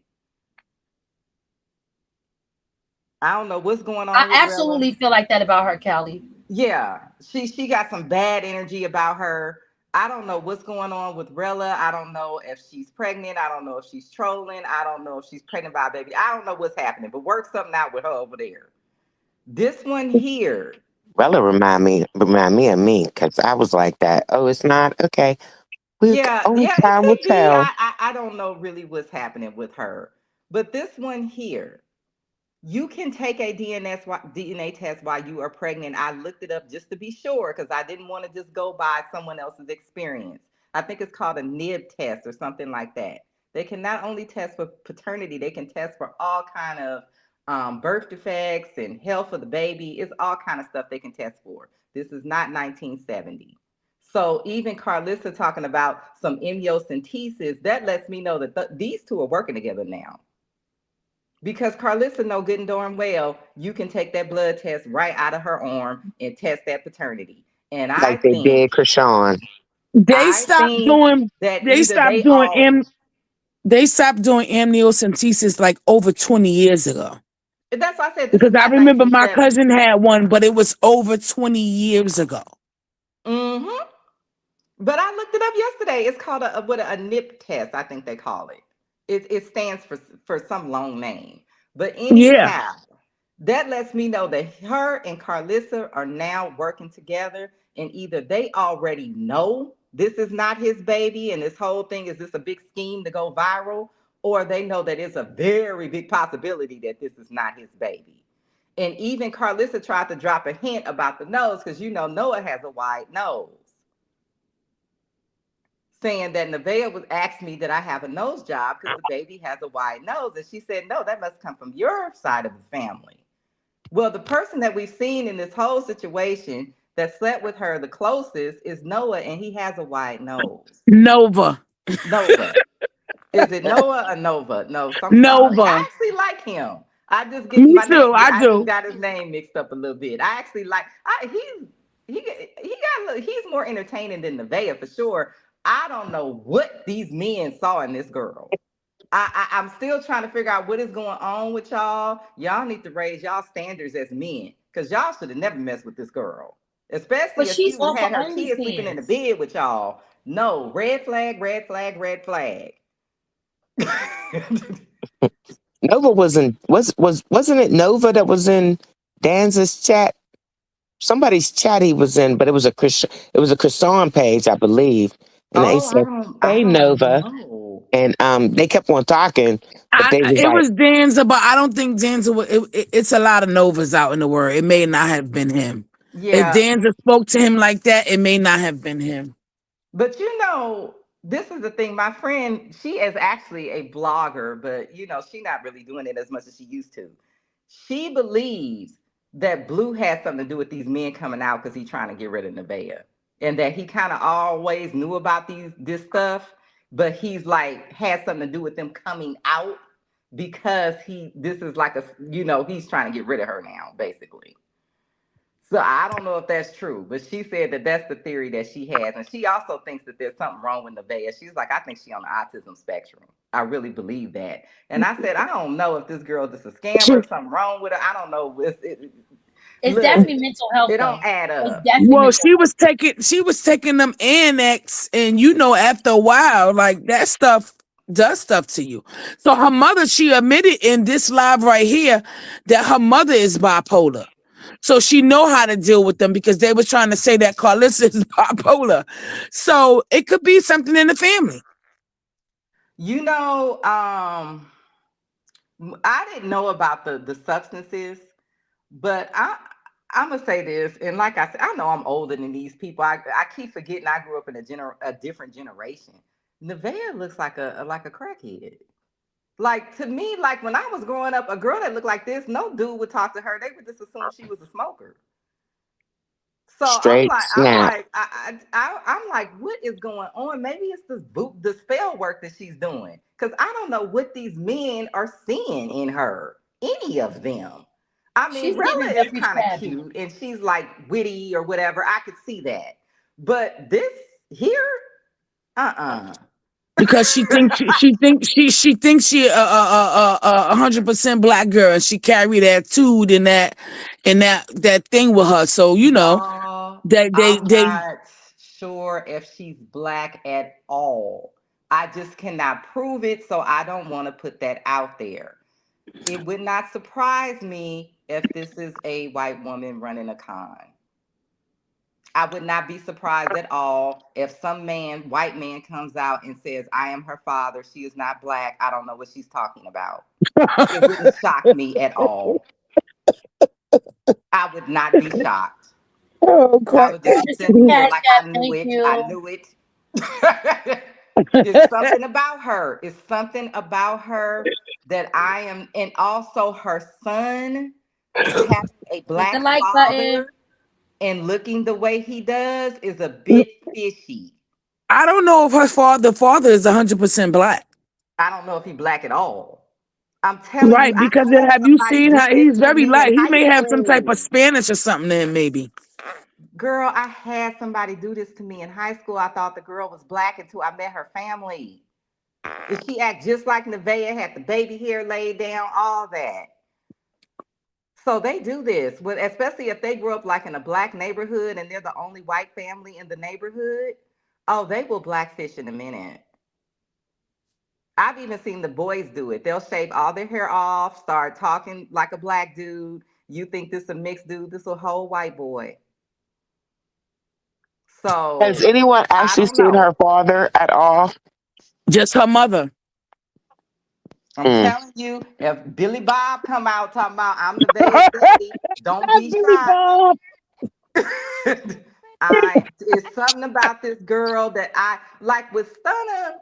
I don't know what's going I on with Rella. absolutely feel like that about her, Callie. Yeah, she got some bad energy about her. I don't know what's going on with Rella. I don't know if she's pregnant. I don't know if she's trolling. I don't know if she's pregnant by a baby. I don't know what's happening, but work something out with her over there. This one here. Rella remind me of me because I was like that. Oh, it's not okay. Only Yeah, it time will could be. tell. I don't know really what's happening with her. But this one here, you can take a DNA test while you are pregnant. I looked it up just to be sure because I didn't want to just go by someone else's experience. I think it's called a nib test or something like that. They can not only test for paternity, they can test for all kind of birth defects and health of the baby. It's all kind of stuff they can test for. This is not 1970. So even Carlissa talking about some amniocentesis, that lets me know that these two are working together now. Because Carlissa know good and darn well you can take that blood test right out of her arm and test that paternity. And Like they did Krishan. They I stopped think doing that they either stopped they doing all they stopped doing amniocentesis like over 20 years ago. that's why I said this Because is I not remember my 1970. cousin had one, but it was over 20 years ago. Mm-hmm. But I looked it up yesterday. It's called a NIP test, I think they call it. It stands for some long name. But Yeah. anyhow, that lets me know that her and Carlissa are now working together, and either they already know this is not his baby and this whole thing is just a big scheme to go viral, or they know that it's a very big possibility that this is not his baby. And even Carlissa tried to drop a hint about the nose, because you know Noah has a wide nose. Saying that Nevaeh was asked me that I have a nose job because the baby has a wide nose. And she said, no, that must come from your side of the family. Well, the person that we've seen in this whole situation that slept with her the closest is Noah, and he has a wide nose. Nova. Nova. Is it Noah or Nova? No, I'm sorry. I Nova. actually like him. I just get Me my too. name. I I just do. got his name mixed up a little bit. I actually like. He's more entertaining than Nevaeh for sure. I don't know what these men saw in this girl. I'm still trying to figure out what is going on with y'all. Y'all need to raise y'all standards as men, because y'all should have never messed with this girl, especially But if she she's off of had her kids sleeping in the OnlyFans. bed with y'all. No, red flag, red flag, red flag. Nova wasn't it Nova that was in Danza's chat? Somebody's chat he was in, but it was a Chrisean page, I believe. And they Oh, said, I "Hey don't Nova," know. and they kept on talking, but they was It like, was Danza, but I don't think Danza was. It's a lot of Novas out in the world. It may not have been him. If Yeah, Danza spoke to him like that, it may not have been him. but you know, this is the thing. My friend, she is actually a blogger, but you know, she's not really doing it as much as she used to. She believes that Blue had something to do with these men coming out because he's trying to get rid of Nevaeh, and that he kind of always knew about this stuff, but he's like had something to do with them coming out because this is like he's trying to get rid of her now, basically. So I don't know if that's true, but she said that that's the theory that she has. And she also thinks that there's something wrong with Nevaeh. She's like, I think she's on the autism spectrum. I really believe that. And I said, I don't know if this girl is just a scammer, something wrong with her. I don't know. It's Look, definitely mental health it though. don't add It's up. definitely Well, mental health. she was taking them annex, and after a while, like that stuff does stuff to you. So her mother, she admitted in this live right here that her mother is bipolar. So she know how to deal with them because they was trying to say that Carlissa is bipolar. So it could be something in the family. You know, I didn't know about the substances, but I'm gonna say this, and like I said, I know I'm older than these people. I keep forgetting I grew up in a different generation. Nevaeh looks like a crackhead. Like to me, like when I was growing up, a girl that looked like this, no dude would talk to her. They would just assume she was a smoker. So straight snap. I'm like, what is going on? Maybe it's the spell work that she's doing, because I don't know what these men are seeing in her. Any of them. I mean, She's giving Rella is very kind of shabby. cute and she's like witty or whatever. I could see that, but this here, Because she thinks she 100% black girl, and she carry that attitude and that thing with her. So Y'all, I'm they not sure if she's black at all. I just cannot prove it, so I don't want to put that out there. It would not surprise me if this is a white woman running a con. I would not be surprised at all if some white man comes out and says, I am her father. She is not black. I don't know what she's talking about. It wouldn't shock me at all. I would not be shocked. Oh, I would just be sitting here Cash like App, I knew thank it. I you. knew it. It's something about her. It's something about her that I am, and also her son having a Hit the black like button. father and looking the way he does is a bit fishy. I don't know if the father is 100% black. I don't know if he's black at all. I'm telling you, Right, I because had have you somebody seen do how this he's to very me in light? He high may have some type of school. Spanish or something in maybe. Girl, I had somebody do this to me in high school. I thought the girl was black until I met her family. And she act just like Nevaeh, had the baby hair laid down, all that. So they do this, especially if they grew up like in a black neighborhood and they're the only white family in the neighborhood. Oh, they will blackfish in a minute. I've even seen the boys do it. They'll shave all their hair off, start talking like a black dude. You think this a mixed dude? This a whole white boy. Has So anyone I actually don't seen her know. father at all? Just her mother. I'm telling you, if Billy Bob come out talking about I'm Nevaeh's daddy, don't be Billy shocked. Bob. It's something about this girl that I like with Stunner.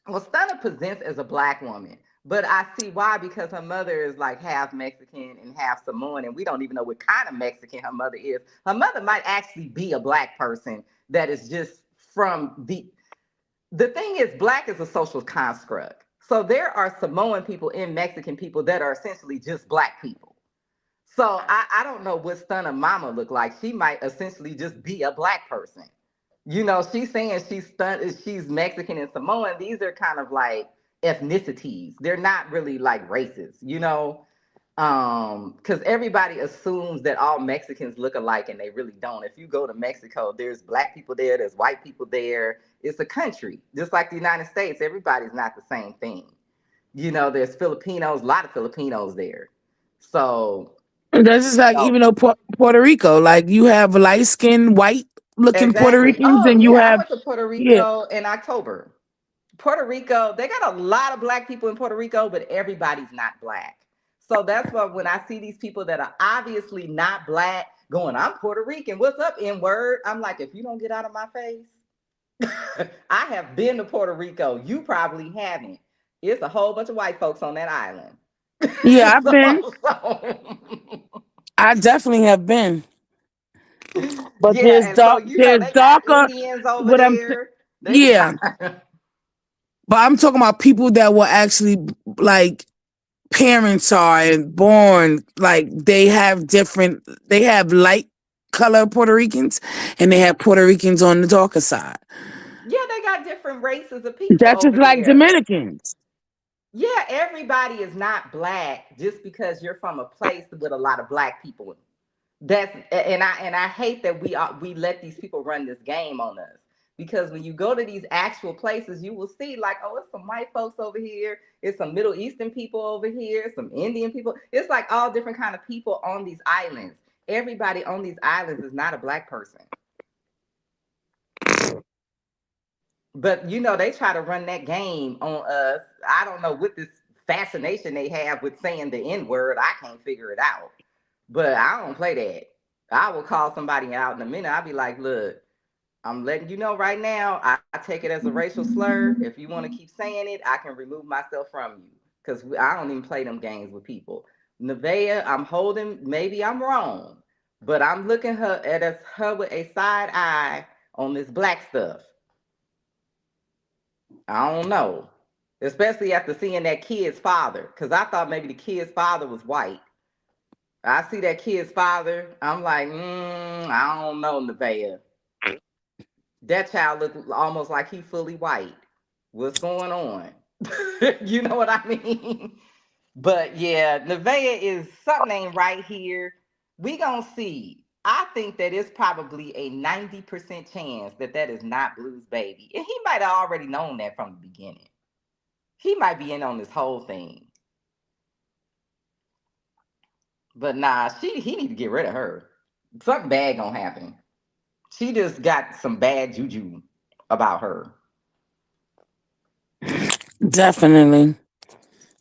Well, Stunner presents as a black woman, but I see why, because her mother is like half Mexican and half Samoan, and we don't even know what kind of Mexican her mother is. Her mother might actually be a black person that is just from the thing is, black is a social construct. So there are Samoan people and Mexican people that are essentially just black people. So I don't know what Stunner mama look like. She might essentially just be a black person. You know, she's saying she's Mexican and Samoan. These are kind of like ethnicities. They're not really like races, you know? Because everybody assumes that all Mexicans look alike and they really don't. If you go to Mexico, there's black people there, there's white people there. It's a country, just like the United States. Everybody's not the same thing. You know, there's Filipinos, a lot of Filipinos there. So That's just like, even though Puerto Rico, like you have light skinned, white looking Puerto exactly. Ricans, Oh and you yeah, I have, went to Puerto yeah, Rico in October. Puerto Rico, they got a lot of black people in Puerto Rico, but everybody's not black. So that's why when I see these people that are obviously not black going, I'm Puerto Rican, what's up, N-word? I'm like, if you don't get out of my face, I have been to Puerto Rico. You probably haven't. It's a whole bunch of white folks on that island. yeah, I've been. So I definitely have been. But yeah, and so you know there's they got darker. Indians over What I'm, there. They yeah, got but I'm talking about people that were actually like parents are and born like they have different. They have light color Puerto Ricans, and they have Puerto Ricans on the darker side. yeah, they got different races of people That's just over like there. Dominicans. Yeah, everybody is not black just because you're from a place with a lot of black people. And I hate that we let these people run this game on us. Because when you go to these actual places, you will see like, oh, it's some white folks over here, it's some Middle Eastern people over here, some Indian people. It's like all different kind of people on these islands. Everybody on these islands is not a black person. But you know, they try to run that game on us. I don't know what this fascination they have with saying the N-word. I can't figure it out. But I don't play that. I will call somebody out in a minute. I'll be like, look, I'm letting you know right now, I take it as a racial slur. If you want to keep saying it, I can remove myself from you. Because I don't even play them games with people. Nevaeh, I'm holding, maybe I'm wrong, but I'm looking at her with a side eye on this black stuff. I don't know. Especially after seeing that kid's father. Because I thought maybe the kid's father was white. I see that kid's father. I'm like, I don't know, Nevaeh. That child looked almost like he fully white. What's going on? You know what I mean? But yeah, Nevaeh is something ain't right here. We gonna see. I think that it's probably a 90% chance that that is not Blue's baby. And he might have already known that from the beginning. He might be in on this whole thing. But nah, he need to get rid of her. Something bad gonna happen. She just got some bad juju about her. Definitely,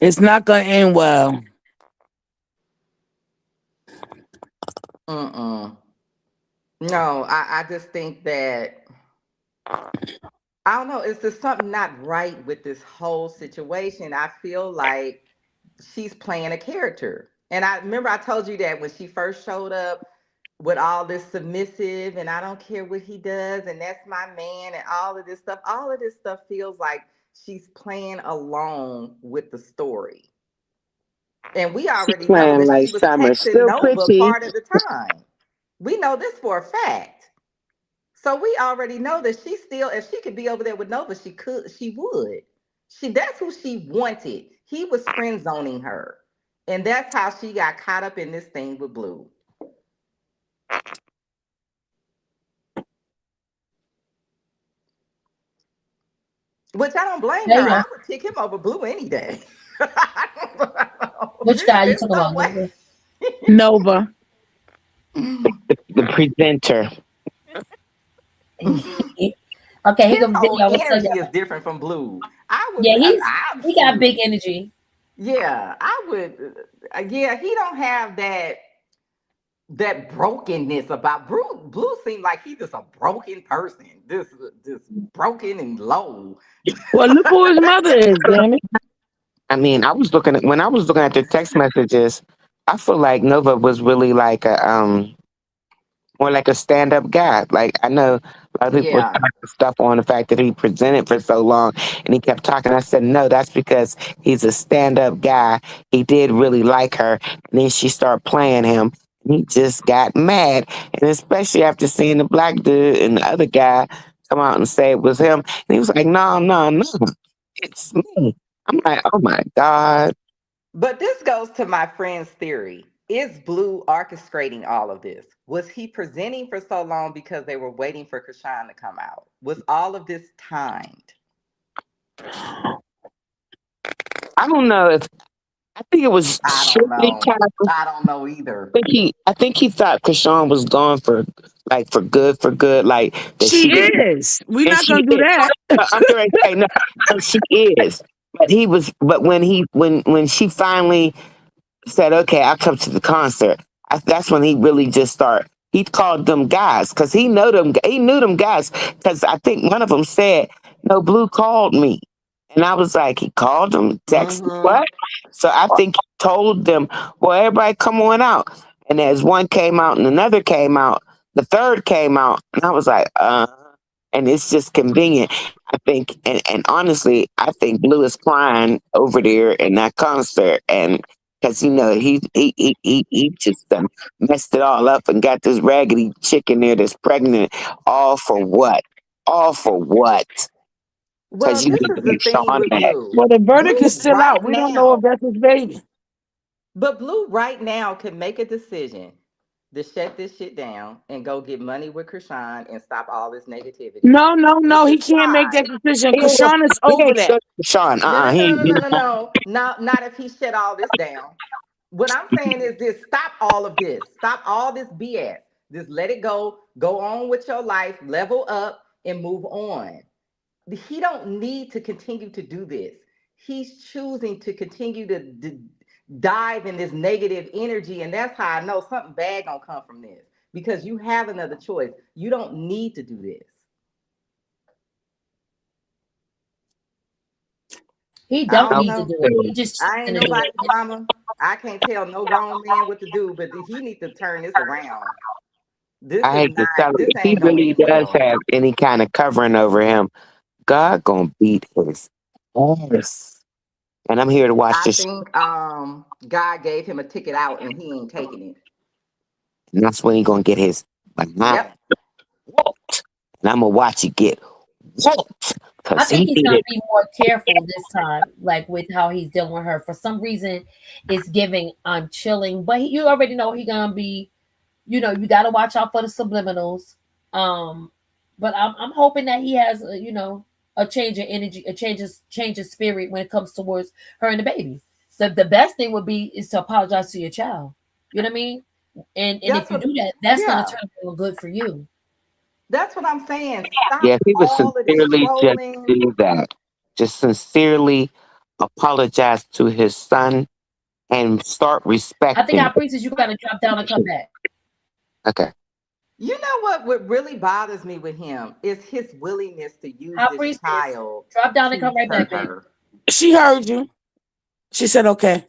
it's not gonna end well. Mm-mm. No, I just think that I don't know. It's just something not right with this whole situation. I feel like she's playing a character. And I remember I told you that when she first showed up with all this submissive and I don't care what he does and that's my man and all of this stuff feels like she's playing along with the story. And we She already know playing that like she was Summer. texting Still Nova pretty. part of the time. We know this for a fact. So we already know that she still, if she could be over there with Nova, she would. That's who she wanted. He was friend zoning her. And that's how she got caught up in this thing with Blue. Which I don't blame There her. you I go. would pick him over Blue any day. Which guy you There's talking no about? way. Nova. The presenter. Okay, here His go the whole video. I'm gonna tell energy is y'all. different from Blue. I would Yeah, I'm he got shoot. big energy. Yeah, I would. Yeah, he don't have that brokenness about Blue. Blue seemed like he just a broken person, just broken and low. Well, look who his mother is, damn it. I mean, when I was looking at the text messages, I feel like Nova was really like a more like a stand up guy. Like I know a lot of people were Yeah. talking stuff on the fact that he presented for so long and he kept talking. I said, no, that's because he's a stand up guy. He did really like her. And then she started playing him and he just got mad. And especially after seeing the black dude and the other guy come out and say it was him. And he was like, no, no, no, it's me. I'm like, oh my God. But this goes to my friend's theory. Is Blue orchestrating all of this? Was he presenting for so long because they were waiting for Chrisean to come out? Was all of this timed? I don't know if I think it was I don't shortly know. timed. I don't know either. I think he thought Krishan was gone for good, like that She she was, is. We're and not she gonna do is. that. I'm going to say no, no, she is. But when she finally said, "Okay, I'll come to the concert," that's when he really just started. He called them guys because he know them. He knew them guys because I think one of them said, "No, Blue called me," and I was like, "He called them, texted Mm-hmm. what?" So I think he told them, "Well, everybody come on out." And as one came out and another came out, the third came out, and I was like, And it's just convenient. I think, and honestly, I think Blue is crying over there in that concert, and because he just messed it all up and got this raggedy chick in there that's pregnant, all for what? All for what? Well, Because you this need to is the be thing Sean with back. Blue. Well, the verdict is Blue still out. right We don't know if now, that's his baby. but Blue right now can make a decision to shut this shit down and go get money with Krishan and stop all this negativity. No, no, Which no. He is can't make why. that decision. He ain't Krishan is over that. shut Sean. No, no, He no, ain't. no, no, no, no, no. Not if he shut all this down. What I'm saying is this: stop all of this. Stop all this BS. Just let it go. Go on with your life. Level up and move on. He don't need to continue to do this. He's choosing to continue to dive in this negative energy, and that's how I know something bad gonna come from this because you have another choice. You don't need to do this. He I don't don't need to know. do it. He just I ain't choosing to do nobody's it. mama. I can't tell no grown man what to do, but he needs to turn this around. This I is hate to not. tell him, This if he ain't gonna really end does well. have any kind of covering over him, God gonna beat his ass. And I'm here to watch I this. think God gave him a ticket out and he ain't taking it. And that's when he gonna get his behind Yep. whooped. And I'm gonna watch it get whooped. I Cause think he he's did gonna it. be more careful this time, like with how he's dealing with her. For some reason, it's giving I'm chilling, but you already know he gonna be. You got to watch out for the subliminals. Um, but I'm hoping that he has a change of energy, a change of spirit when it comes towards her and the baby. So the best thing would be is to apologize to your child. You know what I mean? And if That's you what. do that, that's gonna Yeah. turn real good for you. That's what I'm saying. Stop Yeah, if he would all of this sincerely just trolling. do that. Just sincerely apologize to his son and start I think respecting. our princess, you gotta drop down and come back. Okay. You know what? What really bothers me with him is his willingness to use Our this priestess, child drop down and to come right hurt back, baby. her. She heard you. She said, okay.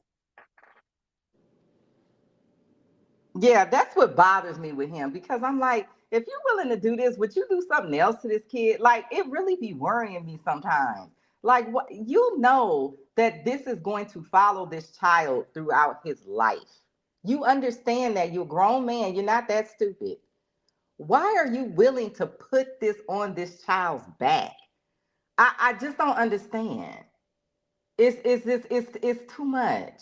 Yeah, that's what bothers me with him because I'm like, if you're willing to do this, would you do something else to this kid? Like, it really be worrying me sometimes. Like, what you know that this is going to follow this child throughout his life. You understand that you're a grown man, you're not that stupid. Why are you willing to put this on this child's back? I just don't understand. It's too much.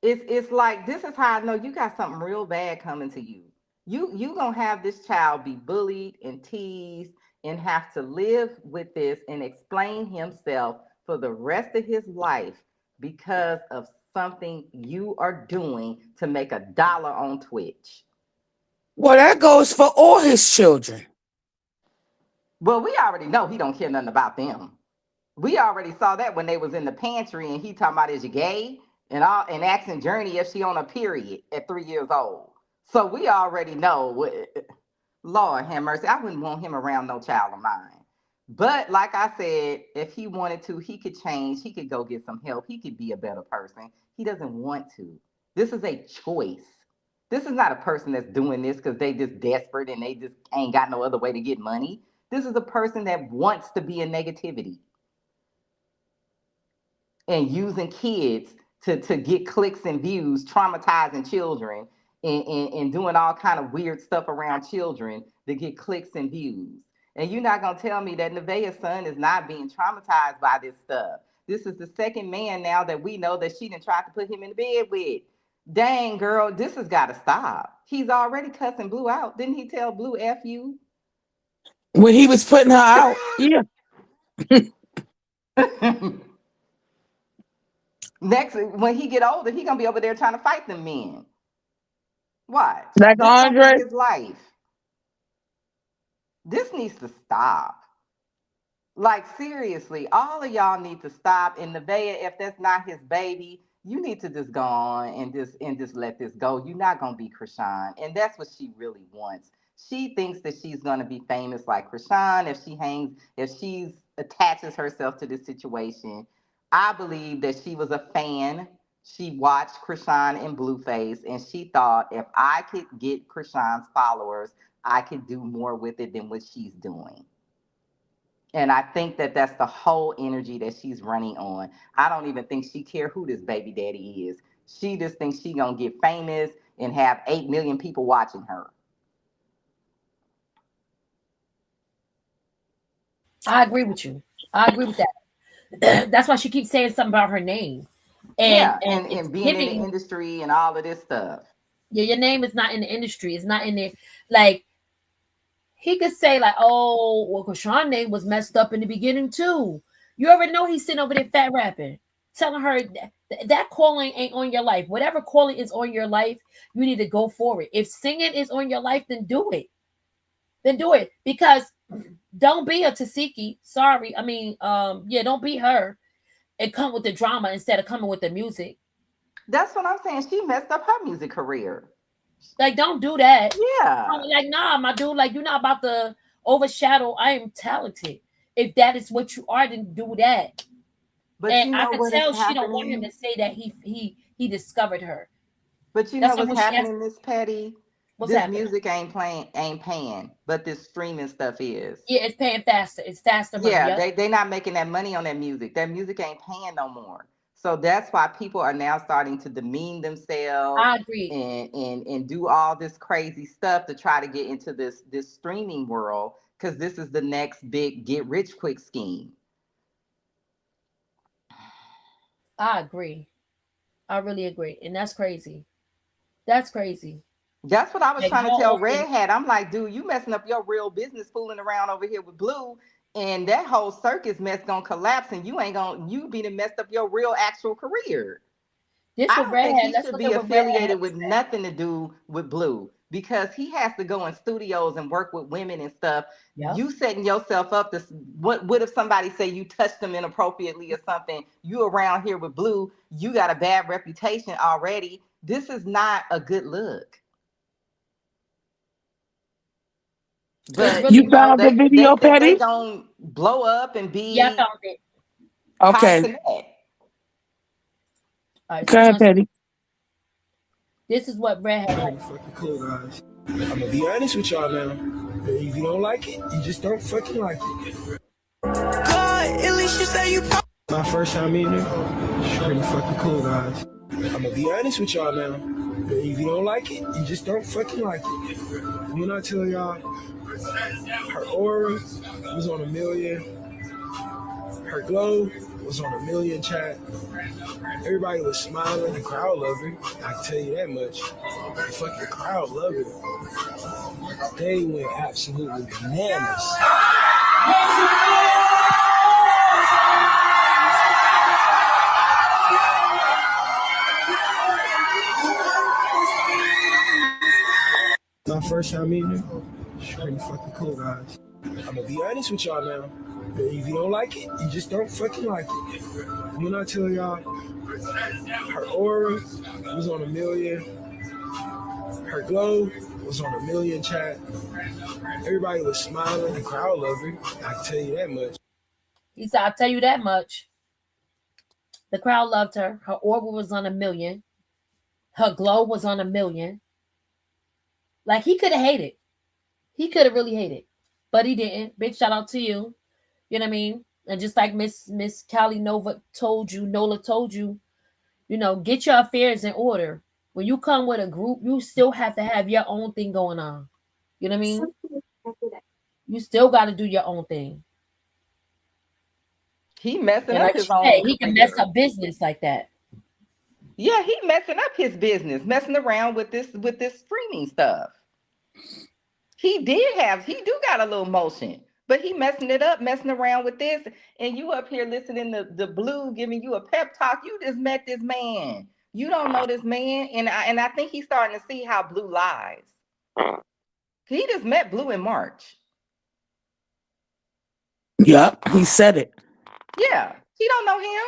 It's like this is how I know you got something real bad coming to you. You gonna have this child be bullied and teased and have to live with this and explain himself for the rest of his life because of something you are doing to make $1 on Twitch. Well, that goes for all his children. Well, we already know he don't care nothing about them. We already saw that when they was in the pantry and he talking about is you gay? and asking Journey if she on a period at 3 years old. So we already know what. Lord have mercy. I wouldn't want him around no child of mine. But like I said, if he wanted to, he could change. He could go get some help. He could be a better person. He doesn't want to. This is a choice. This is not a person that's doing this because they just desperate and they just ain't got no other way to get money. This is a person that wants to be in negativity and using kids to get clicks and views, traumatizing children, and doing all kind of weird stuff around children to get clicks and views. And you're not going to tell me that Nevaeh's son is not being traumatized by this stuff. This is the second man now that we know that she done tried to put him in the bed with. Dang, girl, this has got to stop. He's already cussing Blue out. Didn't he tell Blue F you? When he was putting her out, yeah. Next, when he get older, he gonna be over there trying to fight them men. Watch. Like This Andre? gonna be his life. This needs to stop. Like, seriously, all of y'all need to stop. And Nevaeh, if that's not his baby, you need to just go on and just let this go. You're not gonna be Chrisean. And that's what she really wants. She thinks that she's gonna be famous like Chrisean if she attaches herself to this situation. I believe that she was a fan. She watched Chrisean and Blueface, and she thought if I could get Chrisean's followers, I could do more with it than what she's doing. And I think that that's the whole energy that she's running on. I don't even think she cares who this baby daddy is. She just thinks she's going to get famous and have 8 million people watching her. I agree with you. I agree with that. That's why she keeps saying something about her name. And being in the industry and all of this stuff. Yeah, your name is not in the industry. It's not in there. Like, he could say, like, oh, well, Chrisean's name was messed up in the beginning, too. You already know he's sitting over there fat rapping, telling her that calling ain't on your life. Whatever calling is on your life, you need to go for it. If singing is on your life, then do it. Then do it. Because don't be a Tasiki. Sorry. I mean, don't be her and come with the drama instead of coming with the music. That's what I'm saying. She messed up her music career. Like, don't do that. Yeah. Like, nah, my dude, like, you're not about to overshadow. I am talented. If that is what you are, then do that. But and you know I can tell she don't want him to say that he discovered her. But you know what's happening, Miss Patty? What's this happening? Music ain't paying, but this streaming stuff is. Yeah, it's paying faster. It's faster money. Yeah, they not making that money on that music. That music ain't paying no more. So that's why people are now starting to demean themselves. I agree. And do all this crazy stuff to try to get into this streaming world, because this is the next big get rich quick scheme. I agree. I really agree. And that's crazy. That's crazy. That's what I was trying to tell Red Hat. I'm like, dude, you messing up your real business fooling around over here with Blue. And that whole circus mess gonna collapse, and you be messed up your real actual career. I don't think he should be affiliated with nothing to do with Blue, because he has to go in studios and work with women and stuff. Yep. You setting yourself up to what if somebody say you touched them inappropriately or something? You around here with Blue, you got a bad reputation already. This is not a good look. But you found the video, Patty? They gonna blow up and be. Yeah, I found it. Okay. All right, go ahead, Patty. This is what Red had. Fucking cool, guys. I'm gonna be honest with y'all now. If you don't like it, you just don't fucking like it. God, at least you say you. My first time meeting her, she's pretty fucking cool, guys. I'm gonna be honest with y'all now. If you don't like it, you just don't fucking like it. When I tell y'all, her aura was on 1 million. Her glow was on 1 million, chat. Everybody was smiling. The crowd loved her. I can tell you that much. The fucking crowd loved her. They went absolutely bananas. My first time meeting her, she's pretty fucking cool, guys. I'm gonna be honest with y'all now. If you don't like it, you just don't fucking like it. When I tell y'all, Her aura was on 1,000,000. Her glow was on 1,000,000 chat. Everybody was smiling. The crowd loved her. I can tell you that much. He said, I'll tell you that much. The crowd loved her. Her aura was on 1,000,000. Her glow was on 1,000,000. Like, he could have hated. He could have really hated. But he didn't. Big shout out to you. You know what I mean? And just like Miss Callie Nola told you, get your affairs in order. When you come with a group, you still have to have your own thing going on. You know what I mean? You still got to do your own thing. He messing And up like his you own said, he can career. mess up business like that. Yeah, he messing up his business, messing around with this streaming stuff. He do got a little motion, but he messing it up, messing around with this, and you up here listening to the Blue giving you a pep talk. You just met this man. You don't know this man, and I think he's starting to see how Blue lies. He just met Blue in March. Yep, he said it. Yeah, he don't know him.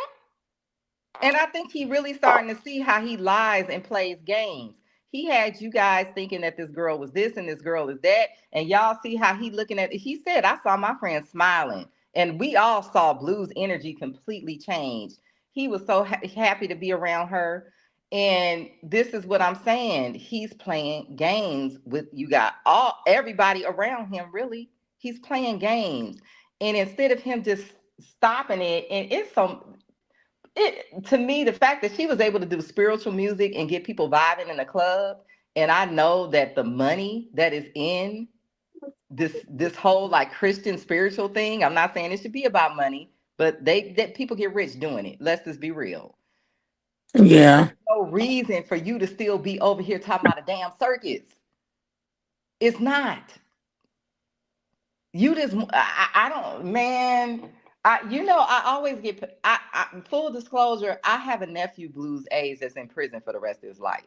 And I think he really starting to see how he lies and plays games. He had you guys thinking that this girl was this and this girl is that. And y'all see how he looking at it. He said, I saw my friend smiling. And we all saw Blue's energy completely change. He was so happy to be around her. And this is what I'm saying. He's playing games with you got everybody around him, really. He's playing games. And instead of him just stopping it, and to me, the fact that she was able to do spiritual music and get people vibing in the club, and I know that the money that is in this whole like Christian spiritual thing, I'm not saying it should be about money, but that people get rich doing it. Let's just be real. Yeah. There's no reason for you to still be over here talking about a damn circus. It's not. You just, I don't, man. I always get, full disclosure, I have a nephew, Blues A's, that's in prison for the rest of his life.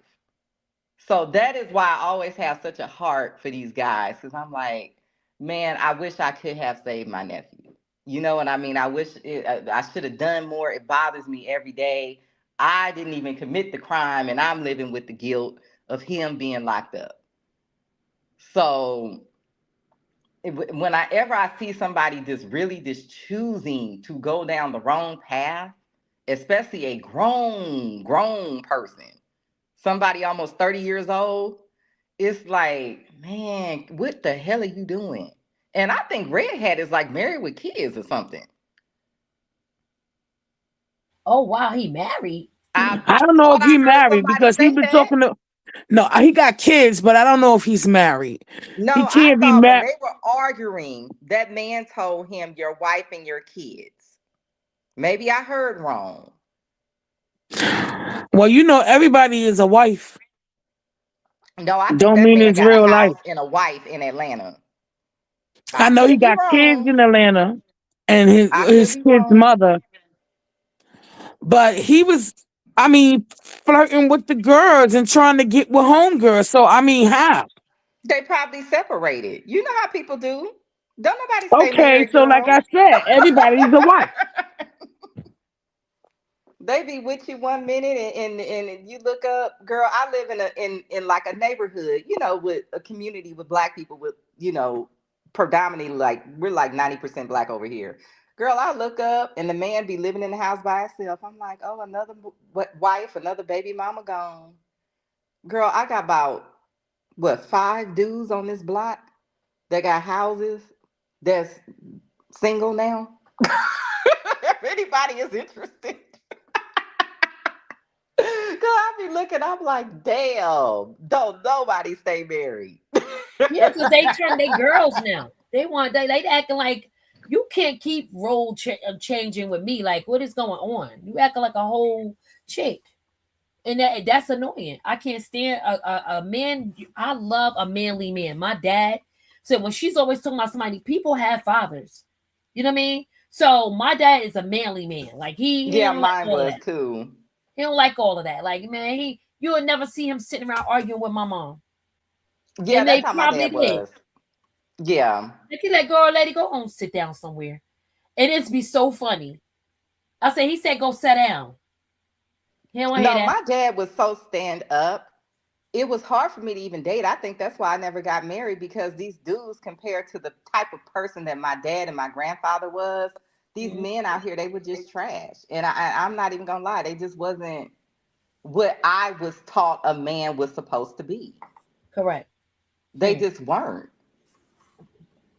So that is why I always have such a heart for these guys, because I'm like, man, I wish I could have saved my nephew. You know what I mean? I wish I should have done more. It bothers me every day. I didn't even commit the crime, and I'm living with the guilt of him being locked up. So whenever I see somebody really choosing to go down the wrong path, especially a grown person, somebody almost 30 years old, it's like, man, what the hell are you doing? And I think Redhead is like married with kids or something. Oh, wow, he married. I don't know if he married because he been talking to. No, he got kids, but I don't know if he's married. No, he I can't be thought when married. they were arguing, that man told him, your wife and your kids. Maybe I heard wrong. Well, everybody is a wife. No, I think Don't that mean man it's got a real house life. and a wife in Atlanta. I know he got kids in Atlanta and his kid's mother. But he was, flirting with the girls and trying to get with homegirls. So, how? They probably separated. You know how people do. Don't nobody stay Okay, married, so like girl. I said, everybody's a wife. They be with you one minute and you look up, girl. I live in like a neighborhood, with a community with black people with, predominantly like we're like 90% black over here. Girl, I look up and the man be living in the house by himself. I'm like, oh, another wife, another baby mama gone. Girl, I got about 5 dudes on this block that got houses that's single now. If anybody is interested. I be looking, I'm like, damn, don't nobody stay married. Yeah, because they turn their girls now. They acting like you can't keep changing with me. Like, what is going on? You acting like a whole chick. And that's annoying. I can't stand a man. I love a manly man. My dad said when she's always talking about somebody, people have fathers. You know what I mean? So my dad is a manly man. Like he Yeah, don't like mine all was that. too. He don't like all of that. Like, man, you would never see him sitting around arguing with my mom. Yeah, and that's they how my probably dad was. Yeah. Like, he let girl, let it go home, sit down somewhere. And it'd be so funny. He said, go sit down. He don't want to hear No, that. my dad was so stand up. It was hard for me to even date. I think that's why I never got married, because these dudes, compared to the type of person that my dad and my grandfather was, these men out here, they were just trash. And I'm not even gonna lie, they just wasn't what I was taught a man was supposed to be. Correct. They just weren't.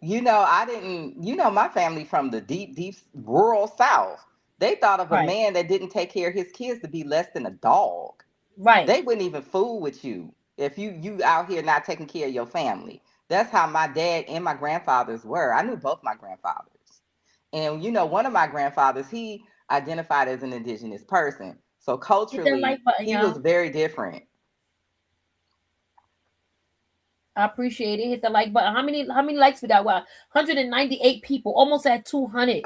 I didn't, my family from the deep, deep rural South, they thought of a Right. man that didn't take care of his kids to be less than a dog. Right. They wouldn't even fool with you if you out here not taking care of your family. That's how my dad and my grandfathers were. I knew both my grandfathers. And one of my grandfathers, he identified as an indigenous person. So Hit that like culturally, button, he was y'all. very different. I appreciate it. Hit the like button. How many likes we got? Wow, 198 people. Almost at 200.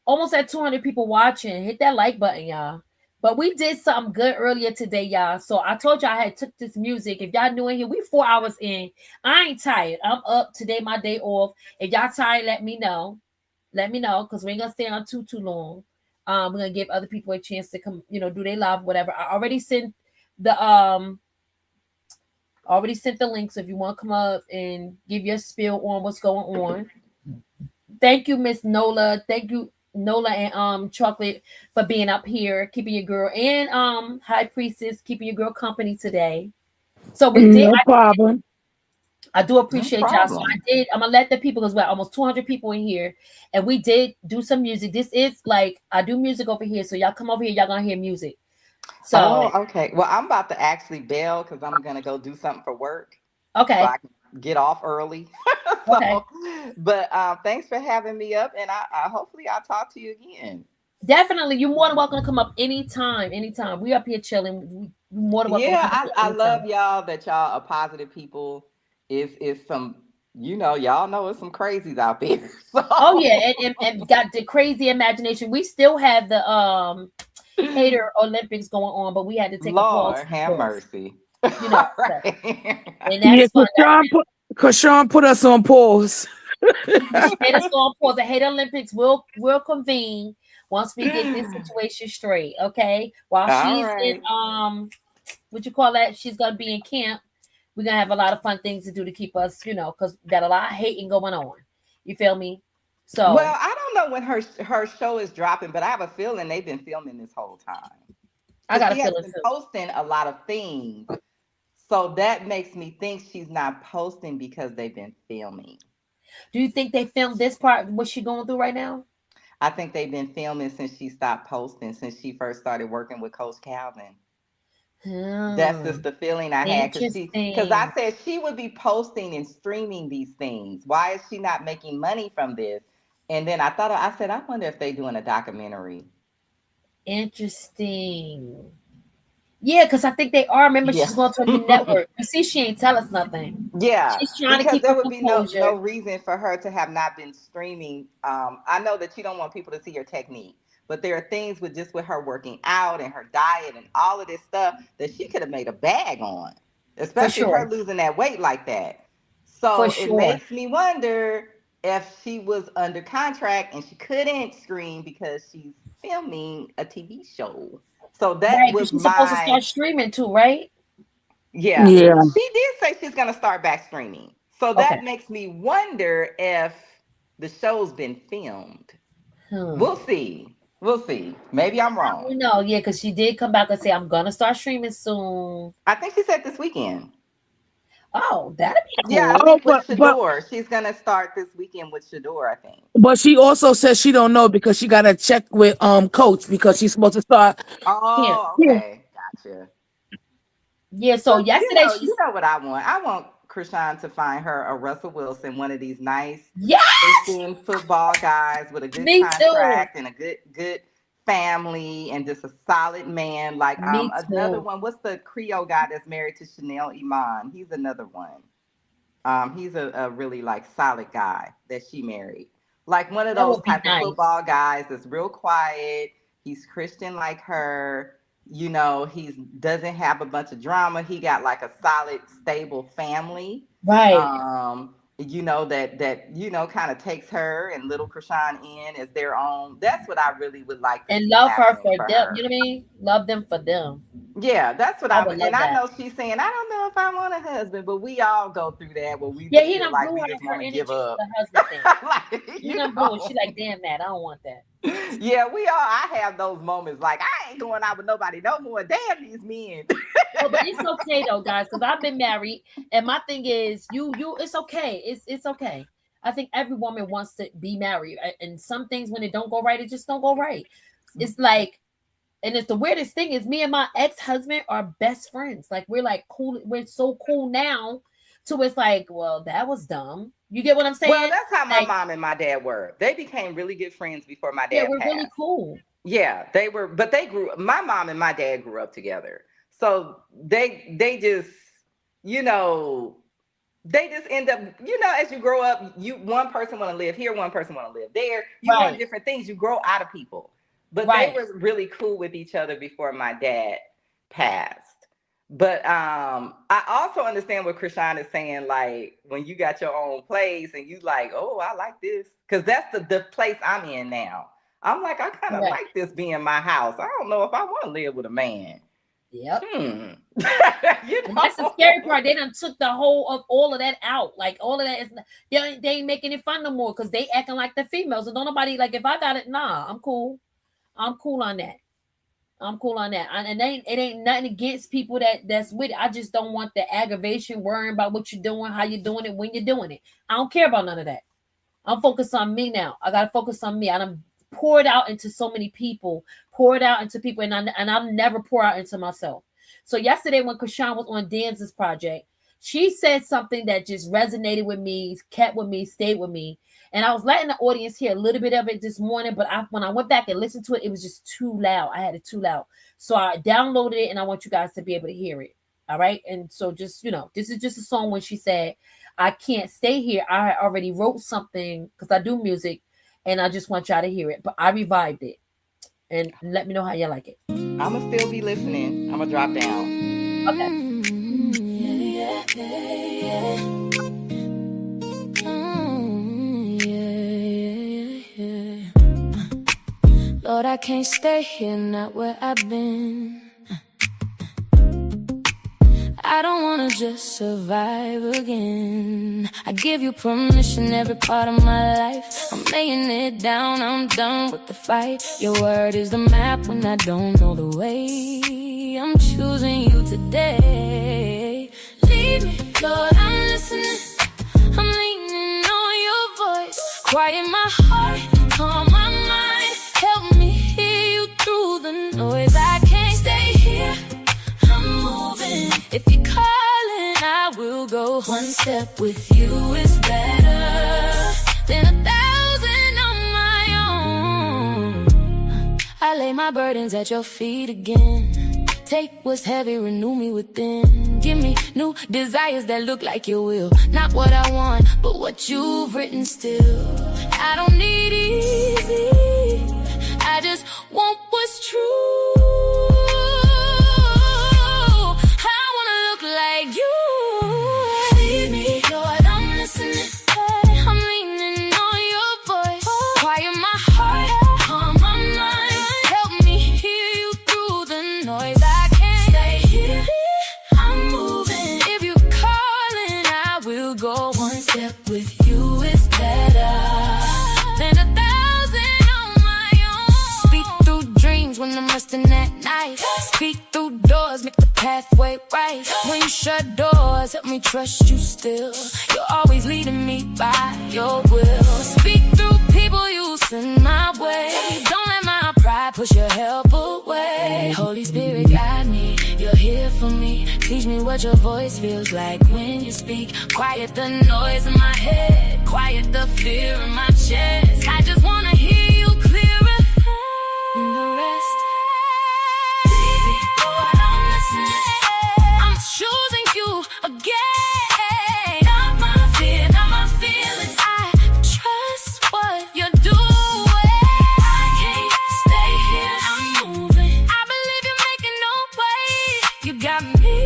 Almost at 200 people watching. Hit that like button, y'all. But we did something good earlier today, y'all. So I told y'all I had took this music. If y'all new in here, we 4 hours in. I ain't tired. I'm up today, my day off. If y'all tired, let me know. Let me know, because we ain't gonna stay on too long. We're gonna give other people a chance to come, do their live, whatever. I already sent the link. So if you want to come up and give your spiel on what's going on. Thank you, Miss Nola. Thank you, Nola and Chocolate, for being up here, keeping your girl, and High Priestess, keeping your girl company today. So we did. No problem. I do appreciate y'all. So problem. I'm gonna let the people, as well, almost 200 people in here, and we did do some music. This is like, I do music over here, so y'all come over here, y'all gonna hear music. So Okay. Well, I'm about to actually bail because I'm gonna go do something for work. So okay, I can get off early. okay, But thanks for having me up, and I hopefully I'll talk to you again. definitely. You're more than welcome to come up anytime. We up here chilling. You more than welcome to Yeah, come up here I anytime. love y'all that y'all are positive people. It's some, y'all know it's some crazies out there. Oh yeah, So and got the crazy imagination. We still have the hater Olympics going on, but we had to take a pause. Lord have mercy. So, Right. and Yeah, that's fun. Krishan put us on pause. The haters going pause. The hate Olympics will convene once we get this situation straight. Okay, while All she's in right. what you call that? She's gonna be in camp. We're gonna have a lot of fun things to do to keep us, because we got a lot of hating going on. You feel me? So Well, I don't know when her show is dropping, but I have a feeling they've been filming this whole time. I Because got a she has feeling been too. posting a lot of things. So that makes me think she's not posting because they've been filming. Do you think they filmed this part? What she going through right now? I think they've been filming since she stopped posting, since she first started working with Coach Calvin. That's just the feeling I had, because I Interesting. said she would be posting and streaming these things. Why is she not making money from this? And then I said, I wonder if they're doing a documentary. Interesting. Yeah, because I think they are. Remember, Yeah. she's going to a new network. You see, she ain't tell us nothing. Yeah, She's trying to because keep her there would be no composure. reason for her to have not been streaming. I know that you don't want people to see her technique, but there are things with her working out and her diet and all of this stuff that she could have made a bag on, For especially her sure. losing that weight like that. For So it sure. makes me wonder if she was under contract and she couldn't scream because she's filming a TV show. So that Right, because was she's supposed to start my streaming too, right? yeah, Yeah. she did say she's gonna start back streaming. So Okay. that makes me wonder if the show's been filmed. We'll see. We'll see. Maybe I'm wrong. Yeah, because she did come back and say, I'm going to start streaming soon. I think she said this weekend. Oh, that'd be Yeah, I cool. Oh, think with but Shador. She's gonna start this weekend with Shador, I think. but she also says she don't know because she got to check with Coach because she's supposed to start. Yeah. Oh, Yeah. okay. Gotcha. Yeah, so But yesterday you know what I want. I want Krishan to find her a Russell Wilson, one of these nice Yes! Christian football guys with a good Me too. contract and a good family and just a solid man. Like Me another too. one. What's the Creole guy that's married to Chanel Iman? He's another one. He's a really like solid guy that she married. Like one of That those would be type of nice. football guys that's real quiet. He's Christian like her. He doesn't have a bunch of drama. He got like a solid, stable family. Right. Um, you know, that you know, kind of takes her and little Chrisean in as their own. That's what I really would like to And see love her happening for for them. her. You know what I mean? Love them for them. Yeah, that's what I I would would. And love I that. know she's saying, I don't know if I want a husband, but we all go through that where we Yeah, just he feel done like blew we her, just her want to give energy for up. the husband thing. Like, He you done blew it. She like, damn that. I don't want that. Yeah, we all. I have those moments like I ain't going out with nobody no more. Damn these men. Oh, but it's okay though, guys, because I've been married, and my thing is, it's okay. It's okay. I think every woman wants to be married, and some things when it don't go right, it just don't go right. It's like, and it's the weirdest thing is, me and my ex-husband are best friends. Like we're like cool. We're so cool now, to it's like, well, that was dumb. You get what I'm saying? Well, that's how my mom and my dad were. They became really good friends before my dad we're passed. really cool. Yeah, they were, but they grew. My mom and my dad grew up together, so they just, you know, they just end up, you know, as you grow up, one person want to live here, one person want to live there. You want different things. You grow out of people, but they were really cool with each other before my dad passed. But I also understand what Chrisean is saying. Like when you got your own place and you like, oh, I like this, because that's the place I'm in now. I'm like, I kind of like this being my house. I don't know if I want to live with a man. Yep. You know? And that's the scary part. They done took the whole of all of that out. Like all of that is, they ain't making it fun no more because they acting like the females. And don't nobody, like, if I got it, nah, I'm cool. I'm cool on that. I'm cool on that. And it ain't nothing against people that's with it. I just don't want the aggravation, worrying about what you're doing, how you're doing it, when you're doing it. I don't care about none of that. I'm focused on me now. I gotta focus on me. I done poured out into so many people, poured out into people, and I'll never pour out into myself. So yesterday when Chrisean was on Danza's Project, she said something that just resonated with me, kept with me, stayed with me. And I was letting the audience hear a little bit of it this morning, but when I went back and listened to it, it was just too loud. I had it too loud. So I downloaded it, and I want you guys to be able to hear it. All right? And so just, you know, this is just a song when she said, I can't stay here. I already wrote something because I do music, and I just want y'all to hear it. But I revived it. And let me know how you like it. I'm going to still be listening. I'm going to drop down. Okay. Lord, I can't stay here, not where I've been. I don't wanna just survive again. I give you permission every part of my life. I'm laying it down, I'm done with the fight. Your word is the map when I don't know the way. I'm choosing you today. Lead me, Lord, I'm listening. I'm leaning on your voice. Quiet my heart, calm my mind. Help me hear you through the noise. I can't stay here, I'm moving. If you're calling, I will go. One step with you is better than 1,000 on my own. I lay my burdens at your feet again. Take what's heavy, renew me within. Give me new desires that look like your will. Not what I want, but what you've written still. I don't need easy, I just want what's true. I wanna look like you. Lead me, Lord, I'm listening. I'm leaning on your voice. Quiet my heart, calm my mind. Help me hear you through the noise. I can't stay here, I'm moving. If you're calling, I will go. One step with you is better than 1,000 on my own. Speak through dreams when I'm resting at night. Speak through doors, make the pathway right. When you shut doors, help me trust you still. You're always leading me by your will. Speak through people you send my way. Don't let my pride push your help away. Holy Spirit, guide me, you're here for me. Teach me what your voice feels like when you speak. Quiet the noise in my head, quiet the fear in my chest. I just wanna hear you clearer than the rest. Baby, Lord, I'm listening. I'm choosing you again. Not my fear, not my feelings. I trust what you're doing. I can't stay here, I'm moving. I believe you're making no way. You got me,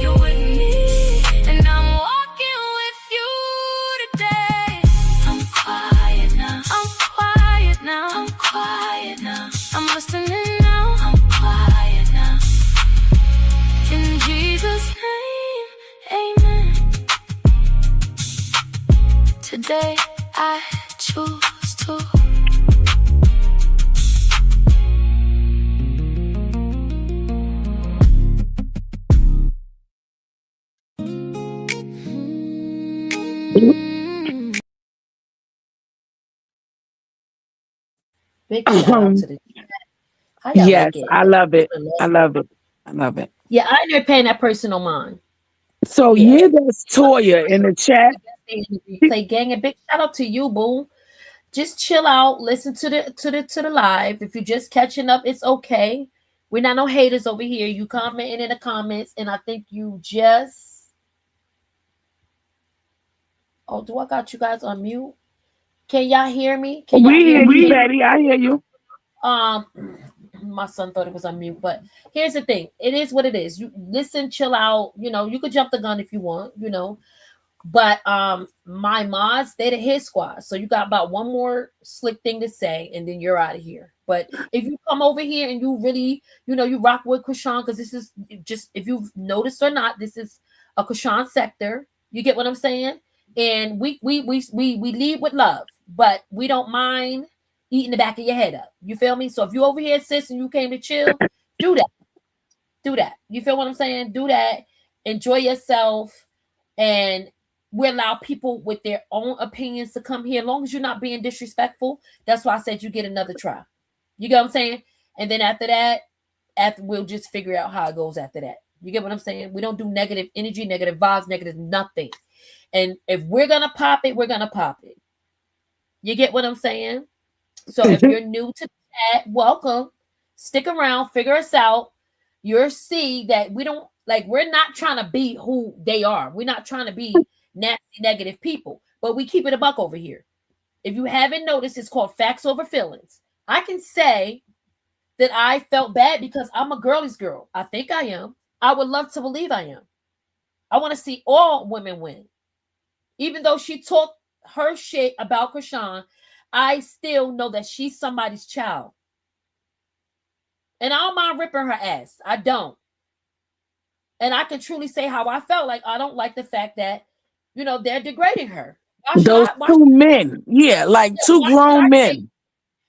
you're with me, and I'm walking with you Big shout out to the how y'all Yes, like it? I love it. I love it. I love it. Yeah, I ain't paying that person no mind. So Yeah. yeah, that's Toya in the chat. Replay gang, a big shout out to you, boo. Just chill out, listen to the live. If you're just catching up, it's okay. We're not no haters over here. You commenting in the comments, and I think you just. Oh, do I got you guys on mute? Can y'all hear me? Can y'all We hear hear you, me? Betty. I hear you. My son thought it was on mute, but here's the thing: it is what it is. You listen, chill out. You know, you could jump the gun if you want. You know, but my mods, they the hit squad. So you got about one more slick thing to say, and then you're out of here. But if you come over here and you really, you know, you rock with Chrisean, because this is just, if you've noticed or not, this is a Chrisean sector. You get what I'm saying? And we lead with love, but we don't mind eating the back of your head up. You feel me? So if you over here, sis, and you came to chill, do that. Do that. You feel what I'm saying? Do that. Enjoy yourself. And we allow people with their own opinions to come here. As long as you're not being disrespectful, that's why I said you get another try. You get what I'm saying? And then after that, we'll just figure out how it goes after that. You get what I'm saying? We don't do negative energy, negative vibes, negative nothing. And if we're gonna pop it, we're gonna pop it. You get what I'm saying? So if you're new to that, welcome. Stick around, figure us out. You'll see that we don't like, we're not trying to be who they are. We're not trying to be nasty, negative people, but we keep it a buck over here. If you haven't noticed, it's called facts over feelings. I can say that I felt bad because I'm a girly's girl. I think I am. I would love to believe I am. I want to see all women win. Even though she talked her shit about Chrisean, I still know that she's somebody's child. And I don't mind ripping her ass. I don't. And I can truly say how I felt. Like, I don't like the fact that, you know, they're degrading her. Those two men. Yeah, like two grown men.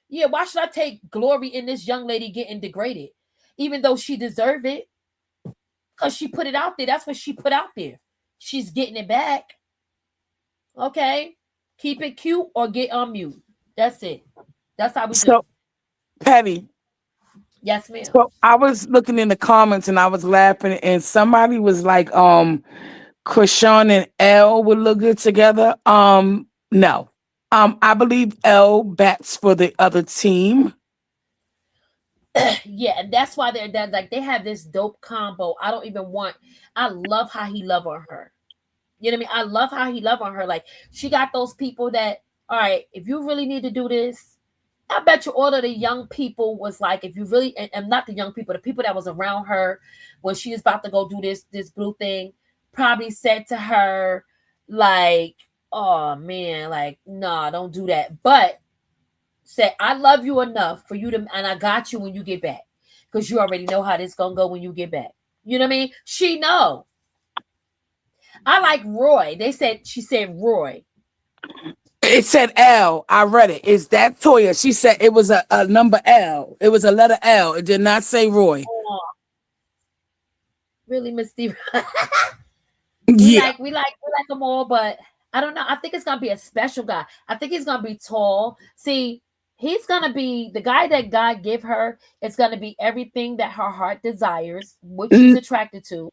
Why should I take glory in this young lady getting degraded? Even though she deserved it. Because she put it out there. That's what she put out there. She's getting it back. Okay? Keep it cute or get on mute. That's it. That's how we do. Patty. Yes, ma'am. So I was looking in the comments and I was laughing, and somebody was like, Chrisean and Elle would look good together. No. I believe Elle bats for the other team. Yeah, and that's why they're like, they have this dope combo. I love how he love on her. You know what I mean? I love how he love on her. Like, she got those people that, all right, if you really need to do this, I bet you all of the young people was like, if you really, and not the young people, the people that was around her when she was about to go do this blue thing, probably said to her, like, oh man, like, nah, don't do that. But said, I love you enough for you to, and I got you when you get back. Because you already know how this gonna go when you get back. You know what I mean? She know. I like Roy. She said Roy. It said L. I read it. Is that Toya? She said it was a number L. It was a letter L. It did not say Roy. Oh. Really, Miss Steve? Yeah. We like them all, but I don't know. I think it's gonna be a special guy. I think he's gonna be tall. See, he's gonna be the guy that God give her. It's gonna be everything that her heart desires, which she's attracted to,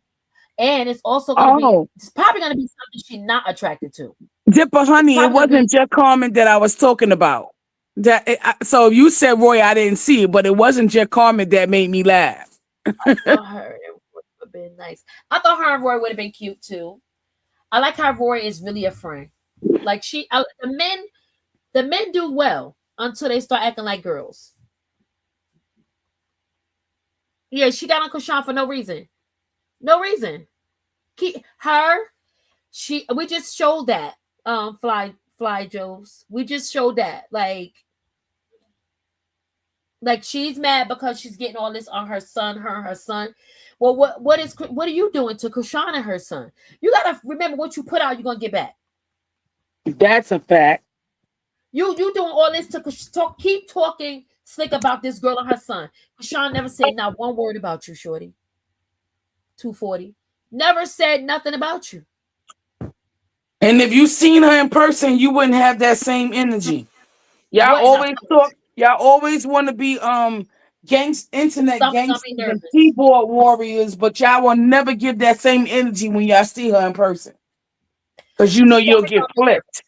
and it's also gonna be. It's probably gonna be something she's not attracted to. Dipper Honey, it wasn't your comment that I was talking about. So you said Roy, I didn't see it, but it wasn't your comment that made me laugh. I thought her it would have been nice. I thought her and Roy would have been cute too. I like how Roy is really a friend. Like the men do well until they start acting like girls. Yeah, she got on Chrisean for no reason. No reason. We just showed that. Fly Joes. We just showed that. Like she's mad because she's getting all this on her son, her and her son. Well, what are you doing to Chrisean and her son? You gotta remember what you put out, you're gonna get back. That's a fact. You doing all this to keep talking slick about this girl and her son. Chrisean never said not one word about you, shorty. 240. Never said nothing about you. And if you seen her in person, you wouldn't have that same energy. Y'all always talk. Y'all always want to be internet gangsters and keyboard warriors, but y'all will never give that same energy when y'all see her in person, because you know you'll get flipped.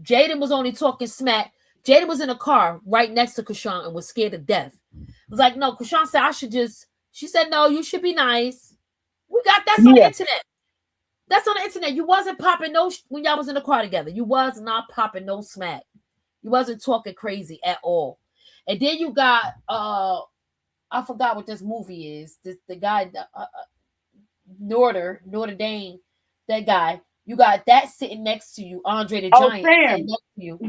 Jaden was only talking smack. Jaden was in a car right next to Chrisean and was scared to death. It was like, no, Chrisean said I should just. She said, no, you should be nice. We got that's on the internet. That's on the internet. You wasn't popping no when y'all was in the car together. You was not popping no smack. You wasn't talking crazy at all. And then you got I forgot what this movie is. The guy Notre Dame, that guy. You got that sitting next to you, Andre the Giant sitting next to you.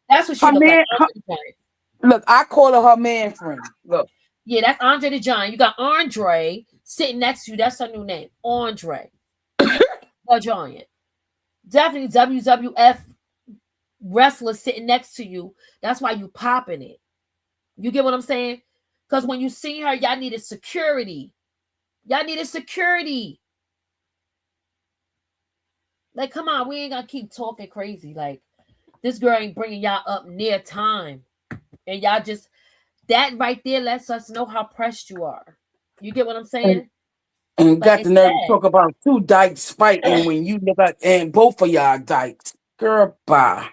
That's what she looked like. Andre the Giant. Look, I call her man friend. Look. Yeah, that's Andre the Giant. You got Andre sitting next to you. That's her new name. Andre. The Giant. Definitely WWF wrestler sitting next to you. That's why you popping it. You get what I'm saying? Because when you see her, y'all needed security. Y'all needed security. Like, come on, we ain't gonna keep talking crazy. Like, this girl ain't bringing y'all up near time. And y'all just, that right there lets us know how pressed you are. You get what I'm saying? And got the nerve to talk about two dykes fighting when you look at, and both of y'all dykes. Girl, bye.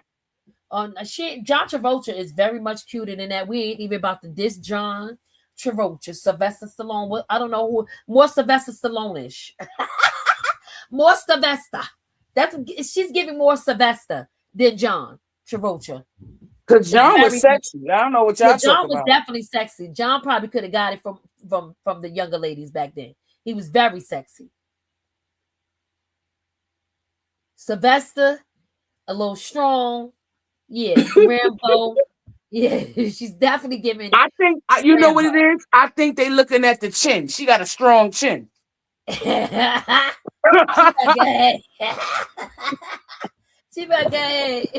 John Travolta is very much cuter than that. We ain't even about to diss John Travolta, Sylvester Stallone. I don't know who, more Sylvester Stallone-ish. More Sylvester. She's giving more Sylvester than John Travolta. Because John was sexy. I don't know what y'all talking about. John was definitely sexy. John probably could have got it from the younger ladies back then. He was very sexy. Sylvester, a little strong. Yeah, Rambo. Yeah, she's definitely giving. I think you know what it is. I think they looking at the chin. She got a strong chin. She better go ahead.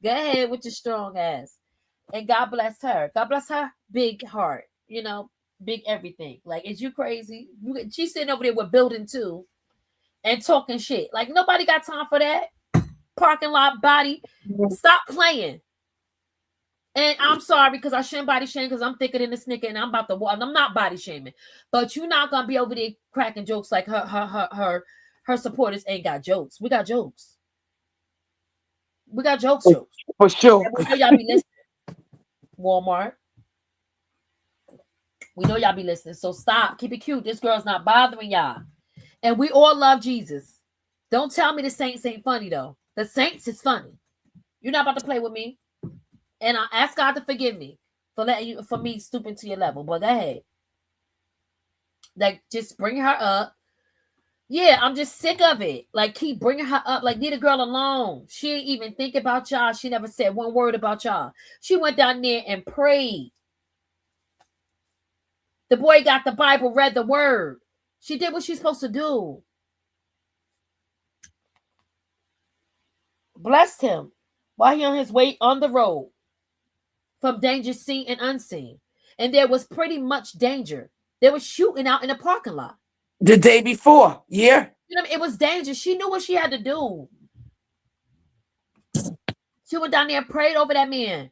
Go ahead with your strong ass. And God bless her. God bless her big heart. You know, big everything. Like, is you crazy? She's sitting over there with building two and talking shit. Like, nobody got time for that. Parking lot body. Stop playing. And I'm sorry because I shouldn't body shame because I'm thicker than a snicker and I'm about to walk. I'm not body shaming, but you're not gonna be over there cracking jokes like her supporters ain't got jokes. We got jokes. We got jokes. For sure. And we know y'all be listening. Walmart. We know y'all be listening. So stop. Keep it cute. This girl's not bothering y'all. And we all love Jesus. Don't tell me the saints ain't funny though. The saints is funny. You're not about to play with me. And I ask God to forgive me for me stooping to your level. But go ahead. Like, just bring her up. Yeah, I'm just sick of it. Like, keep bringing her up. Like, leave the girl alone. She ain't even think about y'all. She never said one word about y'all. She went down there and prayed. The boy got the Bible, read the word. She did what she's supposed to do. Blessed him while he on his way on the road. From danger seen and unseen. And there was pretty much danger. They were shooting out in the parking lot. The day before, yeah. You know, it was dangerous. She knew what she had to do. She went down there and prayed over that man.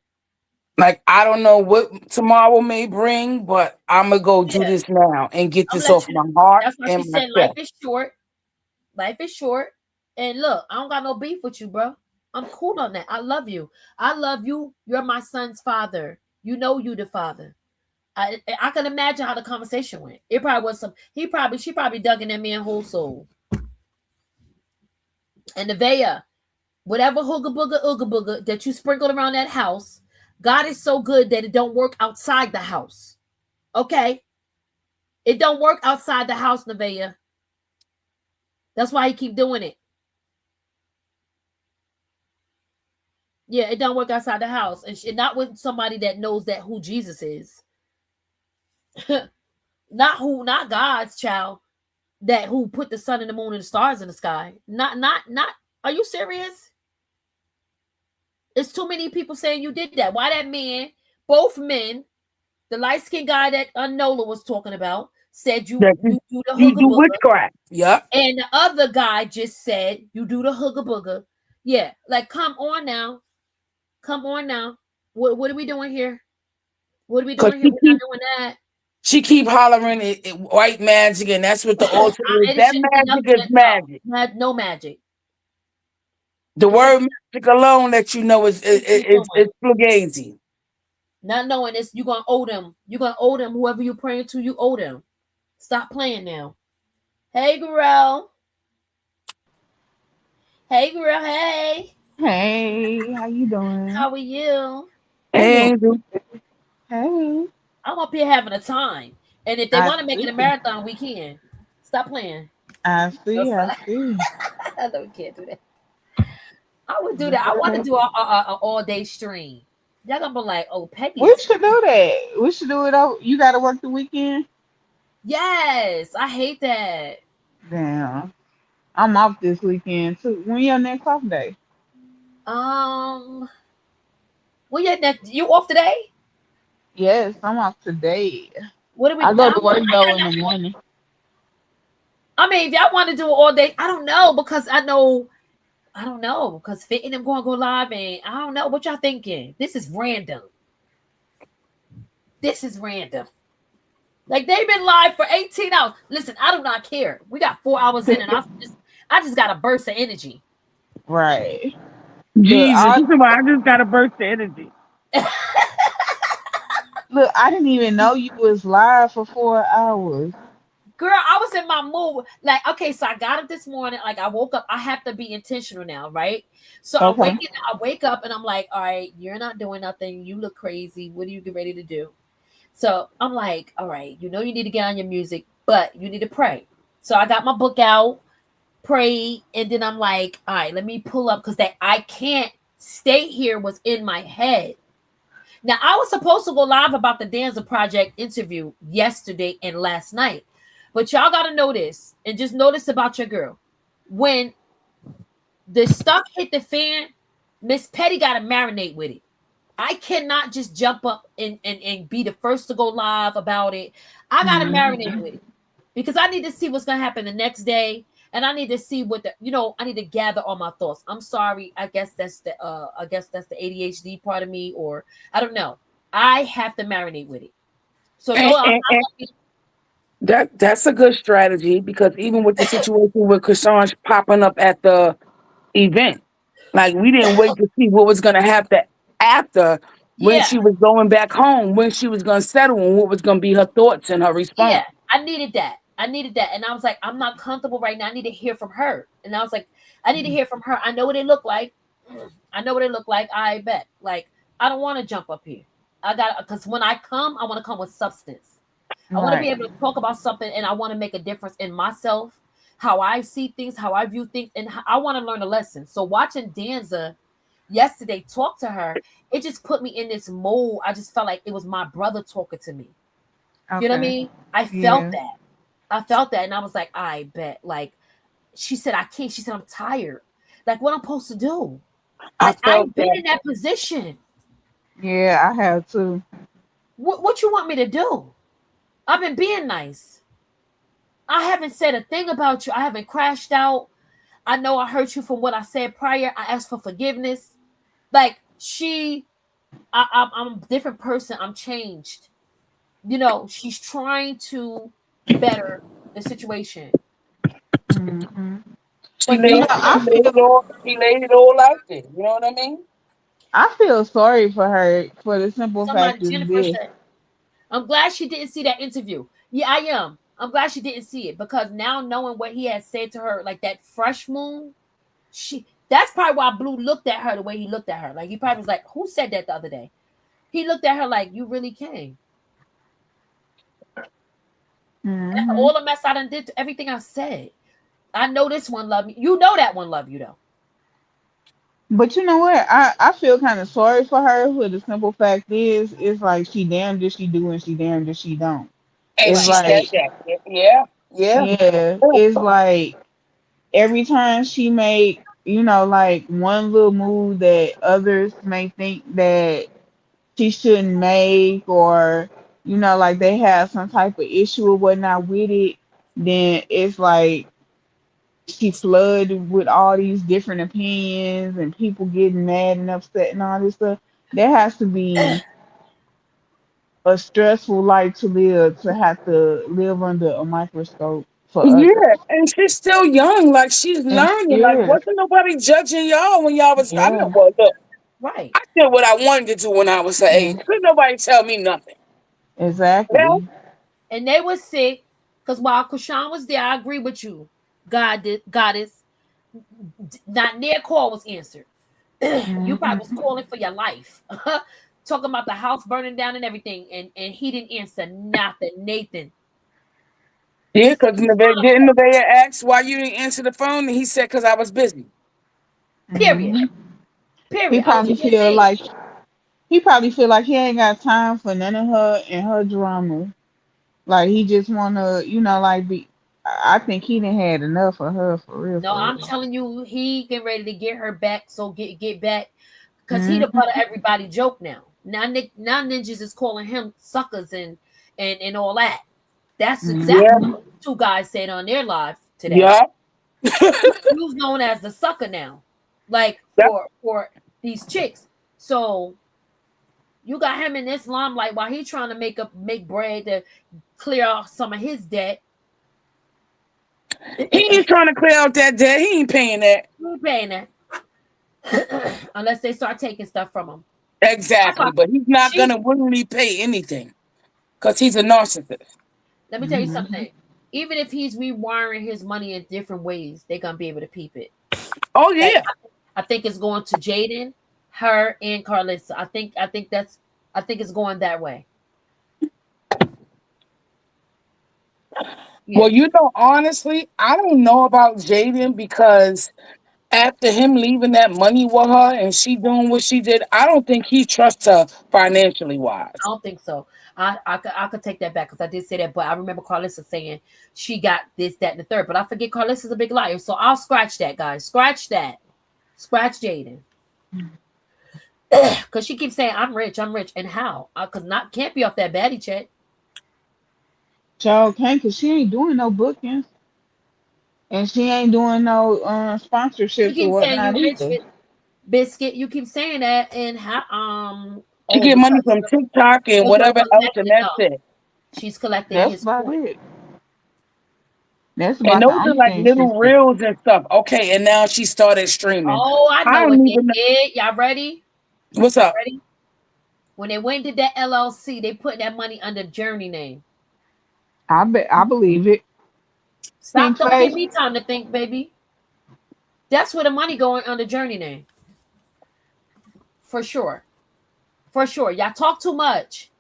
Like, I don't know what tomorrow may bring, but I'm going to go do this now and get this off my heart. That's why she said life is short. Life is short. And look, I don't got no beef with you, bro. I'm cool on that. I love you. I love you. You're my son's father. You know you the father. I can imagine how the conversation went. It probably was she probably dug in that man's whole soul. And Nevaeh, whatever hooga booga that you sprinkled around that house, God is so good that it don't work outside the house. Okay? It don't work outside the house, Nevaeh. That's why he keep doing it. Yeah, it don't work outside the house. And not with somebody that knows that who Jesus is. Not God's child that who put the sun and the moon and the stars in the sky. Not are you serious? It's too many people saying you did that. Why that man, both men, the light-skinned guy that Nola was talking about, said you That do the you hooga do booga, witchcraft. Yep. and the other guy just said you do the hooga booga. Yeah, like come on now, come on now. What are we doing here? What are we Cause doing here? We're not doing that. she keep hollering white magic, and that's what the altar is. It That shouldn't be magic nothing is magic. no magic. The It shouldn't word magic alone that you know is fugazi. not knowing this, you're gonna owe them. You're gonna owe them whoever you're praying to. You owe them. Stop playing now. Hey, girl. Hey, girl. Hey. Hey, how you doing? How are you? Hey, Hey. I'm up here having a time. And if they I want to make it a see. marathon, we can. Stop playing. I see. I I see. know we can't do that. I would do that. I want to do a all day stream. Y'all gonna be like, oh, Peggy. We should do that. We should do it. You got to work the weekend. Yes, I hate that. Damn. I'm off this weekend too. When your next off day? Well, yeah, you off today? Yes, I'm off today. What do we? I go to work though in the morning. I mean, if y'all want to do it all day, I don't know because I don't know because fitting them going to go live and I don't know what y'all thinking. This is random. This is random. Like they've been live for 18 hours. Listen, I do not care. We got 4 hours in, and I just got a burst of energy. Right. Jesus, I just got a burst of energy. Look, I didn't even know you was live for 4 hours. Girl, I was in my mood. Like, okay, so I got up this morning. Like, I woke up. I have to be intentional now, right? So Okay. I wake up and I'm like, all right, you're not doing nothing. You look crazy. What are you get ready to do? So I'm like, all right, you know you need to get on your music, but you need to pray. So I got my book out, prayed, and then I'm like, all right, let me pull up because that I can't stay here was in my head. Now I was supposed to go live about the Danza Project interview yesterday and last night. But y'all gotta know this, and just notice about your girl. When the stuff hit the fan, Miss Petty gotta marinate with it. I cannot just jump up and be the first to go live about it. I gotta marinate with it because I need to see what's gonna happen the next day, and I need to see what I need to gather all my thoughts. I'm sorry. I guess that's the ADHD part of me, or I don't know. I have to marinate with it. So that's a good strategy because even with the situation with Chrisean popping up at the event, like we didn't wait to see what was going to happen after when she was going back home, when she was going to settle, and what was going to be her thoughts and her response. Yeah, I needed that. And I was like, I'm not comfortable right now. I need to hear from her. And I was like, I need to hear from her. I know what it looked like. I bet. Like, I don't want to jump up here. Because when I come, I want to come with substance. I want to be able to talk about something, and I want to make a difference in myself, how I see things, how I view things, and I want to learn a lesson. So watching Danza yesterday talk to her, it just put me in this mode. I just felt like it was my brother talking to me. Okay. You know what I mean? I felt that. I felt that, and I was like, I bet. Like, she said, I can't. She said, I'm tired. Like, what I'm supposed to do? Like, I've been in that position. Yeah, I have too. What you want me to do? I've been being nice. I haven't said a thing about you. I haven't crashed out. I know I hurt you from what I said prior. I asked for forgiveness. Like I'm a different person. I'm changed. You know, she's trying to better the situation. Mm-hmm. She laid it all out there. You know what I mean? I feel sorry for her for the simple fact of this. I'm glad she didn't see that interview. Yeah, I am. I'm glad she didn't see it because now knowing what he had said to her, like that fresh moon, that's probably why Blue looked at her the way he looked at her. Like he probably was like, who said that the other day? He looked at her like, you really came. Mm-hmm. That's all the mess I done did to everything I said. I know this one love me. You know that one love you though. But you know what? I feel kind of sorry for her. For the simple fact is, it's like she damned if she do and she damned if she don't. And it's she like, said that. Yeah. It's like every time she make, like one little move that others may think that she shouldn't make, or like they have some type of issue or whatnot with it, then it's like she flooded with all these different opinions and people getting mad and upset and all this stuff. There has to be a stressful life to live to have to live under a microscope for Yeah, others. and she's still young. Like she's And she learning. Like is. wasn't nobody judging y'all when y'all was? I know. Yeah. Well, look, Right. I did what I wanted to do when I was her age. Yeah. Couldn't nobody tell me nothing. Well, Exactly. And they were sick because while Chrisean was there, I agree with you. God did, Goddess, not near call was answered. You probably was Mhm. calling for your life, talking about the house burning down and everything, and he didn't answer nothing. Nathan, yeah, he said, because didn't Nevaeh ask why you didn't answer the phone, and he said because I was busy. period, Mhm. He period. I was probably just feel saying, like he probably feel like he ain't got time for none of her and her drama. Like he just wanna, like be. I think he done had enough of her for real, no, for I'm real. telling you, he getting ready to get her back. So get back, because he the Mhm. butt of everybody joke now. Now ninjas is calling him suckers and all that. That's Yeah, exactly Mhm. what two guys said on their live today. yeah, You's known as the sucker now, like yeah. for these chicks. So you got him in this limelight while he trying to make bread to clear off some of his debt. He ain't trying to clear out that debt. He ain't paying that. He ain't paying that unless they start taking stuff from him. That's why Exactly, but he's not she. gonna willingly pay anything because he's a narcissist. Let me tell you Mhm. something. Even if he's rewiring his money in different ways, they're gonna be able to peep it. Oh Like yeah. I think it's going to Jaden, her, and Carlissa. I think it's going that way. Well, Yeah. you know, honestly, I don't know about Jaden because after him leaving that money with her and she doing what she did, I don't think he trusts her financially I wise. don't think so. I could take that back because I did say that, but I remember Carlissa saying she got this, that, and the third. But I forget Carlissa's a big liar, so I'll scratch that, guys. Scratch that. Scratch Jaden. Because she keeps saying I'm rich, and how? Because not can't be off that baddie check. Child can't, cause she ain't doing no bookings and she ain't doing no You sponsorships or keep saying whatnot you rich, either. biscuit. You keep saying that, and how? She Oh, get money because from TikTok and those are whatever else, and collected that's though. it. She's collecting That's his about coin. it. That's And about the those are only like thing she's little doing. reels and stuff. Okay, and now she started streaming. Oh, I I know what don't they even know did. Y'all ready? what's Y'all up. ready? When they went and did that LLC, they put that money under Journey name. I believe it. Stop! Pink Don't give face. me time to think, baby. That's where the money going under Journey name for sure. For sure. Y'all talk too much.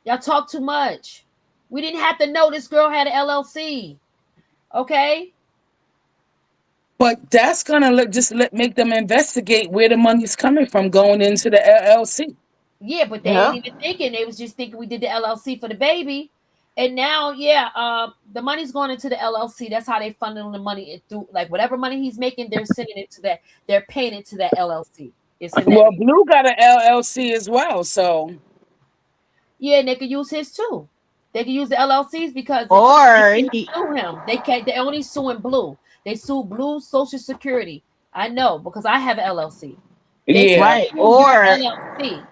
Y'all talk too much. We didn't have to know this girl had an LLC. Okay. But that's gonna make them investigate where the money's coming from going into the LLC. Yeah, but they ain't Yeah. even thinking. They was just thinking we did the LLC for the baby. And now, yeah, the money's going into the LLC. That's how they funneling the money through. Like whatever money he's making, they're sending it to that. They're paying it to that LLC. It's in that Well, name. Blue got an LLC as well, so Yeah, and they could use his too. They could use the LLCs because they Or can't he sue him. They can't. They only suing Blue. They sue Blue Social Security. I know because I have an LLC. They yeah. can't right. sue your LLC.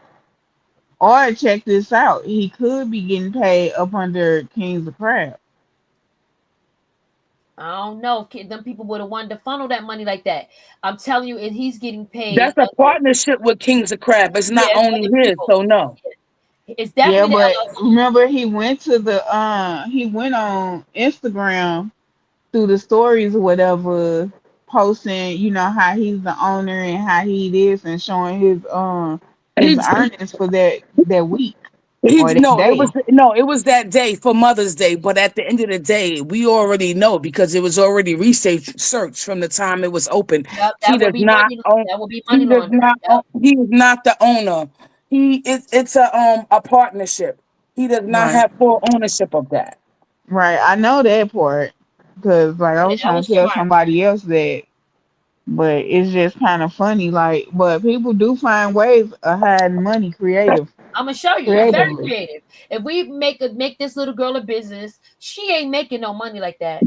Or check this out. He could be getting paid up under Kings of Crab. I don't know. Them people would have wanted to funnel that money like that. I'm telling you, and he's getting paid That's a under. partnership with Kings of Crab. It's not Yeah, it's only other his, people. so no. It's Yeah, definitely the but LLC. remember he went to the he went on Instagram through the stories or whatever, posting, how he's the owner and how he is and showing his He's earnings for that week or He's that no, day. it was that day for Mother's Day, but at the end of the day, we already know because it was already research searched from the time it was open. Yep, He does not own that would be money laundering. own, Yep. he is not the owner. It's a partnership. He does not Right. have full ownership of that. Right. I know that part because like I Yeah, was that trying was to tell smart. somebody else that, but it's just kind of funny. Like, but people do find ways of hiding money creative. I'm gonna show you. It's very creative. If we make this little girl a business, she ain't making no money like that.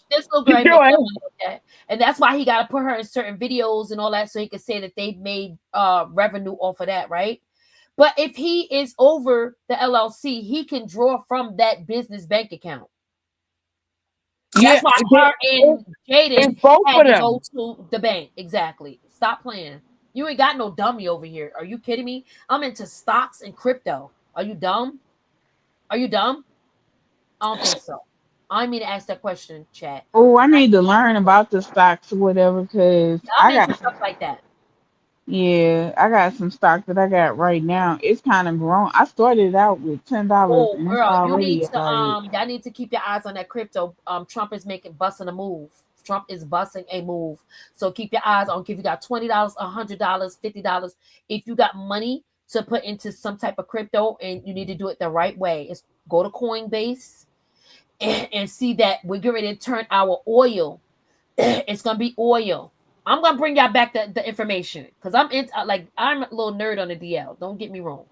This little girl ain't making no money like that, and that's why he got to put her in certain videos and all that, so he could say that they made revenue off of that, right? But if he is over the LLC, he can draw from that business bank account. That's why her and Jaden had to go to the bank. Exactly. Stop playing. You ain't got no dummy over here. Are you kidding me? I'm into stocks and crypto. Are you dumb? Are you dumb? I don't think so. I mean to ask that question, chat. Oh, I need to learn about the stocks or whatever, because I'm into stuff like that. Yeah, I got some stock that I got right now. It's kind of grown. I started out with $10, Oh, and it's girl, you need already to like y'all need to keep your eyes on that crypto. Trump is busting a move. Trump is busting a move. So keep your eyes on. If you got $20, $100, $50, if you got money to put into some type of crypto, and you need to do it the right way, is go to Coinbase and see that we're getting ready to turn our oil. It's gonna be oil. I'm gonna bring y'all back the information because I'm a little nerd on the DL. Don't get me wrong.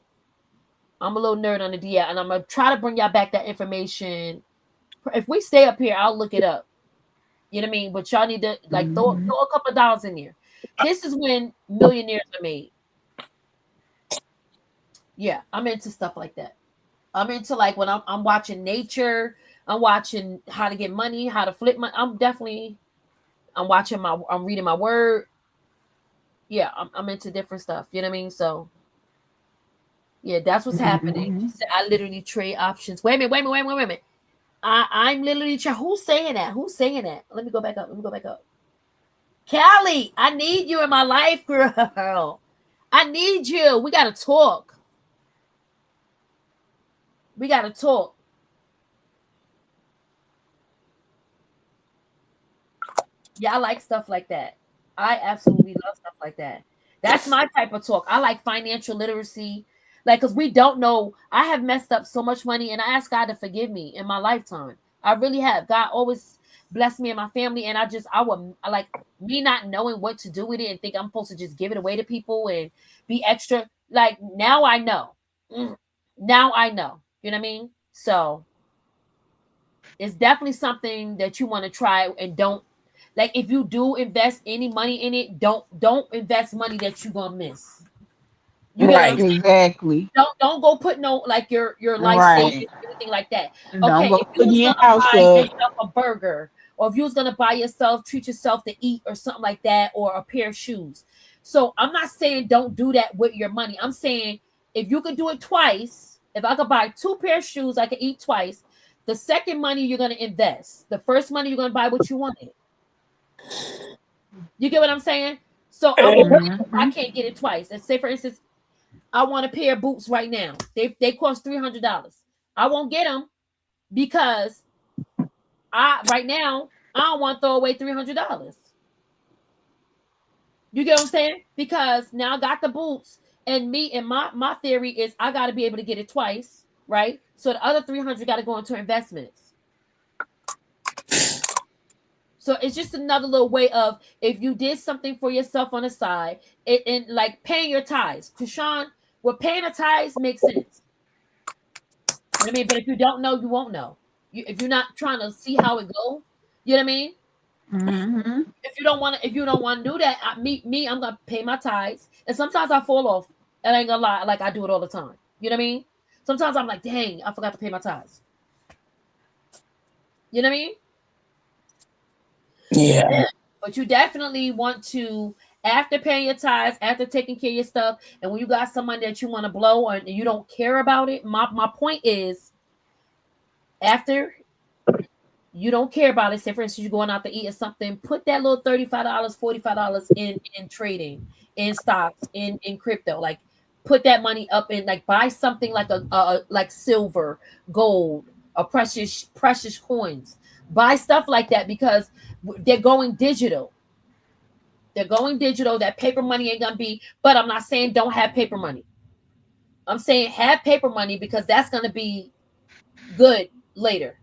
I'm a little nerd on the DL, and I'm gonna try to bring y'all back that information. If we stay up here, I'll look it up. You know what I mean? But y'all need to throw a couple of dollars in there. This is when millionaires are made. Yeah, I'm into stuff like that. I'm into like when I'm watching nature. I'm watching how to get money, how to flip money. I'm reading my word. Yeah, I'm into different stuff. You know what I mean? So yeah, that's what's happening. She said, I literally trade options. Wait a minute. I'm literally who's saying that? Who's saying that? Let me go back up. Callie, I need you in my life, girl. I need you. We gotta talk. Yeah, I like stuff like that. I absolutely love stuff like that. That's my type of talk. I like financial literacy. Like, because we don't know. I have messed up so much money, and I ask God to forgive me in my lifetime. I really have. God always blessed me and my family, and I like me not knowing what to do with it and think I'm supposed to just give it away to people and be extra. Like, now I know. Now I know. You know what I mean? So it's definitely something that you want to try, and don't, like, if you do invest any money in it, don't invest money that you're gonna miss. You get what I'm saying? exactly Don't go put no like your life savings, anything like that. Don't Okay, go if you putting was your gonna house buy up. yourself a burger, or if you was gonna treat yourself to eat or something like that, or a pair of shoes. So I'm not saying don't do that with your money. I'm saying if you could do it twice, if I could buy 2 pair of shoes, I could eat twice. The second money you're gonna invest. The first money you're gonna buy what you wanted. You get what I'm saying? So I won't I can't get it twice. And say for instance, I want a pair of boots right now. They cost $300. I won't get them because right now I don't want to throw away $300. You get what I'm saying? Because now I got the boots, and my theory is I got to be able to get it twice, right? So the other 300 got to go into investments. So it's just another little way of, if you did something for yourself on the side, and like paying your tithes. Chrisean, well, paying the tithes makes sense. You know what I mean? But if you don't know, you won't know. If you're not trying to see how it go, you know what I mean? If you don't want to do that, I'm gonna pay my tithes, and sometimes I fall off. And I ain't gonna lie, like I do it all the time. You know what I mean? Sometimes I'm like, dang, I forgot to pay my tithes. You know what I mean? Yeah. But you definitely want to, after paying your tithes, after taking care of your stuff, and when you got somebody that you want to blow and you don't care about it, my point is, after you don't care about it, say for instance, you're going out to eat or something, put that little $35, $45 in trading, in stocks, in crypto. Like, put that money up in, like, buy something like like silver, gold, or precious coins. Buy stuff like that, because they're going digital. That paper money ain't gonna be. But I'm not saying don't have paper money. I'm saying have paper money, because that's gonna be good later.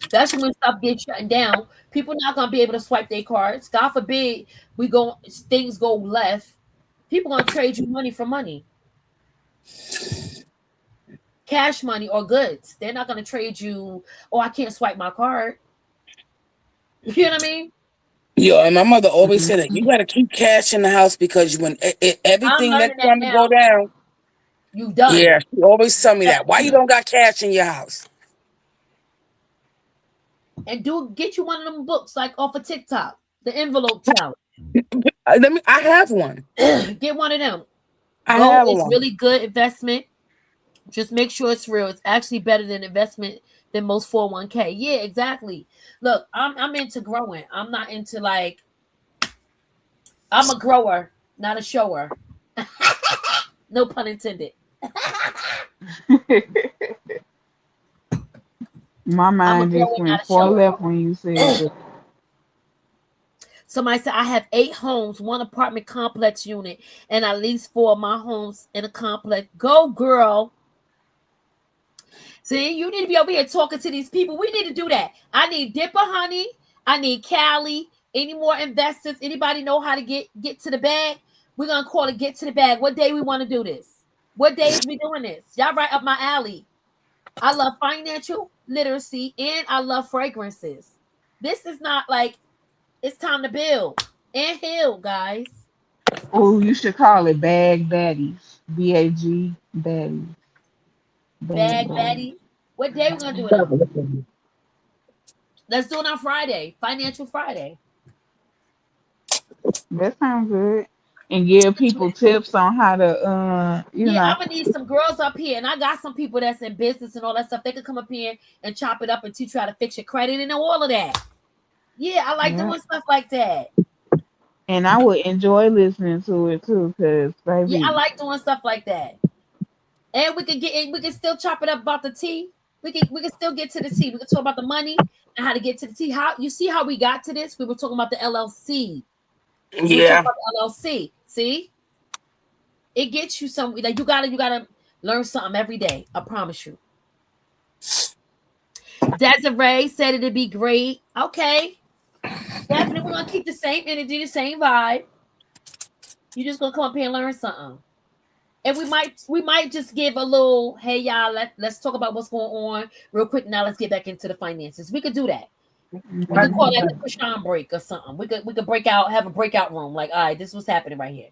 Especially when stuff gets shut down. People not gonna be able to swipe their cards. God forbid things go left. People gonna trade you money for money. Cash money or goods. They're not gonna trade you, oh, I can't swipe my card. You know what I mean? Yo, and my mother always said that you got to keep cash in the house because when I'm everything learning next that time to go now. down, You done. yeah, she always tell me that. Why you don't got cash in your house? And get you one of them books like off of TikTok, the envelope challenge. I have one. Get one of them. I Gold have is one. really good investment. Just make sure it's real. It's actually better than investment than most 401k. Yeah, exactly. Look, I'm into growing. I'm not into like I'm a grower, not a shower. No pun intended. My I'm a mind grower, just not went a far shower. left when you said that. Somebody said I have 8 homes, 1 apartment complex unit, and at least 4 of my homes in a complex. Go, girl. See, you need to be over here talking to these people. We need to do that. I need Dipper Honey. I need Callie. Any more investors? Anybody know how to get to the bag? We're gonna call it get to the bag. What day we want to do this? What day is we doing this? Y'all right up my alley. I love financial literacy and I love fragrances. This is not like it's time to build and heal, guys. Oh, you should call it Bag Baddies. BAG Baddies. Bag Bag Baddies. Betty. What day we gonna do it on? Let's do it on Friday. Financial Friday. That sounds good. And give people tips on how to, Yeah, I'm gonna need some girls up here, and I got some people that's in business and all that stuff. They could come up here and chop it up and teach you how to fix your credit and all of that. Yeah, I like yeah. doing stuff like that. And I would enjoy listening to it too, cause Yeah, I baby, like doing stuff like that. And we can still chop it up about the tea. We can still get to the tea. We can talk about the money and how to get to the tea. How you see how we got to this? We were talking about the LLC. We were talking Yeah. about the LLC. See, it gets you some. Like you gotta learn something every day. I promise you. Desiree said it'd be great. Okay, definitely we're gonna keep the same energy, the same vibe. You just gonna come up here and learn something. And we might just give a little, hey y'all, let's talk about what's going on real quick. Now let's get back into the finances. We could do that. We could call that the Chrisean break or something. We could break out, have a breakout room. Like, all right, this is what's happening right here.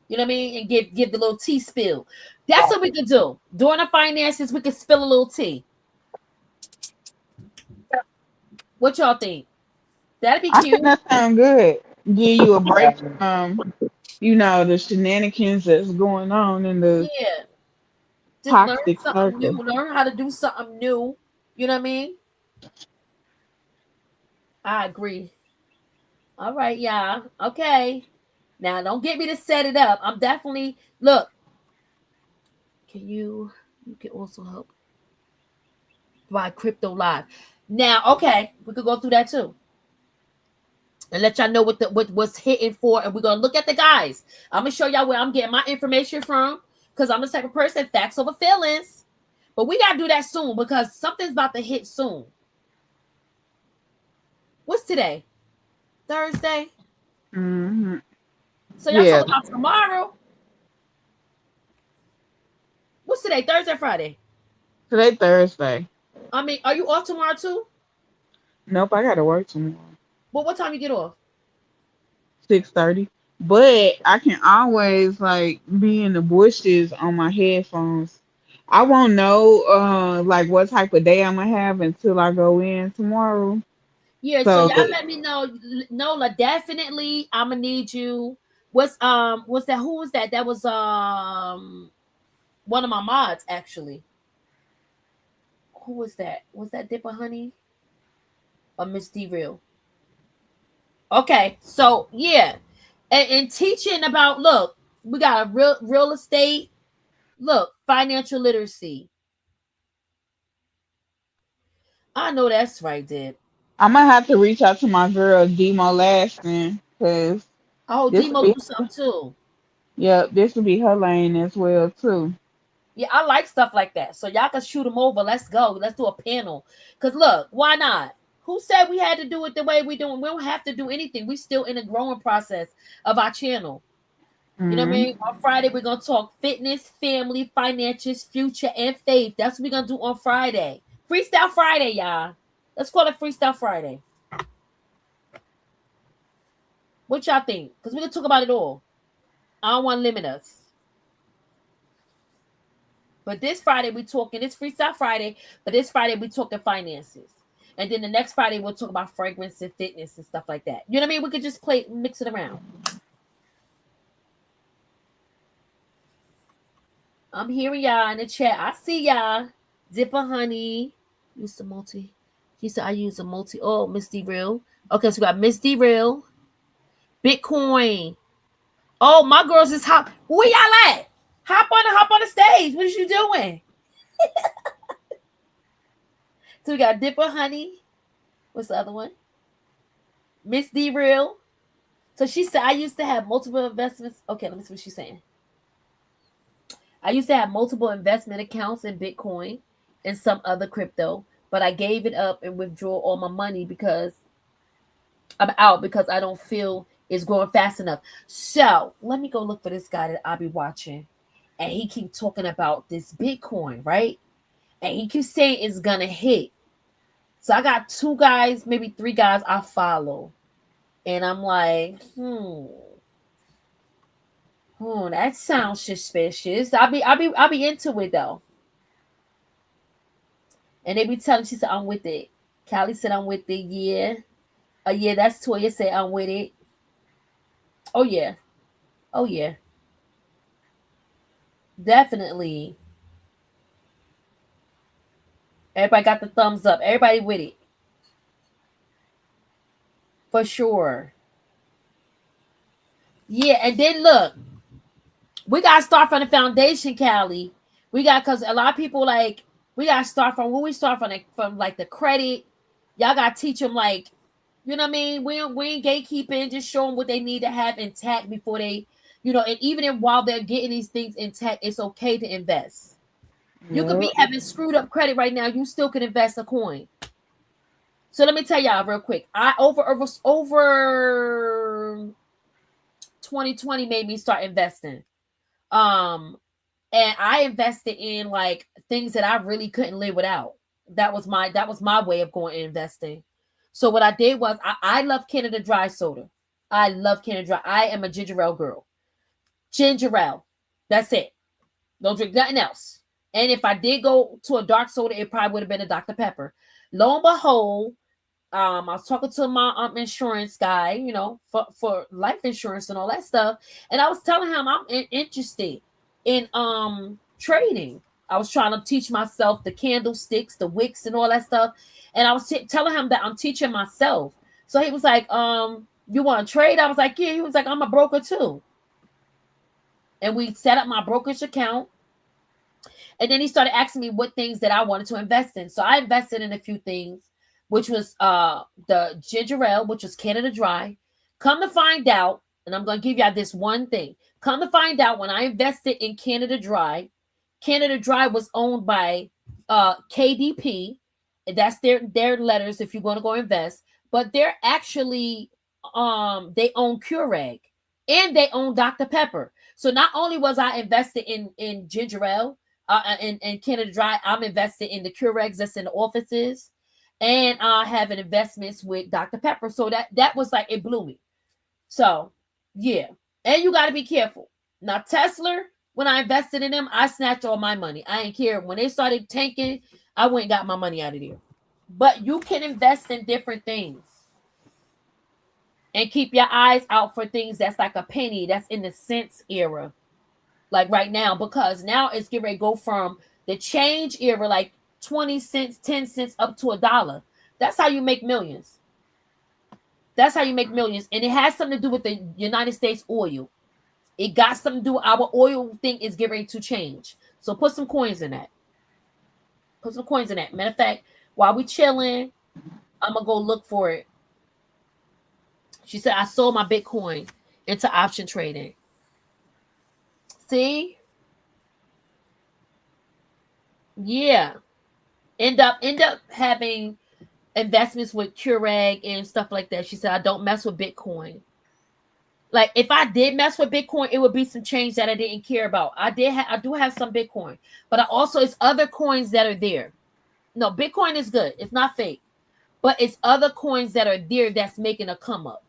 You know what I mean? And give the little tea spill. That's what we could do. During the finances, we could spill a little tea. What y'all think? That'd be I cute. think that sounds good. Give you a break from, the shenanigans that's going on in the Yeah. Just learn toxic something circle. new. Learn how to do something new. You know what I mean? I agree. All right, y'all. Okay. Now don't get me to set it up. I'm definitely look. You can also help by crypto live. Now, okay, we could go through that too. And let y'all know what's hitting for. And we're gonna look at the guys. I'm gonna show y'all where I'm getting my information from. Because I'm the type of person, facts over feelings. But we gotta do that soon because something's about to hit soon. What's today? Thursday. Mm-hmm. So y'all Yeah, talking about tomorrow? What's today? Thursday, Friday? today Thursday. I mean, are you off tomorrow too? Nope, I gotta work tomorrow. Well, what time you get off? 6:30. But I can always like be in the bushes on my headphones. I won't know like what type of day I'm gonna have until I go in tomorrow. Yeah, so So y'all let me know. Nola, definitely I'm gonna need you. What's that? Who was that? That was one of my mods actually. Who was that? Was that Dipper Honey? Or Miss D Real? Okay, so yeah. And teaching about we got a real estate, financial literacy. I know that's right, Dip. I'm gonna have to reach out to my girl Demo Lasting because Oh, this will Demo be do something too. this will be her lane as well too. Yeah, I like stuff like that. So y'all can shoot them over. Let's go. Let's do a panel. Because look, why not? Who said we had to do it the way we doing? We don't have to do anything. We still in the growing process of our channel. You know what I mean? On Friday, we're going to talk fitness, family, finances, future, and faith. That's what we're going to do on Friday. Freestyle Friday, y'all. Let's call it Freestyle Friday. What y'all think? Because we're going to talk about it all. I don't want to limit us. But this Friday, we're talking, it's Freestyle Friday, but this Friday, we're talking finances. And then the next Friday, we'll talk about fragrance and fitness and stuff like that. You know what I mean? We could just mix it around. I'm hearing y'all in the chat. I see y'all. Dipper Honey. Use the multi. He said I use a multi. Oh, Miss D Real. Okay, so we got Miss D Real. Bitcoin. Oh, my girls is hop. Where y'all at? Hop on the stage. What is you doing? So we got Dipper Honey. What's the other one? Miss D Real. So she said I used to have multiple investments. Okay, let me see what she's saying. I used to have multiple investment accounts in Bitcoin and some other crypto, but I gave it up and withdrew all my money because I'm out because I don't feel it's growing fast enough. So let me go look for this guy that I'll be watching. And he keep talking about this Bitcoin, right? And he keeps saying it's gonna hit. So I got 2 guys, maybe 3 guys I follow. And I'm like, that sounds suspicious. I'll be into it though. And they be telling, she said, I'm with it. Callie said, I'm with it. Yeah. Yeah, that's Toya said, I'm with it. Oh, yeah. Oh, yeah. Definitely. Everybody got the thumbs up. Everybody with it. For sure. Yeah, and then look. We got to start from the foundation, Callie. Because a lot of people, like, we got to start from, when we start from like, the credit, y'all got to teach them, like, you know what I mean? We ain't gatekeeping, just show them what they need to have intact before they, and even while they're getting these things intact, it's okay to invest. You could be having screwed up credit right now. You still can invest a coin. So let me tell y'all real quick. Over 2020 made me start investing. And I invested in like things that I really couldn't live without. That was my way of going and investing. So what I did was I love Canada Dry soda. I love Canada Dry. I am a ginger ale girl. Ginger ale. That's it. Don't drink nothing else. And if I did go to a dark soda, it probably would have been a Dr. Pepper. Lo and behold, I was talking to my insurance guy, for life insurance and all that stuff. And I was telling him I'm interested in trading. I was trying to teach myself the candlesticks, the wicks, and all that stuff. And I was telling him that I'm teaching myself. So he was like, you want to trade? I was like, yeah. He was like, I'm a broker too. And we set up my brokerage account. And then he started asking me what things that I wanted to invest in. So I invested in a few things, which was the ginger ale, which was Canada Dry. Come to find out, and I'm going to give y'all this one thing. Come to find out, when I invested in Canada Dry was owned by KDP. That's their letters if you're going to go invest. But they're actually, they own Keurig, and they own Dr. Pepper. So not only was I invested in ginger ale, and Canada Dry, I'm invested in the Keurigs that's in the offices, and having investments with Dr. Pepper. So that was like, it blew me. So yeah, and you got to be careful. Now Tesla, when I invested in them, I snatched all my money. I ain't care. When they started tanking, I went and got my money out of there. But you can invest in different things and keep your eyes out for things that's like a penny, that's in the cents era. Like right now, because now it's getting ready to go from the change era, like 20 cents, 10 cents up to $1. That's how you make millions. That's how you make millions. And it has something to do with the United States oil. It got something to do with our oil thing is getting ready to change. So put some coins in that. Put some coins in that. Matter of fact, while we chilling, I'm going to go look for it. She said, I sold my Bitcoin into option trading. See? Yeah. End up having investments with Keurig and stuff like that. She said, I don't mess with Bitcoin. Like if I did mess with Bitcoin, it would be some change that I didn't care about. I do have some Bitcoin, but I also it's other coins that are there. No, Bitcoin is good. It's not fake, but it's other coins that are there that's making a come up.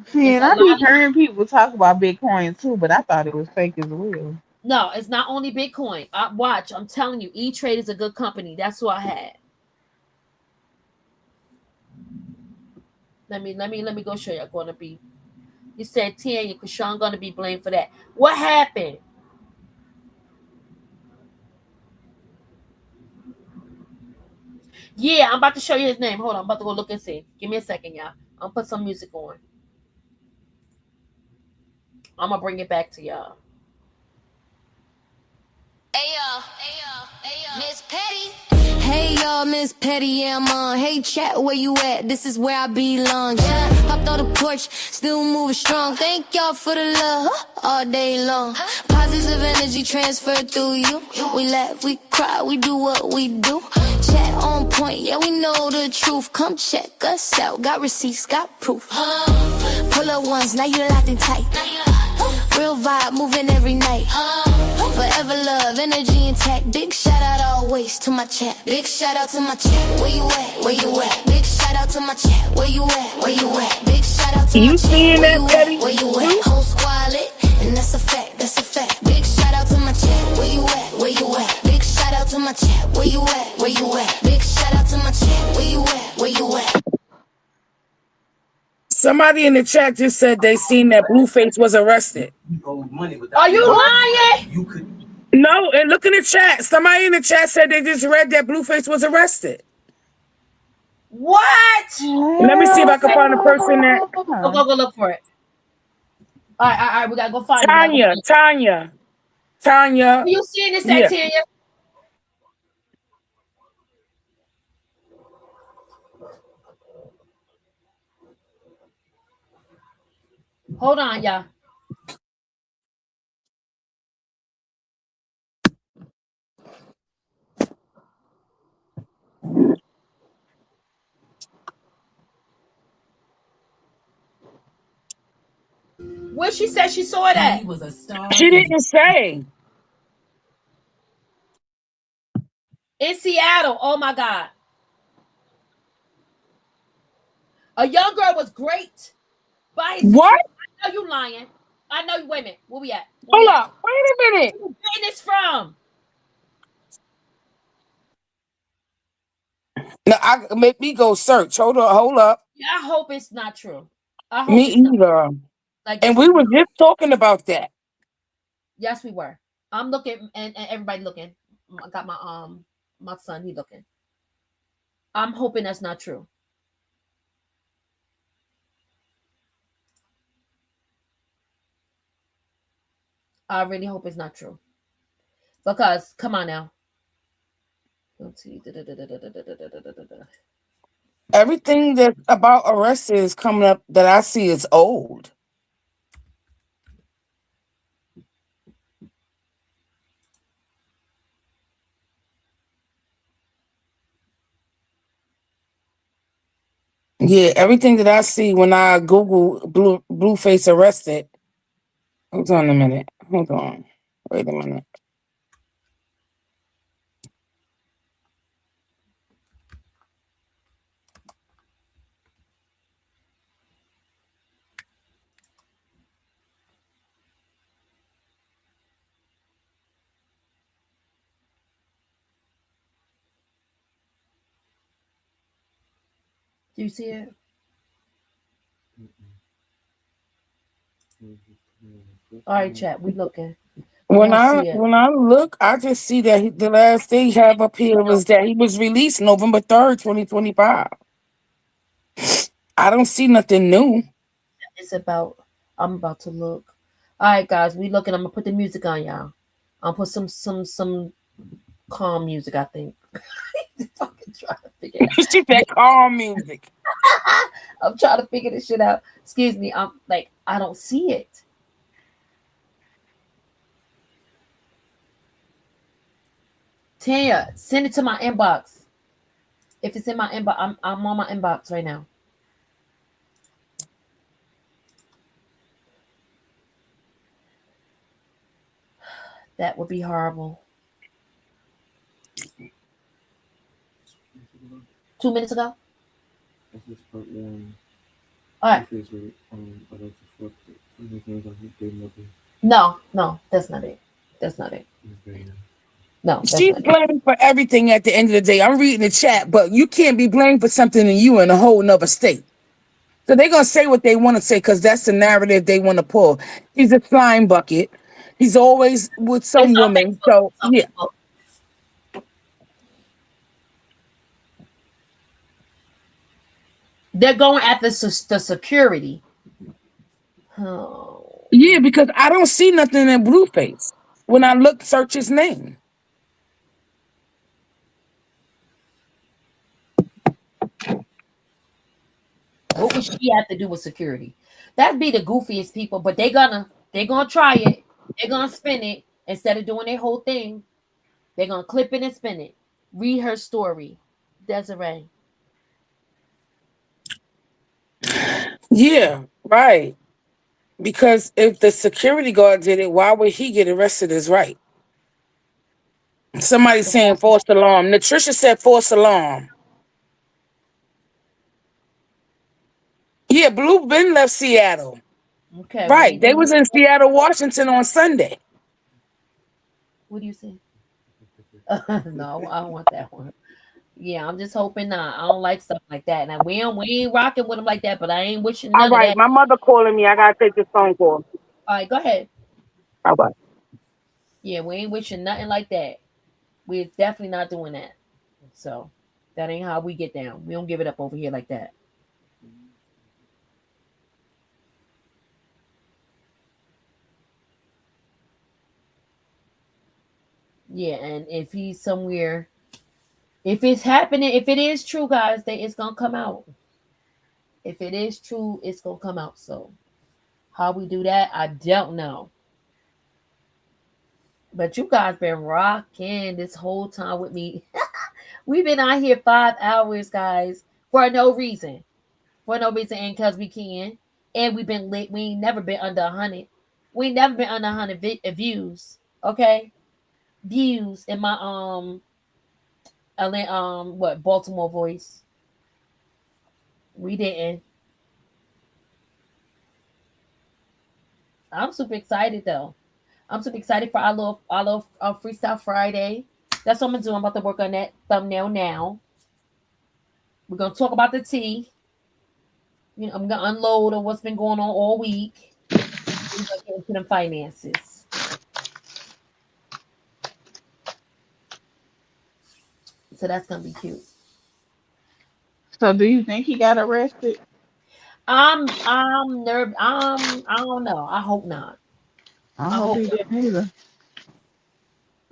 See, and I be hearing people talk about Bitcoin too, but I thought it was fake as well. No, it's not only Bitcoin. I'm telling you, E-Trade is a good company. That's what I had. Let me go show you. Gonna be. You said Tanya, Chrisean gonna be blamed for that. What happened? Yeah, I'm about to show you his name. Hold on, I'm about to go look and see. Give me a second, y'all. I'll put some music on. I'm gonna bring it back to y'all. Miss Petty. Hey y'all, Miss Petty, yeah, I'm on. Hey chat, where you at? This is where I belong. Yeah, hopped on the porch, still moving strong. Thank y'all for the love all day long. Positive energy transferred through you. We laugh, we cry, we do what we do. Chat on point, yeah, we know the truth. Come check us out, got receipts, got proof. Pull up once, now you locked in tight. Real vibe, moving every night. Forever love, energy intact. Big shout out always to my chat. Big shout out to my chat. Where you at? Where you at? Big shout out to my chat. Where you at? Where you at? Big shout out to my chat. Where you at? Where you at? Whole squad lit, and that's a fact. That's a fact. Big shout out to my chat. Where you at? Where you at? Big shout out to my chat. Where you at? Where you at? Big shout out to my chat. Where you at? Where you at? Somebody in the chat just said they seen that Blueface was arrested. Are you lying? No, and look in the chat. Somebody in the chat said they just read that Blueface was arrested. What? Let me see if I can find a person that. Go look for it. All right. We gotta go find Tanya. You seeing this, yeah. Tanya? Hold on, y'all. Where she said she saw it at? She didn't say. In Seattle. Oh my God. A young girl was great. By his what? I know you lying. I know you. Wait a minute. Where we at? Hold up. Wait a minute. Where you getting this from? No, make me go search. Hold up. Yeah, I hope it's not true. I hope me either. Like, and we were just talking about that. Yes, we were. I'm looking, and everybody looking. I got my son. He looking. I'm hoping that's not true. I really hope it's not true. Because come on now. Let's see. Everything that about arrested is coming up that I see is old. Yeah, everything that I see when I Google Blueface arrested. Hold on a minute. Hold on. Wait a minute. Do you see it? All right, chat. We looking. When I look, I just see that the last thing he have up here was that he was released November 3rd, 2025. I don't see nothing new. It's about. I'm about to look. All right, guys. We looking. I'm gonna put the music on, y'all. I'll put some calm music. I think. Fucking trying to figure it out. She said calm music. I'm trying to figure this shit out. Excuse me. I'm like, I don't see it. Tanya, send it to my inbox. If it's in my inbox, I'm on my inbox right now. That would be horrible. 2 minutes ago? All right. No, that's not it. That's not it. No, that's She's not it. blamed for everything at the end of the day. I'm reading the chat, but you can't be blamed for something and you in a whole nother state. So they're going to say what they want to say because that's the narrative they want to pull. He's a slime bucket. He's always with some woman. So, yeah. They're going after the security. Oh. Yeah, because I don't see nothing in Blueface when I search his name. What would she have to do with security? That'd be the goofiest people, but they're gonna try it. They're gonna spin it instead of doing their whole thing. They're gonna clip it and spin it. Read her story, Desiree. Yeah, right. Because if the security guard did it, why would he get arrested as right? Somebody's saying false alarm. Natricia said false alarm. Yeah, Blue Ben left Seattle. Okay. Right. They was in Seattle, Washington on Sunday. What do you say? No, I don't want that one. Yeah, I'm just hoping not. I don't like stuff like that. Now we ain't rocking with them like that, but I ain't wishing none All right, of that. my mother calling me. I gotta take this phone call. All right, go ahead. All right. Yeah, we ain't wishing nothing like that. We're definitely not doing that. So that ain't how we get down. We don't give it up over here like that. Yeah, and if he's somewhere, if it's happening, if it is true, guys, it's gonna come out. If it is true, it's gonna come out. So how we do that, I don't know. But you guys been rocking this whole time with me. We've been out here 5 hours, guys, for no reason. For no reason, and because we can. And we've been lit. We ain't never been under 100. We ain't never been under 100 views. Okay? Views in my Baltimore voice. We didn't. I'm super excited though. I'm super excited for our little Freestyle Friday. That's what I'm gonna do. I'm about to work on that thumbnail now. We're gonna talk about the tea. You know, I'm gonna unload on what's been going on all week. We're gonna get into the finances. So that's gonna be cute. So do you think he got arrested? I'm nervous. I don't know. I hope not. I hope he didn't either.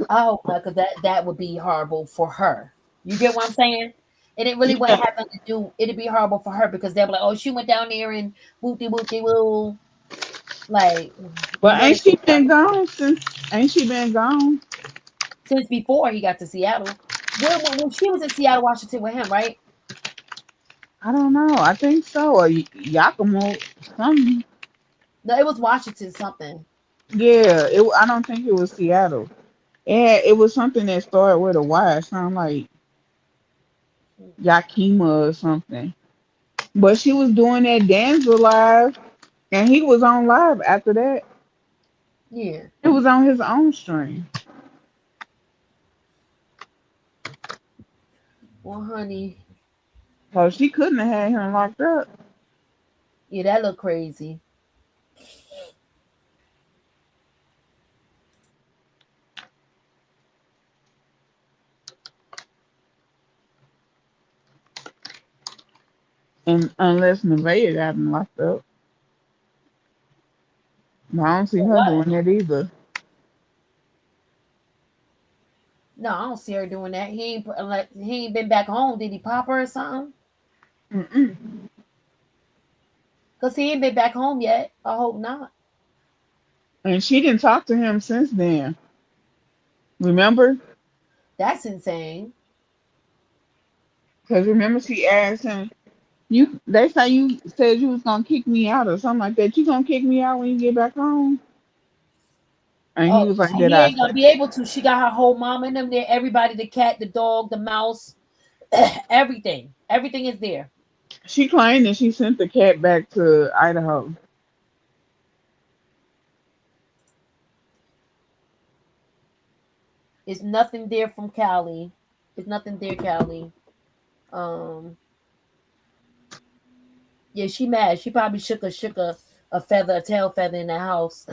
I hope not, because that would be horrible for her. You get what I'm saying? And it really wouldn't have nothing to do. It'd be horrible for her because they'll be like, "Oh, she went down there and woo." Like, but ain't she been gone since? Ain't she been gone since before he got to Seattle? When she was in Seattle, Washington with him, right? I don't know. I think so. Or Yakimo, something. No, it was Washington something. Yeah, I don't think it was Seattle. It was something that started with a Y. It sounded like Yakima or something. But she was doing that Danza live, and he was on live after that. Yeah. It was on his own stream. Well, honey. So she couldn't have had him locked up. Yeah, that looked crazy. And unless Nevaeh got him locked up. But I don't see her doing that either. No, I don't see her doing that. He ain't been back home. Did he pop her or something? Because he ain't been back home yet. I hope not. And she didn't talk to him since then. Remember? That's insane. Because remember, she asked him, "You? They say you said you was gonna kick me out or something like that. You gonna kick me out when you get back home?" And he Oh, was like, "Did he I ain't say?" gonna be able to. She got her whole mom in them there. Everybody, the cat, the dog, the mouse, everything. Everything is there. She claimed that she sent the cat back to Idaho. It's nothing there from Cali. It's nothing there, Cali. Um, yeah, she mad. She probably shook a feather, a tail feather in the house.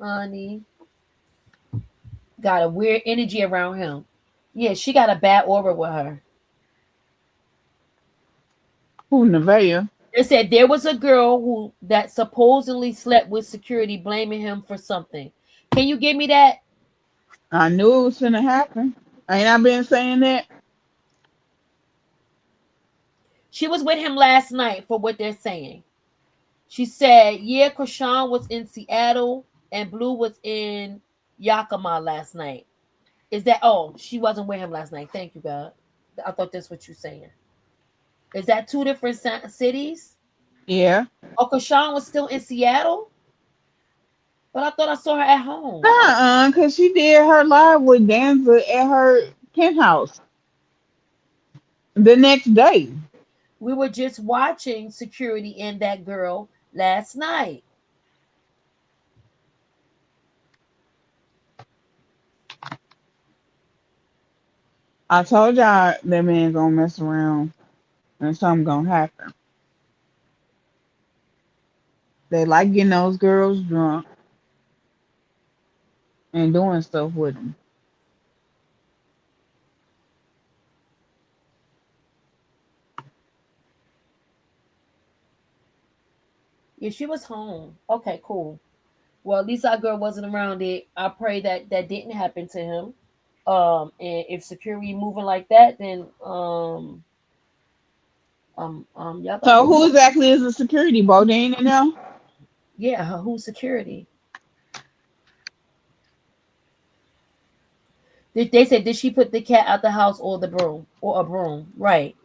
Honey, got a weird energy around him. Yeah, she got a bad aura with her. Who, Nevaeh? They said there was a girl who that supposedly slept with security, blaming him for something. Can you give me that? I knew it was gonna happen. Ain't I been saying that? She was with him last night, for what they're saying. She said, yeah, Chrisean was in Seattle and Blue was in Yakima last night. Is that, oh, she wasn't with him last night. Thank you, God. I thought that's what you're saying. Is that two different cities? Yeah. Oh, Chrisean was still in Seattle? But I thought I saw her at home. Cause she did her live with Danza at her penthouse the next day. We were just watching Security and that girl last night. I told y'all that man gonna mess around and something gonna happen. They like getting those girls drunk and doing stuff with them. Yeah, she was home. Okay, cool. Well, at least our girl wasn't around it. I pray that that didn't happen to him. And if security moving like that, then y'all gotta So go. who exactly is the security? Bodine and them? Yeah, who's security? They said, did she put the cat out the house or the broom or a broom? Right.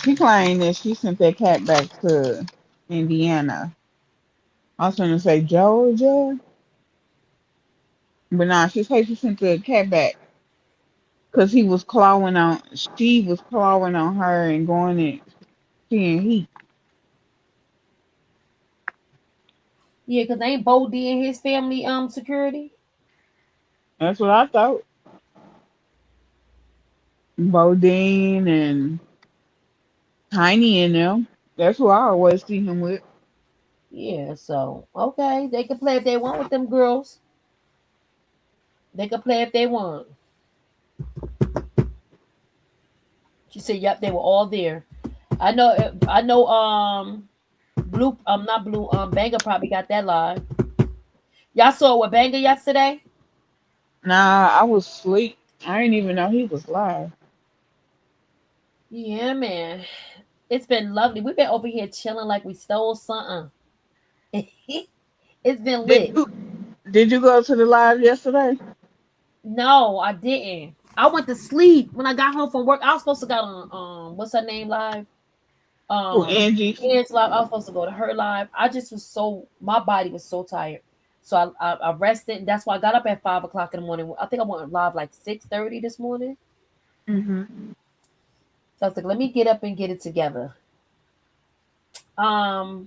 She claimed that she sent that cat back to Indiana. I was gonna say Georgia, but nah, she said she sent the cat back because he was clawing on. She was clawing on her and going and seeing heat. Yeah, because ain't Bo D and his family security? That's what I thought. Bodine and Tiny and them. That's who I always see him with. Yeah, so okay, they can play if they want with them girls. They can play if they want. She said, "Yep, they were all there." I know. I know. Blue. Not Blue. Banger probably got that live. Y'all saw it with Banger yesterday. Nah, I was asleep. I didn't even know he was live. Yeah, man. It's been lovely. We've been over here chilling like we stole something. It's been lit. Did you go to the live yesterday? No, I didn't. I went to sleep when I got home from work. I was supposed to go on what's her name live? Oh, Angie. Angie live. I was supposed to go to her live. I just was my body was so tired. So I rested, and that's why I got up at 5 o'clock in the morning. I think I went live like 6:30 this morning. Mm-hmm. So I was like, let me get up and get it together. I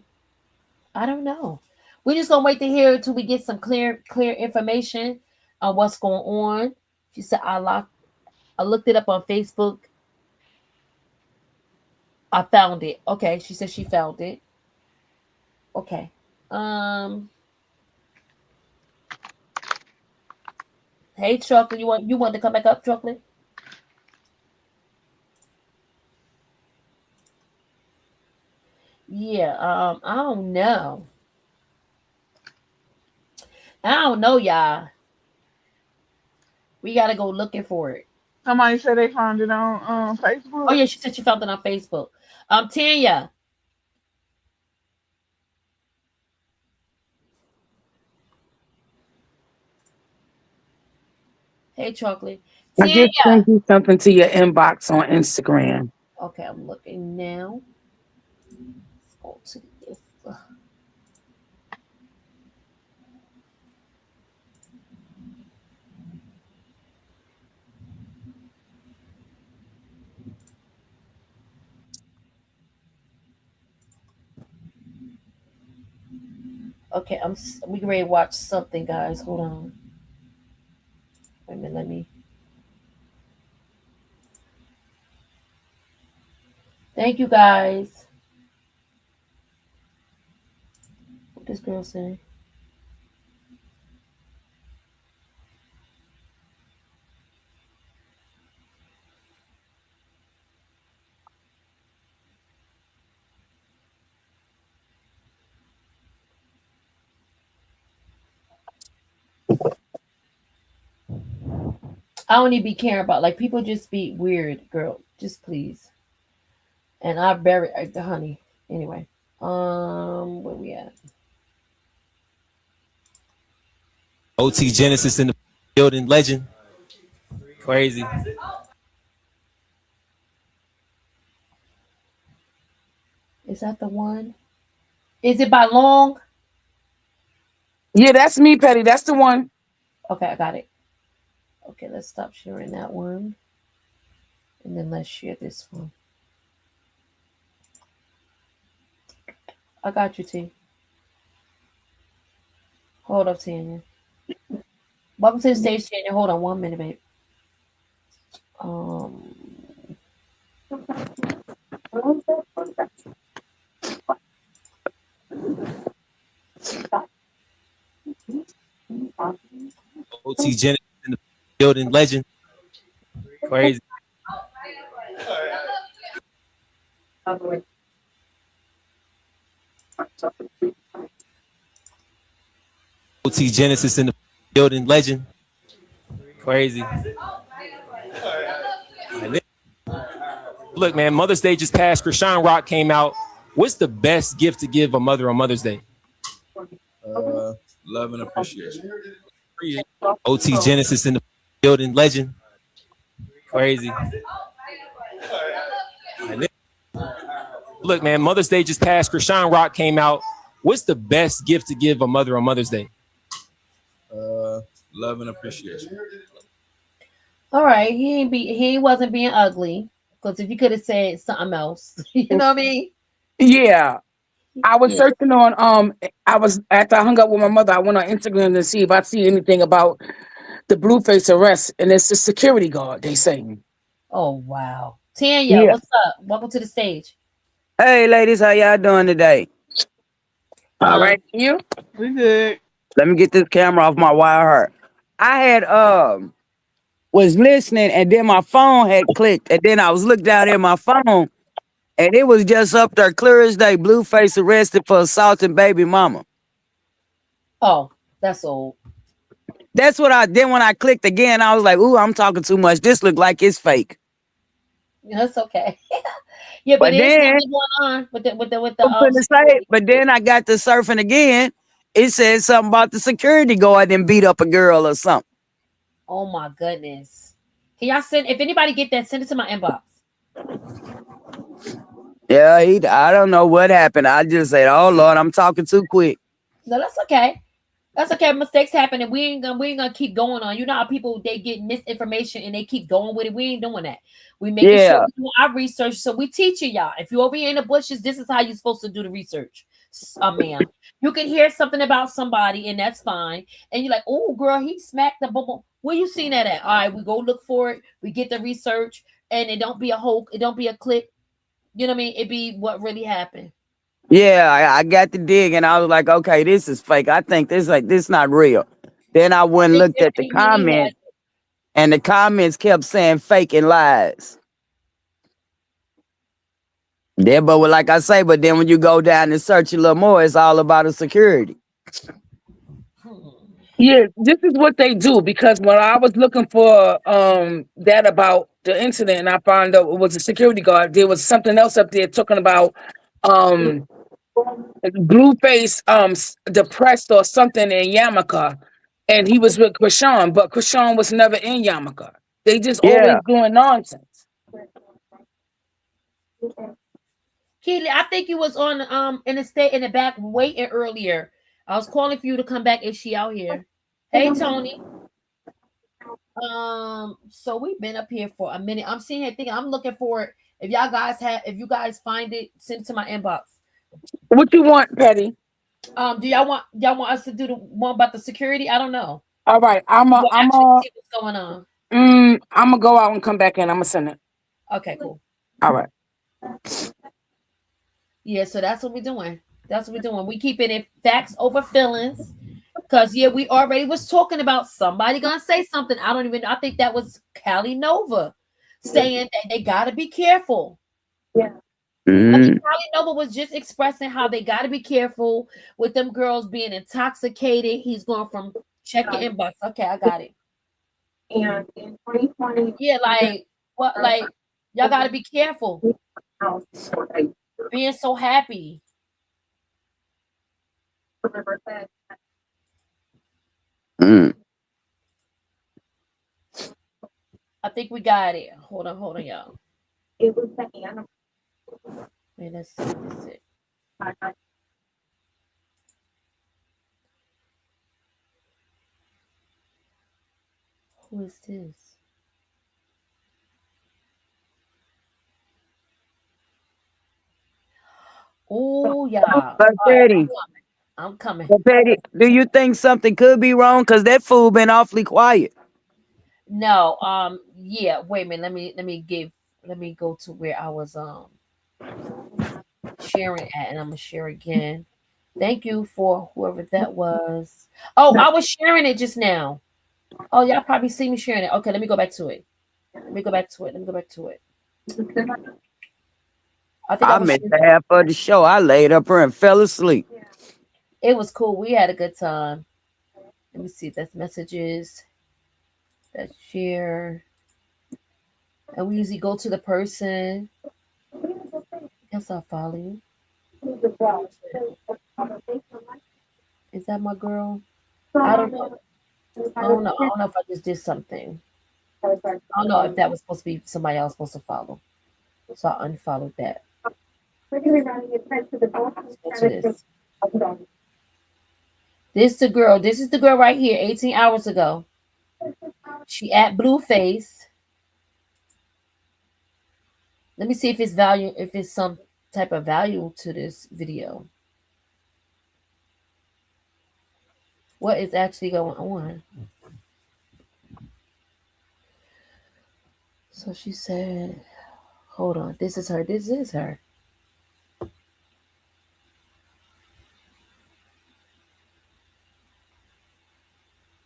don't know. We're just gonna wait to hear until we get some clear information on what's going on. She said I looked it up on Facebook. I found it. Okay, she said she found it. Okay. Hey, Chocolate, you want to come back up, Chocolate? Yeah. I don't know. I don't know, y'all. We gotta go looking for it. Somebody said they found it on Facebook. Oh yeah, she said she found it on Facebook. Tanya. Hey, Chocolate. I just Tanya. sent you something to your inbox on Instagram. Okay, I'm looking now. Let's go to this. Okay, we ready to watch something, guys. Hold on. Wait a minute, let me. Thank you, guys. What this girl saying? I don't even be caring about like people just be weird, girl. Just please. And I bury the honey. Anyway, where we at? OT Genesis in the building, legend. Crazy. Is that the one? Is it by Long? Yeah, that's me, Petty. That's the one. Okay, I got it. Okay, let's stop sharing that one. And then let's share this one. I got you, T. Hold up, Tanya. Welcome to the stage, Tanya. Hold on 1 minute, babe. OT Genesis in the building, legend. Crazy. OT Genesis in the building, legend. Crazy. Look, man, Mother's Day just passed. Chrisean Rock came out. What's the best gift to give a mother on Mother's Day? Love and appreciation. OT Genesis in the building, legend. Crazy. Look, man, Mother's Day just passed. Chrisean Rock came out. What's the best gift to give a mother on Mother's Day? Love and appreciation. All right, he wasn't being ugly. Because if you could have said something else, you know what I mean? Yeah. I was searching on after I hung up with my mother, I went on Instagram to see if I see anything about the Blueface arrest, and it's the security guard, they say. Oh wow. Tanya, Yeah. what's up? Welcome to the stage. Hey, ladies, how y'all doing today? All right, you? We good. Let me get this camera off my wire heart. I had was listening, and then my phone had clicked, and then I was looking down at my phone, and it was just up there clear as day. Blueface arrested for assaulting baby mama. Oh, that's old. That's what I then when I clicked again, I was like, "Ooh, I'm talking too much. This look like it's fake." That's okay. Yeah, but there's something going on with the but then I got to surfing again. It said something about the security guard and beat up a girl or something. Oh my goodness. Can y'all send if anybody get that, send it to my inbox. Yeah, I don't know what happened. I just said, "Oh Lord, I'm talking too quick." No, that's okay. That's okay. Mistakes happen, and we ain't gonna keep going on. You know how people they get misinformation and they keep going with it. We ain't doing that. We making sure we do our research. So we teaching y'all. If you over here in the bushes, this is how you're supposed to do the research. Man, you can hear something about somebody, and that's fine. And you're like, "Oh, girl, he smacked the bubble." Where you seen that at? All right, we go look for it. We get the research, and it don't be a hoax. It don't be a clip. You know what I mean? It be what really happened. Yeah, I got the dig, and I was like, "Okay, this is fake. I think this not real." Then I went and looked at the comments, and the comments kept saying fake and lies. Yeah, but like I say, but then when you go down and search a little more, it's all about the security. Yeah, this is what they do, because when I was looking for that about the incident, and I found out it was a security guard, there was something else up there talking about Blueface depressed or something in Yamaka. and he was with Chrisean, but Chrisean was never in Yamaka. They just Yeah. always doing nonsense. Keely, I think you was on in the state in the back waiting earlier. I was calling for you to come back if she out here. Hey Tony. So we've been up here for a minute. I'm seeing it thinking I'm looking for it. If you guys find it, send it to my inbox. What you want, Petty? Do y'all want us to do the one about the security? I don't know. All right, We'll actually see what's going on. I'm gonna go out and come back in. I'm gonna send it. Okay, cool. All right. Yeah, so that's what we're doing. That's what we're doing. We keeping it facts over feelings. Cause yeah, we already was talking about somebody gonna say something. I think that was Cali Nova saying that they gotta be careful. Yeah. I mean, Mm. Cali Nova was just expressing how they gotta be careful with them girls being intoxicated. He's going from check your inbox. Okay, I got it. And in 2020, Yeah, like what like y'all gotta be careful. Being so happy. Mm. I think we got it. Hold on, y'all. It was the animal. Wait, let's see. That's it. Who is this? Oh yeah. But All right, Petty, I'm coming. but Petty, do you think something could be wrong? Cause that fool been awfully quiet. No, yeah, wait a minute. Let me go to where I was sharing at, and I'm gonna share again. Thank you for whoever that was. Oh, I was sharing it just now. Oh, y'all probably see me sharing it. Okay, let me go back to it. Let me go back to it. I think I I was missed sharing. half of the show. I laid up here and fell asleep. It was cool. We had a good time. Let me see. That's messages. That's share. And we usually go to the person. Guess I'll follow you. Is that my girl? I don't know. I don't know. I don't know if I just did something. I don't know if that was supposed to be somebody else supposed to follow. So I unfollowed that. Let's go to this. This is the girl right here, 18 hours ago. She at Blueface. Let me see if it's some type of value to this video. What is actually going on? So she said, hold on, this is her. This is her.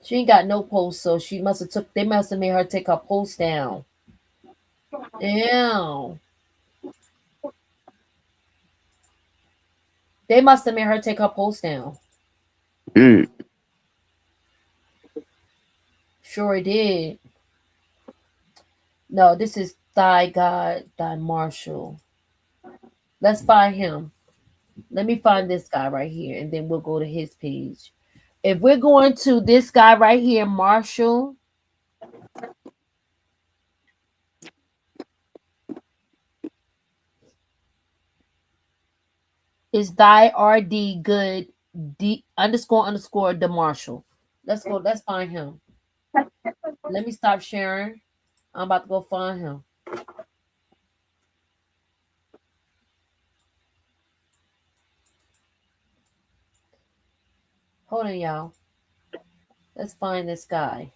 She ain't got no post, so they must have made her take her post down. Damn. They must have made her take her post down. Mm. Sure did. No, this is Thy God, Thy Marshall. Let's find him. Let me find this guy right here, and then we'll go to his page. If we're going to this guy right here, Marshall, is Thy RD good D __ the Marshall. Let's go. Let's find him. Let me stop sharing. I'm about to go find him. Hold on, y'all. Let's find this guy.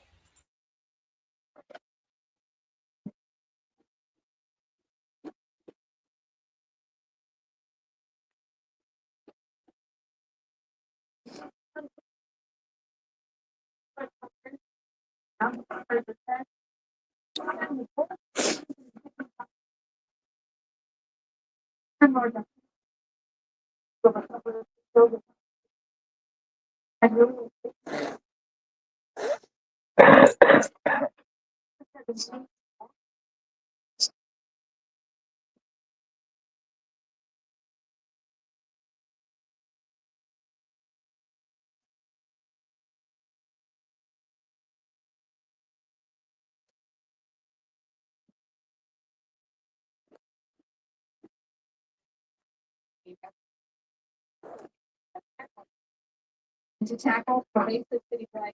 to tackle pervasive city life.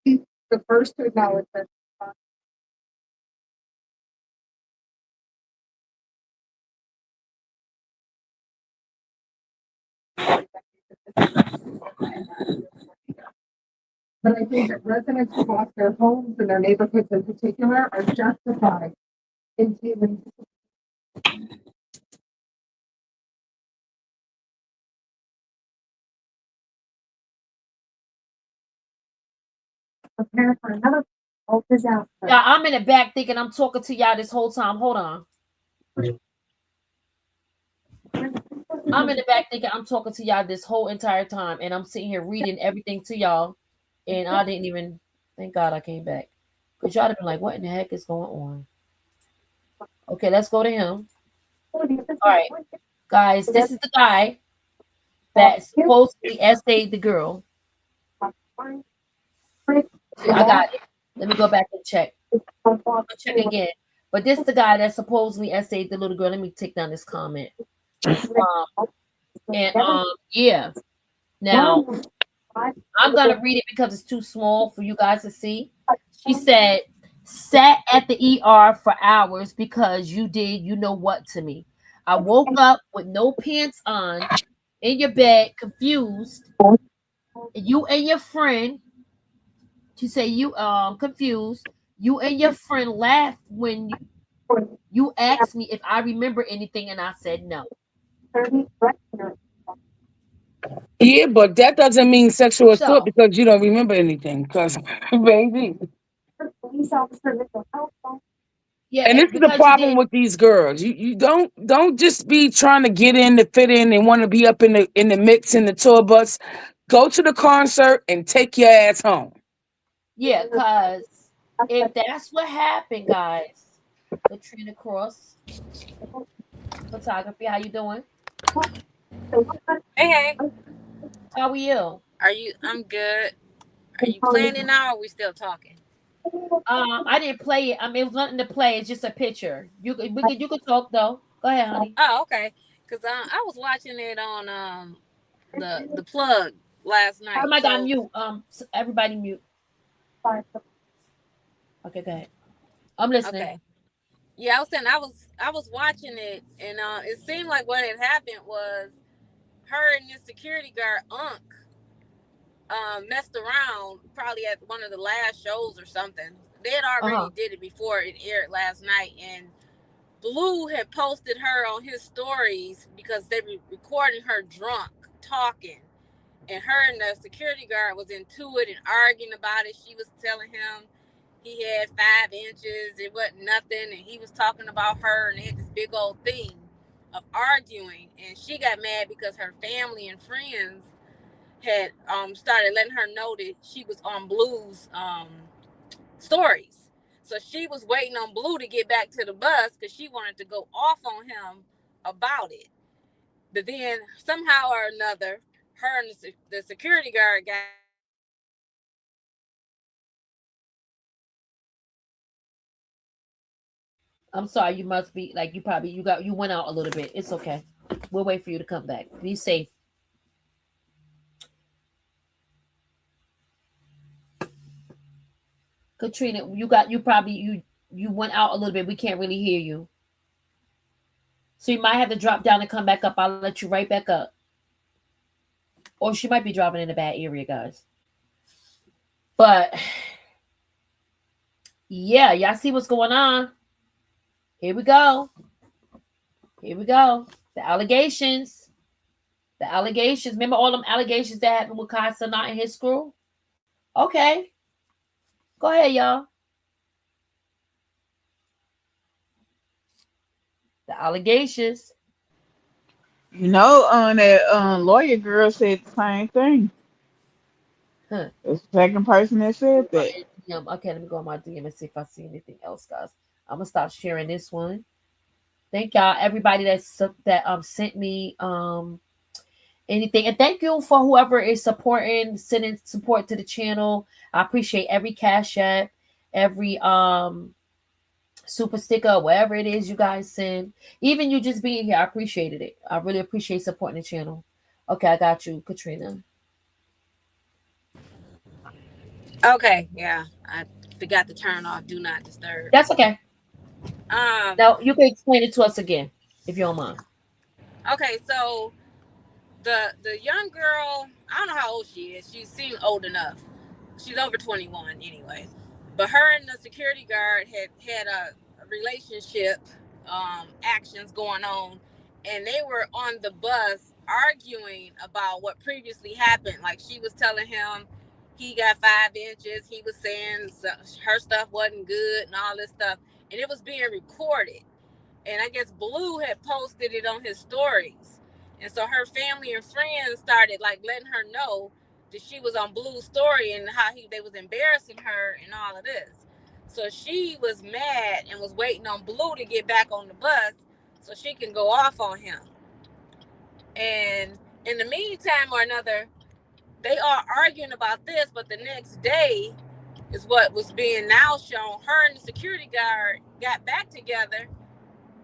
He's the first to acknowledge that. But I think that residents who lost their homes and their neighborhoods in particular are justified in feeling. Prepare for another disaster. Yeah, I'm in the back thinking I'm talking to y'all this whole time. Hold on. I'm in the back thinking I'm talking to y'all this whole entire time, and I'm sitting here reading everything to y'all, and I didn't even. Thank God I came back, because y'all have been like, "What in the heck is going on?" Okay, let's go to him. All right, guys, this is the guy that supposedly essayed the girl. I got it. Let me go back and check. I'll check again. But this is the guy that supposedly essayed the little girl. Let me take down this comment. Yeah. Now, I'm going to read it because it's too small for you guys to see. She said, sat at the ER for hours because you did you know what to me. I woke up with no pants on in your bed, confused. You and your friend, she said you confused. You and your friend laughed when you asked me if I remember anything, and I said no. Yeah, but that doesn't mean sexual assault So, because you don't remember anything. Because, baby. yeah, And this is the because you problem did. with these girls. You don't just be trying to get in to fit in and want to be up in the mix in the tour bus. Go to the concert and take your ass home. Yeah, because if that's what happened, guys, Katrina Cross, photography, how you doing? Hey, hey. How are you? I'm good. Are you playing it now or are we still talking? I didn't play it. I mean, it was nothing to play. It's just a picture. You can talk though. Go ahead, honey. Oh, okay. Cause I was watching it on the plug last Oh night. my God, So mute. Everybody mute. Okay, go ahead. I'm listening. okay. Yeah, I was saying I was watching it and it seemed like what had happened was her and this security guard Unc messed around probably at one of the last shows or something. They had already did it before it aired last night, and Blue had posted her on his stories because they were recording her drunk talking, and her and the security guard was into it and arguing about it. She was telling him he had 5 inches, it wasn't nothing, and he was talking about her, and they had this big old thing of arguing, and she got mad because her family and friends had started letting her know that she was on Blue's stories. So she was waiting on Blue to get back to the bus because she wanted to go off on him about it. But then somehow or another, her and the security guard got. I'm sorry. You must be like you went out a little bit. It's okay. We'll wait for you to come back. Be safe. Katrina, you went out a little bit. We can't really hear you. So you might have to drop down and come back up. I'll let you right back up. Or she might be dropping in a bad area, guys. But yeah, y'all see what's going on. Here we go. Here we go. The allegations. The allegations. Remember all them allegations that happened with Kai Sanat and his crew? Okay. Go ahead, y'all. The allegations. That lawyer girl said the same thing. Huh. The second person that said that. Okay, let me go on my DM and see if I see anything else, guys. I'm gonna stop sharing this one. Thank y'all, everybody that sent me anything, and thank you for whoever is sending support to the channel. I appreciate every cash app, every super sticker, whatever it is you guys send. Even you just being here, I appreciated it. I really appreciate supporting the channel. Okay, I got you, Katrina. Okay, yeah, I forgot to turn off Do Not Disturb. That's okay. Um, Now you can explain it to us again, if you don't mind. okay, so the young girl, I don't know how old she is. She seemed old enough. She's over 21 anyway. But her and the security guard had a relationship actions going on, and they were on the bus arguing about what previously happened. Like she was telling him he got 5 inches. He was saying her stuff wasn't good and all this stuff, and it was being recorded. And I guess Blue had posted it on his stories. And so her family and friends started like letting her know that she was on Blue's story and how they was embarrassing her and all of this. So she was mad and was waiting on Blue to get back on the bus so she can go off on him. And in the meantime or another, they are arguing about this, but the next day is what was being now shown. Her and the security guard got back together,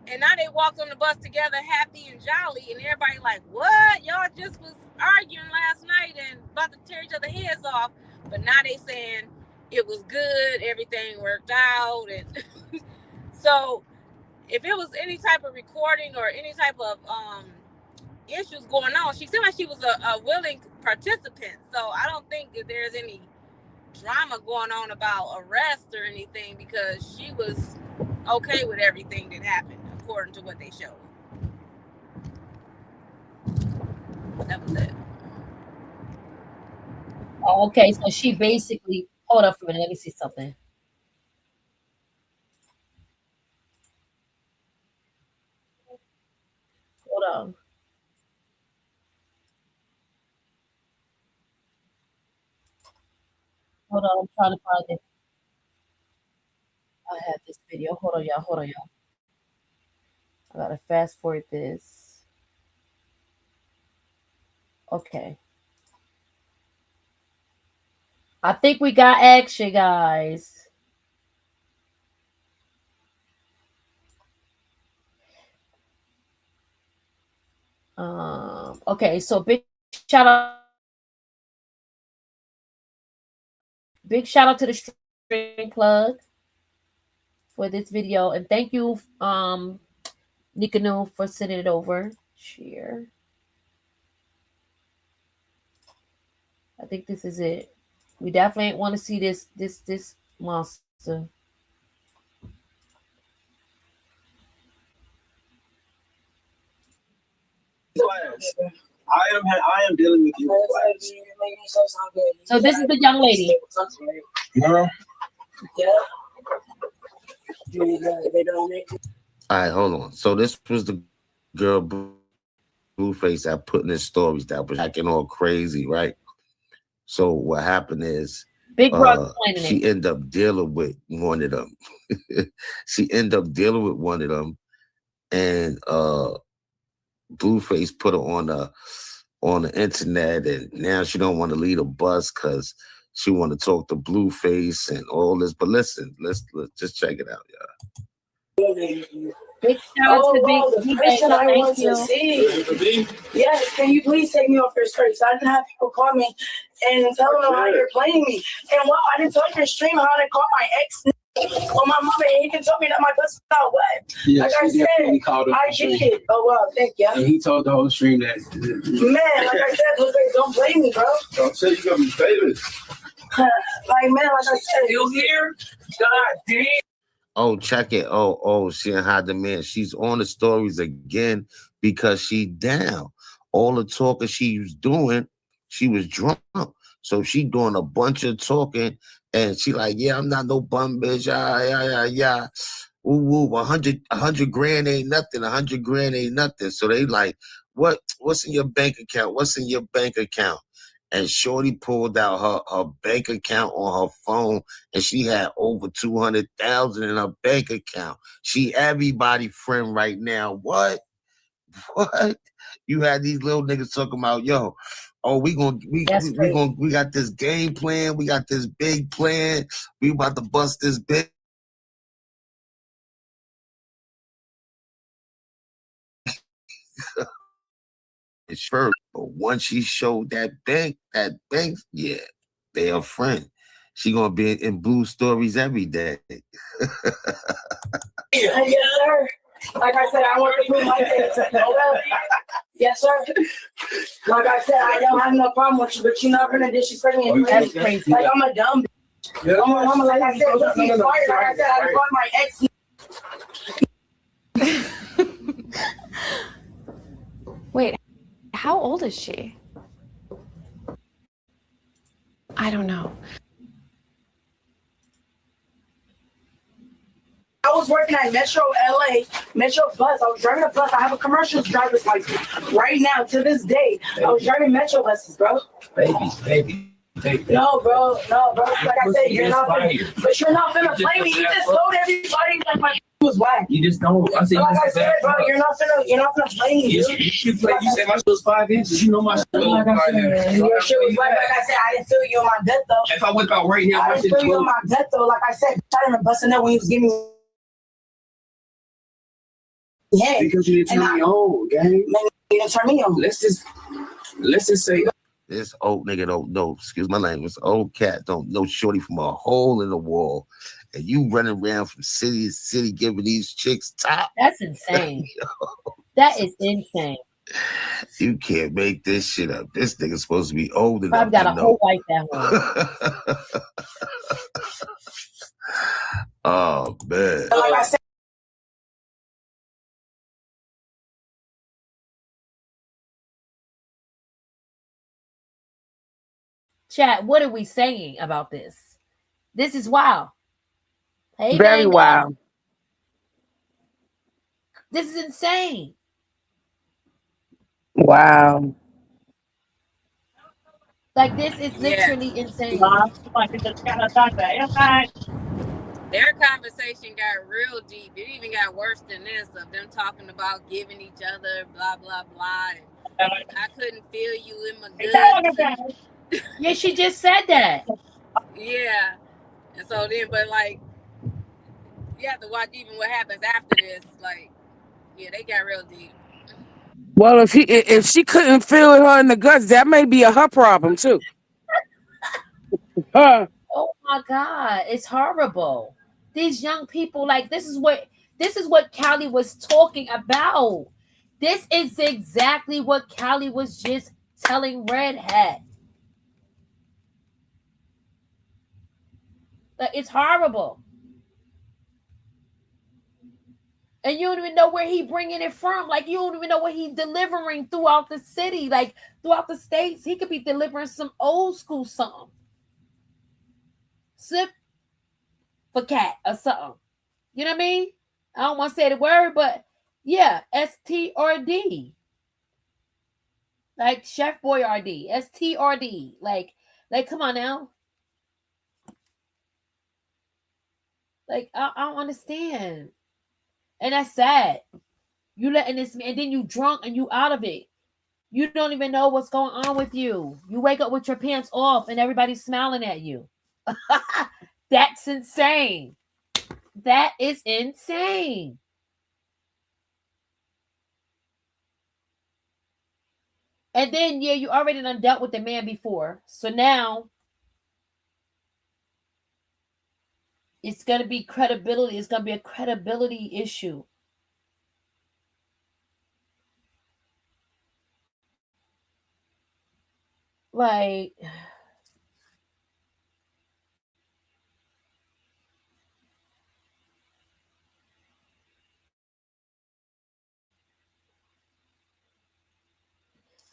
and now they walked on the bus together, happy and jolly, and everybody like, what? Y'all just was arguing last night and about to tear each other heads off. But now they saying it was good, everything worked out. And so if it was any type of recording or any type of issues going on, she seemed like she was a willing participant. So I don't think that there's any drama going on about arrest or anything, because she was okay with everything that happened according to what they showed. That was it. Okay, so she basically, hold up for a minute, let me see something. Hold on. Hold on, I'm trying to find it. I have this video. Hold on, y'all. Hold on, y'all. I gotta fast forward this. Okay. I think we got action, guys. Okay, so shout out big shout out to the String Plug for this video, and thank you, Nikanu, for sending it over. Share. I think this is it. We definitely want to see this monster. I am dealing with you in class. So this is the young lady. Girl. All right, hold on. So this was the girl Blueface that put in his stories that was acting all crazy, right? So what happened is Big Brother she ended up dealing with one of them. She ended up dealing with one of them, and Blueface put her on the internet, and now she don't want to leave the bus because she want to talk to Blueface and all this. But listen, let's just check it out, y'all. Big shout out to the person I want to see. Yes, can you please take me off your skirts? I didn't have people call me and tell them how you're playing me. And wow, I didn't tell your stream how to call my ex on my mama, and he can tell me that my bus got wet. Yeah, like I said, I did. Oh wow, thank you. And he told the whole stream that. Man, like I said, don't blame me, bro. Don't say you gonna be famous. Like man, like I said, you here? God damn. Oh, check it. Oh, she had the man. She's on the stories again because she down. All the talking she was doing, she was drunk. So she doing a bunch of talking, and she like, yeah, I'm not no bum bitch. Yeah. Ooh, 100 grand ain't nothing. 100 grand ain't nothing. So they like, what's in your bank account? What's in your bank account? And Shorty pulled out her bank account on her phone, and she had over 200,000 in her bank account. She everybody friend right now. What? You had these little niggas talking about, yo, oh, we got this game plan, we got this big plan, we about to bust this big. it's first. But once she showed that bank, yeah, they are friends. She gonna be in Blue Stories every day. Yes, sir. Like I said, I want to prove my case. Yes, sir. Like I said, I don't have no problem with you, but you're not gonna disrespect me and That's crazy. like I'm a dumb bitch. I'm a mama, like I said, just be fired. Like I said, I called my ex. Wait, how old is she? I don't know. I was working at Metro LA, Metro Bus. I was driving a bus. I have a commercial driver's license. Right now, to this day, I was driving Metro buses, bro. Baby. No, bro. Like I said, you're not finna play me. You just told everybody that my was whack. You just don't. I said, like I said, bro, you're not finna play me. You said my shit was 5 inches. You know my shit was 5 inches. Your shit was whack. Like I said, I didn't feel you on my death though. If I whip out right here, I didn't feel you on my death though. Like I said, I didn't busting up when he was giving me. Yeah. Because you didn't turn me on, gang. You didn't turn me on. Let's just say. This old nigga don't know, excuse my language, old cat don't know shorty from a hole in the wall. And you running around from city to city giving these chicks top. That's insane. That is insane. You can't make this shit up. This nigga's supposed to be old enough. I've got a whole wife at home. Oh, man. Like I said, Chat, what are we saying about this? This is wild. Hey, very Daniel. wild. This is insane. Wow. Like, this is literally insane. Their conversation got real deep. It even got worse than this, of them talking about giving each other blah, blah, blah. And I couldn't feel you in my guts. Yeah, she just said that. Yeah. And so then, but like, you have to watch even what happens after this. Like, yeah, they got real deep. Well, if she couldn't feel her in the guts, that may be her problem too. Oh my God, it's horrible. These young people, like, this is what Callie was talking about. This is exactly what Callie was just telling Red Hat. Like, it's horrible. And you don't even know where he bringing it from. Like, you don't even know what he's delivering throughout the city, like throughout the states. He could be delivering some old school something. Sip for cat or something. You know what I mean? I don't want to say the word, but yeah, STRD. Like Chef Boyardee, STRD. Like, come on now. Like, I don't understand. And that's sad. You letting this man, and then you drunk and you out of it. You don't even know what's going on with you. You wake up with your pants off and everybody's smiling at you. That's insane. That is insane. And then, yeah, you already done dealt with the man before. So now it's going to be credibility. It's going to be a credibility issue. Like,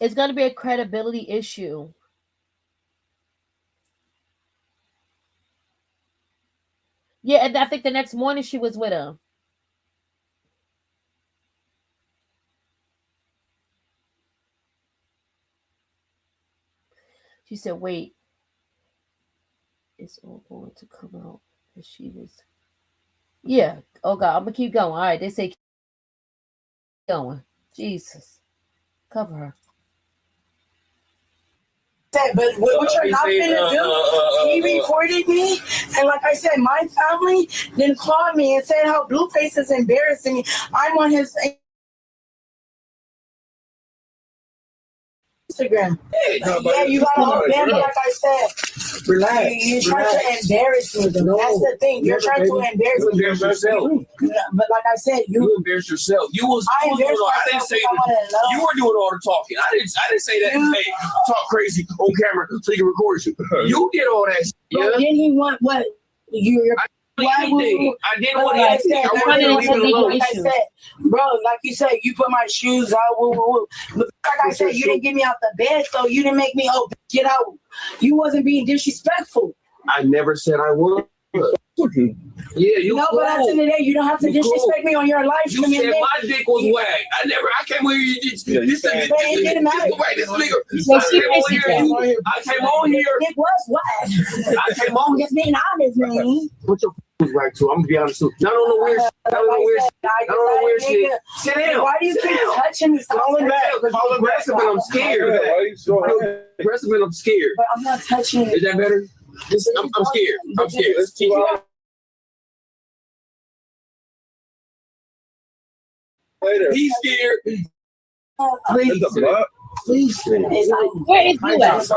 it's going to be a credibility issue. Yeah, and I think the next morning she was with him. She said, wait, it's all going to come out that she was. Yeah. Oh, God, I'm going to keep going. All right, they say keep going. Jesus. Cover her. But what you're not finna do, he recorded me, and like I said, my family then called me and said how Blueface is embarrassing me. I'm on his Instagram. Yeah, you got a whole band, but like I said, Relax. you're trying to embarrass me. Though. That's the thing. You're trying to embarrass me. Embarrass yourself. But like I said, You embarrass yourself. You was. I embarrassed I didn't myself say because I you were doing all the talking. I didn't say that. Hey, talk crazy on camera so he can record you. You did all that. Bro, didn't he want what? I did what like I said. I wanted to leave it alone. Like I said, bro, like you said, you put my shoes out. But like I said, you didn't get me out the bed, so you didn't make me get out. You wasn't being disrespectful. I never said I was. Yeah, you. No, but at the end of the day, you don't have to disrespect me on your life. You said my dick was whack. I came on here. This didn't matter. This nigga. I came on here. It was whack. I came on here. Just being honest, man. Put your was right too. I'm gonna be honest too. Not on the weird. Not on the weird. Not on the weird shit. Sit down. Why do you keep touching me? Falling back. I'm aggressive and I'm scared. Aggressive and I'm scared. But I'm not touching. Is that better? I'm scared. I'm scared. Let's keep it. He's scared. Please. Please. Where is you at?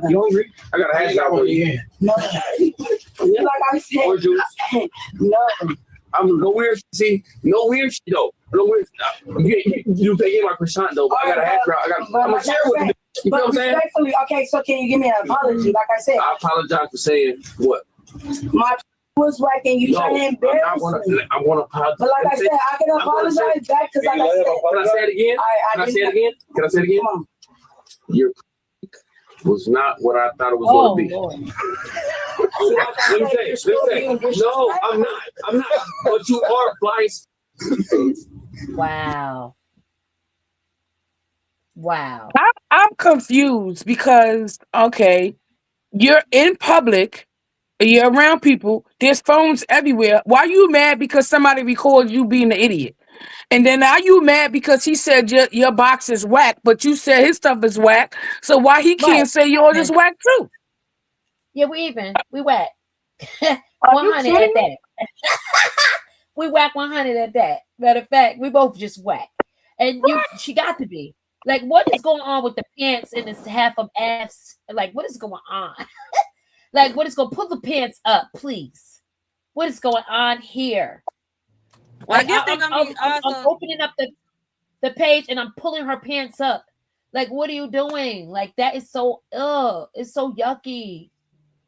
You hungry? I got a hash out for you. No. Like I said. No. I'm no weird. See, no weird shit though. No weird. You pay my percent though. But I got a hash out. I'm gonna share with you. You know what I'm saying? Okay, so can you give me an apology? Like I said. I apologize for saying what? My was whack and you trying to embarrass me. I want to apologize. But like I said, I can apologize back because like I said. Can I say it again? Can I say it again? Can I say it again? Come on. Your was not what I thought it was going to be. Let me say. No, I'm not. But you are blind. Wow. Wow. I'm confused because, okay, you're in public, you're around people, there's phones everywhere. Why are you mad because somebody records you being an idiot? And then are you mad because he said your box is whack, but you said his stuff is whack? So why he can't say yours is whack too? Yeah, we even. We whack. 100 at that. We whack 100 at that. Matter of fact, we both just whack. And she got to be. Like, what is going on with the pants and this half of ass? Like, what is going on? Like, what is going to pull the pants up, please? What is going on here? Well, Like, I guess they're gonna be also. I'm opening up the page and I'm pulling her pants up. Like, what are you doing? Like, that is so it's so yucky.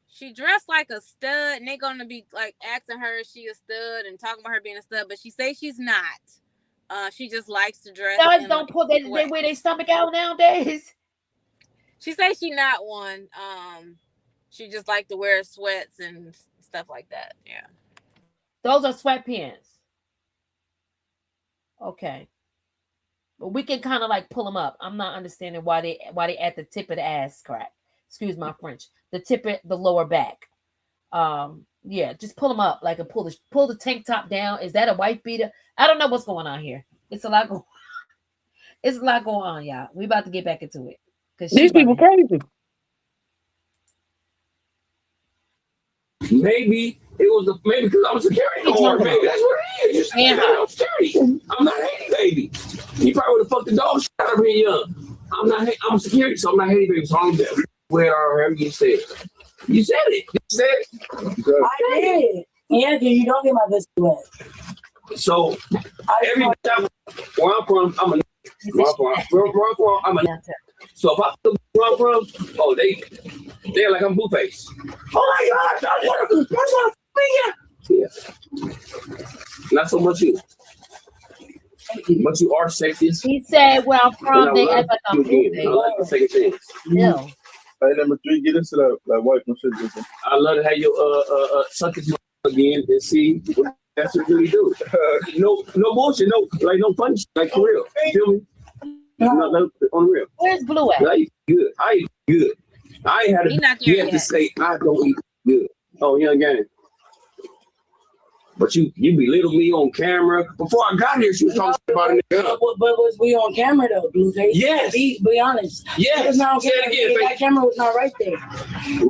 She dressed like a stud, and they're gonna be like asking her if she a stud and talking about her being a stud, but she says she's not. She just likes to dress. Studs don't pull they wear their stomach out nowadays. She says she not one. She just like to wear sweats and stuff like that. Yeah. Those are sweatpants. Okay. But we can kind of like pull them up. I'm not understanding why they at the tip of the ass crack. Excuse my French. The tip of the lower back. Yeah, just pull them up like and pull the tank top down. Is that a wife beater? I don't know what's going on here. It's a lot going. It's a lot going on, y'all. We about to get back into it because these people crazy. Maybe it was maybe because I'm a security guard. Maybe that's what it is. I'm security. I'm not Haiti baby. You probably would have fucked the dog shit out of me young. I'm security, so I'm not Haiti baby. So I'm there. Where however you said. You said it. You said it. I did. Yeah, because you don't get my best wet. So every time where I'm from, I'm a so if I feel where I'm from, oh they're like I'm Blueface. Oh my God, yeah. Not so much you. But you are sexist. He said where I'm from, they act like I'm Blueface. I like the second chance. No. Hey, number 3, get into that wife. No shit, listen. I love to have your suck it again and see what that's what you really do. No bullshit, no funny shit, like for real. You feel me? No, on real. Where's Blue at? I eat good. I ain't had to say I don't eat good. Oh, young gang. But you belittle me on camera. Before I got here, she was talking about it. But was we on camera though, Blueface? Yes. Be honest. Yes. Say it again. That camera was not right there.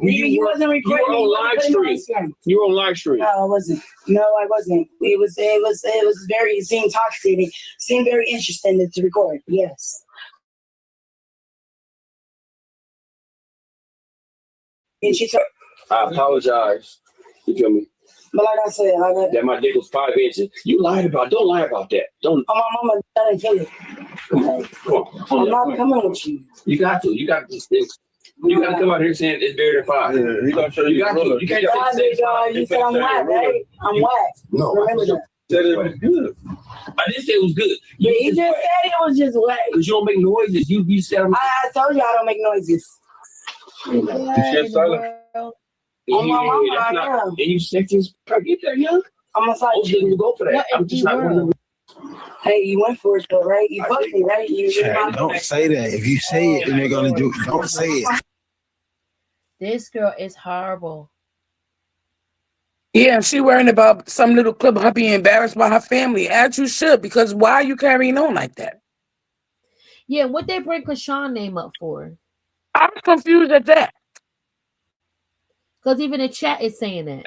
You wasn't recording. You were on live stream. You were on live stream. No, I wasn't. No, I wasn't. It was very. It seemed toxic. It seemed very interesting to record. Yes. And she told. I apologize. You feel me? But like I said, That my dick was 5 inches. You lied about. Don't lie about that. Don't. Oh, my mama, that ain't kill it. Come on. I'm not coming with you. You got to. You got to. You got to come out here saying it's bigger than 5. Yeah, he gonna show you. You got to. You can't say You said I'm whack, right? I'm whack. No, remember that. Said it was good. I didn't say it was good. But he just said it was just whack. Because you don't make noises. You said I told you I don't make noises. You shit silent. Oh, my mama, I am. And you sexist. I get that, young. I'm a side chick. You go for that. I'm just not one of them. Hey, you went for it though, right? You fucked me, right? Don't say that. If you say it, then they're gonna do. Don't say it. This girl is horrible. Yeah, she worrying about some little clip of her being embarrassed by her family, as you should, because why are you carrying on like that? Yeah, what they bring Chrisean name up for? I'm confused at that. Because even the chat is saying that.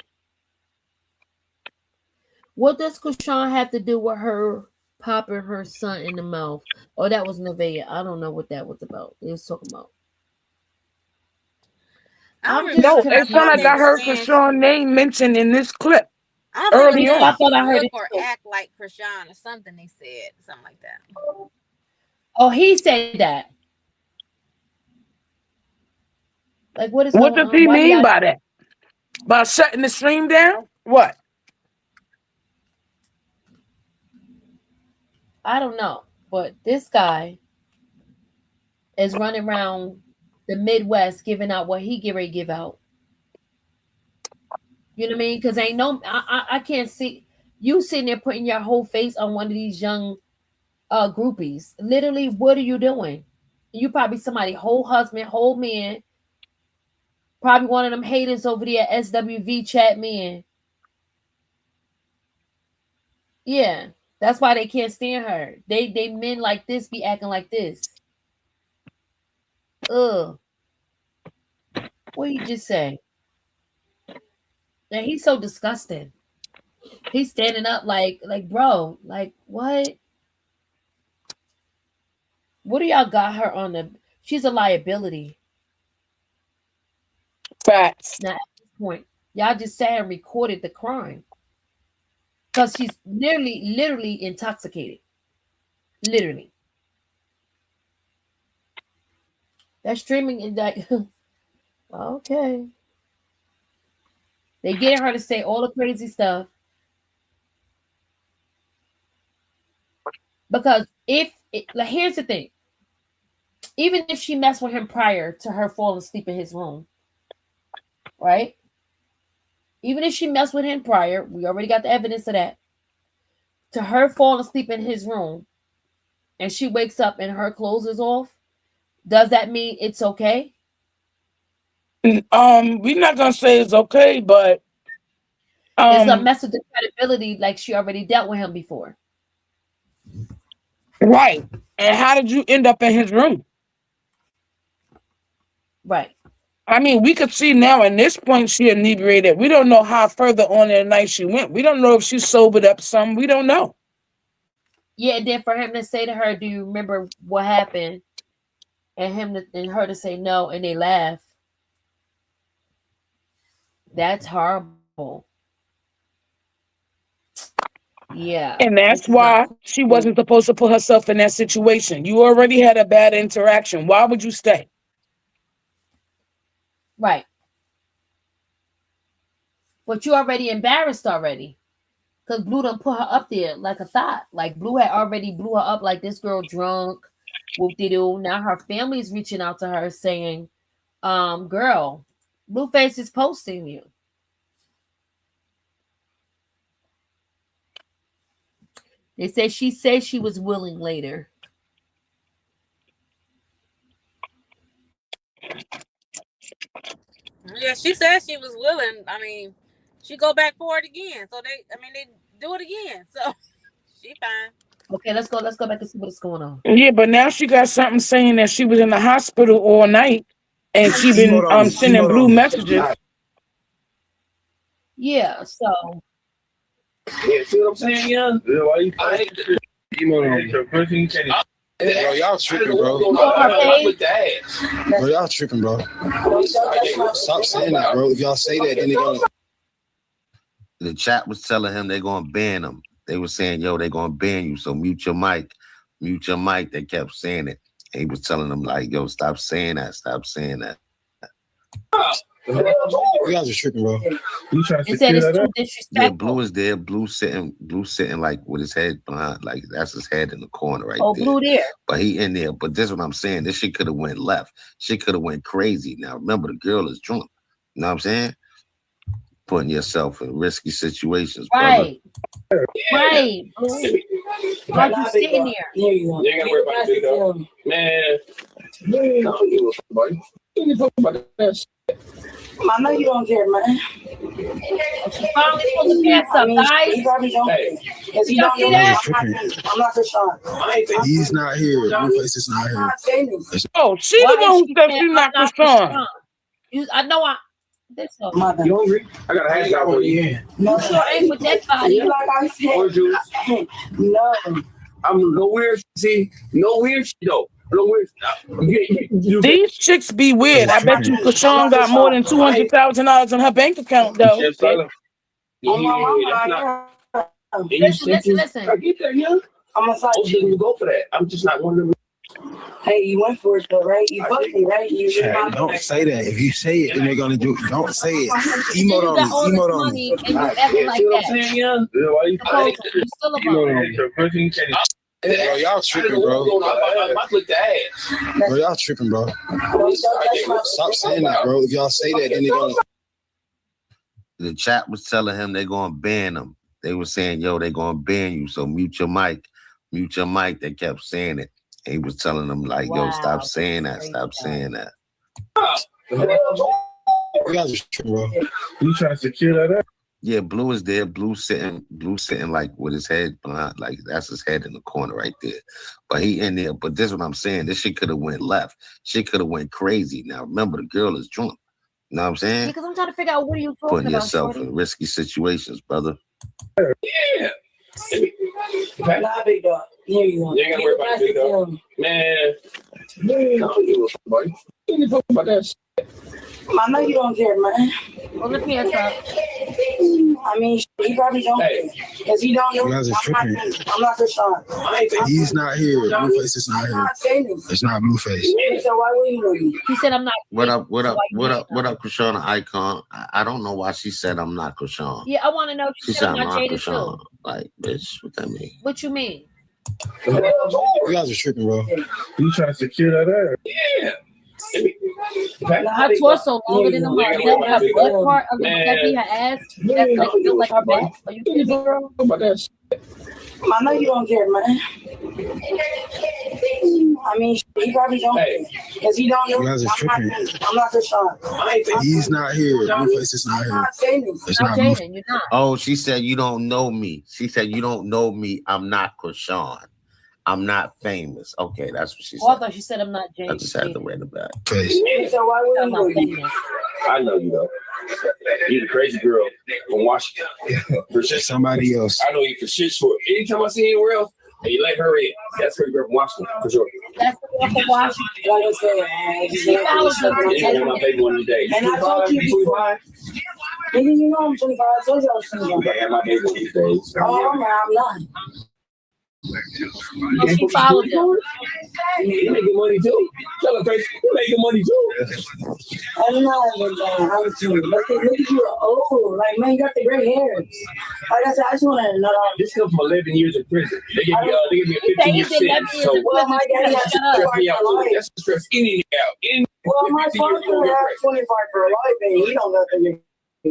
What does Chrisean have to do with her popping her son in the mouth? Oh, that was Nevaeh. I don't know what that was about. They was talking about. No, it sounded like I heard Chrisean's name mentioned in this clip early on. I thought I heard it. Or act like Chrisean or something. They said something like that. Oh, he said that. Like, what is What going does on? he Why do mean y'all- by that? By shutting the stream down? What? I don't know, but this guy is running around the Midwest giving out what he get ready to give out. You know what I mean? Because ain't no, I can't see you sitting there putting your whole face on one of these young groupies. Literally, what are you doing? You probably somebody whole husband, whole man, probably one of them haters over there at SWV chat men. Yeah. That's why they can't stand her. They men like this be acting like this. Ugh. What did you just say? And he's so disgusting. He's standing up like bro, like what? What do y'all got her on the? She's a liability. Facts. Now at this point, y'all just sat and recorded the crime. Because she's literally intoxicated. Literally. That streaming is like, okay. They get her to say all the crazy stuff. Because like, here's the thing. Even if she messed with him prior to her falling asleep in his room, right? Even if she messed with him prior, we already got the evidence of that. To her falling asleep in his room, and she wakes up and her clothes is off, does that mean it's okay? We're not gonna say it's okay, but it's a mess with the credibility, like she already dealt with him before. Right. And how did you end up in his room? Right. I mean, we could see now at this point she inebriated. We don't know how further on in the night she went. We don't know if she sobered up some. We don't know. Yeah, and then for him to say to her, "Do you remember what happened?" and her to say no, and they laugh. That's horrible. Yeah. And that's why she wasn't supposed to put herself in that situation. You already had a bad interaction. Why would you stay? Right. But you already embarrassed already. Because Blue done put her up there like a thought. Like Blue had already blew her up like this girl drunk. Whoop-de-doo. Now her family's reaching out to her saying, girl, Blueface is posting you. They say she said she was willing later. Yeah, she said she was willing. I mean, she go back for it again. So they do it again. So she fine. Okay, let's go back and see what's going on. Yeah, but now she got something saying that she was in the hospital all night and she been sending Blue messages. Yeah, so Yeah, see what I'm saying, young? Yeah, why you Bro, y'all tripping, bro. Bro, y'all tripping, bro. Stop saying that, bro. If y'all say that, then they're gonna. The chat was telling him they're gonna ban him. They were saying, yo, they're gonna ban you. So mute your mic. Mute your mic. They kept saying it. And he was telling them, like, yo, stop saying that. Stop saying that. You guys are tripping, bro. You said it's too disrespectful. Yeah, Blue is there. Blue sitting like with his head behind, like that's his head in the corner right there. Oh, Blue there. But he in there. But this is what I'm saying. This shit could have went left. Shit could have went crazy. Now remember, the girl is drunk. You know what I'm saying? Putting yourself in risky situations, right? Brother. Right. Why you sitting there? You ain't gotta worry about it, though. Man, I don't give a fuck, buddy. You talk about that shit. I know you don't care, man. She finally supposed to pass up, guys. He probably don't care. Because he don't know that. I'm not Chrisean. He's not here. Blueface is not here. Oh, she the one who said she's not Chrisean. I know this you hungry? I got a hash out for you. No, you sure ain't with that body. You like I said. Orange juice. No. I'm no weird. See, no weird shit though. No weird. These chicks be weird. I bet you Chrisean got more than $200,000 in her bank account though. Listen. I get that, yeah. I'm a side chick. You go for that. I'm just not one of them. Hey, you went for it though, right? You fucked me, right? Don't say that. If you say it, then they're gonna do it. Don't say it. Emote on me. Emote on me. And you acting like that. You still Bro, y'all tripping, bro. Bro, y'all tripping, bro. Stop saying that, bro. If y'all say that, then they're gonna. The chat was telling him they're gonna ban him. They were saying, yo, they're gonna ban you. So mute your mic. Mute your mic. They kept saying it. And he was telling them, like, yo, stop saying that. Stop saying that. You guys are tripping, bro. You trying to secure that up? Yeah, Blue is there. Blue sitting like with his head behind, like that's his head in the corner right there. But he in there. But this is what I'm saying. This shit could have went left. Shit could have went crazy. Now remember, the girl is drunk. You know what I'm saying? Because I'm trying to figure out what are you talking Putting about, yourself shorty? in risky situations, brother. Yeah. Nah, big dog. Here you go. You ain't gotta worry about it, big dog. Man, I don't give a fuck, buddy. You talk about that shit. I know you don't care, man. Well, let me answer. I mean, he probably don't care. Because he don't know. You guys are tripping. I'm not Chrisean. He's not here. Blueface is not here. It's not Blueface. So why would you know me? He said I'm not. What up, Chrisean Icon? I don't know why she said I'm not Chrisean. Yeah, I want to know. She said I'm not Chrisean. Like, bitch, what that mean? What you mean? You guys are tripping, bro. You trying to secure that air? Yeah. Her torso longer than the mother. Her butt part, a little heavy, her ass. That's like built like her back. Are you kidding me, girl? I know you don't care, man. I mean, he probably don't care. Because he don't know. You guys are tripping. I'm not Chrisean. He's not here. Blueface is not here. It's not Blueface. You're not. Oh, she said you don't know me. She said you don't know me. I'm not Chrisean. I'm not famous. Okay, that's what she said. Oh, I thought she said I'm not James. I just had to read it back. So why would you know me? I know you though. You're the crazy girl from Washington. For shit. Somebody else. I know you for shit short. Anytime I see you anywhere else, and you let her in, that's her girl from Washington, for sure. That's the girl from Washington. Like I said, She follows them. Yeah, my baby one today. And I told you before. Nigga, you know I'm 25. I told you I was 25. Yeah, my baby one these days. Oh, man, I'm not. Oh, she followed them. You making money too? Tell her, Tracy, you making money too. I don't know, but I'm too. Look at you, old. Like, man, you got the gray hairs. Like I said, I just want to know. This comes from 11 years in prison. They give me a 15-year sentence. So, well, my daddy has to stress me out too. That's to stress any nigga out. Well, my father has 25 for life, and he don't got the.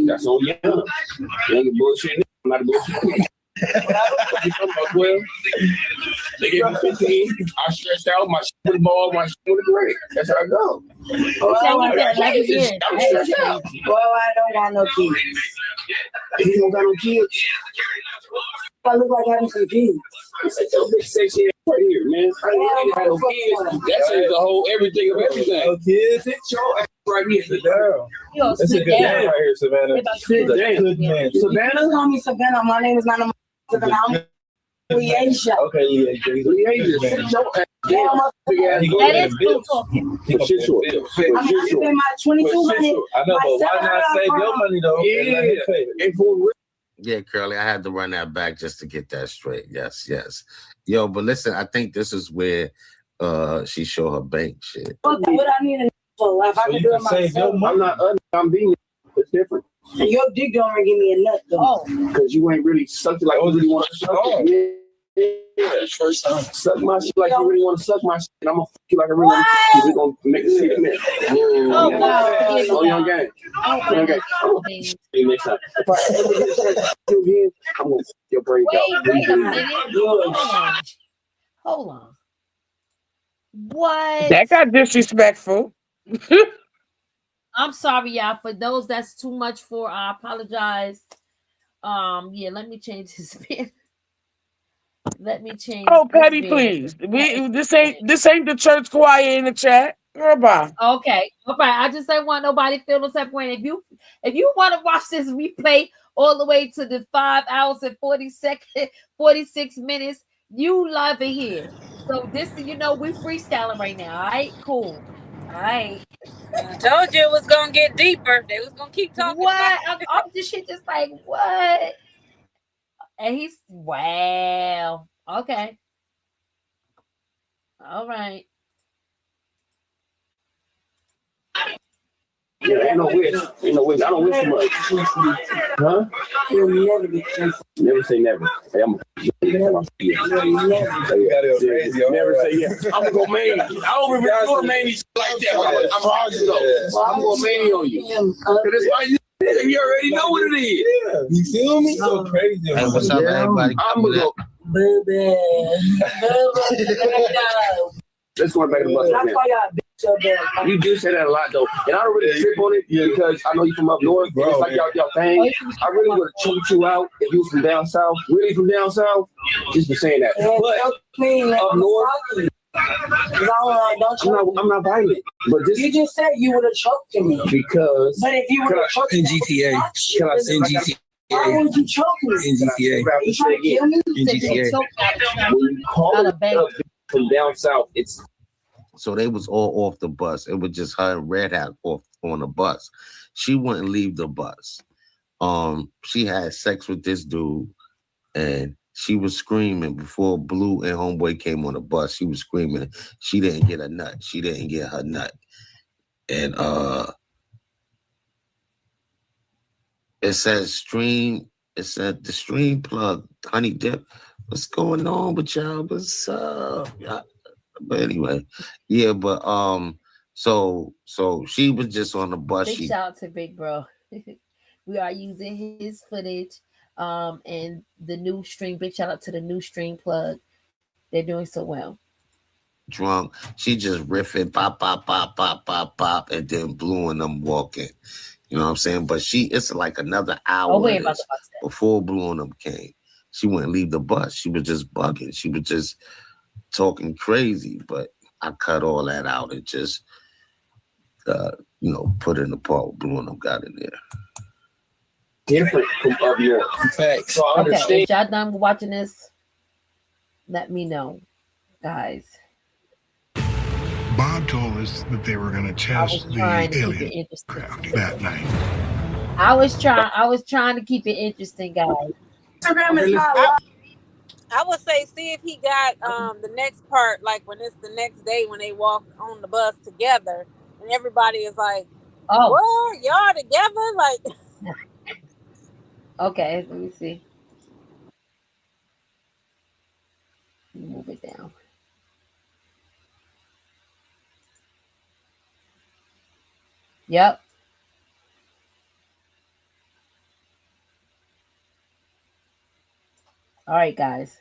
That's so young. Young bullshit. I'm not a bullshit. Well, they gave me 15. I stretched out my shit with the ball, my shit with the break. That's how I go. Well, I stressed out. Well, I don't got no kids. You don't got no kids? I look like having some kids. That's your bitch sexy ass right here, man. I ain't have no kids. That says the whole everything of everything. No kids? It's your ass right here. Sit down. That's a good name right here, Savannah. Good man. Savannah? Call me Savannah. My name is not Savannah. I'm Leasia. Okay, Leasia. Sit your ass That is cool talking. For sure. I'm gonna spend my 2,200. I know, but why not save your money though? Yeah, Curly, I had to run that back just to get that straight. Yes. Yo, but listen, I think this is where she show her bank shit. What I need to know if I can do it myself. I'm not I'm being it's different. And your dick don't give me a nut though. Because you ain't really sucked it like you really want to suck it. Yeah, first time. Suck my shit like you really want to suck my shit. And I'm gonna fuck you like I really want to fuck you. We're gonna make it see clear. Oh, wow. On your game. On your game. See you next time. If I ever get to you again, I'm gonna fuck your brains out. Wait a minute. Hold on. What? That got disrespectful. I'm sorry, y'all. For those that's too much for, I apologize. Yeah, let me change his bit. Let me change. Oh, Patty, please. This ain't the church choir in the chat. Goodbye. Okay. All right. I just don't want nobody to feel no type of way. If you want to watch this replay all the way to the 5 hours and 46 minutes, you love it here. So this, we freestyling right now. All right, cool. All right. I told you it was gonna get deeper. They was gonna keep talking. What? I'm this shit just like what? And he's wow. Okay. All right. Yeah, ain't no wish. I don't wish too much. Huh? You'll never get canceled. Never say never. Hey, I'm never say yes. I'm gonna go main. I don't remember doing main like that. I'm hard to go. I'm gonna main on you. Cause that's why you already know what it is. Yeah. You feel me? So crazy. Hey, what's up, everybody? I'm gonna go. Let's go back to the bus. You do say that a lot though, and I don't really trip on it because I know you from up north. It's like y'all thing. I really would have choked you out if you from down south. Really from down south, just for saying that. But up north, I'm not violent. But you just said you would have choked me. Because. But if you would have choked in GTA, can I say in GTA? Why would you choke me? In GTA. You trying to kill me? In GTA. When you call it from down south, it's. So they was all off the bus. It was just her and Red Hat off on the bus. She wouldn't leave the bus. She had sex with this dude, and she was screaming before Blue and Homeboy came on the bus. She was screaming. She didn't get a nut. She didn't get her nut. And it says stream. It said the stream plug, Honey Dip. What's going on with y'all? What's up? But anyway, yeah, but so she was just on the bus. Big shout out to Big Bro. We are using his footage and the new stream. Big shout out to the new stream plug. They're doing so well. Drunk. She just riffing, pop, pop, pop, pop, pop, pop, and then Blue and them walking. You know what I'm saying? But it's like another hour before Blue and them came. She wouldn't leave the bus. She was just bugging. She was just talking crazy, but I cut all that out and just put in the part with Blue and them got in there. Different from up north. Facts. So I understand. If y'all done watching this, let me know, guys. Bob told us that they were going to test the alien craft that night. I was trying to keep it interesting, guys. Instagram is not. I would say see if he got the next part, like when it's the next day when they walk on the bus together and everybody is like, oh, what? Y'all together? Like okay, let me see. Move it down. Yep. All right, guys.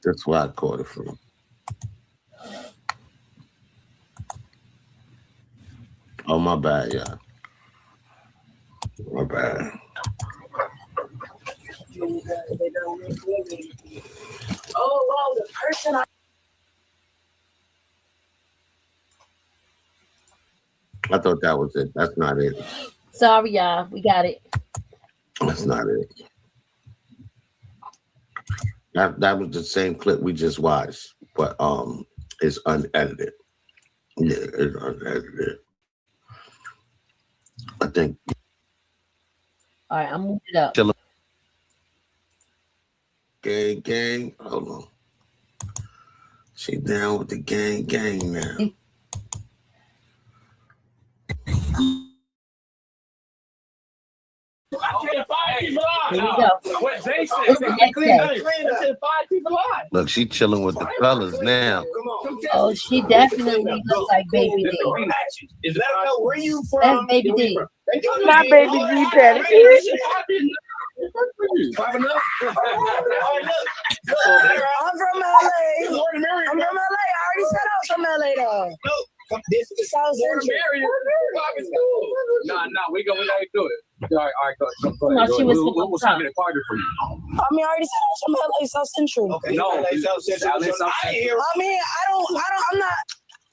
That's where I caught it from. Oh, my bad, y'all. My bad. Oh, wow, the person I thought that was it. That's not it. Sorry, y'all. We got it. That's not it. That was the same clip we just watched, but it's unedited. Yeah, it's unedited. I think. All right, I'm moving it up. Gang. Hold on. She down with the gang now. Look, she chilling with the fellas now. Oh, she definitely looks like Baby D. Is that where you from? That's Baby D. My baby G Patty. Five enough? I'm from LA. I'm from LA. I already said I was from LA though. No, this is South Central. Nah, we gotta do it. All right, go ahead. No, she was We'll sign a party for you. I mean, I already said I was from LA, South Central. Okay, no, South Central. I'm not.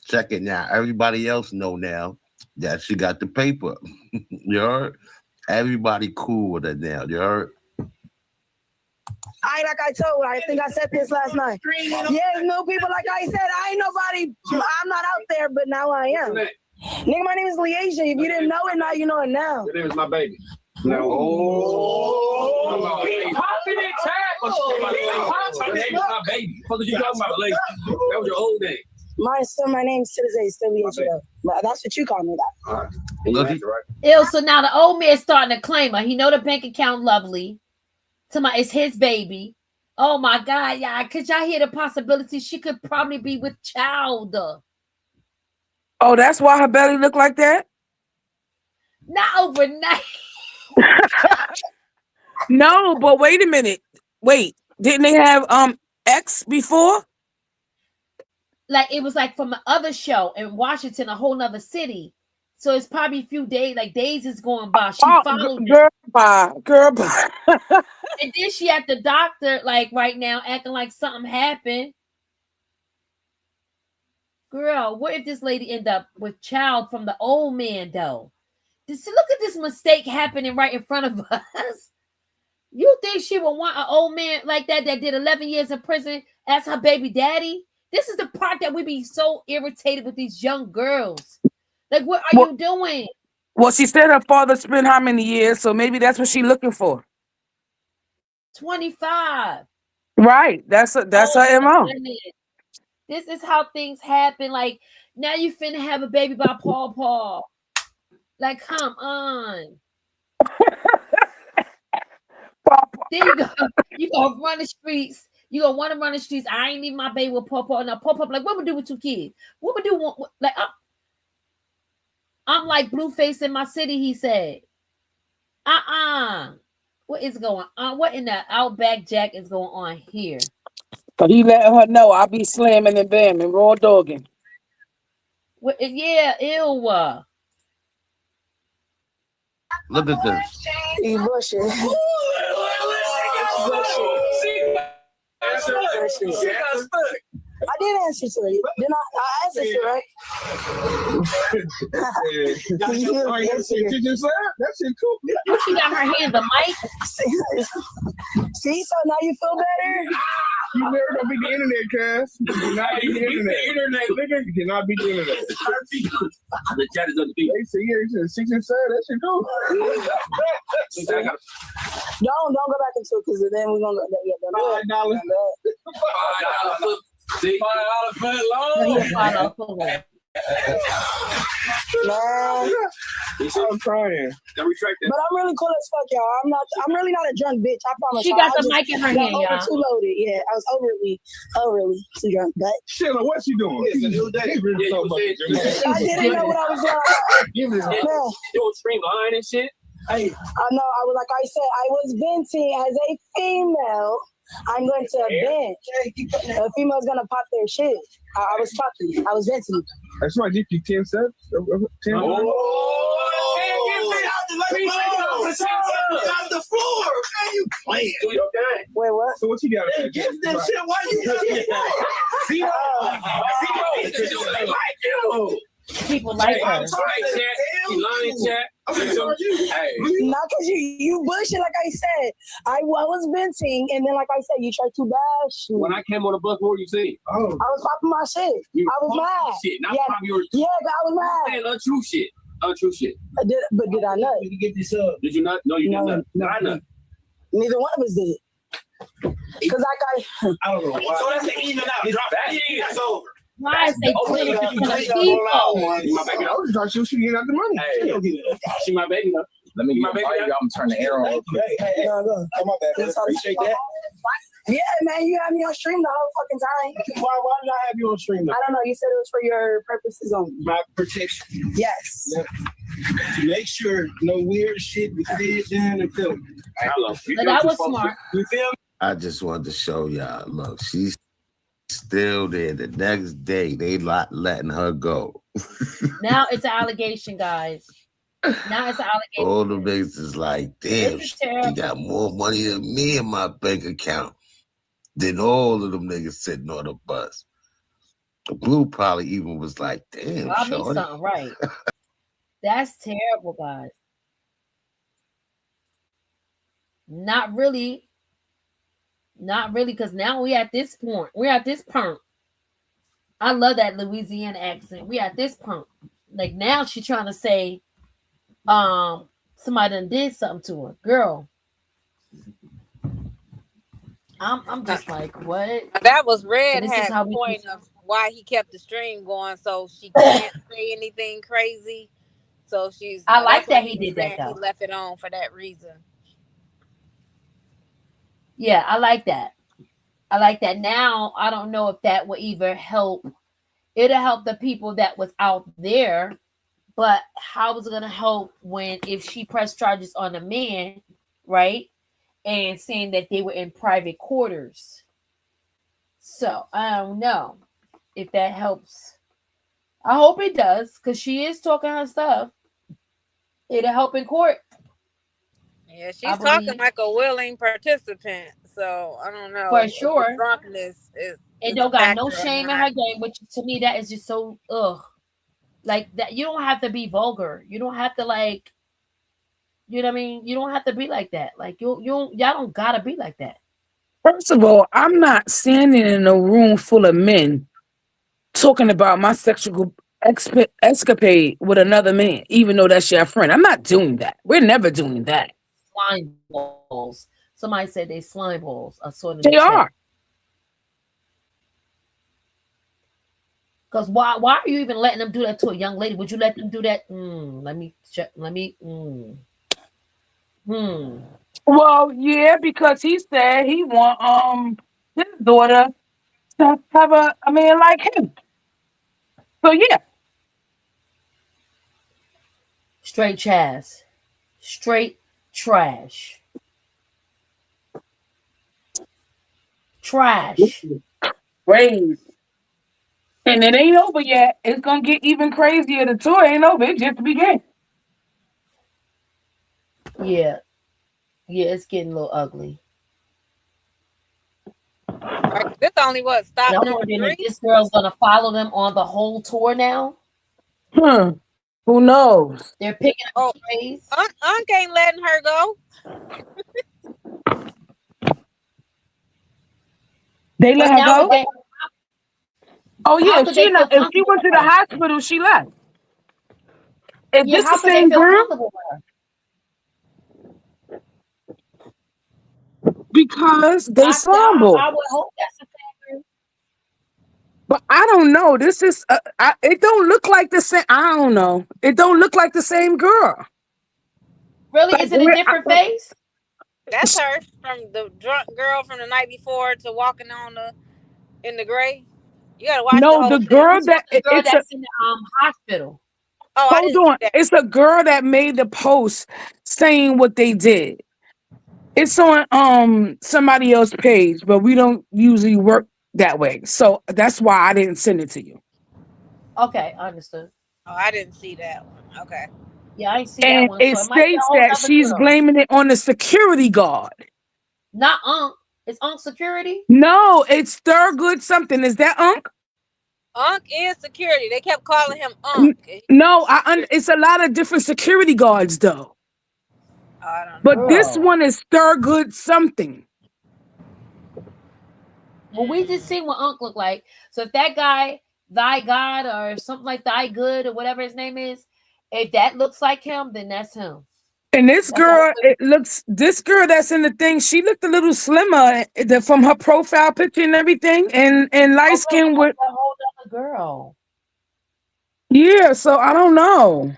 Check it now. Everybody else know now that she got the paper. You heard? Everybody cool with it now. You heard? Like I told her, I think I said this last night. Yeah, no people, like I said, I ain't nobody, I'm not out there, but now I am. Nigga, my name is Leasia. If you didn't know it now, you know it now. Your name is my baby. No. Confident tag. Your name is my baby. What you talking about, Leasia? That was your old name. My name's to this day still Leasia though. But that's what you call me that. All right. Ew, so now the old man's starting to claim her. He know the bank account lovely. It's his baby. Oh my God, y'all. Could y'all hear the possibility she could probably be with child? Oh, that's why her belly look like that? Not overnight. No, but wait a minute. Wait, didn't they have X before? Like it was like from the other show in Washington, a whole nother city. So it's probably a few days, like days is going by. She followed girl bye. And then she at the doctor, like right now, acting like something happened. Girl, what if this lady end up with child from the old man though? Look at this mistake happening right in front of us. You think she would want an old man like that did 11 years in prison as her baby daddy? This is the part that we be so irritated with these young girls. Like, what are you doing? Well, she said her father spent how many years, so maybe that's what she's looking for. 25. Right. That's her MO. Goodness. This is how things happen. Like, now you finna have a baby by Paul. Like, come on. There you go. You gonna run the streets. You gonna want to run the streets. I ain't leaving my baby with Paul. Now, Paul, like, what would do with 2 kids? What would do? Like, I'm like Blueface in my city, he said. What is going on? What in the Outback Jack is going on here? But he let her know I'll be slamming and bamming, raw dogging. Yeah, ew. Look at this. You bullshit. I did answer to it. Then I answered to it, right? She got her hand the mic. See, so now you feel better? You never gonna beat the internet, cuz. You cannot beat the internet, nigga. You cannot beat the internet. The chat is on the beat. They say, yeah, 6 and 7, that shit cool. Don't go back into it, because then we're gonna $5. See, $5 for it long. Man. I'm trying. But I'm really cool as fuck, y'all. I'm really not a drunk bitch. I promise. She got the mic in her hand, y'all. Too loaded. Yeah, I was overly too drunk. But Sheila, what's she doing? It's a new day. I didn't know what I was doing. You don't scream behind and shit. I know. I was like I said. I was venting as a female. I'm going to vent. A female's gonna pop their shit. I was talking. I was venting. I just want to give you 10 cents. 10 Out the floor. Man, you playing. Wait, what? So what you got? Give that shit. Why you? People like her. lying, chat. Hey. Not because you bullshit, like I said. I was venting, and then, like I said, you tried to bash me. When I came on the bus, what did you say? I was popping my shit. I was mad. Shit, not yeah, pop your. Yeah, but I was mad. Saying untrue shit. Untrue shit. Did I not? Did you get this up? Did you not? No, you did not. No, I not. Neither one of us did. Because I don't know why. So that's the even out. Drop that. It's over. Why is they putting it in the people? My baby. I was trying to shoot you get out the money. Hey, she my baby though. Let me get my baby. I'm gonna turn the air on. Hey, come on, baby. Appreciate that. Yeah, man, you had me on stream the whole fucking time. Why did I have you on stream though? I don't know. You said it was for your purposes only. My protection. Yes. Yeah. To make sure no weird shit be said down and filmed. I love you. But that was smart. You feel me? I just wanted to show y'all. Look, she's still there. The next day, they not letting her go. Now it's an allegation, guys. Now it's an allegation. All the niggas is like, damn, she got more money than me in my bank account than all of them niggas sitting on the bus. Blue probably even was like, damn, I mean shorty. something, right? That's terrible, guys. Not really. Not really, because now we at this point. We're at this point. I love that Louisiana accent. We at this point. Like now she's trying to say somebody done did something to her. Girl. I'm just like, what? That was Red So Hat's point of why he kept the stream going, so she can't say anything crazy. So I like that he did that though. He left it on for that reason. Yeah, I like that. I like that. Now, I don't know if that will either help. It'll help the people that was out there, but how is it going to help if she pressed charges on a man, right? And saying that they were in private quarters. So, I don't know if that helps. I hope it does, because she is talking her stuff. It'll help in court. Yeah, she's talking like a willing participant, so I don't know. For sure. Drunkenness is it don't got no shame in her game, which to me that is just so like that. You don't have to be vulgar. You don't have to like, you know what I mean? You don't have to be like that. Like y'all don't gotta be like that. First of all, I'm not standing in a room full of men talking about my sexual escapade with another man, even though that's your friend. I'm not doing that. We're never doing that. Slime balls. Somebody said they slime balls. I saw them. They are. Because why are you even letting them do that to a young lady? Would you let them do that? Let me check. Well, yeah, because he said he want his daughter to have a man like him. So yeah. Straight Chaz. Straight trash. Trash. Crazy. And it ain't over yet. It's gonna get even crazier. The tour ain't over. It just began. Yeah. Yeah, it's getting a little ugly. Right, this only what stop I'm number wondering 3. if this girl's gonna follow them on the whole tour now. Who knows? They're picking up plays. Unc ain't letting her go. They let her go. Oh yeah, if she went to the hospital, she left. If this the same girl, because they stumbled. I would hope that's the same girl. But I don't know. This is it don't look like the same. I don't know. It don't look like the same girl. Really? Like, is it a different face? That's her from the drunk girl from the night before to walking in the gray. You gotta watch the girl that's in the hospital. Oh, hold on. It's a girl that made the post saying what they did. It's on somebody else's page, but we don't usually work that way. So that's why I didn't send it to you. Okay, understood. Oh, I didn't see that one. Okay. Yeah, I see and that one. It so states that she's blaming it on the security guard. Not Unc. It's Unc security? No, it's Thurgood something. Is that Unc? Unc is security. They kept calling him Unc. No, it's a lot of different security guards though. I don't But know. this one is Thurgood something. Well, we just seen what Unc looked like. So if that guy, Thy God or something like Thy Good or whatever his name is, if that looks like him, then that's him. And this girl, this girl that's in the thing, she looked a little slimmer from her profile picture and everything, and light skin with a whole other girl. Yeah, so I don't know.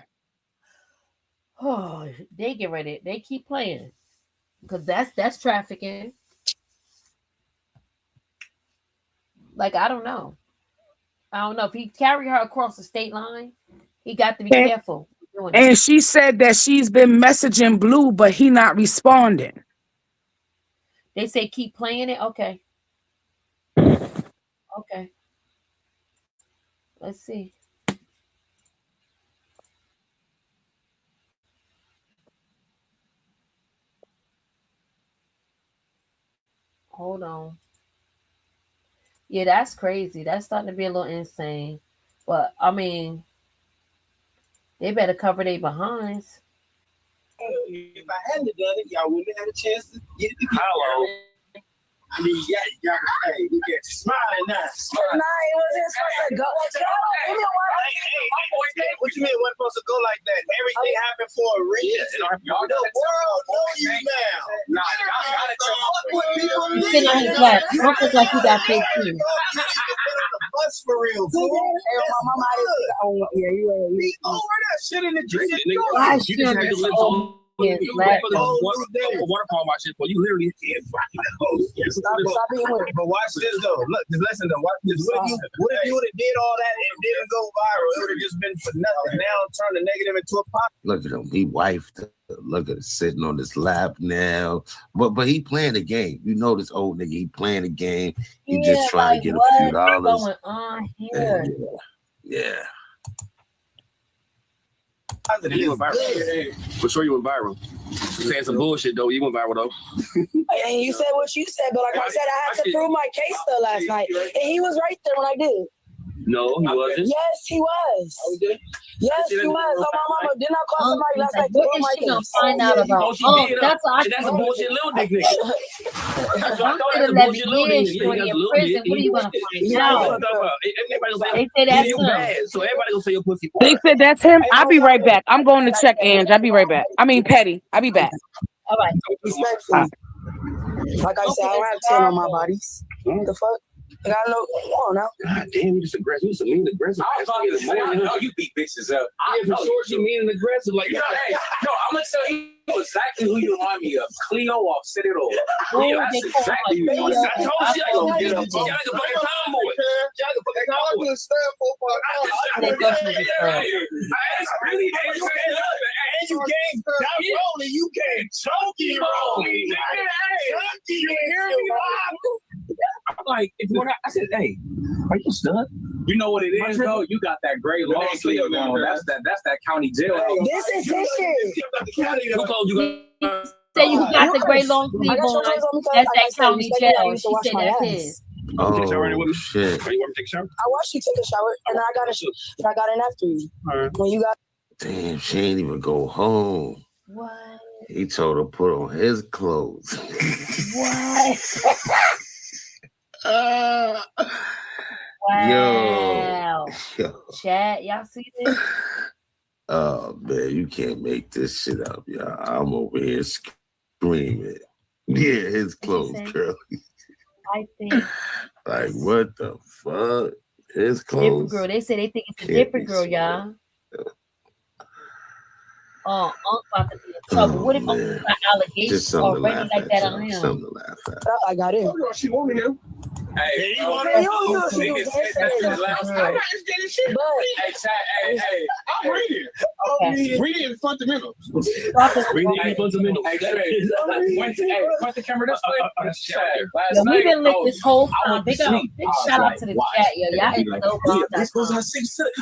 Oh, they get ready. They keep playing because that's trafficking. Like I don't know if he carry her across the state line. He got to be careful. And she said that she's been messaging Blue, but he not responding. They say keep playing it. Okay. Okay. Let's see. Hold on. Yeah, that's crazy. That's starting to be a little insane. But I mean, they better cover their behinds. If I hadn't done it, y'all wouldn't have had a chance to get it together. Hello. I mean, y'all, hey, look at you smiling now. Nah, it wasn't supposed to go. What you mean it wasn't supposed to go like that? Everything happened for a reason. The world knows you now. Nah, Sitting on his lap. Don't look like you got 15. Bus for real, fool. Yeah, you are. Be over that shit in the drink. Why should it be Water palm my shit, but you literally can't fucking But watch this though. Look, just listen though. Watch this. What if you would have did all that and it didn't go viral? It would have just been for nothing. Now turn the negative into a positive. Look at him. He wifed her. Look at him sitting on his lap now. But he playing the game. You know this old nigga. He playing the game. He just trying to get a few dollars. What's going on here? Yeah. For sure you went viral. Saying some bullshit though. You went viral though. And you said what you said, but like I said, I had to prove my case though last night. And he was right there when I did. No, he wasn't. Yes, he was. Yes, he was. Oh, my mama did not call somebody last night to What prove is my she gonna case. find out about? Oh, that's what I That's a bullshit little dick nigga. That's 11 years shorty in prison. What are you gonna find out? They say that's him. So everybody gonna say your pussy. They said that's him. I'll be right back. I'm going to check Ange. I'll be right back. I mean Petty. I'll be back. All right. Respectfully. Like I said, I don't have 10 on my bodies. The fuck? I gotta know. Come on now. God damn, you just aggressive. You some mean aggressive. I know you beat bitches up. Yeah, for sure she mean and aggressive. Like, yo, hey, no, I'm gonna tell you exactly who you remind me of. Cleo off, set it over. Cleo, that's exactly who you are. I told you I gonna get up. Y'all like a fucking tomboy. Y'all like a fucking tomboy. And you came not rolling, you came chunky rolling. Chunky, you hear me? I'm like, if you want, I said, hey, are you stuck? You know what it is, though? You got that gray long sleeve on. That's that county jail. This is his shit. Who told you? Say you got the gray long sleeve on. That's that county jail. She said that's his. Oh shit! You want to take a shower? I watched you take a shower, and I got in after you. When you got. Damn, she ain't even go home. What? He told her to put on his clothes. What? Wow. Yo. Chat, y'all see this? Oh man, you can't make this shit up, y'all. I'm over here screaming. Yeah, his clothes curly. I think. Like what the fuck? His clothes. Different girl. They say they think it's a different girl, y'all. Unc about to be in trouble. What if Unc got allegations already like that on him? Something to laugh at. I got it. She want me to. Hey, you want Hey, I'm reading. Reading fundamentals. Reading fundamentals. Point the camera this way. We've been lit this whole time. Big shout out to the chat, yo. Y'all is so bomb.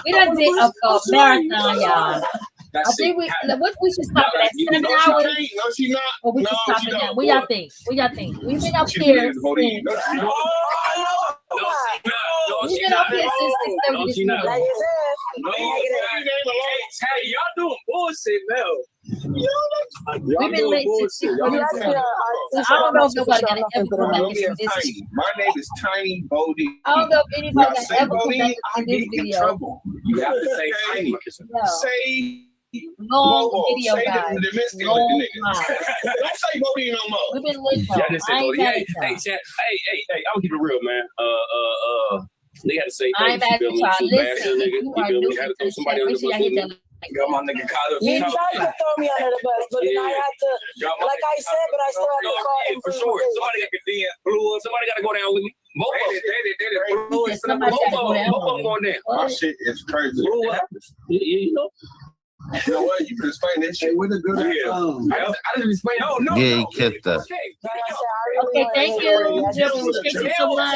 We done did a marathon, y'all. I think what we should stop at 7 hours. No, she not. Or we should stop at that. What y'all think? We've been upstairs. We've been up here since 6:30 this morning. Like you said. No, hey, y'all doing bullshit now. We've been late since 6:30 this morning. I don't know if nobody gonna ever come back and see this. My name is Tiny Bodie. I don't know if anybody gonna ever come back and see this video. You have to say Tiny. Say long Bobo. video, Say guys. the Domestic Long nigga. time. Don't say Bodie no more. We've been late, though. Yeah, just say I ain't Bodie. mad Hey, at y'all. chat. Hey, I'm keep it real, man. They had to say I ain't thanks. mad You at feel me? y'all. She was bashing Listen, a if nigga. you You are feel new me? Had to to throw the somebody chat, under make the sure bus y'all with hit me. that. Got my nigga Kyler. You tried to throw me under the bus, but then I had to, like I said, but I still had to call him for sure. Somebody got to be blue. Somebody got to go down with me. Both of them. Somebody gotta go down. Both of them going down. My shit is crazy. You know? You know what? You can explain that shit. With a good I didn't explain. No. Yeah, he kept that. Okay, thank you. Thank you so much.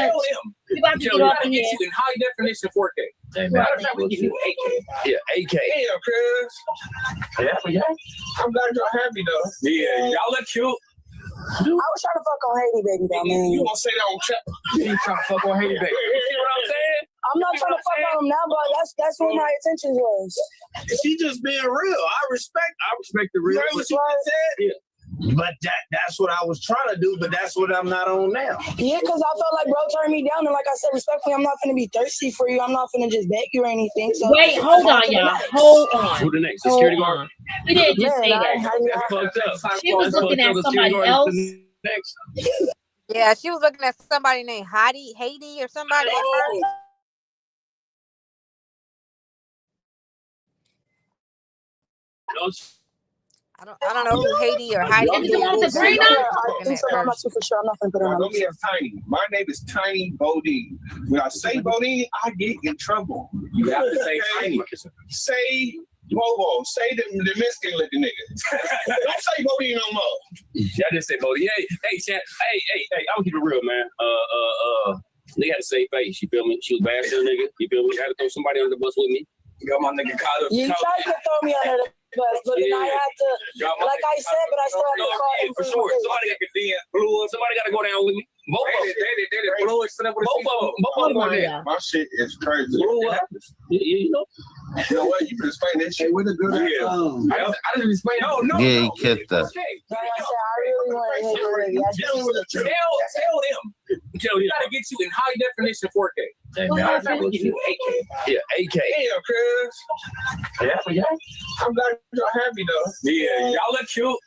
We about to get off of here. In high definition 4K. Matter of fact, we give you 8K. Yeah, 8K. Damn, cuz. Yeah. I'm glad y'all happy though. Yeah, y'all look cute. I was trying to fuck on Haiti, baby, though, man. You gonna say that on chat? You ain't trying to fuck on Haiti, baby. You see what I'm saying? I'm not trying to fuck on him now, but that's what my intentions was. She just being real. I respect the real. You heard what she just said? Yeah. But that's what I was trying to do, but that's what I'm not on now. Yeah, because I felt like bro turned me down, and like I said, respectfully, I'm not finna be thirsty for you. I'm not finna just beg you or anything. So Wait, hold on, y'all. Hold on. Who the next? The security Hold guard? on. He didn't just say that. That's fucked up. She was looking at somebody else. Next. Yeah, she was looking at somebody named Haiti or somebody at first. I don't know who Haiti or Heidi is. I'm not too for sure. I'm not finna put it on. Don't be Tiny. My name is Tiny Bodie. When I say Bodie, I get in trouble. You have to say Tiny. Say Bobo. Say the Mexican looking nigga. Don't say Bodie no more. Yeah, I just say Bodie. Hey, chat. Hey, I'm gonna keep it real, man. They had to say face. You feel me? She was bashing a nigga. You feel me? Had to throw somebody under the bus with me. Got my nigga Kyler. You tried to throw me under the bus, but then I had to, like I said, but I still had to call him. For sure. Somebody got to be blue. Somebody got to go down with me. Both of them. They blew it. Both of them going down. My shit is crazy. You know? You know what? You can explain that shit with a good I didn't explain. No. Yeah, he kept that. Like I said, I really want to hit you already. Tell them. Tell you gotta get you in high definition 4K. Matter of fact, we'll give you 8K. Yeah, 8K. Damn, cuz. Yeah. I'm glad y'all happy though. Yeah, y'all look cute.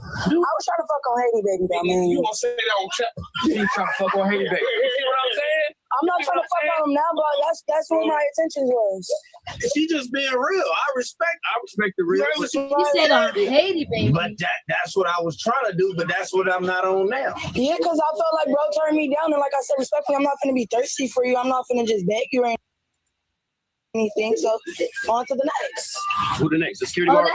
I was trying to fuck on Haiti, baby, though, man. You gonna say that on chat? You ain't trying to fuck on Haiti, baby. You see what I'm saying? I'm not trying to fuck on him now, but that's what my intentions was. She just being real. I respect the real. He said on Haiti, baby. But that's what I was trying to do, but that's what I'm not on now. Yeah, because I felt like bro turned me down, and like I said, respectfully, I'm not finna be thirsty for you. I'm not finna just beg you or anything. So on to the next. Who the next? The security guard.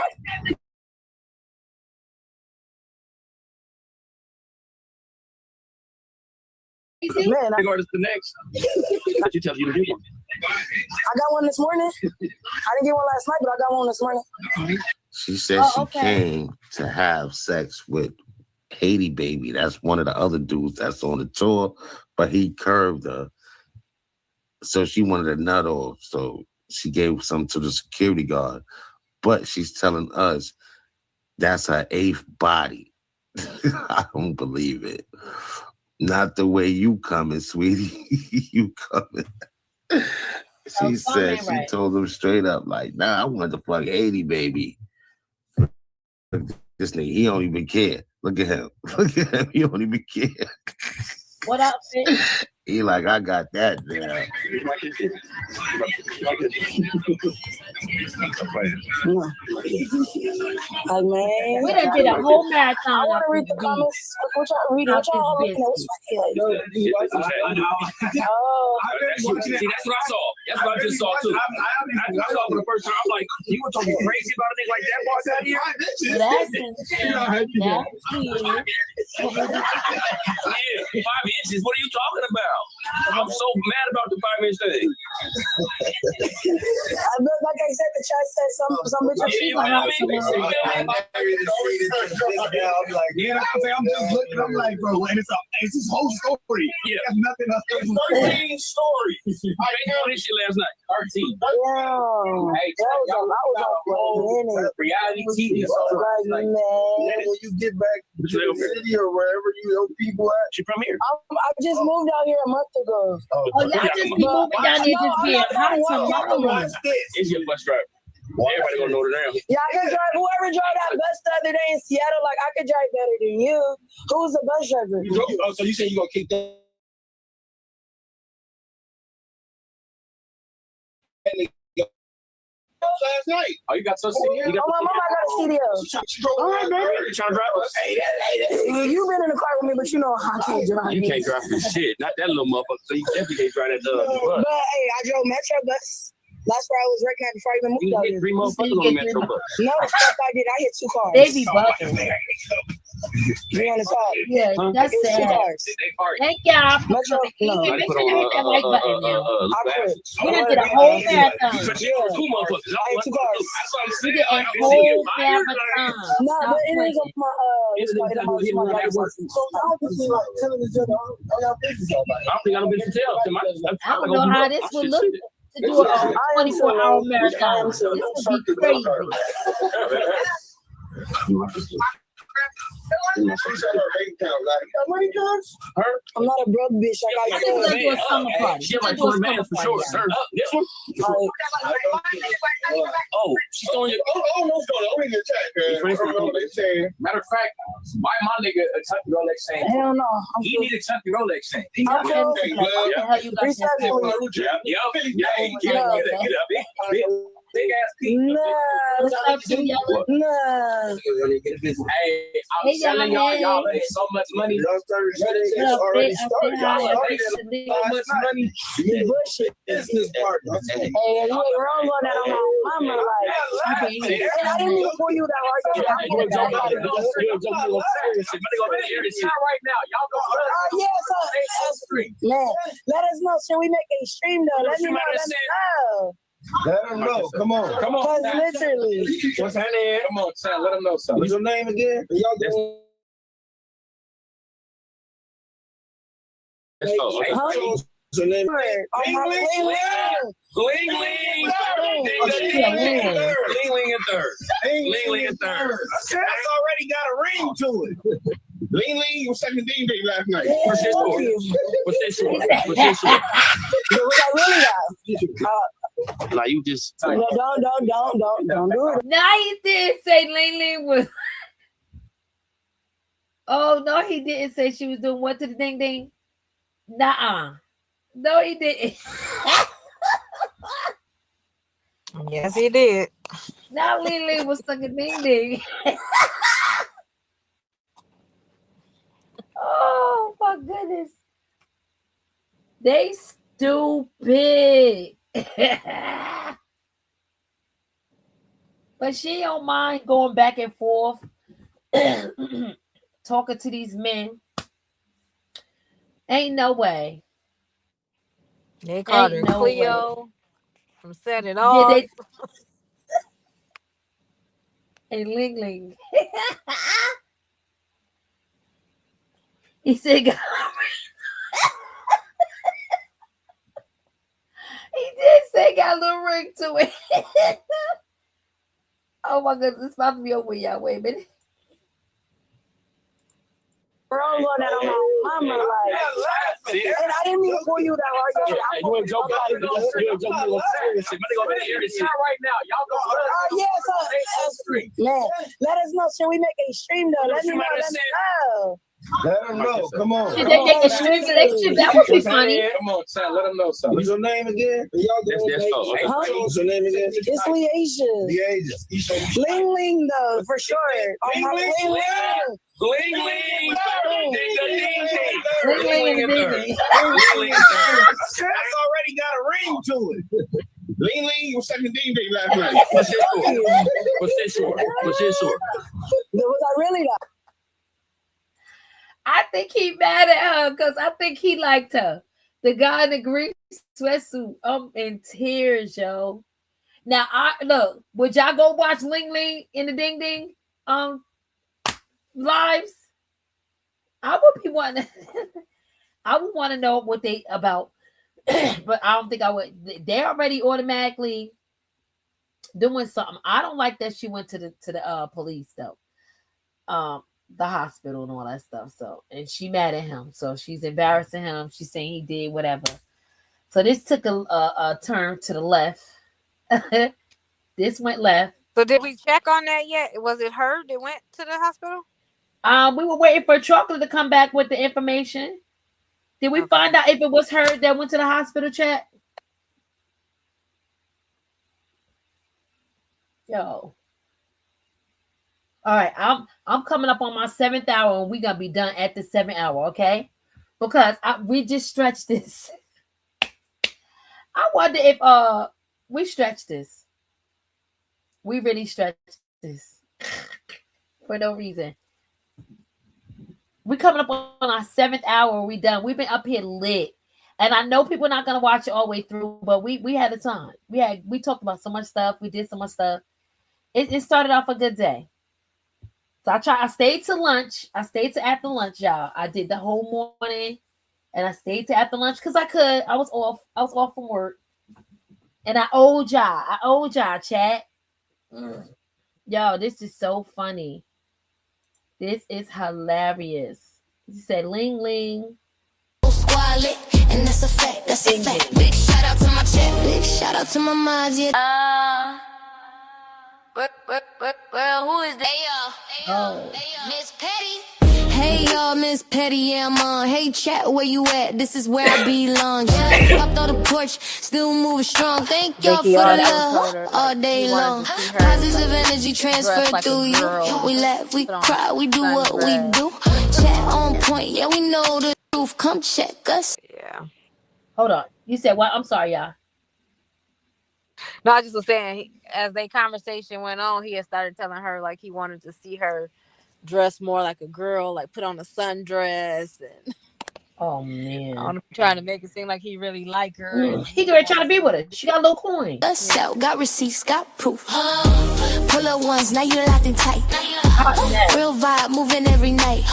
Man, I guard is the next. She tells you to get one. I got one this morning. I didn't get one last night, but I got one this morning. She said she came to have sex with Haiti Baby. That's one of the other dudes that's on the tour, but he curved her. So she wanted a nut off. So she gave some to the security guard. But she's telling us that's her 8th body. I don't believe it. Not the way you coming, sweetie. You coming. She said, she told him straight up, like, nah, I wanted to fuck Haiti Baby. This nigga, he don't even care. Look at him. Look at him. He don't even care. What outfit? He like, I got that there. Like, man. We done did a whole marathon. I want to read the comments. What y'all all looking at? What's See, that's what I saw. That's what I just saw too. I saw for the first time. I'm like, you were talking crazy about a nigga like that boss out here? That's Yeah, 5 inches. What are you talking about? I'm so mad about the 5 inch thing. Like I said, the chat said some bitch she's a hot tomorrow. I'm just looking. I'm like, bro, and it's this whole story. Yeah, there's nothing else. 13 stories. I heard this shit last night. 13. Wow. Hey, I was on reality TV. Like, man. When you get back to the city or wherever your people at, She from here. I just moved out here a month ago. Oh, y'all just be moving down there just being hot tomorrow. It's your bus driver. Everybody gonna know the damn. Yeah, I can drive. Whoever drove that bus the other day in Seattle, like I could drive better than you. Who's the bus driver? So you say you gonna keep that? Last night. Oh, you got social CDL? My mama got a CDL. All right, baby. Trying to drive us? You've been in the car with me, but you know I can't drive. You can't drive for shit. Not that little motherfucker. So you definitely can't drive that bus. But hey, I drove Metro bus. That's where I was working at before I even moved out here. 3 motherfuckers on the Metro bus. No, the fuck I did. I hit 2 cars. They be bugging. 3 on the top. Yeah, that's It was 2 sad. cars. Thank y'all. Metro, no. Make sure you hit that like button now. I quit. We done did a whole marathon. I hit 2 cars. We did a whole marathon. No, but it is on my my driver's license. So I was just like telling each other, I got business all I don't think I don't be to tell. I don't know how this would look to do a 24-hour marathon. This would be crazy. I'm not a broke bitch. I got Let's do a summer party. She like 20 bands for sure. This one? Oh, she's on your. Oh, no, don't even check. Matter of fact, why my nigga a chunky Rolex chain? Hell no. He need a chunky Rolex chain. Big ass people. Nah. Hey, I'm telling y'all make so much money. Y'all already started. Y'all make so much money. Bullshit. business partner. Hey, you ain't wrong on that on my mama. Like, I didn't even pull you that hard. Man, let us know. Should we make a stream though? Let me know. Let them know. Come on. Come on. Because literally. What's happening? Come on, Sam. Let them know something. What's your name again? Y'all Let's go. What's your name? Ling in third. That's already got a ring to it. Ling was 17 days last night. What's this for? What's this for? What I really got. Like you just. No, don't do it. No, he did say Ling was. Oh no, he didn't say she was doing what to the ding ding. Nuh-uh. No, he didn't. Yes, he did. Now Ling was sucking ding ding. Oh my goodness. They stupid. But she don't mind going back and forth, talking to these men. Ain't no way. They called her no Cleo from Set It Off. Yeah, and Ling. He said, he did say got a little ring to it. Oh my goodness, it's about to be over, y'all. Wait a minute. Bro, I'm going down on my mama, like, and I didn't mean to pull you that hard. You ain't joking. You ain't joking. Right now, y'all go. Man, let us know. Should we make a stream though? Let me know. Let them know. Come on. Should they make a stream selection? That would be funny. Come on, Sam. Let them know something. What's your name again? What's your name again? It's Leasia. Ling though, for sure. Ling. That's already got a ring to it. Ling was 17 days last night. What's this for? Was I really like? I think he mad at her because I think he liked her. The guy in the green sweatsuit, in tears, yo. Now, I look. Would y'all go watch Ling Ling in the Ding Ding lives? I would be wanting. I would want to know what they about, but I don't think I would. They're already automatically doing something. I don't like that she went to the police though, the hospital and all that stuff. So, and she mad at him. So she's embarrassing him. She's saying he did whatever. So this took a turn to the left. This went left. So did we check on that yet? Was it her that went to the hospital? We were waiting for Chocolate to come back with the information. Did we find out if it was her that went to the hospital, chat? Yo. All right, I'm coming up on my 7th hour, and we're gonna be done at the 7th hour, okay? Because we just stretched this. I wonder if we stretched this. We really stretched this for no reason. We're coming up on our 7th hour. We done. We've been up here lit, and I know people are not gonna watch it all the way through, but we had a time. We talked about so much stuff. We did so much stuff. It started off a good day. So I stayed to lunch. I stayed to after lunch, y'all. I did the whole morning, and I stayed to after lunch because I could. I was off from work, and I owed y'all, chat. Yo, this is so funny. This is hilarious. He said, "Ling Ling." Squalid, and that's a fact. That's a fact. Big shout out to my chat. Big shout out to my mods. Yeah. Well, who is that? Hey, y'all. Miss Petty. Hey, y'all, Miss Petty, yeah, I'm on. Hey, chat, where you at? This is where I belong. Yeah, popped on the porch, still moving strong. Thank y'all for the love all day long. Positive energy transfer through you. We laugh, we cry, we do what we do. Chat on point, yeah, we know the truth. Come check us. Yeah. Hold on. You said what? I'm sorry, y'all. No, I just was saying, as their conversation went on, he had started telling her like he wanted to see her dress more like a girl, like put on a sundress, and oh man, trying to make it seem like he really like her. He gonna try to be with her. She got a little coin. Us out, got receipts, got proof. Pull up once, now you locked in tight. Real vibe, moving every night.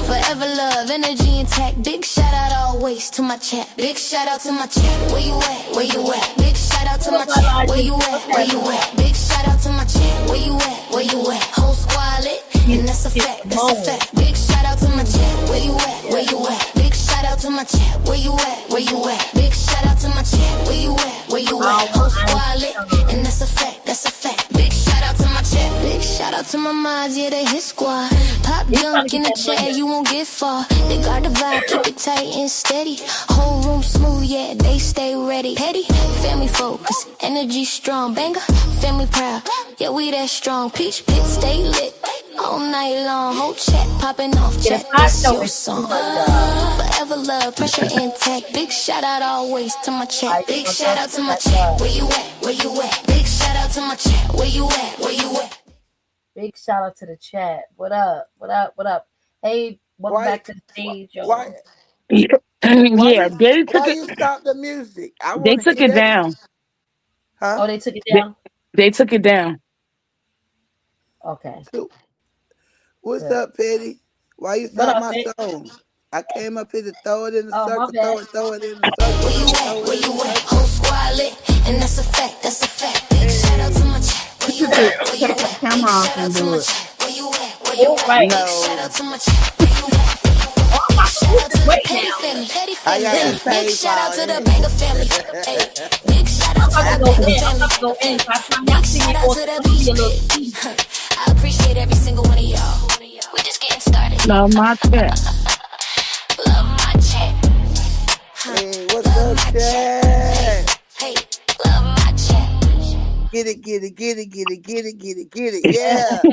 Forever love, energy intact. Big shout out always to my chat. Big shout out to my chat. Where you at? Where you at? Big shout out to my chat. Where you at? Where you at? Big shout out to my chat. Where you at? Where you at? Whole squad lit, and that's a fact. That's a fact. Big shout out to my chat. Where you at? Where you at? Big shout out to my chat. Where you at? Where you at? Big shout out to my chat. Where you at? Where you at? Whole squad lit, and that's a fact. That's a fact. Big shout out to my chat. Big shout out to my mods, yeah, they hit squad. Pop dunk in the chat, you won't get far. They got the vibe, keep it tight and steady. Whole room smooth, yeah, they stay ready. Petty, family focus, energy strong. Banger, family proud, yeah, we that strong. Peach pit, stay lit all night long. Whole chat popping off, chat, this your song. Forever love, pressure intact. Big shout out always to my chat. Big shout out to my chat. Where you at? Where you at? Big shout out to my chat. Where you at? Where you at? Big shout out to the chat. What up? What up? What up? Hey, welcome back to the stage, y'all. Yeah, they took Why it. you stop the music? I They want to took hear it that. down. Huh? Oh, they took it down. They took it down. Okay. What's Good. up, Petty? Why you What stop up, my Petty? song? I came up here to throw it in the Oh, my circle, bad. throw it in the circle. Where you at? Where you at? Whole squad lit, and that's a fact. That's a fact. Big shout out to my chat. Where you at? Where you Take the at? Big camera off shout out and to do my it. chat. Where you at? Where you All at? right. Big shout out to my chat. Where you at? Oh, I'm about to lose this weight Petty now. family, petty I family. got the Big pay shout out to the for banger family. Hey, big shout out to I'm the about to go banger in. I'm family. about to go in. By the time Big y'all see me shout out on to the social media, beach look. pit. I appreciate every single one of y'all. We just getting started. Love my chat. Love my chat. Hey, what's up, Chad? Hey, love my chat. Get it, get it, get it, get it, get it, get it, get it. Yeah,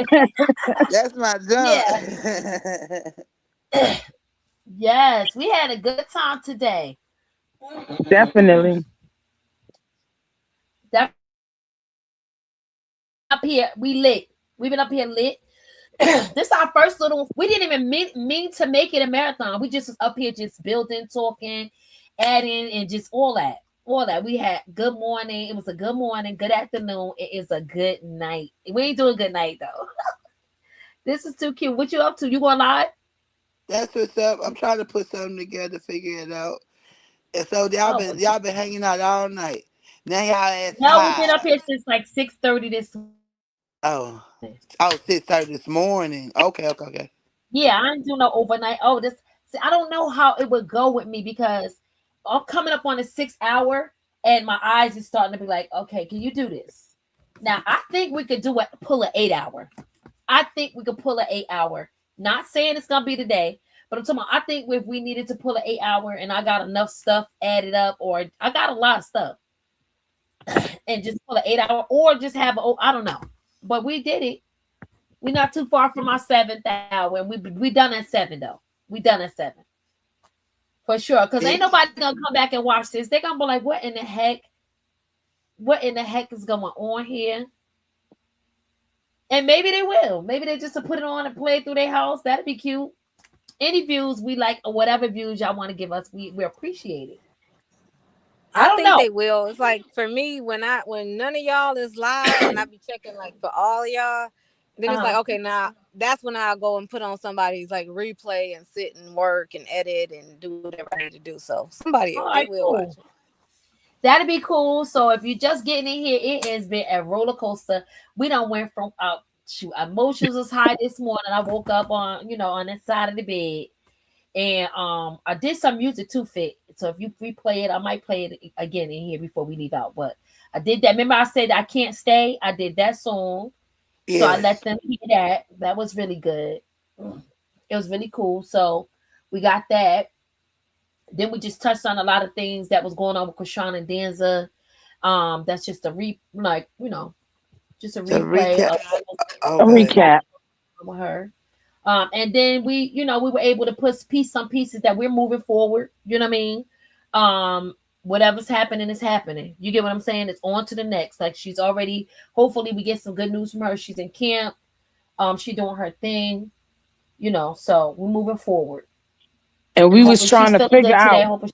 that's my jump. Yeah. Yes, we had a good time today. Definitely. Up here, we lit. We've been up here lit. This is our first little. We didn't even mean to make it a marathon. We just was up here, just building, talking, adding, and just all that. all that. We had good morning. It was a good morning, good afternoon. It is a good night. We ain't doing good night though. This is too cute. What you up to? You going live? That's what's up. I'm trying to put something together, figure it out. And so Oh, y'all been hanging out all night. Now y'all ass no, we've been up tired. here since like 6:30 this morning. Oh, 6:30 this morning. Okay. Yeah, I ain't doing no overnight. Oh, this see, I don't know how it would go with me because I'm coming up on a 6 hour and my eyes is starting to be like, okay, can you do this? Now I think we could pull an 8 hour. I think we could pull an 8 hour. Not saying it's gonna be today, but I'm talking about I think if we needed to pull an 8 hour and I got enough stuff added up, or I got a lot of stuff, and just pull an 8 hour, or just have I don't know. But we did it. We're not too far from our 7th hour, and we done at 7 though. We done at 7 for sure. Because ain't nobody gonna come back and watch this. They're gonna be like, "What in the heck? What in the heck is going on here?" And maybe they will. Maybe they just put it on and play it through their house. That'd be cute. Any views we like, or whatever views y'all want to give us, we appreciate it. I don't think know. they will. It's like for me when none of y'all is live and I be checking like for all of y'all, then it's like okay, now that's when I'll go and put on somebody's like replay and sit and work and edit and do whatever I need to do. So somebody All they right, will cool. watch it. That'd be cool. So if you're just getting in here, it has been a roller coaster. We done went from emotions was high this morning. I woke up on that side of the bed. And I did some music too, Fit. So if you replay it, I might play it again in here before we leave out. But I did that. Remember I said I Can't Stay? I did that song. So I let them hear that. That was really good. It was really cool. So we got that. Then we just touched on a lot of things that was going on with Chrisean and Danza. That's just a just a replay of a recap with her. And then we were able to put some pieces that we're moving forward. You know what I mean? Whatever's happening is happening. You get what I'm saying? It's on to the next. Like she's already. Hopefully, we get some good news from her. She's in camp. She's doing her thing. So we're moving forward. And we was trying to figure out.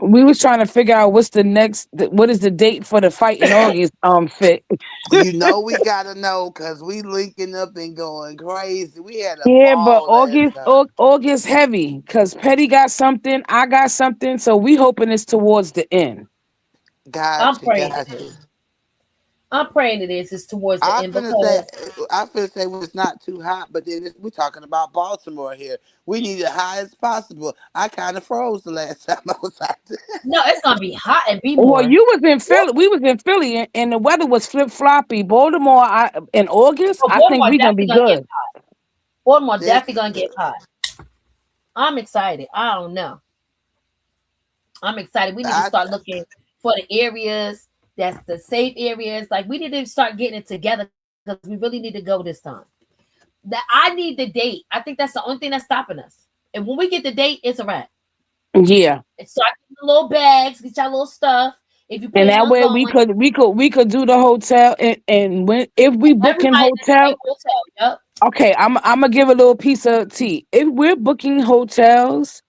We was trying to figure out what is the date for the fight in August, Fit. We gotta know because we linking up and going crazy. We had a but ball August heavy because Petty got something, I got something, so we hoping it's towards the end. I'm praying it is. It's towards the end because I feel say when it's not too hot, but then we're talking about Baltimore here. We need it high as possible. I kind of froze the last time I was out there. No, it's gonna be hot and be more. Well, you was in Philly. We was in Philly, and the weather was flip floppy. Baltimore, in August, I think we're gonna be good. Baltimore definitely gonna get hot. I'm excited. I don't know. I'm excited. We need to start looking for the areas that's the safe areas. Like we need to start getting it together because we really need to go this time. I need the date. I think that's the only thing that's stopping us. And when we get the date, it's a wrap. Yeah. And start getting the little bags, get your little stuff. If you and that way we could do the hotel and if we booking hotel. Yep. Okay, I'm gonna give a little piece of tea. If we're booking hotels,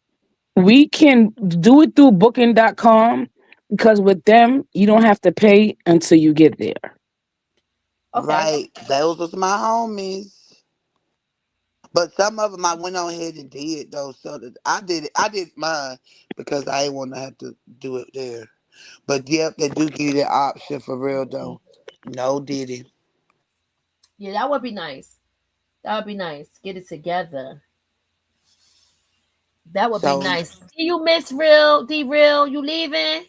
we can do it through booking.com because with them you don't have to pay until you get there. Okay. Right. Those was my homies. But some of them I went on ahead and did though. So that I did mine because I didn't want to have to do it there. But yep, they do give you that option for real though. No Diddy. Yeah, that would be nice. That would be nice. Get it together. That would be nice. See you, Miss Real, D Real. You leaving?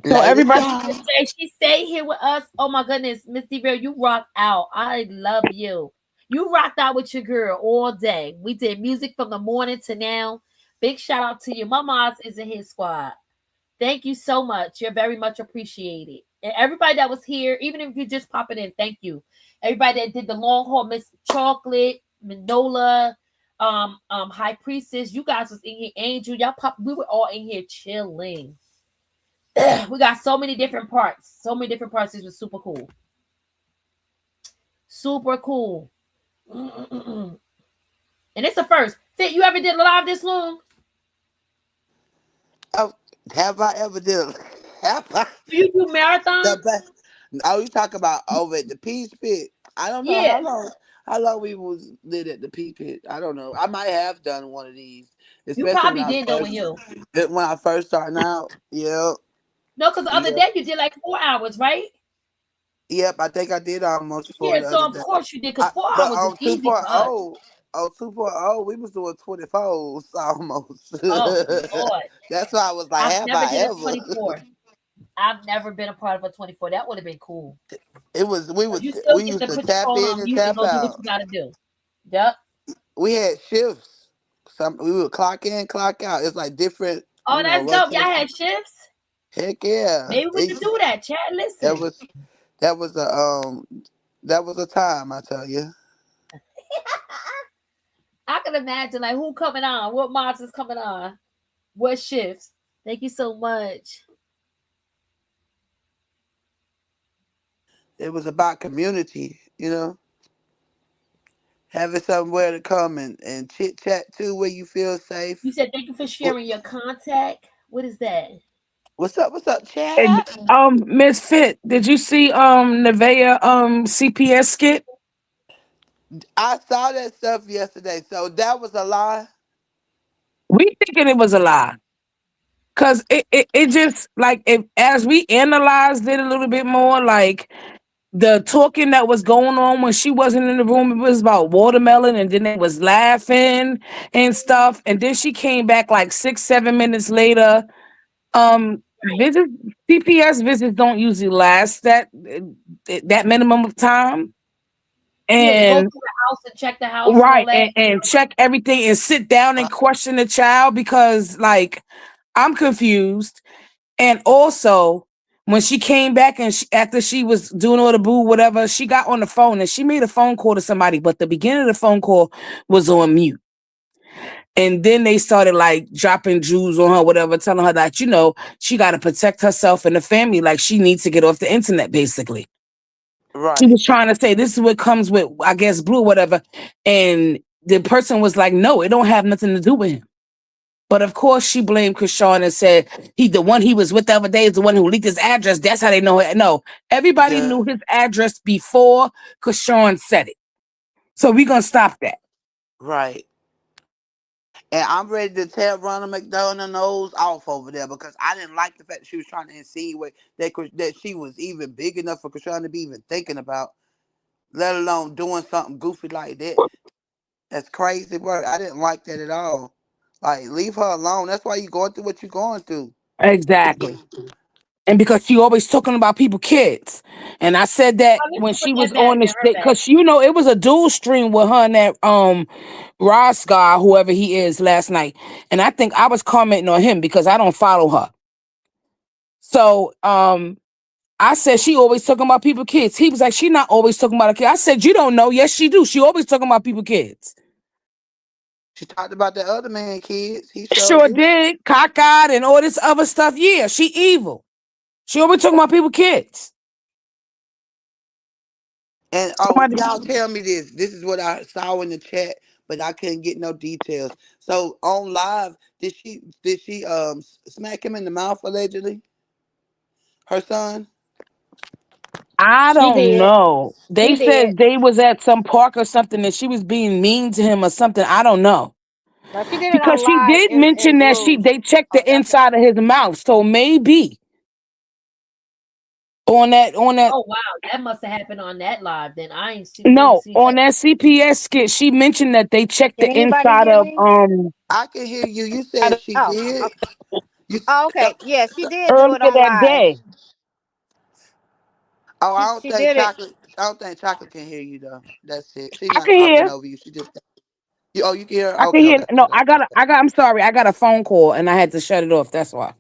So everybody, she stay here with us. Oh my goodness, Miss D Real, you rock out. I love you. You rocked out with your girl all day. We did music from the morning to now. Big shout out to you. My mom's is in his squad. Thank you so much. You're very much appreciated. And everybody that was here, even if you're just popping in, thank you. Everybody that did the long haul, Miss Chocolate, Manola, High Priestess, you guys was in here, Angel, y'all pop. We were all in here chilling. We got so many different parts. So many different parts. This was super cool. Super cool. And it's the first. Fit, you ever did live this long? Oh, have I ever did? Do you do marathons? Oh, you talk about over at the Peach Pit? I don't know Yeah. how long we was lit at the Peach Pit. I don't know. I might have done one of these, You especially probably did know with you. when I first starting out. Yep, No, because the other yep, day you did like 4 hours, right? yep. I think I did almost for Yeah, the so other of day. course you did, because four But hours is on easy for us. 2.0, we was doing 24s almost. Oh Lord. That's why I was like, I've have never I did a ever? 24. I've never been a part of a 24. That would have been cool. It was You still we get used to to put your tap phone in on and mute and tap go do what out. you gotta do. Yep. We had shifts. We would clock in, clock out. It's like different, Oh, that's dope. Y'all rotation. had shifts? Heck yeah. Maybe we could do that, chat. That Listen. was that was a that was a time, I tell you. I can imagine like who coming on, what monsters coming on, what shifts. Thank you so much. It was about community. Having somewhere to come and chit chat to where you feel safe. You said thank you for What, sharing your contact. What is that? what's up, And chat? Miss Fit, did you see Nevea CPS skit? I saw that stuff yesterday, so that was a lie. We thinking it was a lie. Cause it just like as we analyzed it a little bit more, like the talking that was going on when she wasn't in the room, it was about watermelon, and then they was laughing and stuff. And then she came back like 6, 7 minutes later. Visits CPS visits don't usually last that minimum of time. Yeah, to go And through the house and check the house and all right, that. and check everything and sit down and question the child because like I'm confused. And also, when she came back and after she was doing all the boo, whatever, she got on the phone and she made a phone call to somebody, but the beginning of the phone call was on mute. And then they started like dropping jewels on her, whatever, telling her that, she got to protect herself and the family. Like she needs to get off the internet, basically. She Right, was trying to say, this is what comes with, I guess, blue, whatever. And the person was like, no, it don't have nothing to do with him. But of course, she blamed Chrisean and said the one he was with the other day is the one who leaked his address. That's how they know it. No, everybody yeah, knew his address before Chrisean said it. So we're gonna stop that. right. And I'm ready to tell Ronald McDonald nose off over there because I didn't like the fact that she was trying to insinuate that she was even big enough for Krishan to be even thinking about, let alone doing something goofy like that. That's crazy work. I didn't like that at all. Like, leave her alone. That's why you're going through what you're going through. Exactly. And because she always talking about people kids. And I said that Oh, let me when put she that was back on in this her back. because it was a dual stream with her and that Ross guy, whoever he is, last night. And I think I was commenting on him because I don't follow her. So I said she always talking about people kids. He was like, she not always talking about a kid. I said, you don't know. Yes, she do. She always talking about people kids. She talked about the other man kids. He showed Sure did. did. Cockeyed and all this other stuff. Yeah, she evil. She always talking about people kids. And Somebody, y'all tell me this. This is what I saw in the chat, but I couldn't get no details. So on live, did she smack him in the mouth allegedly? Her son? I She don't did. know. They She did. said they was at some park or something and she was being mean to him or something. I don't know. No, she did it Because on she live did in mention that Blues. they checked Oh, the that's inside of his mouth. So maybe on that Oh wow, that must have happened on that live. Then I ain't see. We ain't no, see on that. that CPS skit, she mentioned that they checked Can the anybody inside hear of me? I can hear you. You said she Oh, did. okay. You Oh, uh, okay. Yeah, she did do earlier it on that live. day. oh, I don't She think did it. chocolate. I don't think chocolate can hear you though. That's it. She's I not can talking hear. over you. She just you. Oh, you can hear her. I can Okay, hear. okay, No, okay, I got. I'm sorry. I got a phone call and I had to shut it off. That's why.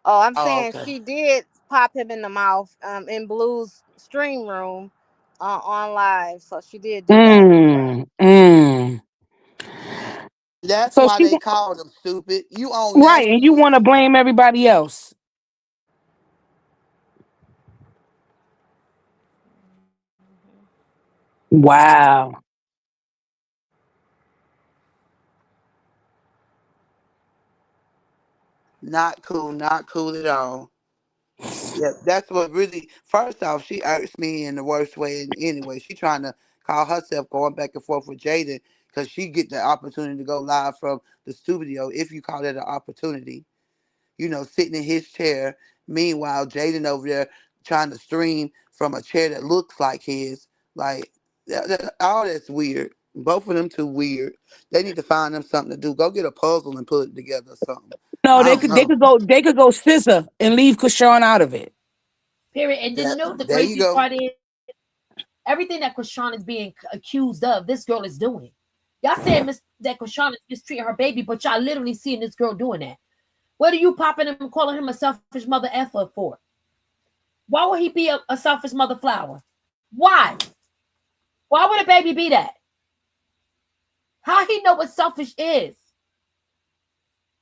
Oh, I'm oh, saying okay. she did pop him in the mouth in Blues stream room on live. So she did do that. Mm. That's So why she they called him stupid. You on right, and national? you want to blame everybody else. Wow. Not cool. Not cool at all. Yeah, that's what really. First off, she irks me in the worst way. Anyway, she trying to call herself going back and forth with Jaden because she get the opportunity to go live from the studio. If you call that an opportunity, sitting in his chair. Meanwhile, Jaden over there trying to stream from a chair that looks like his. Like all that's weird. Both of them too weird. They need to find them something to do. Go get a puzzle and put it together or something. No, I they don't could they know. could go they could go scissor and leave Krishan out of it. Period. And then the There you craziest go. part is everything that Chrisean is being accused of, this girl is doing. Y'all saying that Chrisean is mistreating her baby, but y'all literally seeing this girl doing that. What are you popping him and calling him a selfish mother effer for? Why would he be a selfish mother flower? Why? Why would a baby be that? How he know what selfish is?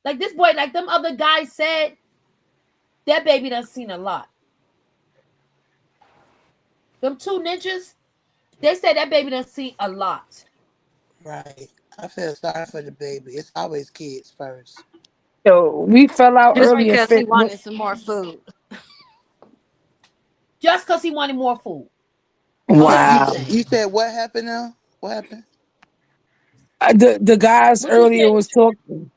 Like this boy, like them other guys said, that baby done seen a lot. Them two ninjas, they said that baby done seen a lot. Right. I feel sorry for the baby. It's always kids first. So we fell out Just earlier. because he wanted some more food. Just because he wanted more food. Oh, that's what you're Wow. saying. You said what happened now? What happened? The guys What you earlier said? was talking.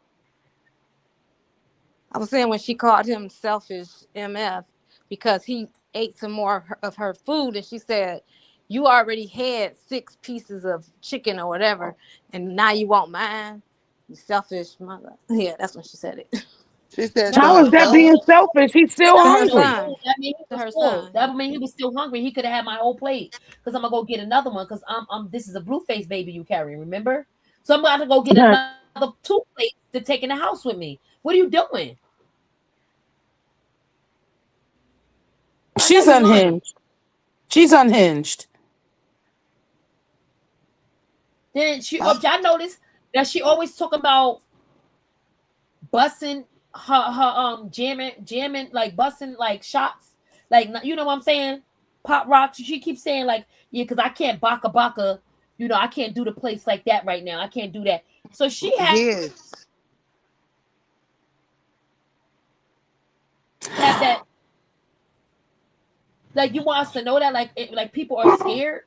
I was saying when she called him selfish MF because he ate some more of her food, and she said, "You already had 6 pieces of chicken or whatever, and now you want mine. You selfish mother." Yeah, that's when she said it. She said to No, How her is that no. son. being selfish? He's still To her hungry. son. That mean he To was her full. son. That mean he was still hungry. He could have had my whole plate. Because I'm gonna go get another one. Because I'm this is a blue face baby you carrying, remember? So I'm about to go get another 2 plates to take in the house with me. What are you doing? I know She's you lying. unhinged. She's unhinged. Then y'all notice that she always talking about busting her jamming like busting like shots, like you know what I'm saying, pop rocks. She keeps saying like, yeah, because I can't baka, I can't do the place like that right now. I can't do that. So she Yes. have that, like you want us to know that like people are scared.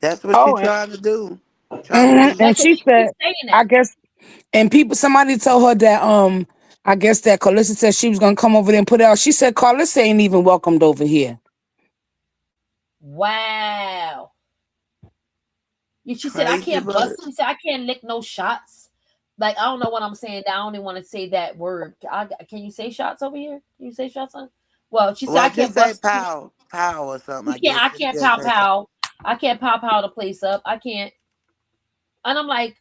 That's what she Oh, trying to do. Trying to be. and Like she she said, keeps saying that. I guess, and somebody told her that, I guess that Carlissa said she was gonna come over there and put it out. She said Carlissa ain't even welcomed over here. Wow. She said I Crazy can't bust. word. She said I can't lick no shots. Like I don't know what I'm saying. I don't even want to say that word. Can you say shots over here? Can you say shots on? Well, she said I Well, just can't say bust. pow, pow or something. You I can't. guess I just can't just pow say that. pow. I can't pow pow the place up. I can't. And I'm like,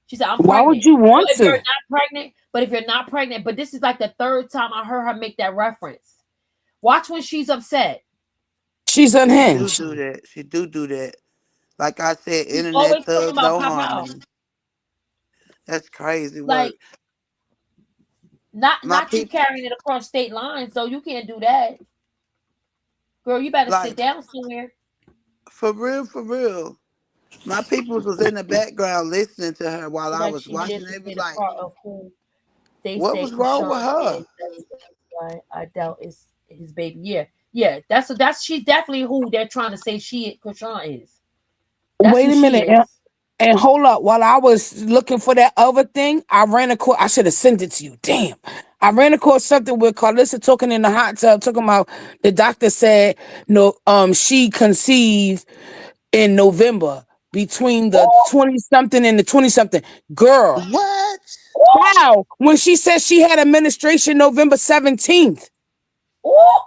she said I'm Why would pregnant. you Well, want if you're to? not pregnant, but this is like the 3rd time I heard her make that reference. Watch when she's upset. She's She do unhinged. do that. She do that. Like I said, She's internet always talking thugs, about no pow pow. harmony. That's crazy Like work. My not you people, carrying it across state lines, so you can't do that. Girl, you better sit like down somewhere. for real, for real. My peoples was in the background listening to her while I Like was she watching. They was been a like, part of who they "What say was wrong Krishan with her?" is. That's why I doubt it's his baby. Yeah, yeah. That's she's definitely who they're trying to say Krishan is. That's Wait who a she minute. is. And hold up, while I was looking for that other thing, I ran across. I should have sent it to you. Damn, I ran across something with Carlissa talking in the hot tub, talking about the doctor said no. She conceived in November between the 20 something and the 20 something. Girl, What? wow! When she said she had administration November 17th. Oh,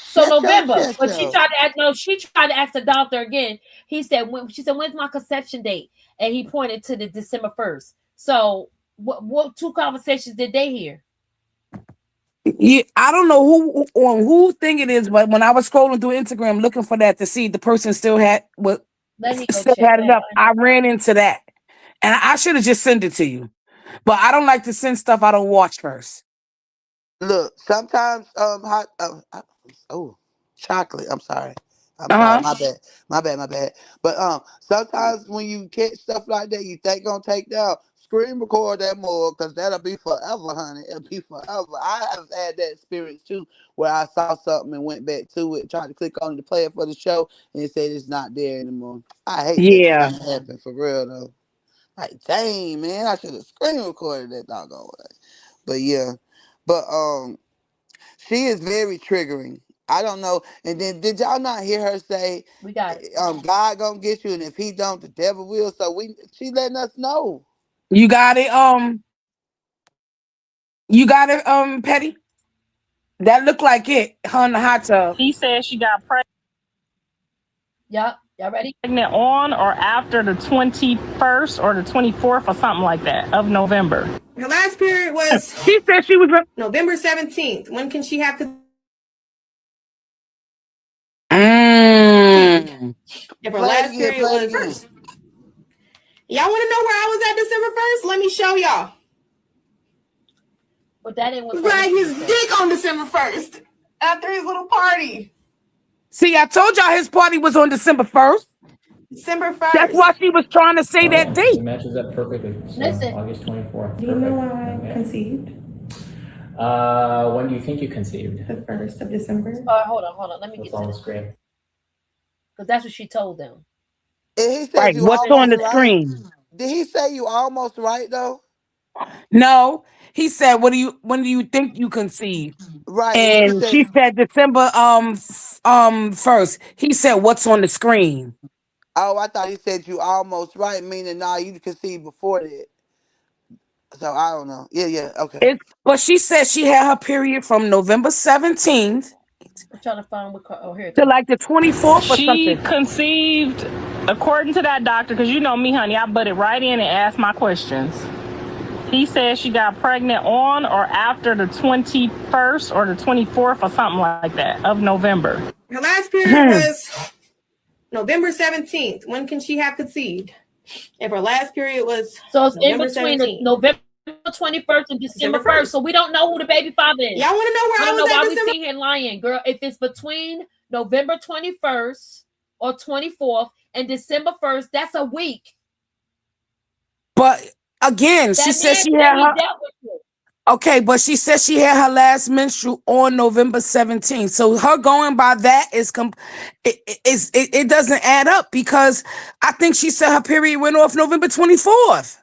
so Shut your November. chest But she up. tried to ask. No, she tried to ask the doctor again. He said when. She said when's my conception date, and he pointed to the December 1st. So what 2 conversations did they hear? Yeah, I don't know who thing it is, but when I was scrolling through Instagram looking for that to see the person still had Let me go still check had it that. up, I ran into that, and I should have just sent it to you, but I don't like to send stuff I don't watch first. Look, sometimes hot oh chocolate. I'm sorry. I'm Uh sorry. huh. My bad. My bad. My bad. But sometimes when you catch stuff like that, you think gonna take down. screen record that more because that'll be forever, honey. It'll be forever. I have had that experience too, where I saw something and went back to it, tried to click on it to play it for the show, and it said it's not there anymore. I hate that shit Yeah. when that happen for real though. Like, dang, man, I should have screen recorded that doggone way. But yeah, but she is very triggering. I don't know. And then did y'all not hear her say, We got it. God gonna get you, and if He don't, the devil will. So she letting us know. You got it, Petty? That looked like it, her in the hot tub. He said she got Yup. Y'all ready? pregnant on or after the 21st or the 24th or something like that of November. Her last period was She said she was November 17th. When can she have to? If her last period was first. Y'all want to know where I was at December 1st? Let me show y'all. But that ain't what Ride his dick on December 1st after his little party. See, I told y'all his party was on December 1st. December 1st. That's why she was trying to say that date. It matches up perfectly. So Listen. August 24th. Do you know when I conceived? When do you think you conceived? The 1st of December. Hold on. Let me What's get to on the this. screen? Because that's what she told them. And he said Right, you what's almost on the right. screen? Did he say you almost right though? No, he said, when do you think you conceived? Right, and she And said, she said December 1st. He said, what's on the screen? oh, I thought he said you almost right, meaning nah, you conceived before that. So I don't know. Yeah, okay. But she said she had her period from November 17th I'm trying to find what. Oh, here it to goes. like the 24th or She something. conceived, according to that doctor, because you know me, honey, I butted right in and asked my questions. He said she got pregnant on or after the 21st or the 24th or something like that of November. Her last period was November 17th. When can she have conceived? If her last period was so it's November in between 17th. November 21st and December 1st. So we don't know who the baby father is. Y'all want to know where I was why at we December? sitting here lying, girl. If it's between November 21st or 24th and December 1st, that's a week. But again, she said she had her. Okay, but she said she had her last menstrual on November 17th. So her going by that it doesn't add up because I think she said her period went off November 24th.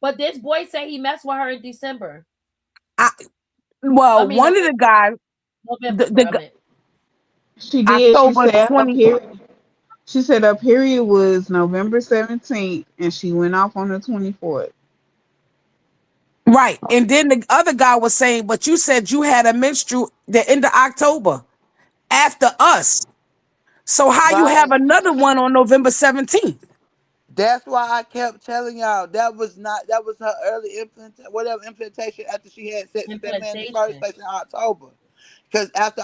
But this boy said he messed with her in December. One of the guys, she did. She said her period was November 17th, and she went off on the 24th. Right, and then the other guy was saying, but you said you had a menstrual the end of October after us. So how you have another one on November 17th? That's why I kept telling y'all that was her early implantation after she had sex with that man in the first place in October. Because after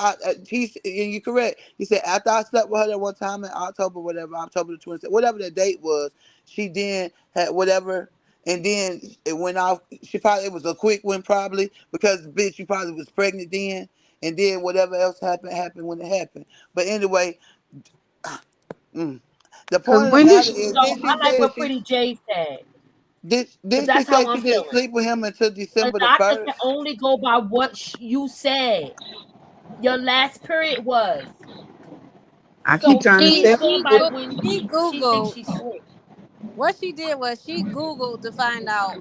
you're correct. He said after I slept with her that one time in October, October the 27th, whatever the date was, she then had whatever, and then it went off. It was a quick one probably because bitch, she probably was pregnant then, and then whatever else happened when it happened. But anyway, the point of the matter is, did she I like say what that Pretty J said. Did she That's how say I'm she didn't feeling. sleep with him until A December the doctor 1st? can only go by what you said. Your last period was. I keep trying to She step. Going by when she she thinks Googled. she's slick. What she did was she Googled to find out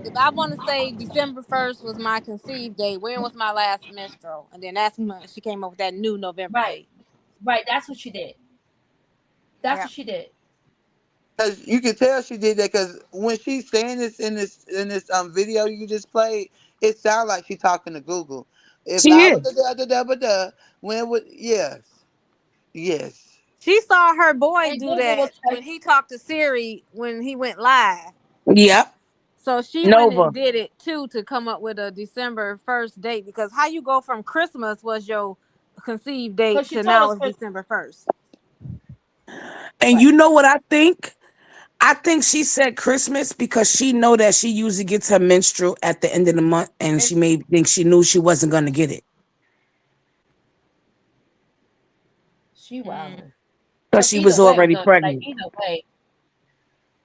if I want to say December 1st was my conceived date. When was my last menstrual? And then that's when she came up with that new November date. Right. That's what she did. That's Yeah. what she did. Because you can tell she did that because when she's saying this in this video you just played, it sounds like she's talking to Google. If She I is. was when would yes. She saw her boy And do Google will that tell when he talked to Siri when he went live. Yep. So she went Nova. and did it too to come up with a December 1st date because how you go from Christmas was your conceived date she to told now us it's December 1st. And you know what I think? I think she said Christmas because she know that she usually gets her menstrual at the end of the month, and she may think she knew she wasn't going to get it. She wildin'. Because she was already pregnant. Either way,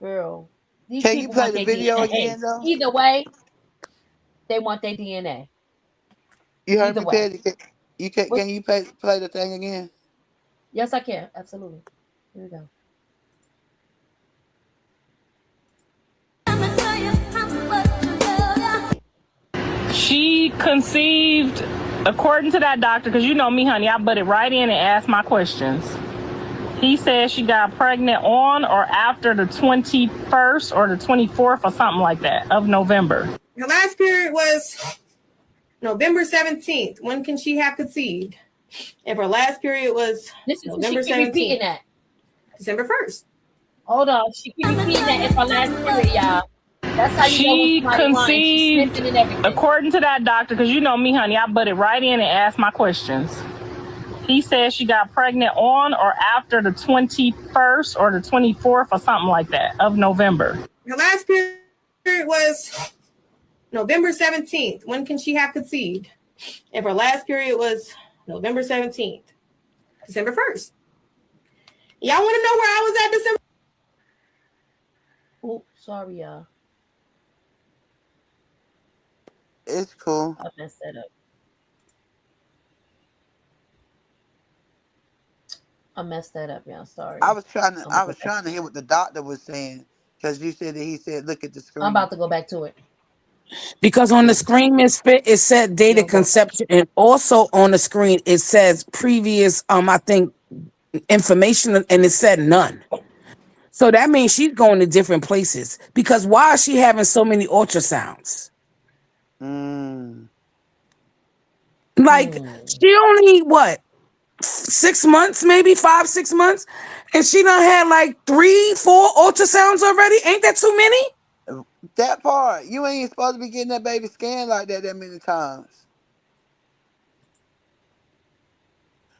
girl. These Can you people play want the their video DNA. again though? Either way, they want their DNA. You heard Either me, way. Teddy. Can you play the thing again? Yes, I can. Absolutely. Here we go. She conceived, according to that doctor, because you know me, honey, I butted right in and asked my questions. He said she got pregnant on or after the 21st or the 24th or something like that of November. Her last period was November 17th. When can she have conceived? If her last period was November She keep repeating 17th, that. December 1st. Hold on. She keep repeating that. If her last period, y'all. That's how you know when She somebody lying. She's conceived, sniffing and everything. according to that doctor, because you know me, honey, I butted right in and asked my questions. He said she got pregnant on or after the 21st or the 24th or something like that of November. Her last period was November 17th. When can she have conceived? If her last period was November 17th, December 1st. Y'all want to know where I was at December? Oh, sorry, y'all. It's cool. I messed that up. I messed that up, y'all. Sorry. I was trying to hear what the doctor was saying because you said that he said, "Look at the screen." I'm about to go back to it. Because on the screen, Misfit, it said data conception, and also on the screen it says previous, I think, information, and it said none. So that means she's going to different places. Because why is she having so many ultrasounds? Like she only 6 months, maybe 5, 6 months, and she done had like 3, 4 ultrasounds already. Ain't that too many? That part, you ain't supposed to be getting that baby scanned like that many times.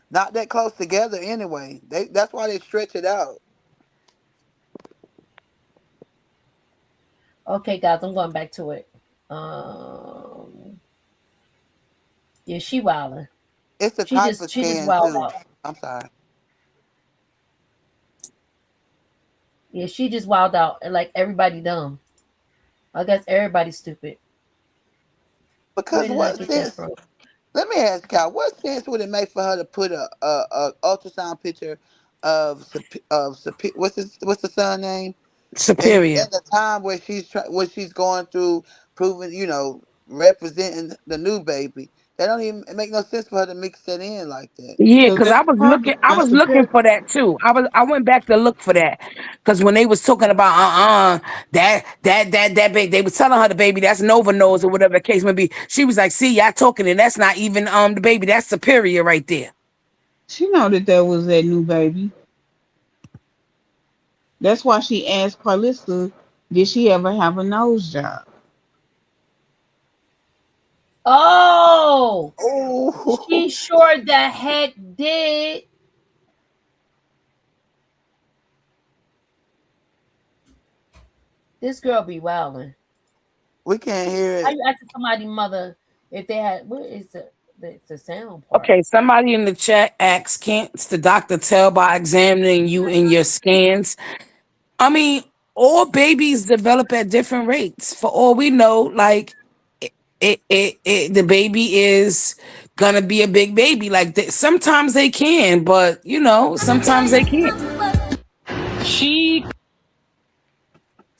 Not that close together anyway. That's why they stretch it out. Okay, guys, I'm going back to it. Yeah, she wildin'. It's a type of scan too. I'm sorry. Yeah, she just wild out, and like everybody dumb. I guess everybody's stupid. Because what sense? Let me ask y'all, what sense would it make for her to put a ultrasound picture of what's the son name? Superior. In the time where she's going through proving, representing the new baby. That don't even make no sense for her to mix that in like that. Yeah, because I was looking for that too. I went back to look for that. Because when they was talking about that baby, they was telling her the baby that's Nova nose or whatever the case may be. She was like, see, y'all talking, and that's not even the baby, that's Superior right there. She know that was that new baby. That's why she asked Carlissa, did she ever have a nose job? Oh, she sure the heck did. This girl be wilding. We can't hear it. How you asking somebody mother if they had? What is the sound part? Okay, somebody in the chat asks, can't the doctor tell by examining you in your scans? I mean, all babies develop at different rates. For all we know, like the baby is gonna be a big baby. Like sometimes they can, but sometimes they can't.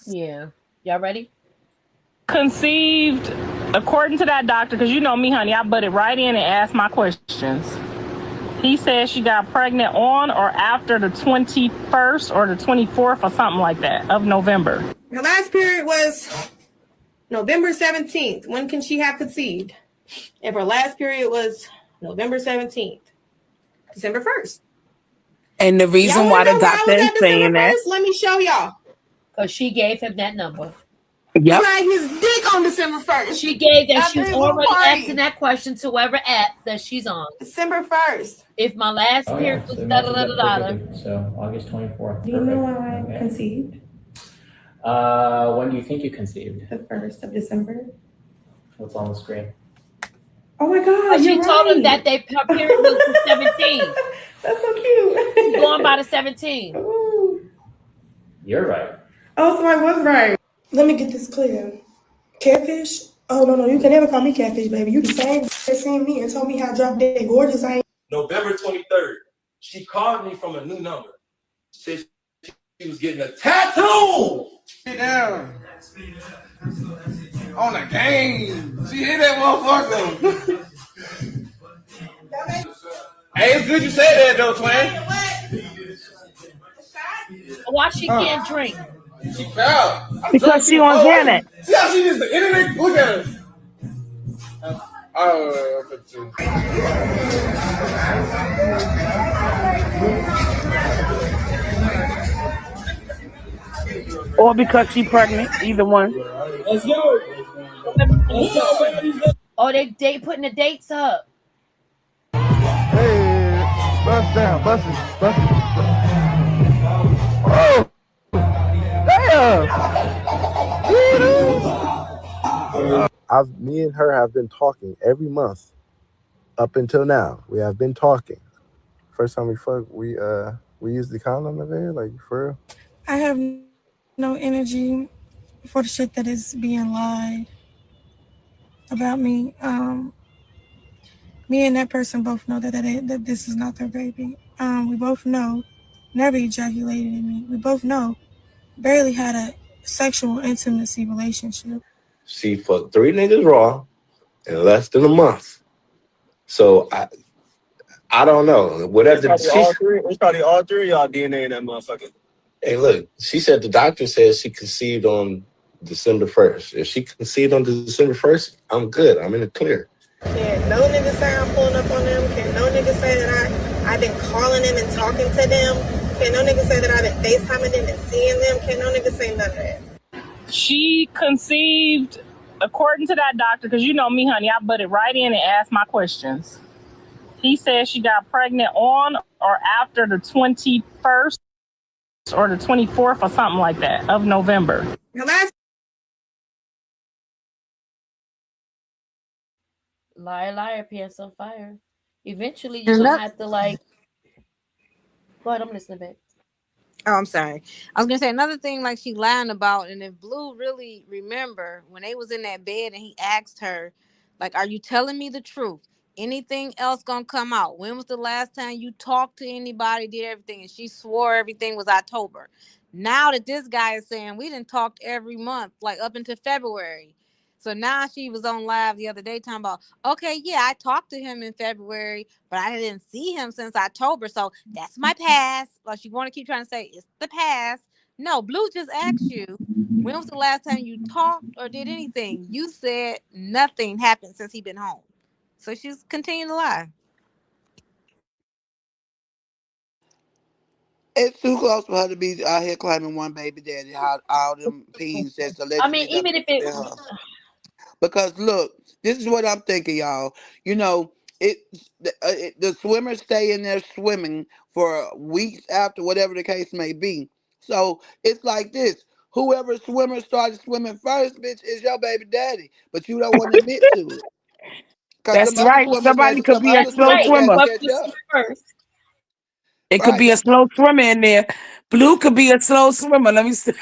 Yeah, y'all ready? Conceived, according to that doctor, because you know me, honey, I butted right in and asked my questions. He said she got pregnant on or after the 21st or the 24th or something like that of November. Her last period was November 17th. When can she have conceived? If her last period was November 17th, December 1st. And the reason why the doctor is saying that, let me show y'all. Because she gave him that number. Yep. Drag his dick on December 1st. She gave that. She's already asking that question to whoever app that she's on. December 1st. If my last period was So August 24th. Do you know when I conceived? When do you think you conceived? The 1st of December. What's on the screen? Oh my God! She told him that her period was the 17th. That's so cute. She's going by the 17th. You're right. Oh, so I was right. Let me get this clear. Catfish? Oh, no, you can never call me catfish, baby. You the same that seen me and told me how drop dead gorgeous I am. November 23rd, she called me from a new number. Said she was getting a tattoo. Sit down. On the game. She hit that motherfucker. Hey, it's good you said that though, twin. Why she can't drink? She proud. I'm trying Because to she get a on photo. Xanax. See how she just the internet? Look at her. Oh, Or because she pregnant. Either one. let's go. Let's go. Oh, they putting the dates up. Hey, bust down, bust it, bust it. Oh, me and her have been talking every month up until now. We have been talking. First time we fucked, we used the condom of it, like for real. I have no energy for the shit that is being lied about me. Me and that person both know that this is not their baby. We both know, never ejaculated in me. We both know, barely had a sexual intimacy relationship. She fucked 3 niggas raw in less than a month. So I don't know. Whatever. It's probably all three of y'all DNA in that motherfucker. Hey, look, she said the doctor says she conceived on December 1st. If she conceived on December 1st, I'm good. I'm in the clear. Can't no nigga say I'm pulling up on them. Can't no nigga say that I've been calling them and talking to them. Can't no nigga say that I've been FaceTiming them and seeing them. Can't no nigga say none of that. She conceived, according to that doctor, because you know me, honey, I butted right in and asked my questions. He said she got pregnant on or after the 21st or the 24th or something like that of November. Liar, liar, pants on fire. Eventually, you're gonna have to like. Go ahead, I'm listening, babe. Oh, I'm sorry. I was gonna say another thing like she lying about, and if Blue really remember when they was in that bed and he asked her, like, are you telling me the truth? Anything else gonna come out? When was the last time you talked to anybody, did everything? And she swore everything was October. Now that this guy is saying we didn't talk every month, like up until February. So now she was on live the other day talking about, okay, yeah, I talked to him in February, but I didn't see him since October. So that's my past. Like you want to keep trying to say it's the past. No, Blue just asked you, when was the last time you talked or did anything? You said nothing happened since he been home. So she's continuing to lie. It's too close for her to be out here claiming one baby daddy. How all them peens that's I mean, allegedly done even if it. been her. Because look, this is what I'm thinking, y'all. You know, the swimmers stay in there swimming for weeks after whatever the case may be. So it's like this: whoever swimmer started swimming first, bitch, is your baby daddy, but you don't want to admit to it. Cause That's some other right. swimmers Somebody had could some be a other slow swimmers Right. had to swimmer. Whoever catch was up. first. It could Right. be a slow swimmer in there. Blue could be a slow swimmer. Let me see.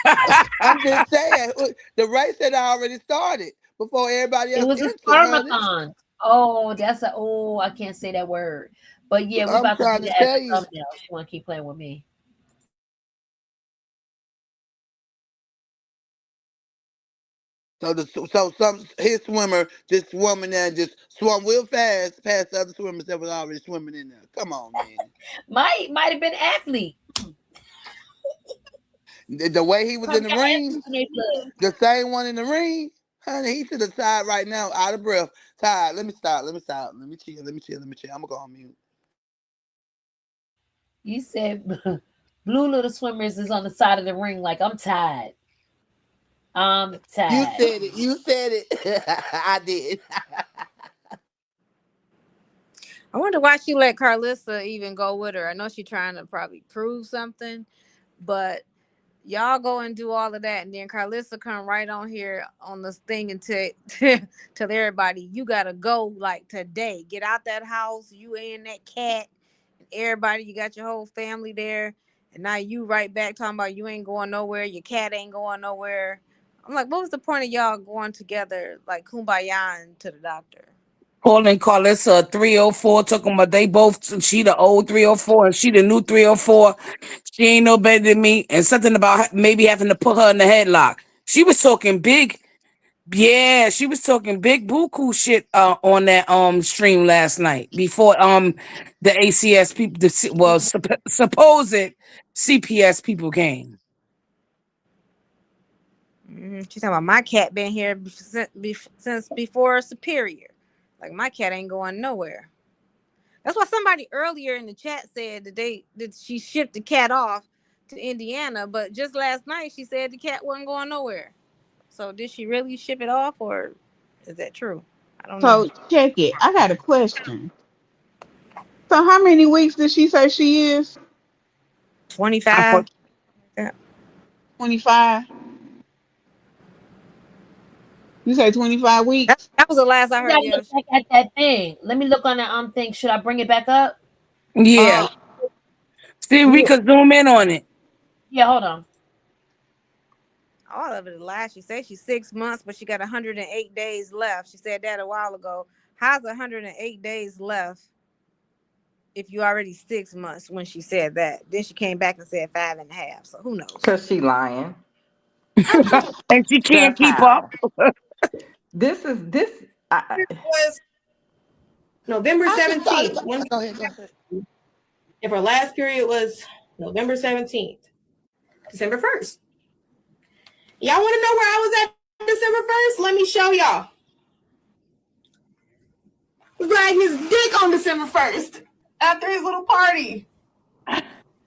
I'm just saying the race had already started before everybody It else was a entered, honey. spermathon. Oh, I can't say that word. But yeah, we I'm about to do trying to that as tell a you. thumbnail. She wanna keep playing with me. So some his swimmer just swam in there and just swam real fast past the other swimmers that was already swimming in there. Come on, man. Might have been athlete. The way he was in Probably the got ring, athletes in their blood. the same one in the ring, honey, he to the side right now, out of breath. Tired. Let me stop. Let me stop. Let me chill. Let me chill. Let me chill. I'm gonna go on mute. You said Blue Little Swimmers is on the side of the ring like I'm tired. I'm You tired. said it. You said it. I did. I wonder why she let Carlissa even go with her. I know she's trying to probably prove something, but y'all go and do all of that, and then Carlissa come right on here on this thing and tell everybody you gotta go like today. Get out that house. You and that cat, and everybody. You got your whole family there, and now you right back talking about you ain't going nowhere. Your cat ain't going nowhere. I'm like, what was the point of y'all going together like kumbaya and to the doctor? Calling Carlissa 304, talking about they both, she the old 304 and she the new 304. She ain't no better than me. And something about maybe having to put her in the headlock. She was talking big. Yeah, she was talking big buku shit on that stream last night before the ACS people, supposed CPS people came. She's talking about my cat been here since before Superior. Like my cat ain't going nowhere. That's why somebody earlier in the chat said that she shipped the cat off to Indiana, but just last night she said the cat wasn't going nowhere. So did she really ship it off, or is that true? I don't know. So check it. I got a question. So how many weeks did she say she is? 25. Yeah. 25. You say 25 weeks? That was the last I You heard. gotta Yeah. look back at that thing. Let me look on the thing. Should I bring it back up? Yeah. See, we Yeah. could zoom in on it. Yeah, hold on. All of it is last. She said she's 6 months, but she got 108 days left. She said that a while ago. How's 108 days left if you already 6 months when she said that? Then she came back and said 5.5. So who knows? Because she lying. And she can't That's keep up. how. This is this. Was November I just started. 17th. When Go ahead. if her last period was November 17th, December 1st. Y'all want to know where I was at December 1st? Let me show y'all. Riding his dick on December 1st after his little party.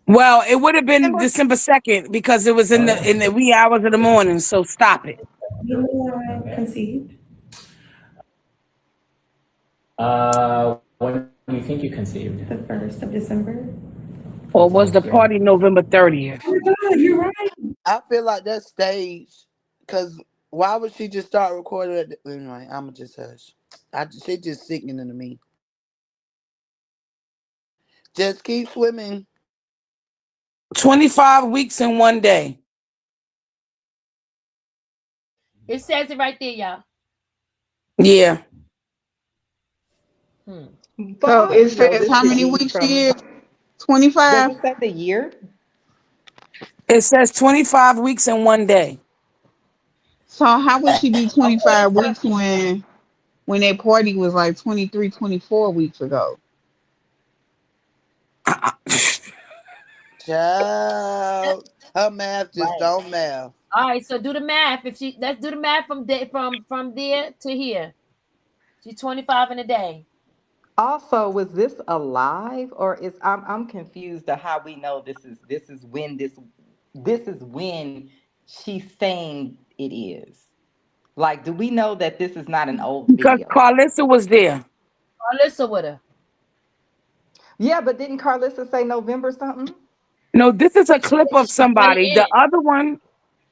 Well, it would have been December 2nd because it was in the wee hours of the morning. So stop it. Conceived. When do you think you conceived? The 1st of December. Or was the party November 30th? Oh my God, you're right. I feel like that's staged. Cause why would she just start recording it? Anyway, I'ma just hush. She just sickening to me. Just keep swimming. 25 weeks in one day. It says it right there, y'all. Yeah. So it says how many weeks she is? 25? Does it say the year? It says 25 weeks in one day. So how would she be 25 weeks when that party was like 23, 24 weeks ago? Child, her math just don't math. All right, so do the math. Let's do the math from there to here. She's 25 in a day. Also, was this alive or is I'm confused to how we know this is when this is when she's saying it is. Like, do we know that this is not an old Because video? Carlissa was there. Carlissa with her. Yeah, but didn't Carlissa say November something? No, this is a clip of Put it somebody. in. The other one,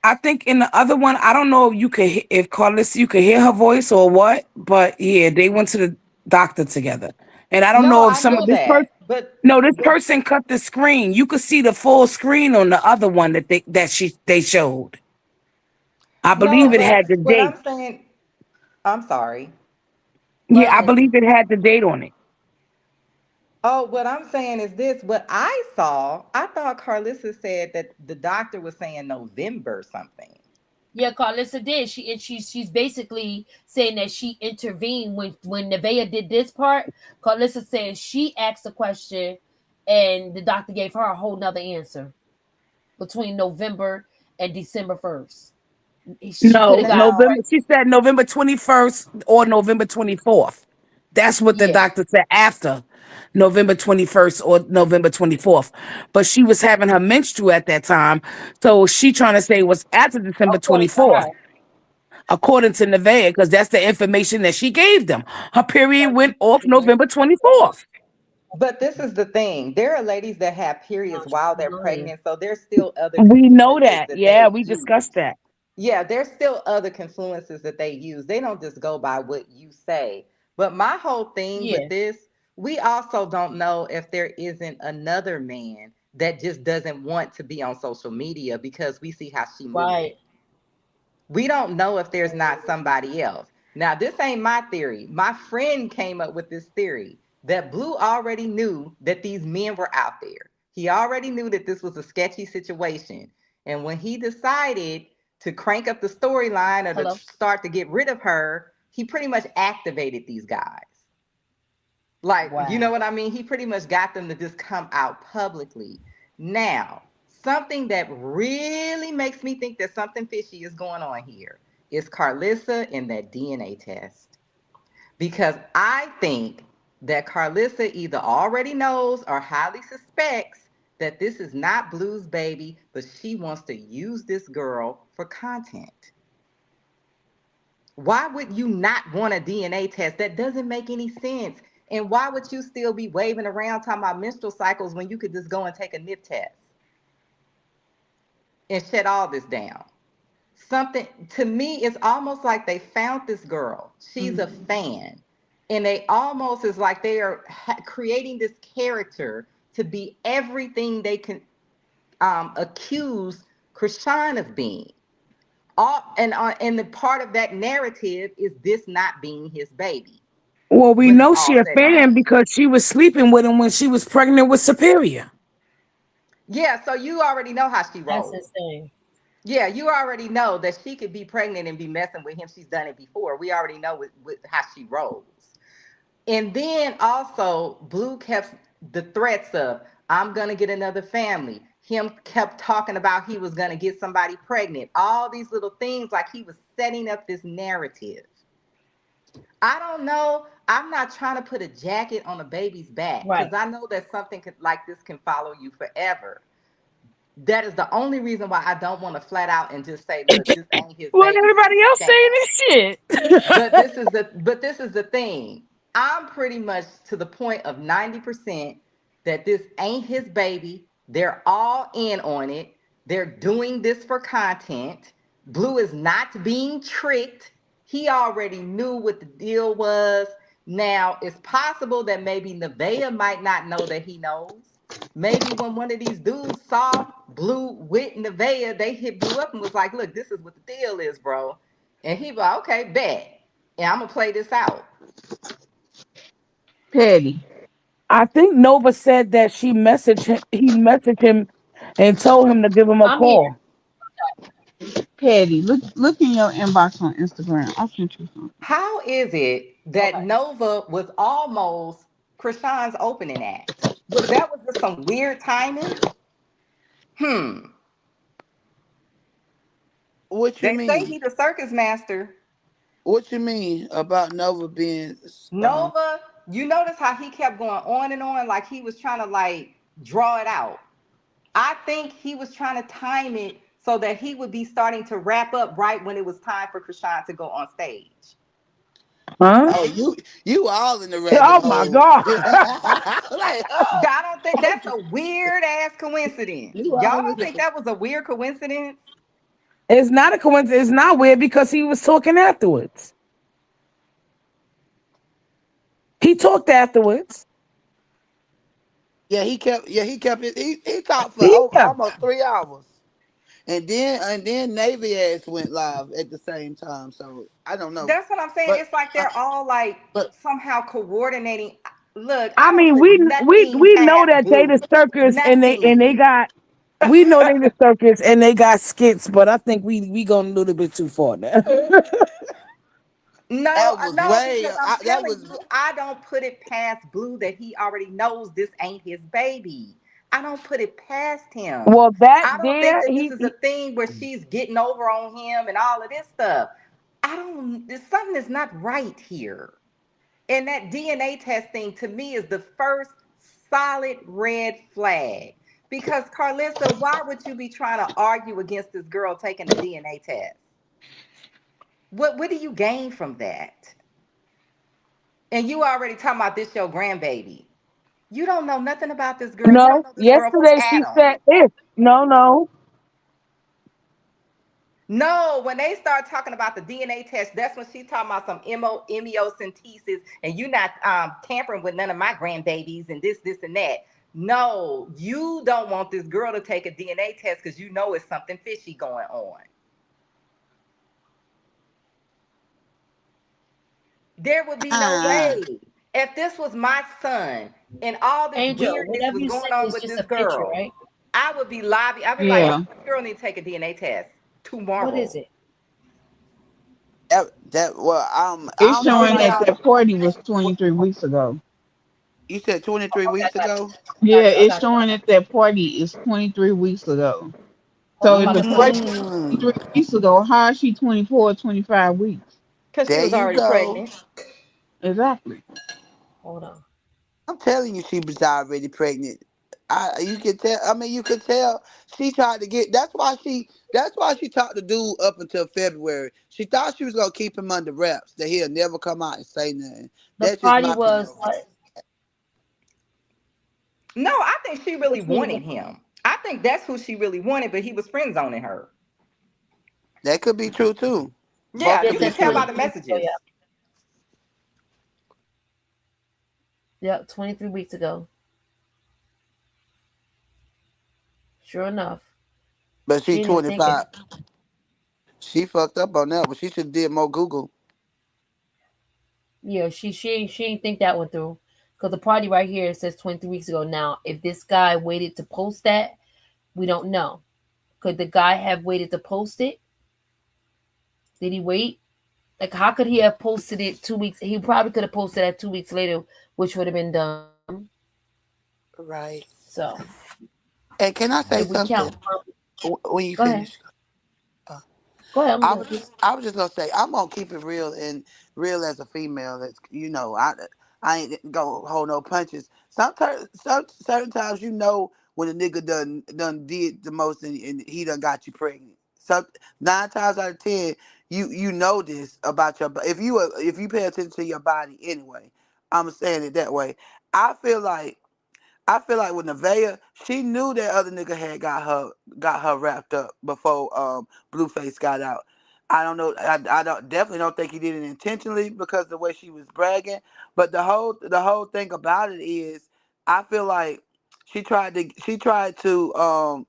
I think in the other one, I don't know if if Carlissa, you could hear her voice or what, but yeah, they went to the doctor together. And I don't No, know if I some of know this person, that. But no, this person cut the screen. You could see the full screen on the other one that they showed. I no, believe it but had the what date. I'm saying, I'm sorry. Go Yeah, I ahead. believe it had the date on it. Oh, what I'm saying is this. What I saw, I thought Carlissa said that the doctor was saying November something. Yeah, Carlissa did. She's basically saying that she intervened when Nevaeh did this part. Carlissa says she asked a question and the doctor gave her a whole nother answer between November and December 1st. She could have No, got Now, November. She said November 21st or November 24th. That's what the yeah. doctor said after November 21st or November 24th. But she was having her menstrual at that time. So she trying to say it was after December According to 24th, her. according to Nevaeh, because that's the information that she gave them. Her period went off November 24th. but this is the thing. There are ladies that have periods while they're pregnant, so there's still other We know confluences that. that Yeah, they we use. discussed that. Yeah, there's still other confluences that they use. They don't just go by what you say. But my whole thing Yeah, with this, we also don't know if there isn't another man that just doesn't want to be on social media because we see how she moves. right. We don't know if there's not somebody else. Now, this ain't my theory. My friend came up with this theory that Blue already knew that these men were out there. He already knew that this was a sketchy situation. And when he decided to crank up the storyline or to start to get rid of her, he pretty much activated these guys. Like, you know what I mean? He pretty much got them to just come out publicly. Now, something that really makes me think that something fishy is going on here is Carlissa and that DNA test. Because I think that Carlissa either already knows or highly suspects that this is not Blue's baby, but she wants to use this girl for content. Why would you not want a DNA test? That doesn't make any sense. And why would you still be waving around talking about menstrual cycles when you could just go and take a nip test and shut all this down? Something, to me, it's almost like they found this girl. She's a fan. And they almost, is like they are creating this character to be everything they can accuse Chrisean of being. And the part of that narrative is this not being his baby. Well, we know she a fan because she was sleeping with him when she was pregnant with Superior. Yeah, so you already know how she rolls. That's insane. Yeah, you already know that she could be pregnant and be messing with him. She's done it before. We already know with how she rolls. And then also, Blue kept the threats of, I'm going to get another family. Him kept talking about he was going to get somebody pregnant. All these little things, like he was setting up this narrative. I don't know. I'm not trying to put a jacket on a baby's back because I know that something like this can follow you forever. That is the only reason why I don't want to flat out and just say, look, this ain't his Well, baby. everybody else saying this shit. But this is the thing. I'm pretty much to the point of 90% that this ain't his baby. They're all in on it. They're doing this for content. Blue is not being tricked. He already knew what the deal was. Now, it's possible that maybe Nevaeh might not know that he knows. Maybe when one of these dudes saw Blue with Nevaeh, they hit Blue up and was like, look, this is what the deal is, bro. And he was like, okay, bet. And I'm going to play this out. Petty. I think Nova said that he messaged him and told him to give him a call. Petty. Look in your inbox on Instagram. I sent you something. How is it that Nova was almost Chrisean's opening act? Was just some weird timing? What you They say mean? he's a circus master. What you mean about Nova being Nova, you notice how he kept going on and on, like he was trying to like draw it out. I think he was trying to time it so that he would be starting to wrap up right when it was time for Chrisean to go on stage. Huh? Oh, you all in the rabbit Oh hole. my God. I don't think that's a weird ass coincidence. Y'all don't think that was a weird coincidence? It's not a coincidence. It's not weird because he was talking afterwards. He talked afterwards. He kept it. He talked for almost 3 hours. And then Navy ass went live at the same time. So I don't know. That's what I'm saying. It's like they're all like somehow coordinating. Look, I don't mean, put we nothing know past that they the Blue. circus and they got we know they the circus and they got skits, but I think we going a little bit too far now. No, because I'm telling you, I don't put it past Blue that he already knows this ain't his baby. I don't put it past him. Well, that I don't think there that this is a thing where she's getting over on him and all of this stuff. Something is not right here. And that DNA testing to me is the first solid red flag. Because Carlissa, why would you be trying to argue against this girl taking a DNA test? What do you gain from that? And you already talking about this your grandbaby. You don't know nothing about this girl. You don't No, know this girl from yesterday she Adam. said if. No. No, when they start talking about the DNA test, that's when she's talking about some amniocentesis, and you not tampering with none of my grandbabies and this, and that. No, you don't want this girl to take a DNA test because you know it's something fishy going on. There would be no Ah, way. If this was my son and all this Angel, weirdness whatever was you going sent me on is with just this a picture, girl, right? I would be lobbying. I'd be like, Yeah. this girl need to take a DNA test What is tomorrow. it? that well, I It's don't know showing why that y'all. that party was 23 weeks ago. You said 23 Okay, weeks I got ago. you. I Yeah, got you. I it's got you. showing that that party is 23 weeks ago. Hold So on, I'm if about the to tell party you. was Mm, 23 weeks ago, how is she 24 25 weeks? Because she there was you already go. pregnant. Exactly. Hold on. I'm telling you, she was already pregnant. You could tell. I mean, you could tell she tried to get. That's why she. That's why she talked to dude up until February. She thought she was gonna keep him under wraps, that he'll never come out and say nothing. The That's just party my was POV. what? No, I think she really Which means wanted him. I think that's who she really wanted, but he was friend zoning her. That could be true too. Both Yeah, it could you be can says tell by true. the 23 weeks ago. messages. Yeah. Yeah, 23 weeks ago. Sure enough. But She she didn't even think it. 25. She fucked up on that, but she should have did more Google. Yeah, she ain't think that one through. Because the party right here it says 23 weeks ago. Now, if this guy waited to post that, we don't know. Could the guy have waited to post it? Did he wait? Like, how could he have posted it 2 weeks? He probably could have posted that 2 weeks later, which would have been dumb. Right. So, And can I if say we count, something when you go ahead. finish? Uh, Go ahead. I'm good. I was just gonna say I'm gonna keep it real and real as a female. That's I ain't gonna hold no punches. Certain times when a nigga done did the most and he done got you pregnant. So 9 times out of 10 you know this about your if you pay attention to your body anyway. I'm saying it that way. I feel like I feel like with Nevaeh, she knew that other nigga had got her wrapped up before Blueface got out. I don't know. I don't definitely don't think he did it intentionally because the way she was bragging. But the whole thing about it is, I feel like she tried to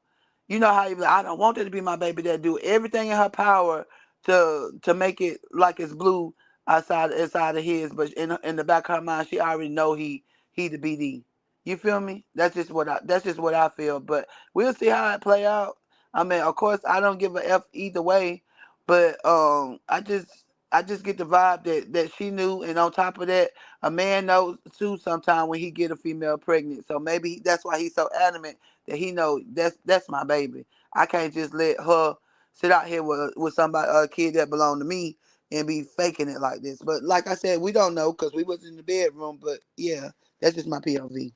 you know how you be like, I don't want it to be my baby. That do everything in her power to make it like it's Blue inside of his, but in the back of her mind, she already know he the BD. You feel me? That's just what I feel. But we'll see how it play out. I mean, of course, I don't give a f either way. But I just get the vibe that she knew, and on top of that, a man knows too. Sometime when he get a female pregnant, so maybe that's why he's so adamant that he know that's my baby. I can't just let her sit out here with somebody a kid that belong to me and be faking it like this. But like I said, we don't know because we was in the bedroom. But yeah, that's just my POV.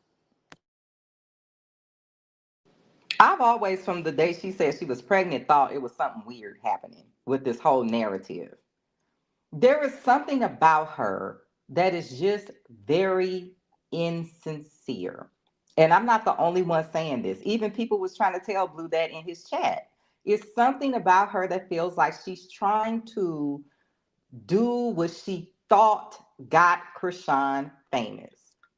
I've always, from the day she said she was pregnant, thought it was something weird happening with this whole narrative. There is something about her that is just very insincere. And I'm not the only one saying this. Even people was trying to tell Blue that in his chat. It's something about her that feels like she's trying to do what she thought got Chrisean famous.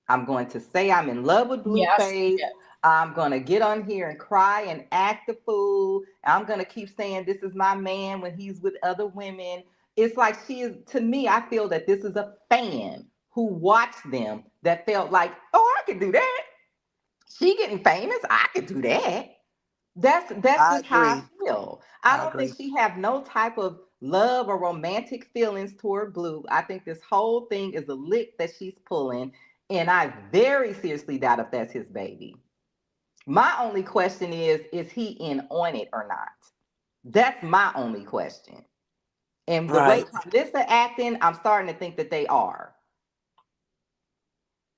I'm going to say I'm in love with Yeah, I see Blueface. that. I'm going to get on here and cry and act the fool. I'm going to keep saying this is my man when he's with other women. It's like she is, to me, I feel that this is a fan who watched them that felt like, oh, I could do that. She getting famous. I could do that. That's I just how I agree. feel. I I don't think agree. she have no type of love or romantic feelings toward Blue. I think this whole thing is a lick that she's pulling, and I very seriously doubt if that's his baby. My only question is he in on it or not? That's my only question. And the way Right. Carlissa acting, I'm starting to think that they are.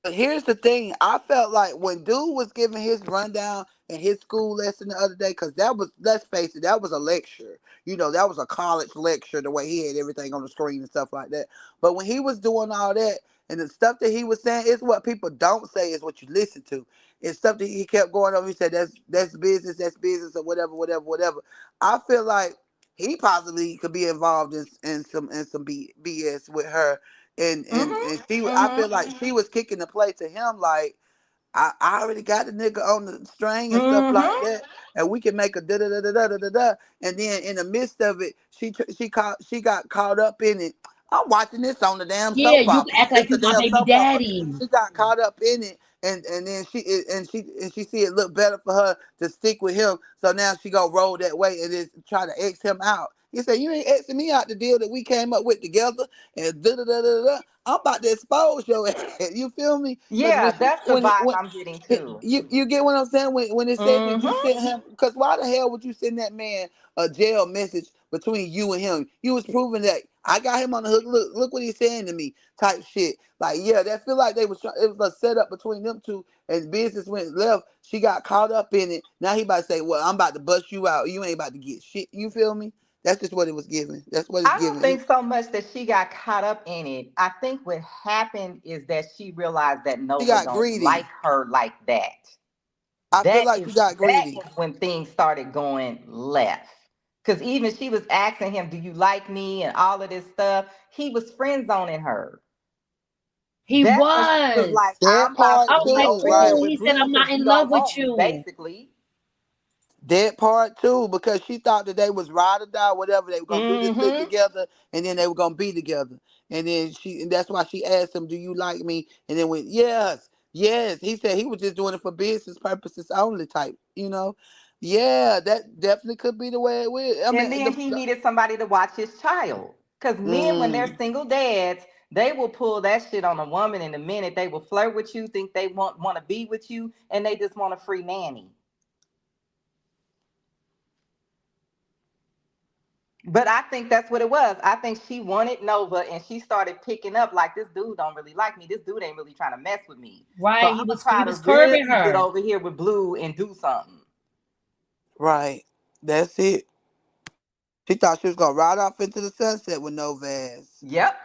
But here's the thing. I felt like when dude was giving his rundown and his school lesson the other day, because that was, let's face it, that was a lecture. That was a college lecture, the way he had everything on the screen and stuff like that. But when he was doing all that, and the stuff that he was saying is what people don't say is what you listen to. It's stuff that he kept going over. He said that's business, or whatever, whatever, whatever. I feel like he possibly could be involved in some BS with her, and I feel Mm-hmm. like she was kicking the play to him like, I already got the nigga on the string and stuff like Mm-hmm. that, and we can make a da da da da da da da. And then in the midst of it, she got caught up in it. I'm watching this on the damn Yeah, soap you opera. can act like It's a you my damn baby soap opera. daddy. She got caught up in it, and then she see it look better for her to stick with him. So now she gonna roll that way and just try to X him out. You say you ain't Xing me out the deal that we came up with together, and da da da da da. I'm about to expose your ass. You feel me? Because Yeah, that's the vibe I'm getting too. you get what I'm saying when it said that you sent him. Because why the hell would you send that man a jail message between you and him? You was proving that I got him on the hook. Look what he's saying to me, type shit. Like, yeah, that feel like it was a setup between them two, and business went left. She got caught up in it. Now he about to say, well, I'm about to bust you out. You ain't about to get shit. You feel me? That's just what it was giving. That's what it's I don't giving. think so much that she got caught up in it. I think what happened is that she realized that She Nova got don't greedy. like her like that. I feel That like is she got that greedy. is when things started going left. Because even she was asking him, "Do you like me?" and all of this stuff. He was friend zoning her. He That's when she was was. like, That "I'm about part I to was be like, too, over here right? oh, with he said, Blue I'm not because you in love don't with want me," you. basically. That part too, because she thought that they was ride or die, whatever. They were gonna do this shit Mm-hmm. together, and then they were gonna be together. And then and that's why she asked him, "Do you like me?" And then went, "Yes, yes." He said he was just doing it for business purposes only, type. You know, yeah, that definitely could be the way it went. I And mean, then he needed somebody to watch his child. Because men, when they're mm, single dads, they will pull that shit on a woman in a minute. They will flirt with you, think they want to be with you, and they just want a free nanny. But I think that's what it was. I think she wanted Nova and she started picking up like this dude don't really like me. This dude ain't really trying to mess with me. So Right. I'm gonna He try to was curving really get her. over here with Blue and do something. right. That's it. She thought she was gonna ride off into the sunset with no ass. Yep.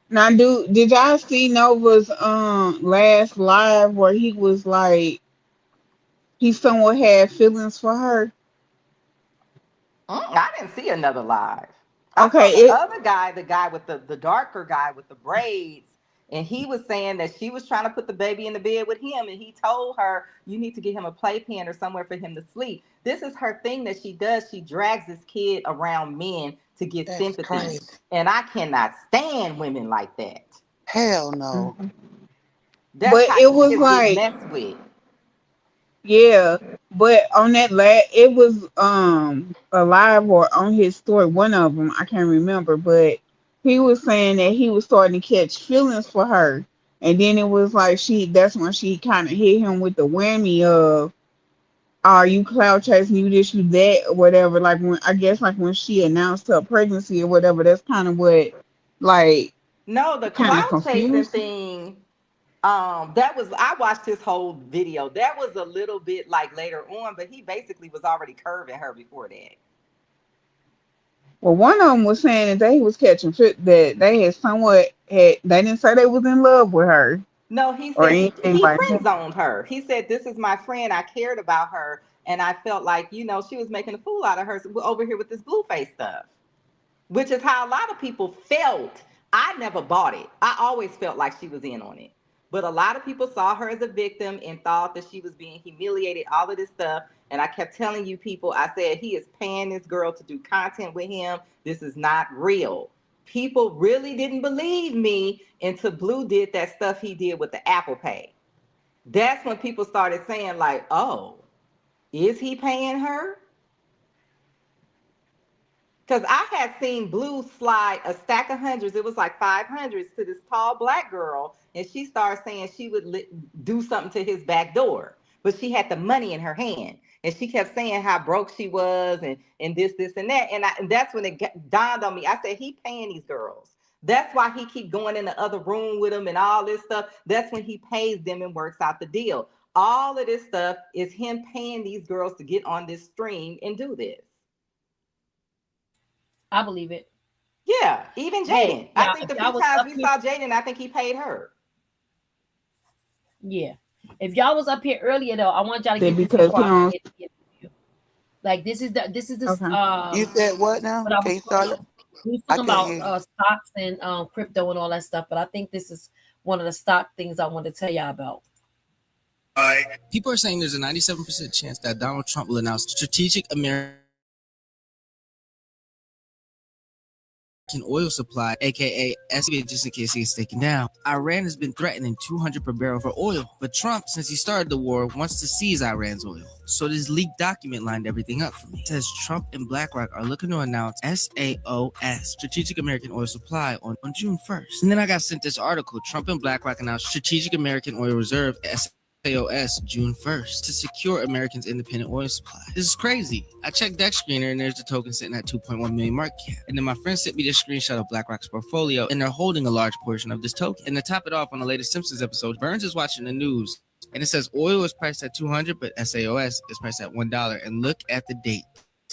Now, did y'all see Nova's last live where he was like he somewhat had feelings for her? I didn't see another live. I Okay, saw the other guy, the guy with the darker guy with the braids, and he was saying that she was trying to put the baby in the bed with him, and he told her, "You need to get him a playpen or somewhere for him to sleep." This is her thing that she does. She drags this kid around men to get That's sympathy, crazy. and I cannot stand women like that. Hell no. That's but how it was kids get like, messed with. yeah, but on that it was alive or on his story, one of them I can't remember, but he was saying that he was starting to catch feelings for her, and then it was like that's when she kind of hit him with the whammy of, are you cloud chasing, you this, you that, or whatever. Like when I guess like when she announced her pregnancy or whatever, that's kind of what like No, the kind of clout chasing confused. thing. That was I watched his whole video. That was a little bit like later on, but he basically was already curving her before that. Well, one of them was saying that they was catching fit, that they had they didn't say they was in love with her No, he or said anything he like friend that. zoned her. He said, "This is my friend. I cared about her, and I felt like she was making a fool out of her over here with this blue face stuff." Which is how a lot of people felt. I never bought it. I always felt like she was in on it. But a lot of people saw her as a victim and thought that she was being humiliated, all of this stuff. And I kept telling you people, I said, he is paying this girl to do content with him. This is not real. People really didn't believe me until Blue did that stuff he did with the Apple Pay. That's when people started saying, like, oh, is he paying her? Because I had seen Blue slide a stack of hundreds. It was like 500s to this tall black girl. And she started saying she would do something to his back door. But she had the money in her hand. And she kept saying how broke she was and this, and that. And that's when it dawned on me. I said, he paying these girls. That's why he keep going in the other room with them and all this stuff. That's when he pays them and works out the deal. All of this stuff is him paying these girls to get on this stream and do this. I believe it. Yeah, even Hey, Jaden. I y'all, think if the y'all few was times up we here, saw Jaden, I think he paid her. yeah. If y'all was up here earlier though, I want y'all to That get this because before he I don't. forget the interview. Like this is the Okay. You said what now? what I Can was you start it? we was I talking couldn't about hear you. stocks and crypto and all that stuff, but I think this is one of the stock things I want to tell y'all about. People are saying there's a 97% chance that Donald Trump will announce strategic American oil supply, aka SBA, just in case it's taken down. Iran has been threatening $200 per barrel for oil, but Trump, since he started the war, wants to seize Iran's oil. So this leaked document lined everything up for me. It says Trump and BlackRock are looking to announce SAOS, Strategic American Oil Supply, on June 1st. And then I got sent this article. Trump and BlackRock announced Strategic American Oil Reserve, SAOS, June 1st, to secure Americans' independent oil supply. This is crazy. I checked Deck Screener and there's the token sitting at 2.1 million market cap. And then my friend sent me this screenshot of BlackRock's portfolio, and they're holding a large portion of this token. And to top it off, on the latest Simpsons episode, Burns is watching the news, and it says oil is priced at $200, but SAOS is priced at $1. And look at the date.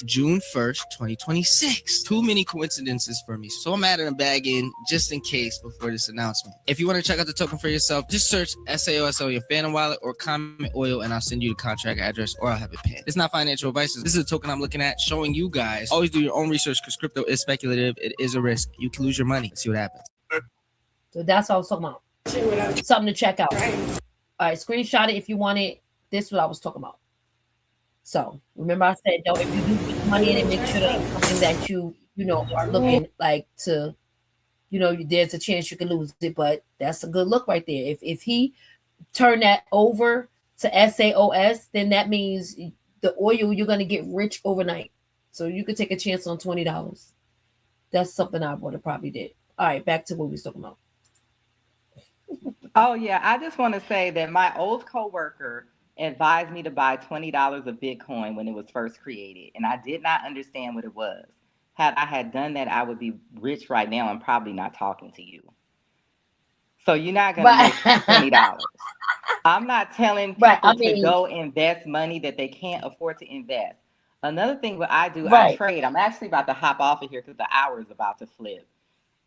June 1st, 2026. Too many coincidences for me. So I'm adding a bag in just in case before this announcement. If you want to check out the token for yourself, just search SAOS on your Phantom wallet or comment oil and I'll send you the contract address or I'll have it pinned. It's not financial advice. This is a token I'm looking at showing you guys. Always do your own research because crypto is speculative. It is a risk. You can lose your money. Let's see what happens. So that's what I was talking about. Something to check out. All right, screenshot it if you want it. This is what I was talking about. So remember I said, though, if you do put money in it, make sure that it's something that you are looking like to, there's a chance you can lose it, but that's a good look right there. If he turned that over to SAOS, then that means the oil, you're going to get rich overnight. So you could take a chance on $20. That's something I would have probably did. All right, back to what we was talking about. Oh yeah, I just want to say that my old coworker advised me to buy $20 of Bitcoin when it was first created, and I did not understand what it was. Had I had done that, I would be rich right now and probably not talking to you. So you're not going to make $20. I'm not telling people to go invest money that they can't afford to invest. Another thing what I do, I trade. I'm actually about to hop off of here because the hour is about to flip.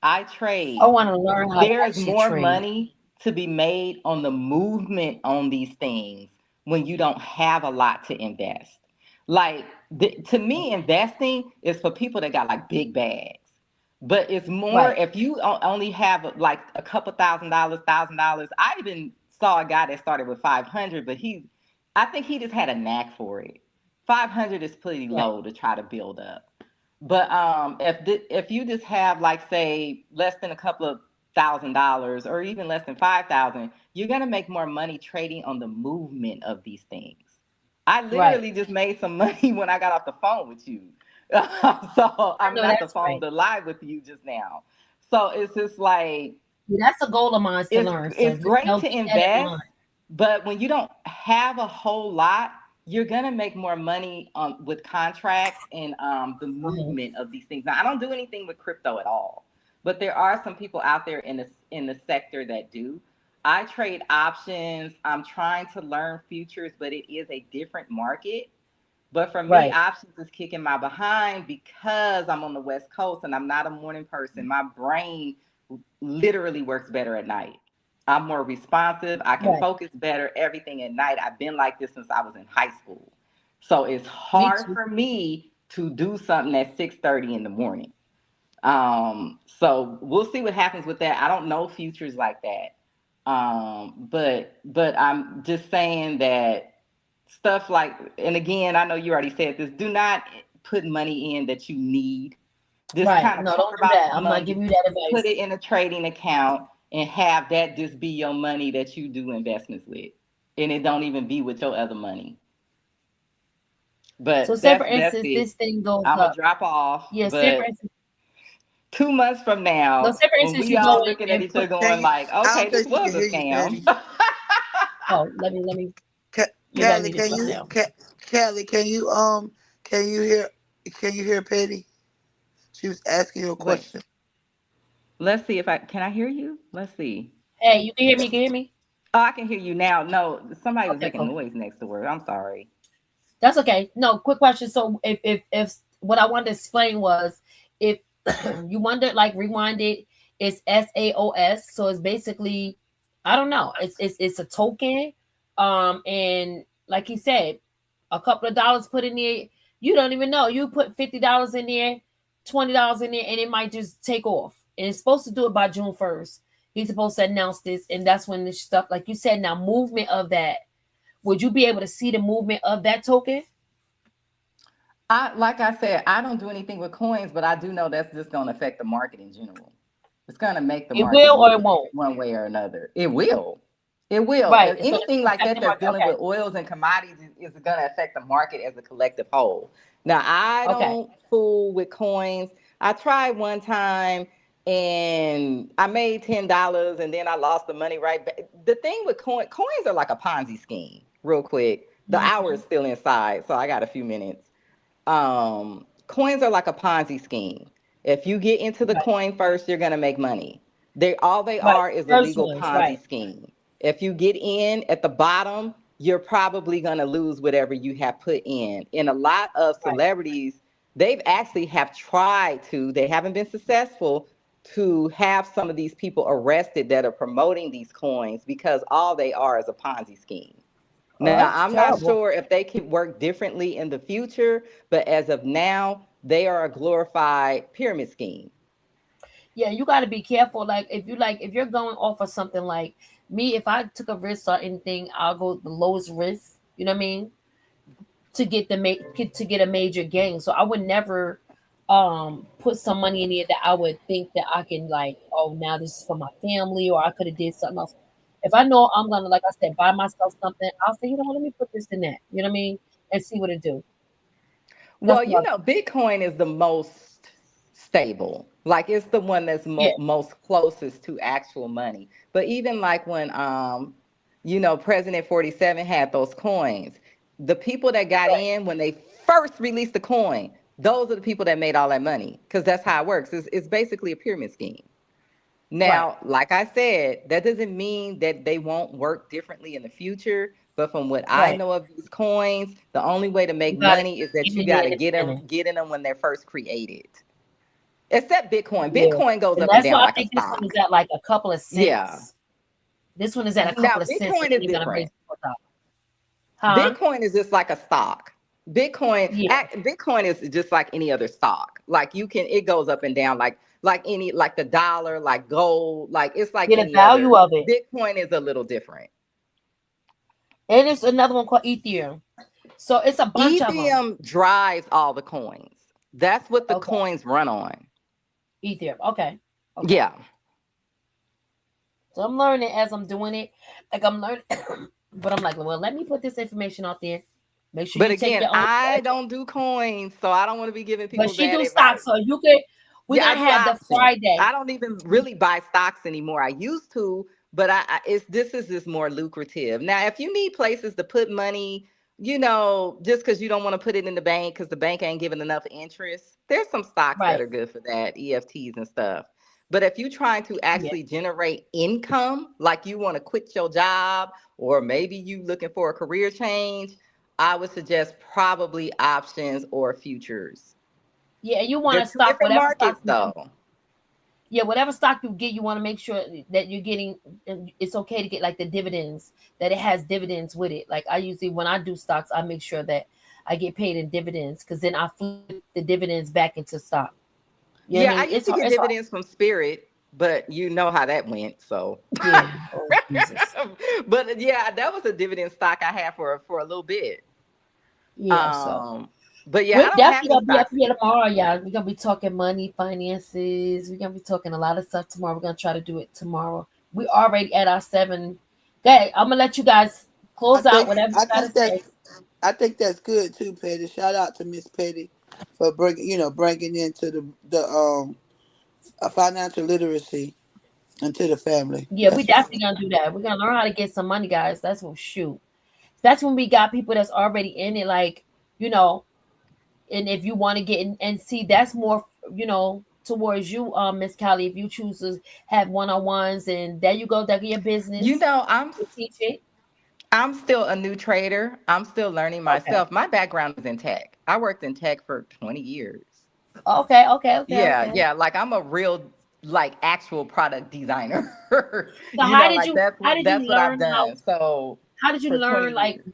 I trade. I want to learn how There's more money to be made on the movement on these things when you don't have a lot to invest. Like, to me, investing is for people that got like big bags. But it's more if you only have like a couple $1,000. I even saw a guy that started with 500, but I think he just had a knack for it. 500 is pretty low to try to build up. But if you just have like, say, less than a couple of $1,000 or even less than 5,000, you're gonna make more money trading on the movement of these things. I literally just made some money when I got off the phone with you. So I'm not the phone to live with you just now. So it's just like that's a goal of mine to learn. It's great to invest, but when you don't have a whole lot, you're gonna make more money with contracts and the movement of these things. Now, I don't do anything with crypto at all, but there are some people out there in the sector that do. I trade options. I'm trying to learn futures, but it is a different market. But for me, options is kicking my behind because I'm on the West Coast and I'm not a morning person. My brain literally works better at night. I'm more responsive. I can focus better, everything at night. I've been like this since I was in high school. So it's hard for me to do something at 6:30 in the morning. So we'll see what happens with that. I don't know futures like that. But I'm just saying that stuff like, and again, I know you already said this, do not put money in that you need. Just kind of don't do that. I'm not giving you that advice. Put it in a trading account and have that just be your money that you do investments with. And it don't even be with your other money. But so say for instance, this thing goes I'm gonna drop off. Yeah, say for instance, 2 months from now, no, say for instance, when we all looking at each other going like, okay, this was a scam. Let me Kelly, can you hear Petty? She was asking you a question. Let's see can I hear you? Let's see. Hey, you can hear me? Can you hear me? Oh, I can hear you now. No, somebody was making noise next to her. I'm sorry. That's okay. No, quick question. So if what I wanted to explain was, if you wonder, like, rewind it, it's SAOS. So it's basically, I don't know. It's a token. And like he said, a couple of dollars put in there, you don't even know. You put $50 in there, $20 in there, and it might just take off. And it's supposed to do it by June 1st. He's supposed to announce this, and that's when this stuff, like you said, now movement of that. Would you be able to see the movement of that token? Like I said, I don't do anything with coins, but I do know that's just going to affect the market in general. It's going to make the It market will or it move won't. one way or another. It will. It will. Right. It's going Anything to like affect that the that's market. dealing Okay. with oils and commodities is going to affect the market as a collective whole. Now, I Okay. don't fool with coins. I tried one time and I made $10 and then I lost the money right back. The thing with coins are like a Ponzi scheme, real quick. The hour is Mhm. still inside, so I got a few minutes. Coins are like a Ponzi scheme. If you get into the Right. coin first, you're gonna make money. All they Right. are is a First legal ones. Right. Ponzi scheme. If you get in at the bottom, you're probably gonna lose whatever you have put in. And a lot of Right. celebrities, they've actually have tried to, they haven't been successful to have some of these people arrested that are promoting these coins because all they are is a Ponzi scheme. Oh, Now, that's I'm not terrible. sure if they can work differently in the future, but as of now, they are a glorified pyramid scheme. Yeah, you got to be careful. If you're going off of something like me, if I took a risk or anything, I'll go the lowest risk. You know what I mean? To get a major gain. So I would never put some money in it that I would think that I can like, oh, now this is for my family, or I could have did something else. If I know I'm gonna, like I said, buy myself something, I'll say, you know what, let me put this in that. You know what I mean? And see what it do. That's Well, what I Bitcoin is the most stable. Like it's the one that's yeah, most closest to actual money. But even like when President 47 had those coins, the people that got right, in when they first released the coin, those are the people that made all that money because that's how it works. It's basically a pyramid scheme. right, Now, like I said, that doesn't mean that they won't work differently in the future. But from what I right. know of these coins, the only way to make You gotta money is that get you in got there to in the beginning. get in them when they're first created. Except Bitcoin. Yeah. Bitcoin goes And up and that's down why I like a think this one is stock. at like a couple of Yeah. cents. This one is at a Now, couple of cents, and Bitcoin then is they're gonna raise different. it to $4. Huh? Bitcoin is just like a stock. Yeah. Bitcoin is just like any other stock. Like it goes up and down like the dollar, like gold, like it's like Get the any value other. of it. Bitcoin is a little different. And it's another one called Ethereum. So it's a bunch of them. Ethereum drives all the coins. That's what the Okay. coins run on. Ethereum. Okay. Okay. Yeah. So I'm learning as I'm doing it. Like I'm learning, but I'm like, well, let me put this information out there. Make sure But you take again, your own I judgment. don't do coins, so I don't want to be giving But people she bad do stocks, advice. so you could. We're Yeah, I gonna do have the options. Friday. I don't even really buy stocks anymore. I used to, but this is just more lucrative. Now, if you need places to put money, just because you don't want to put it in the bank because the bank ain't giving enough interest, there's some stocks that Right. are good for that, EFTs and stuff. But if you're trying to Yeah. actually generate income, like you want to quit your job, or maybe you looking for a career change, I would suggest probably options or futures. Yeah. You want They're to two stock different whatever stock markets, you though. yeah, whatever stock you get, you want to make sure that you're getting. It's okay to get like the dividends, that it has dividends with it. Like I usually, when I do stocks, I make sure that I get paid in dividends because then I flip the dividends back into stock. You know what I Yeah, I mean? used It's to hard. get It's hard. dividends from Spirit, but you know how that went. So, Yeah. Oh Jesus. but yeah, that was a dividend stock I had for a little bit. Yeah. So Um, but yeah, I we're don't have definitely any gonna be up stocks here anymore. tomorrow, y'all. We're gonna be talking money, finances. We're gonna be talking a lot of stuff tomorrow. We're gonna try to do it tomorrow. We already at our 7. Okay, I'm gonna let you guys I close out think whatever you I gotta think say. that's good too, Petty. Shout out to Miss Petty for bringing into the financial literacy into the family. Yeah, we That's what's definitely gonna do that. We're gonna learn how to get some money, guys. That's what shoot. That's when we got people that's already in it, like, you know, and if you want to get in and see, that's more, towards you, Miss Callie, if you choose to have one-on-ones, and there you go, that's your You business. know, You teach it. I'm still a new trader. I'm still learning Okay. myself. My background is in tech. I worked in tech for 20 years. Okay, okay, okay, Yeah, okay. yeah, like I'm a real like actual product designer. So how did Like you how did you that's what I've learn done. So how did you for 20 learn like years.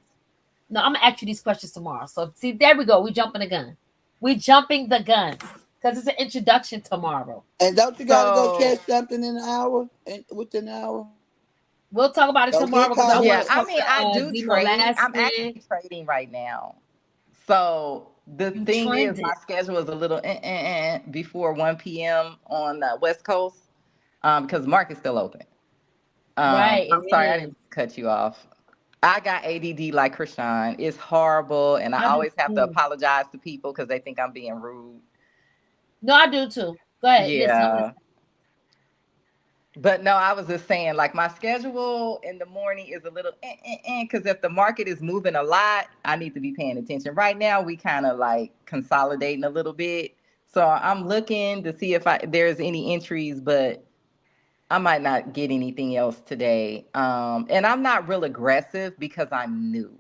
no, I'm gonna ask you these questions tomorrow. So see, there we go. We jumping the gun. We jumping the gun because it's an introduction tomorrow. And don't you got to go catch So something in an hour? Within an hour? We'll talk about it Don't tomorrow get because I caught want yeah, to up. I talk mean to I do Zemo trade. last I'm man. actually trading right now. So The You thing is, my trended. schedule is a little before 1 p.m. on West Coast because the market's still open. Right, I'm it sorry, I is. didn't cut you off. I got ADD like Chrisean. It's horrible, and I I do always have to too. apologize to people because they think I'm being rude. No, I do too. Go ahead. Listen, I'm Yeah. listening. But no, I was just saying, like my schedule in the morning is a little because if the market is moving a lot, I need to be paying attention. Right now, we kind of like consolidating a little bit, so I'm looking to see if there's any entries, but I might not get anything else today. And I'm not real aggressive because I'm new.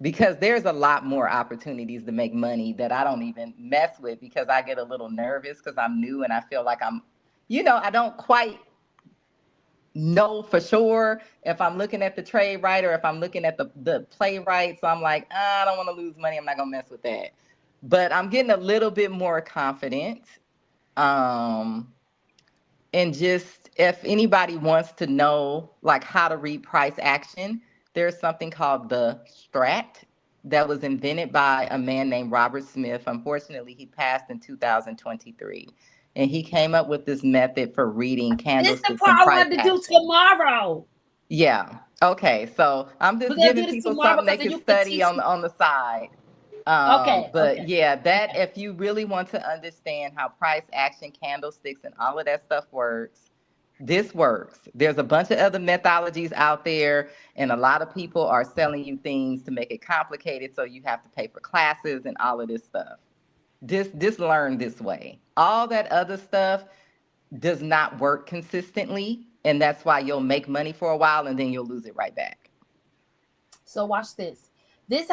Because there's a lot more opportunities to make money that I don't even mess with because I get a little nervous because I'm new and I feel like I don't quite know for sure if I'm looking at the trade right or if I'm looking at the play right. So I'm like, I don't want to lose money. I'm not gonna mess with that. But I'm getting a little bit more confident. Um, and just if anybody wants to know like how to read price action, there's something called the strat that was invented by a man named Robert Smith. Unfortunately, he passed in 2023. And he came up with this method for reading This is the candlesticks part and I price wanted to do action. tomorrow. Yeah. Okay. So I'm We're just gonna giving do this people tomorrow something they because then can you can study teach on me. on the side. Okay, But okay, yeah, that okay. if you really want to understand how price action, candlesticks, and all of that stuff works, this works. There's a bunch of other methodologies out there, and a lot of people are selling you things to make it complicated, so you have to pay for classes and all of this stuff. This learn this way. All that other stuff does not work consistently, and that's why you'll make money for a while and then you'll lose it right back. So watch this. This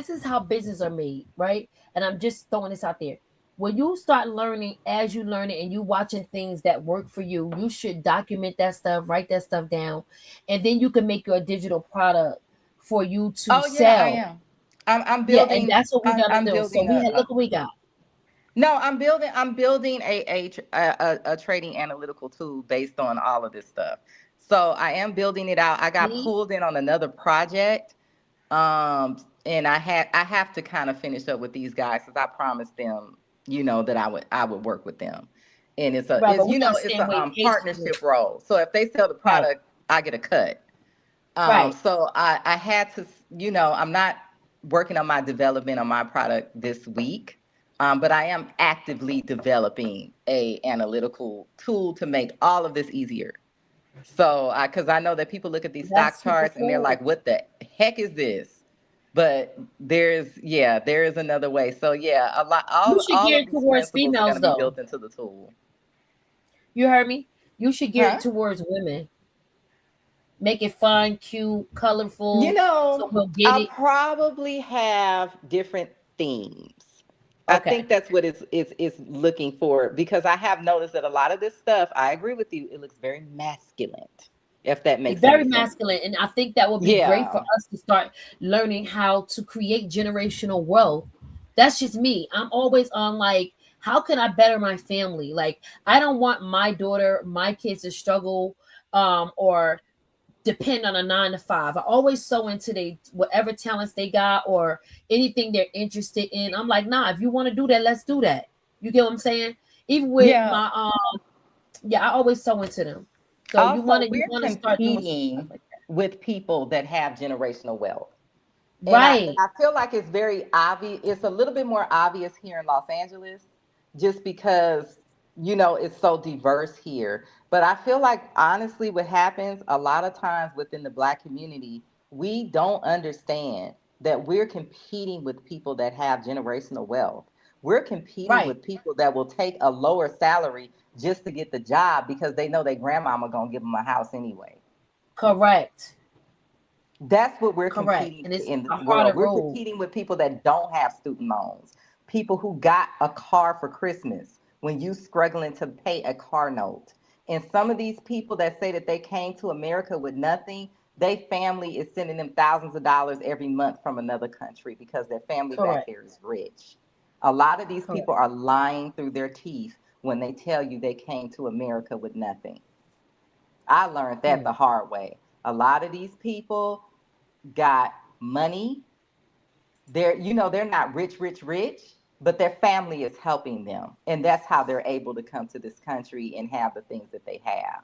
is how business are made, right? And I'm just throwing this out there. When you start learning as you learn it and you watching things that work for you, you should document that stuff, write that stuff down, and then you can make your digital product for you to Oh yeah, I sell. am. I'm Yeah, and building. that's what we're gonna I'm do. So building we had look what we got. no, I'm building a trading analytical tool based on all of this stuff. So I am building it out. I got See? pulled in on another project. And I have to kind of finish up with these guys because I promised them, that I would work with them. And it's a Right, it's but we're you gonna know it's stand a wait patiently. partnership role. So if they sell the Right, product, I get a cut. right. So I had to, I'm not working on my development on my product this week, but I am actively developing a analytical tool to make all of this easier. So, because I know that people look at these stock That's super charts and they're cool. like, "What the heck is this?" But there is another way. So yeah, a lot, You should all gear of it these towards principles are going females to be though. built into the tool. You heard me? You should gear it Huh? towards women. Make it fun, cute, colorful, so we'll get I'll it. probably have different themes. I think Okay. that's what it's looking for because I have noticed that a lot of this stuff, I agree with you, it looks very masculine, if that It's makes any very sense. masculine, and I think that would be great for Yeah. us to start learning how to create generational wealth. That's just me. I'm always on like, how can I better my family? Like, I don't want my daughter, my kids to struggle or depend on a 9 to 5. I always so into they whatever talents they got or anything they're interested in. I'm like, nah, if you want to do that, let's do that. You get what I'm saying? Even with Yeah. my yeah, I always so into them. So Also, you we're wanna start doing some stuff competing like that. with people that have generational wealth. And Right. I feel like it's very obvious. It's a little bit more obvious here in Los Angeles, just because it's so diverse here. But I feel like honestly, what happens a lot of times within the Black community, we don't understand that we're competing with people that have generational wealth. We're competing Right. with people that will take a lower salary just to get the job because they know their grandmama gonna give them a house anyway. Correct. That's what we're Correct. competing And it's in this a world. harder We're road. competing with people that don't have student loans, people who got a car for Christmas when you struggling to pay a car note. And some of these people that say that they came to America with nothing, their family is sending them thousands of dollars every month from another country because their family back Correct. there is rich. A lot of these Correct. people are lying through their teeth when they tell you they came to America with nothing. I learned that Hmm. the hard way. A lot of these people got money they're not rich, but their family is helping them. And that's how they're able to come to this country and have the things that they have.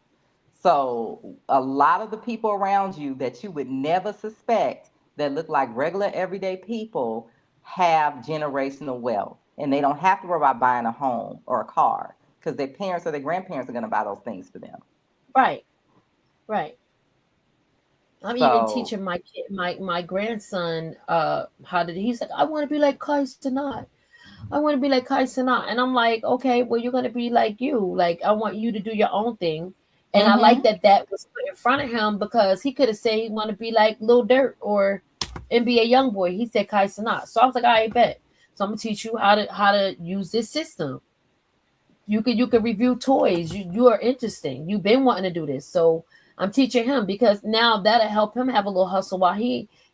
So a lot of the people around you that you would never suspect that look like regular everyday people have generational wealth. And they don't have to worry about buying a home or a car because their parents or their grandparents are going to buy those things for them. Right. Right. I'm even So, teaching my kid, my grandson, how to. He's like, I want to be like Kai Cenat. I want to be like Kai Cenat, and I'm like, okay, well, you're gonna be like you. Like, I want you to do your own thing, and I like mm-hmm. that was put in front of him because he could have said he want to be like Lil Durk or NBA YoungBoy. He said Kai Cenat, so I was like, I bet. So I'm gonna teach you how to use this system. You could review toys. You are interesting. You've been wanting to do this, so I'm teaching him because now that'll help him have a little hustle while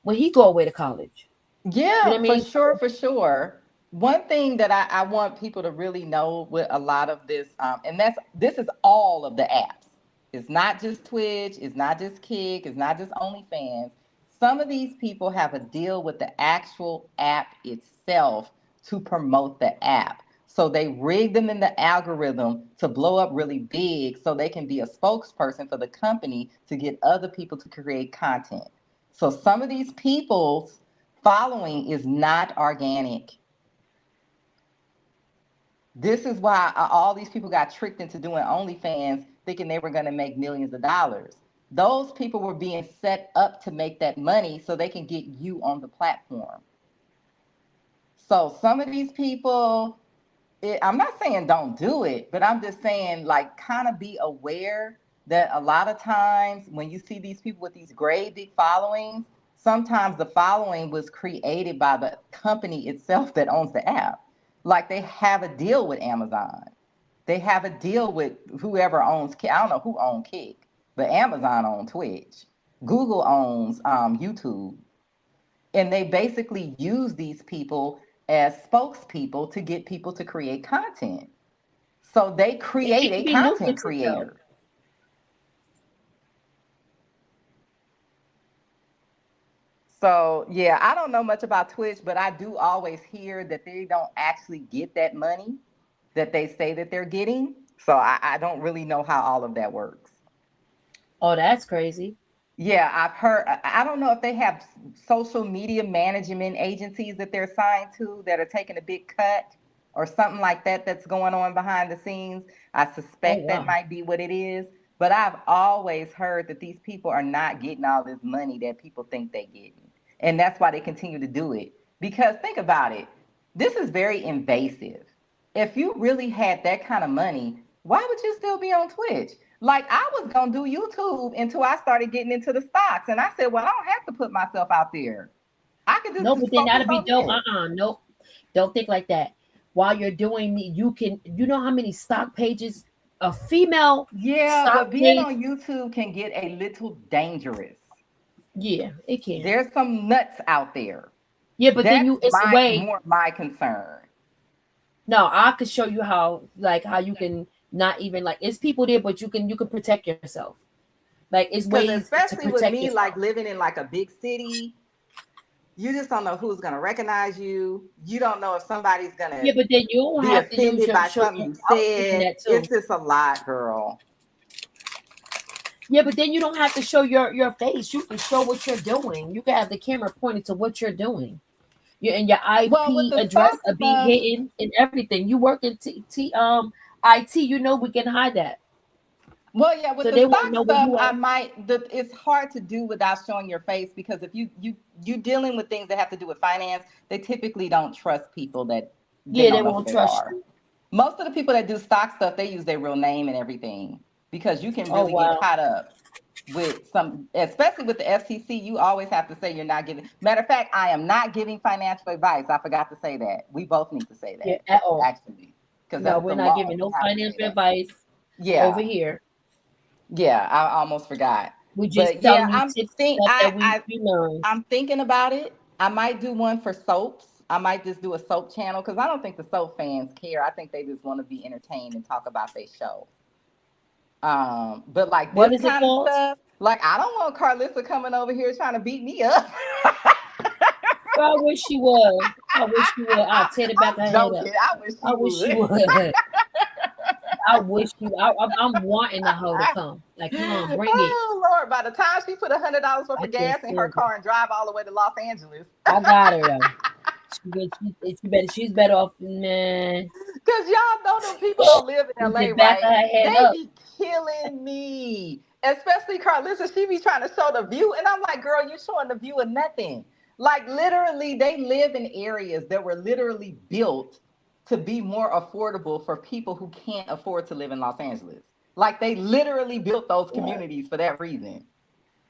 when he go away to college. You know Yeah, what I mean? for sure. One thing that I want people to really know with a lot of this, and this is all of the apps. It's not just Twitch, it's not just Kick, it's not just OnlyFans. Some of these people have a deal with the actual app itself to promote the app. So they rig them in the algorithm to blow up really big so they can be a spokesperson for the company to get other people to create content. So some of these people's following is not organic. This is why all these people got tricked into doing OnlyFans thinking they were going to make millions of dollars. Those people were being set up to make that money so they can get you on the platform. So some of these people, I'm not saying don't do it, but I'm just saying like kind of be aware that a lot of times when you see these people with these great big followings, sometimes the following was created by the company itself that owns the app. Like they have a deal with Amazon. They have a deal with whoever owns Kick. I don't know who owns Kick, but Amazon owns Twitch. Google owns YouTube. And they basically use these people as spokespeople to get people to create content. So they create It a could be content lucrative though. creator. So yeah, I don't know much about Twitch, but I do always hear that they don't actually get that money that they say that they're getting. So I don't really know how all of that works. Oh, that's crazy. Yeah, I've heard. I don't know if they have social media management agencies that they're signed to that are taking a big cut or something like that that's going on behind the scenes. I Oh suspect that wow. might be what it is. But I've always heard that these people are not getting all this money that people think they're getting. And that's why they continue to do it. Because think about it. This is very invasive. If you really had that kind of money, why would you still be on Twitch? Like I was gonna do YouTube until I started getting into the stocks, and I said, "Well, I don't have to put myself out there. I can No, just but then focus that'll be on dope. this." Nope. Don't think like that. While you're doing you know how many stock pages a female Yeah, stock but being page? on YouTube can get a little dangerous. Yeah, it can. There's some nuts out there. Yeah, but then That's it's a my way. more my concern. No, I could show you how you can not even like it's people there, but you can protect yourself. Like it's Because ways to especially with protect me, like yourself. living in like a big city, you just don't know who's gonna recognize you. You don't know if somebody's Yeah, gonna but then you don't be have to use offended your by show something your you outfit in said. that too. It's just a lot, girl. Yeah, but then you don't have to show your face. You can show what you're doing. You can have the camera pointed to what you're doing. And your Well, with IP the address stock will be stuff, hidden and everything. You work in IT. You know we can hide that, well, yeah, with so the they won't stock know where stuff, you I are. might. It's hard to do without showing your face because if you dealing with things that have to do with finance, they typically don't trust people that they Yeah, they don't know who won't they trust are. you. Most of the people that do stock stuff, they use their real name and everything because you can Oh really get wow. caught up with some, especially with the FCC. You always have to say you're not giving. Matter of fact, I am not giving financial advice. I forgot to say that. We both need to say Yeah, that at all. actually because No, that's we're the not law. giving You no have to say financial that. advice over Yeah. here. Yeah, I almost forgot. We're just But yeah, telling you tips and stuff that we learned. I'm thinking about it. I might do one for soaps. I might just do a soap channel because I don't think the soap fans care. I think they just want to be entertained and talk about their show. But like What this is it kind of called? stuff, like I don't want Carlissa coming over here trying to beat me up. I wish she would. I wish she would. I'll tear the back of her head up. Joking. I wish she would. I wish you. I'm wanting the hoe to come. Like, come on, bring it. Oh Lord! By the time she put $100 worth of gas in her car and drive all the way to Los Angeles, I got her though. She's better off, man. Because y'all know them people don't live in LA, Back right? of her head They up. be killing me. Especially Carlissa, she be trying to show the view. And I'm like, girl, you're showing the view of nothing. Like literally, they live in areas that were literally built to be more affordable for people who can't afford to live in Los Angeles. Like they literally built those communities for that reason.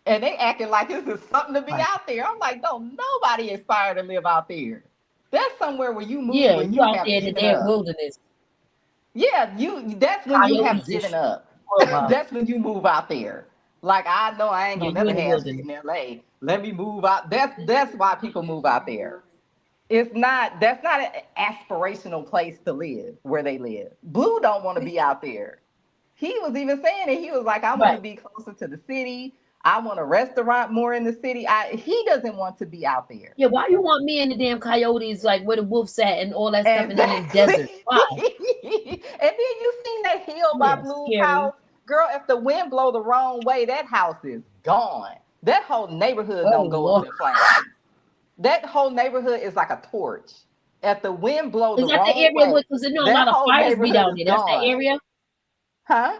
And they acting like this is something to be out there. I'm like, no, nobody aspire to live out there. That's somewhere where you move when you out have there in the given damn up. wilderness. Yeah, that's when you have given up. That's when you move out there. Like I know I ain't gonna never have shit in LA. Let me move out. That's why people move out there. That's not an aspirational place to live where they live. Blue don't want to be out there. He was even saying it. He was like, I want to be closer to the city. I want a restaurant more in the city. He doesn't want to be out there. Yeah, why you want me and the damn coyotes, like where the wolves at and all that stuff in the desert? Why? And then you seen that hill by Blue's house? Girl, if the wind blow the wrong way, that house is gone. That whole neighborhood don't go up in flames. That whole neighborhood is like a torch. If the wind blow the wrong way, because a lot of fires be down there. That's the area? Huh?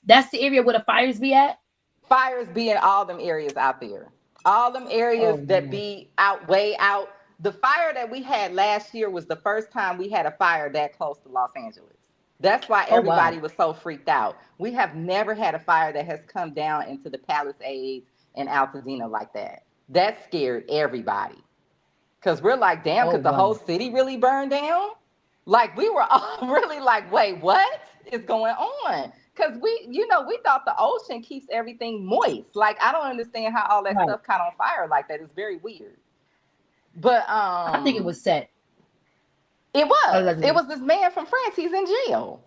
That's the area where the fires be at? Fires be in all them areas out there. All them areas that be out, way out. The fire that we had last year was the first time we had a fire that close to Los Angeles. That's why everybody was so freaked out. We have never had a fire that has come down into the Palisades and Altadena like that. That scared everybody. Because we're like, damn, could the whole city really burn down? Like, we were all really like, wait, what is going on? Because we thought the ocean keeps everything moist. Like, I don't understand how all that stuff caught on fire like that. It's very weird. But I think it was set. It was. It was this man from France. He's in jail.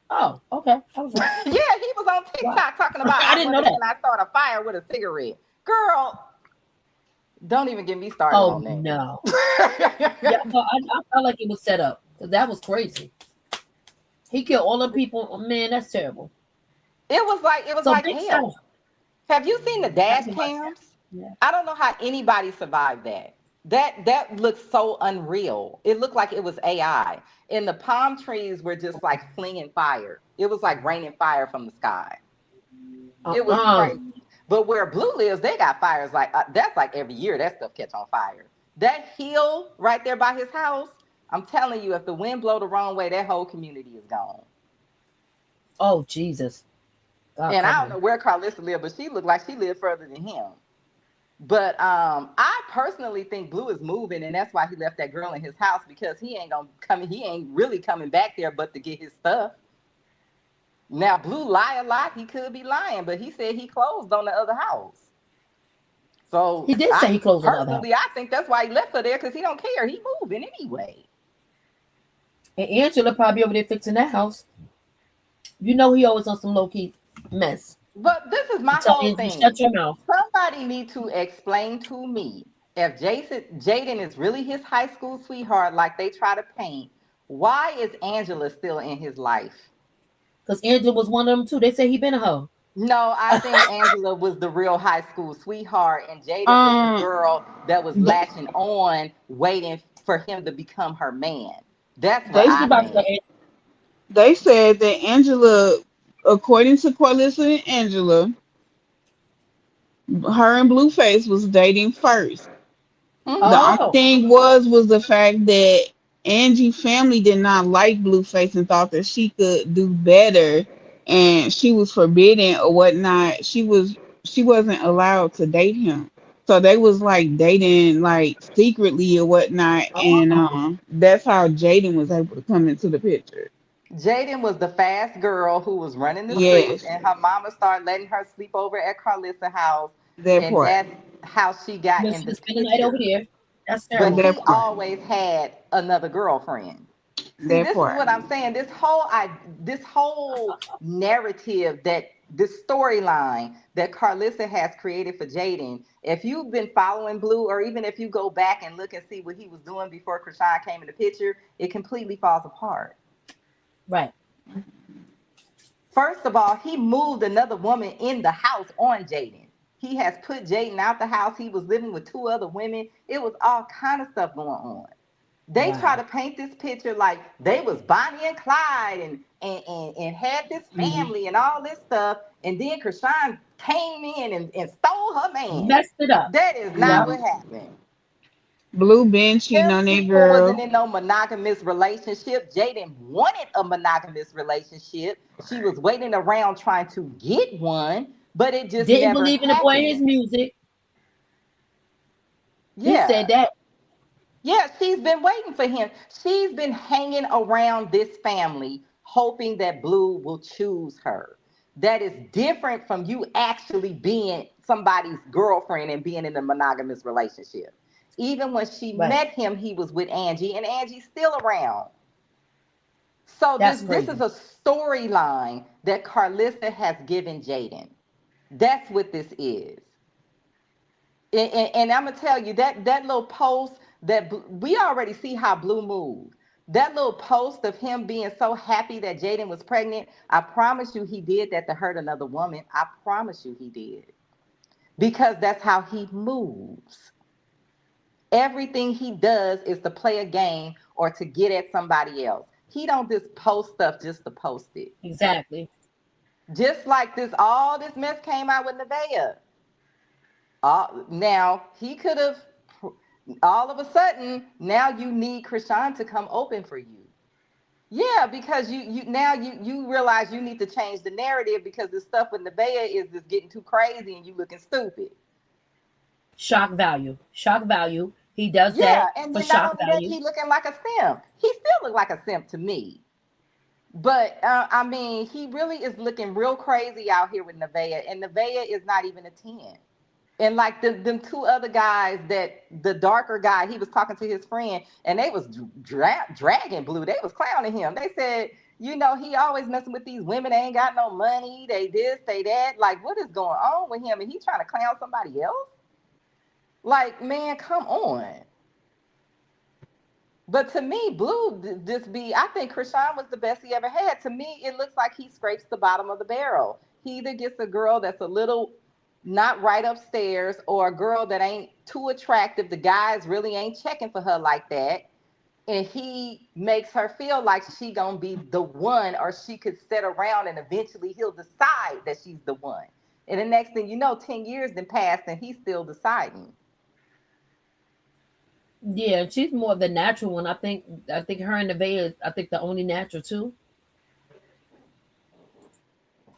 Oh, okay. Yeah, he was on TikTok talking about I didn't know that. When I start a fire with a cigarette. Girl, don't even get me started on that. Oh, no. I felt like it was set up. That was crazy. He killed all the people. Oh, man, that's terrible. It was like hell. Have you seen the dash cams? Yeah. I don't know how anybody survived that. That looks so unreal. It looked like it was AI. And the palm trees were just like flinging fire. It was like raining fire from the sky. It was crazy. But where Blue lives, they got fires like that's like every year that stuff catch on fire. That hill right there by his house, I'm telling you, if the wind blow the wrong way, that whole community is gone. Oh, Jesus. And I don't know where Carlissa lived, but she looked like she lived further than him. But I personally think Blue is moving, and that's why he left that girl in his house, because he ain't really coming back there but to get his stuff. Now, Blue lie a lot. He could be lying, but he said he closed on the other house. So he did say he closed on the other house. Personally, I think that's why he left her there, because he don't care. He moving anyway. And Angela probably over there fixing that house. You know he always on some low-key mess. But this is my whole thing. Shut your mouth. Somebody need to explain to me, if Jaden is really his high school sweetheart like they try to paint, why is Angela still in his life? Because Angela was one of them too. They say he been a hoe. No, I think Angela was the real high school sweetheart, and Jaden was the girl that was latching on, waiting for him to become her man. That's what I think. They said that Angela, according to Carlissa and Angela, her and Blueface was dating first. The only thing was the fact that Angie's family did not like Blueface and thought that she could do better, and she was forbidden or whatnot. She wasn't allowed to date him. So they was like dating like secretly or whatnot, and that's how Jaden was able to come into the picture. Jaden was the fast girl who was running the streets, and her mama started letting her sleep over at Carlissa's house. That's how she got in the picture. Over there. That's but he always had another girlfriend. See, this is what I'm saying. This whole narrative that this storyline that Carlissa has created for Jaden. If you've been following Blue, or even if you go back and look and see what he was doing before Chrisean came in the picture, it completely falls apart. Right. First of all, he moved another woman in the house on Jaden. He has put Jaden out the house. He was living with 2 other women. It was all kind of stuff going on. They try to paint this picture like they was Bonnie and Clyde and had this family and all this stuff. And then Chrisean came in and stole her man. Messed it up. That is not what happened. Blue been cheating Them on that people wasn't girl. in no monogamous relationship. Jaden wanted a monogamous relationship. She was waiting around trying to get one, but it just Didn't never believe in the boy and his happened. music. Yeah. He said that. Yeah, she's been waiting for him. She's been hanging around this family, hoping that Blue will choose her. That is different from you actually being somebody's girlfriend and being in a monogamous relationship. Even when she met him, he was with Angie, and Angie's still around. So this is a storyline that Carlissa has given Jaden. That's what this is. And I'm gonna tell you that little post that we already see how Blue moved. That little post of him being so happy that Jaden was pregnant, I promise you he did that to hurt another woman. I promise you he did. Because that's how he moves. Everything he does is to play a game or to get at somebody else. He don't just post stuff just to post it. Exactly. Just like all this mess came out with Nevaeh. Now he could have, all of a sudden, now you need Chrisean to come open for you. Yeah, because you realize you need to change the narrative because the stuff with Nevaeh is just getting too crazy and you looking stupid. Shock value. Shock value. He does Yeah, that and for then not shock only that, value. he looking like a simp. He still look like a simp to me. But I mean, he really is looking real crazy out here with Nevaeh, and Nevaeh is not even a 10. And like them 2 other guys, that the darker guy, he was talking to his friend, and they was dragging Blue. They was clowning him. They said, he always messing with these women. They ain't got no money. They this, they that. Like, what is going on with him? And he trying to clown somebody else? Like, man, come on. But to me, Blue I think Chrisean was the best he ever had. To me, it looks like he scrapes the bottom of the barrel. He either gets a girl that's a little not right upstairs, or a girl that ain't too attractive. The guys really ain't checking for her like that. And he makes her feel like she gonna be the one, or she could sit around and eventually he'll decide that she's the one. And the next thing you know, 10 years then passed and he's still deciding. Yeah, she's more of the natural one. I think her and Nevaeh is, I think, the only natural too.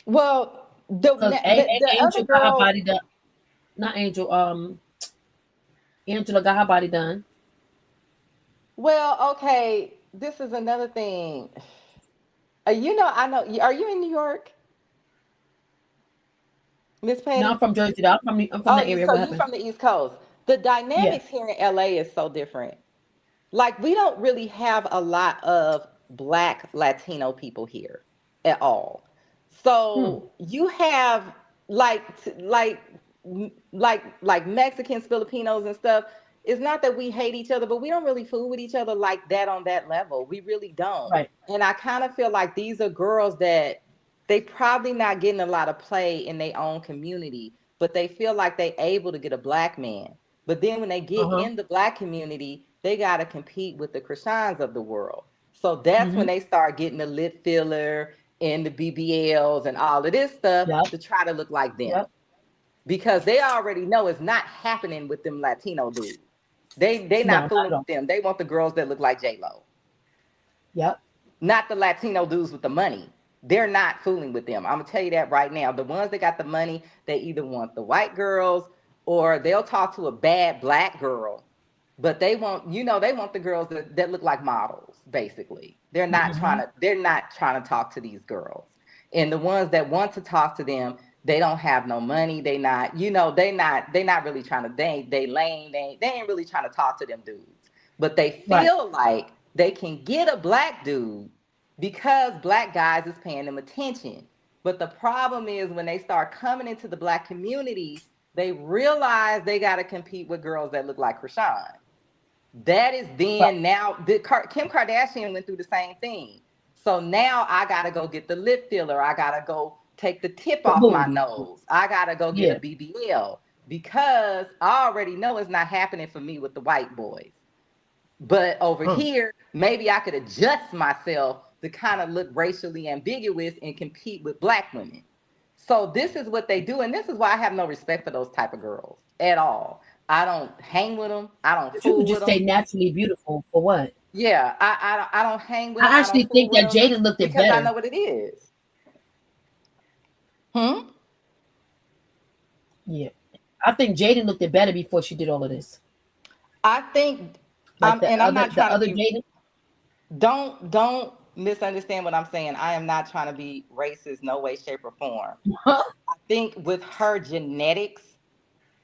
Well, the Angel other got her girls, body done. Not Angel. Angela got her body done. well, okay, this is another thing. I know. Are you in New York, Miss No, Patty? I'm from Jersey. Though. I'm from the area. So What you happened? from the East Coast. The Yeah. dynamics here in LA is so different. Like, we don't really have a lot of Black Latino people here at all. So you have like Mexicans, Filipinos, and stuff. It's not that we hate each other, but we don't really fool with each other like that on that level. We really don't. Right. And I kind of feel like these are girls that they probably not getting a lot of play in their own community, but they feel like they able to get a Black man. But then when they get in the Black community, they got to compete with the Chriseans of the world. So that's when they start getting the lip filler and the BBLs and all of this stuff to try to look like them. Yep. Because they already know it's not happening with them Latino dudes. They not fooling with them. They want the girls that look like J-Lo. Yep. Not the Latino dudes with the money. They're not fooling with them. I'm gonna tell you that right now. The ones that got the money, they either want the white girls, or they'll talk to a bad Black girl, but they want the girls that look like models, basically. They're not trying to talk to these girls. And the ones that want to talk to them, they don't have no money. They not really trying to, they lame, they ain't really trying to talk to them dudes. But they feel like they can get a Black dude because Black guys is paying them attention. But the problem is when they start coming into the Black community, they realize they got to compete with girls that look like Chrisean. That is then now Kim Kardashian went through the same thing. So now I got to go get the lip filler. I got to go take the tip off my nose. I got to go get a BBL because I already know it's not happening for me with the white boys. But over here, maybe I could adjust myself to kind of look racially ambiguous and compete with Black women. So this is what they do. And this is why I have no respect for those type of girls at all. I don't hang with them. I don't fool with them. You could just stay naturally beautiful for what? Yeah, I don't hang with them. I actually think that Jaden looked it better. Because I know what it is. Yeah. I think Jaden looked it better before she did all of this. I think I'm not trying to be, don't misunderstand what I'm saying. I am not trying to be racist, no way, shape, or form. I think with her genetics,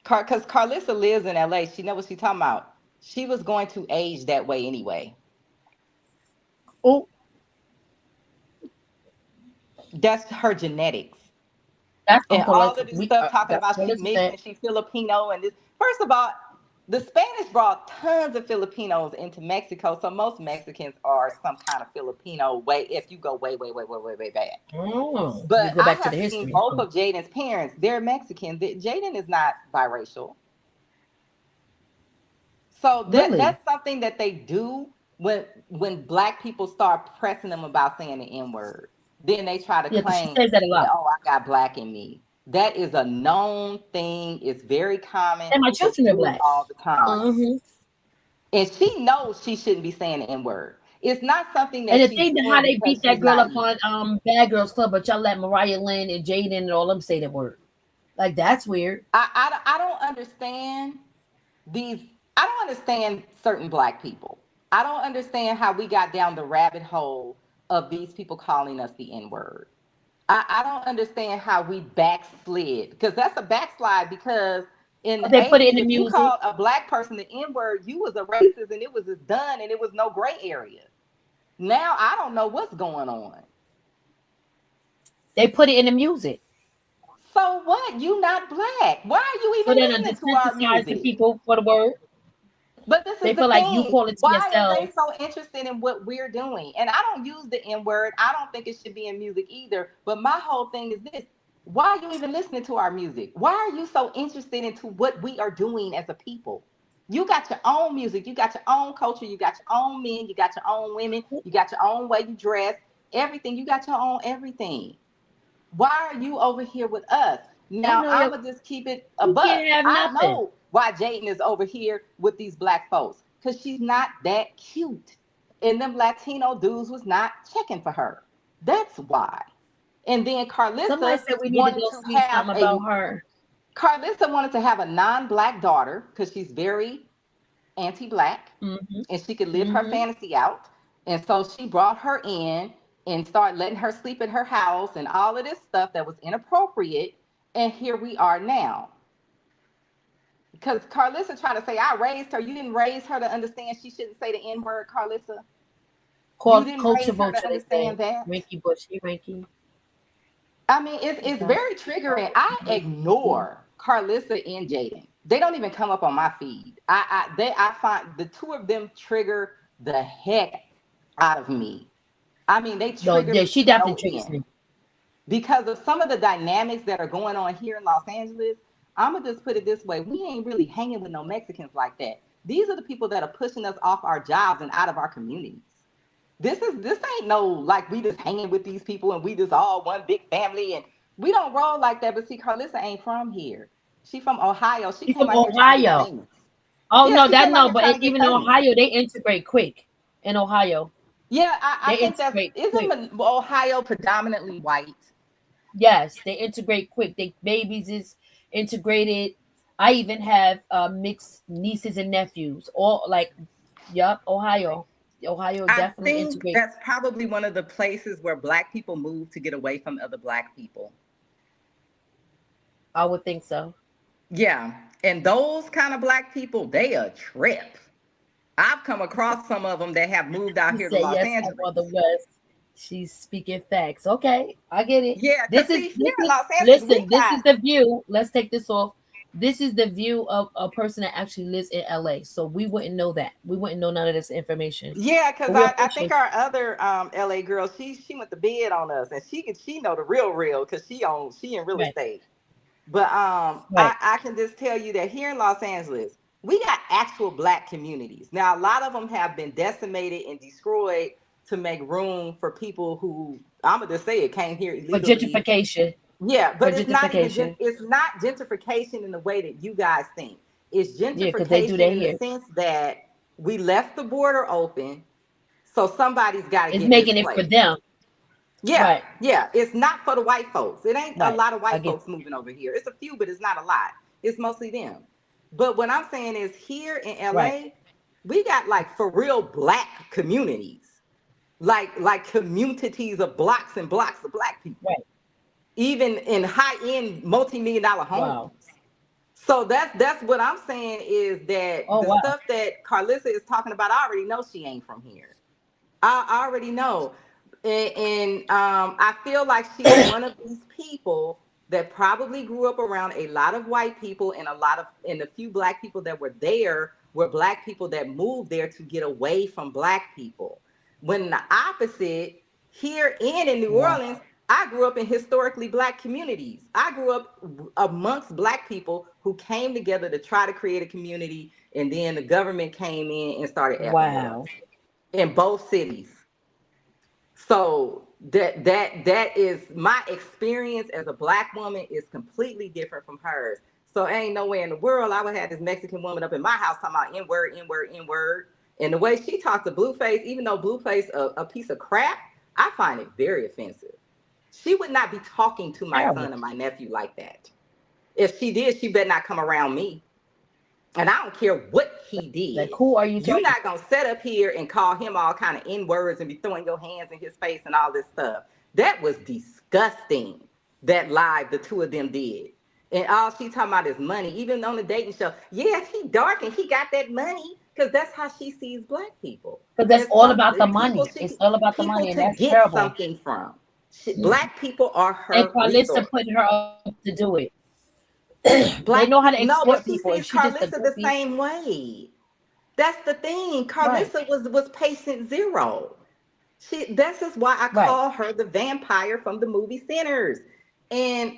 because Carlissa lives in LA, she knows what she's talking about. She was going to age that way anyway. Oh, that's her genetics. That's and all of this stuff talking about she's mixed and she's Filipino and this. First of all, the Spanish brought tons of Filipinos into Mexico, so most Mexicans are some kind of Filipino way. If you go way back, but I have seen both of Jaden's parents; they're Mexican. Jaden is not biracial, so that's something that they do when Black people start pressing them about saying the N-word. Then they try to claim, she says that a lot. "Oh, I got Black in me." That is a known thing. It's very common. And my children are Black all the time. And she knows she shouldn't be saying the N-word. It's not something that. And the thing that how they beat that girl up on Bad Girls Club, but y'all let Mariah Lynn and Jaden and all them say that word. Like that's weird. I don't understand these. I don't understand certain Black people. I don't understand how we got down the rabbit hole of these people calling us the N-word. I don't understand how we backslid, because that's a backslide, because in the 80s, if you called a Black person the N-word, you was a racist and it was just done and it was no gray area. Now I don't know what's going on. They put it in the music. So what? You not Black. Why are you even listening to our music? People for the word. But this is they feel like you call it to Why yourself. are they so interested in what we're doing? And I don't use the N-word. I don't think it should be in music either. But my whole thing is this. Why are you even listening to our music? Why are you so interested into what we are doing as a people? You got your own music. You got your own culture. You got your own men. You got your own women. You got your own way you dress. Everything. You got your own everything. Why are you over here with us? Now, I'm going to just keep it a buck. I know why Jaden is over here with these Black folks, because she's not that cute. And them Latino dudes was not checking for her. That's why. And then Carlissa wanted to have about her. Carlissa wanted to have a non-Black daughter because she's very anti-Black, and she could live her fantasy out. And so she brought her in and started letting her sleep in her house and all of this stuff that was inappropriate. And here we are now. Because Carlissa tried to say, I raised her. You didn't raise her to understand she shouldn't say the N-word, Carlissa. You didn't raise her to understand that. Ranky Bushy, Ranky. I mean, it's very triggering. I ignore Carlissa and Jaden. They don't even come up on my feed. I find the two of them trigger the heck out of me. I mean, they trigger me. She definitely triggers me. Because of some of the dynamics that are going on here in Los Angeles. I'm going to just put it this way. We ain't really hanging with no Mexicans like that. These are the people that are pushing us off our jobs and out of our communities. This ain't no, like, we just hanging with these people and we just all one big family and we don't roll like that. But see, Carlissa ain't from here. She from Ohio. She came out here famous. Oh, yeah, but even in Ohio, they integrate quick. In Ohio. Yeah, I think isn't Ohio predominantly white? Yes, they integrate quick. They babies is integrated. I even have mixed nieces and nephews. All Ohio. Ohio definitely integrates. I think that's probably one of the places where Black people move to get away from other Black people. I would think so. Yeah, and those kind of Black people, they a trip. I've come across some of them that have moved out here to Los Angeles. The West. She's speaking facts. Okay, I get it. Yeah, This because is see, here this in is Los Angeles, we listen. This got is the view. Let's take this off. This is the view of a person that actually lives in LA. So we wouldn't know that. We wouldn't know none of this information. yeah, But because we I think appreciate. our other LA girl, she went to bed on us, and she know the real because she in real Right, estate. But right. I can just tell you that here in Los Angeles, we got actual black communities. Now, a lot of them have been decimated and destroyed to make room for people who, I'm gonna just say it, came here For illegally. gentrification. Yeah, For but it's not even gentrification. it's not gentrification in the way that you guys think. It's Yeah, because they do gentrification that in the here. sense that we left the border open, so somebody's got to It's get making it for displaced. them. Yeah, Right, yeah. It's not for the white folks. It ain't a right. lot of I white get folks moving over here. It's a few, but it's not a lot. It's mostly them. But what I'm saying is here in right, LA, we got like for real black communities. Like communities of blocks and blocks of black people. right. Even in high-end multi-million-dollar Wow. homes. So that's what I'm saying is that Oh the wow. stuff that Carlissa is talking about, I already know she ain't from here. I already know. And I feel like she's one of these people that probably grew up around a lot of white people and a few black people that were there were black people that moved there to get away from black people. When the opposite, here in New Wow. Orleans, I grew up in historically black communities. I grew up amongst black people who came together to try to create a community, and then the government came in and started effing with us Wow. in both cities. So that is my experience as a black woman is completely different from hers. So ain't no way in the world I would have this Mexican woman up in my house talking about N-word, N-word, N-word. And the way she talks to Blueface, even though Blueface a piece of crap, I find it very offensive. She would not be talking to my Terrible. son and my nephew like that. If she did, she better not come around me. And I don't care what he Like did. who are you You're talking? not gonna sit up here and call him all kind of N words and be throwing your hands in his face and all this stuff. That was disgusting. That live the two of them did. And all she talking about is money. Even on the dating show, yes, he dark and he got that money because that's how she sees black people Because that's as all some about the people. money. It's all about the People money, and to that's get terrible. something from. Black people are And her Carlissa resource. putting her up to do it. They Black know how to no, but exploit she people, and sees she just a Carlissa the goofy. same way. That's the thing. Right, Carlissa was patient zero. This is why I right. call her the vampire from the movie Sinners. And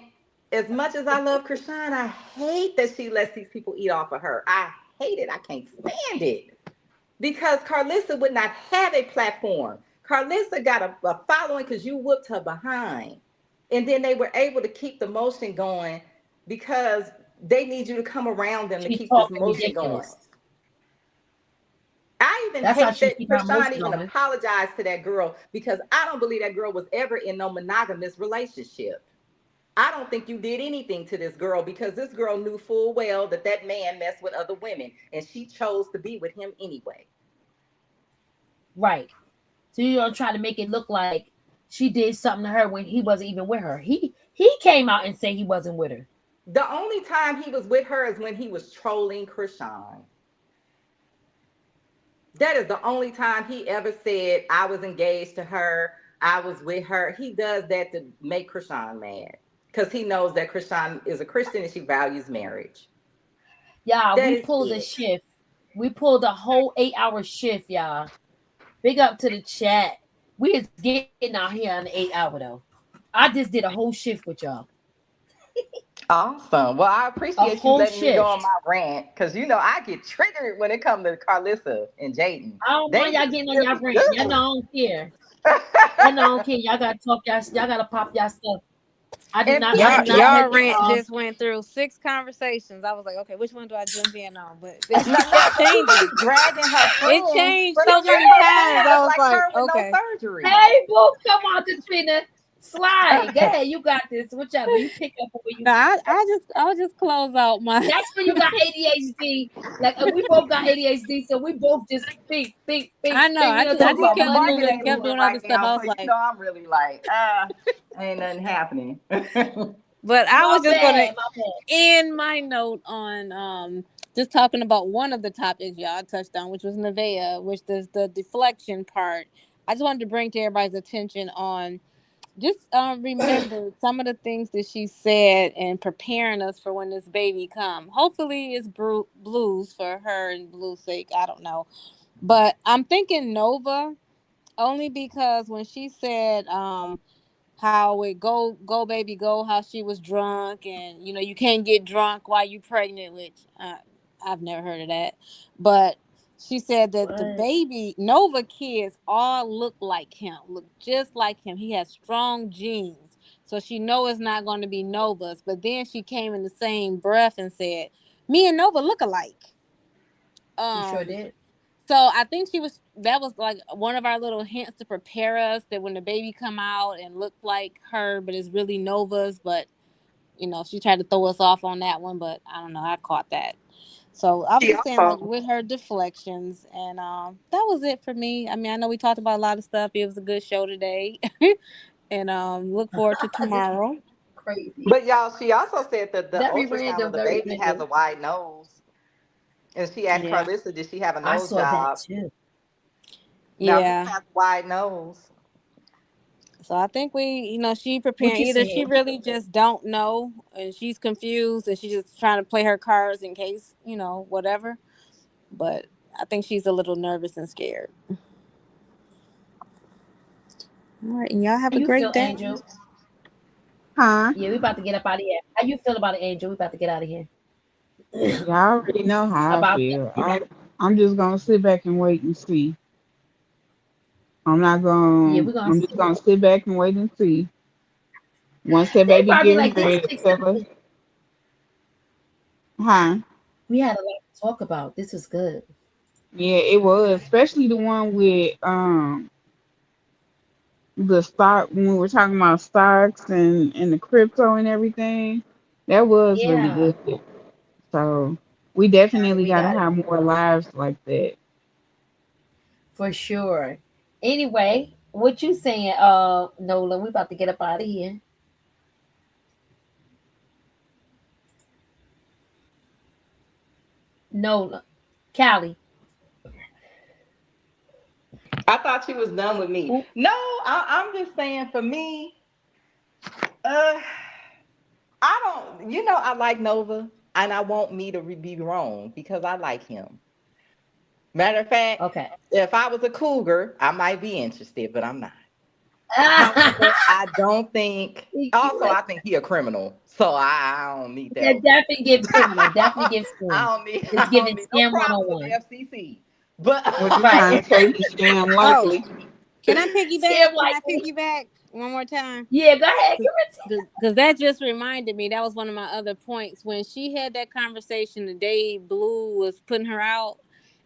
as much as I love Chrisean, I hate that she lets these people eat off of her. I hate it. I can't stand it. Because Carlissa would not have a platform. Carlissa got a following because you whooped her behind. And then they were able to keep the motion going because they need you to come around them to She keep this talking motion going. ridiculous. I even That's how hate she that keep her Chrisean emotion even going. apologized to that girl because I don't believe that girl was ever in no monogamous relationship. I don't think you did anything to this girl because this girl knew full well that that man messed with other women and she chose to be with him anyway. Right. So you don't try to make it look like she did something to her when he wasn't even with her. He came out and said he wasn't with her. The only time he was with her is when he was trolling Chrisean. That is the only time he ever said, I was engaged to her, I was with her. He does that to make Chrisean mad because he knows that Chrisean is a Christian and she values marriage. Y'all, That we is pulled a it. shift. We pulled a whole 8-hour shift, y'all. Big up to the chat. We is getting out here on the 8 hour though. I just did a whole shift with y'all. Awesome. Well, I A appreciate you whole letting me go shift. on my rant because you know I get triggered when it comes to Carlissa and Jaden. I don't They mind y'all just getting on y'all really rant. Y'all know good. I don't care. Y'all know I don't care. Y'all gotta talk y'all gotta pop y'all stuff. And I Y'all, do people not y'all take know. it rant just went through 6 conversations. I was like, okay, which one do I jump in on? But it No, kept she changing. keeps dragging her It friends, changed but so it's many just her times. I friends, was like like, her with no okay. surgery. Hey boo, come on, Katrina. Slide. Go ahead, you got this. Whichever. You pick up where you No, I'll just close out my that's when you got ADHD. Like we both got ADHD, so we both just think. I know. We don't I talk just about The kept money. market moving, ain't kept moving doing other right stuff. now, I so was you like, know I'm really like, ain't nothing happening. but I My was just gonna bad, my bad. end my note on just talking about one of the topics y'all touched on, which was Nevaeh, which is the deflection part. I just wanted to bring to everybody's attention on just remember some of the things that she said and preparing us for when this baby come. Hopefully it's blues for her and Blue's sake. I don't know. But I'm thinking Nova only because when she said how it go baby go, how she was drunk and you can't get drunk while you pregnant, which I've never heard of that. But she said that the baby Nova kids all look like him, look just like him. He has strong genes, so she know it's not going to be Nova's. But then she came in the same breath and said me and Nova look alike. She sure did. So I think that was like one of our little hints to prepare us that when the baby come out and look like her, but it's really Nova's. But she tried to throw us off on that one, but I don't know. I caught that. So I was She just saying, like also with her deflections, and that was it for me. I mean, I know we talked about a lot of stuff. It was a good show today, and look forward to tomorrow. Crazy. But y'all, she also said that the Very ultrasound random. of the Very baby has random. a wide nose. And she asked Yeah, Carlissa, did she have a I nose saw that job? too. Now, Blue yeah. has a wide nose. So I think she What preparing. you Either she saying? really just don't know and she's confused and she's just trying to play her cards in case, whatever. But I think she's a little nervous and scared. All right, and y'all have How a you great feel, day. Angel? Huh? Yeah, we about to get up out of here. How you feel about it, Angel? We about to get out of here. Y'all already know how I About feel. I'm just gonna sit back and wait and see. yeah, we're gonna I'm see. just gonna sit back and wait and see. Once that They baby probably get like this. here, tell us. Huh? We had a lot to talk about. This was good. Yeah, it was, especially the one with the stock when we were talking about stocks and the crypto and everything. That was really Yeah, good. So we yeah, definitely we gotta got it have more lives like that. for sure. Anyway, what you saying, Nolan? We about to get up out of here. Nolan, Callie. I thought she was done with me. Who? No, I'm just saying for me, uh, I don't, I like Nova and I want me to be wrong because I like him. Matter of fact, Okay. if I was a cougar, I might be interested, but I'm not. However, I don't think, also, I think he a criminal. So I don't need that Yeah, over definitely there. give criminal. Definitely give scam. I It's don't giving need no scam problems with 101. the FCC. But What you Right. trying to say? He's damn Oh, likely. can I piggyback? Scam Can I likely. piggyback one more time? Yeah, go ahead. Give it Because that just reminded me. That was one of my other points when she had that conversation the day Blue was putting her out,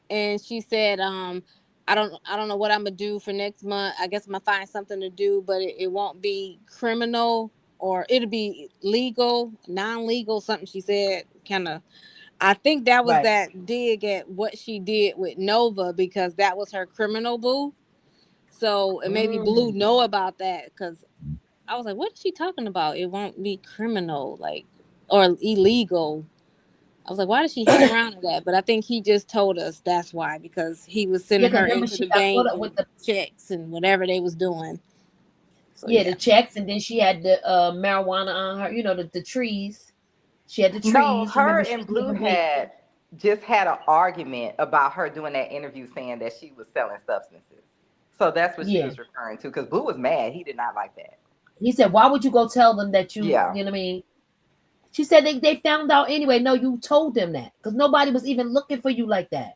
and she said, I don't know what I'm gonna do for next month. I guess I'm gonna find something to do, but it won't be criminal or it'll be legal, non-legal, something she said. Kind of. I think that was right. that dig at what she did with Nova because that was her criminal boo. So and maybe Blue Mm. know about that because I was like, what is she talking about? It won't be criminal, like, or illegal. I was like, why does she hang around to that? But I think he just told us that's why, because he was Yeah, sending because her remember into she the got caught bank up with and the checks and whatever they was doing. So yeah the yeah. checks, and then she had the marijuana on her. The trees. She had the no, trees. her Remember she and was Blue giving away. had just had an argument about her doing that interview saying that she was selling substances. So that's what she Yeah. was referring to because Blue was mad. He did not like that. He said, "Why would you go tell them that Yeah. you know what I mean?" She said they found out anyway. No, you told them that because nobody was even looking for you like that.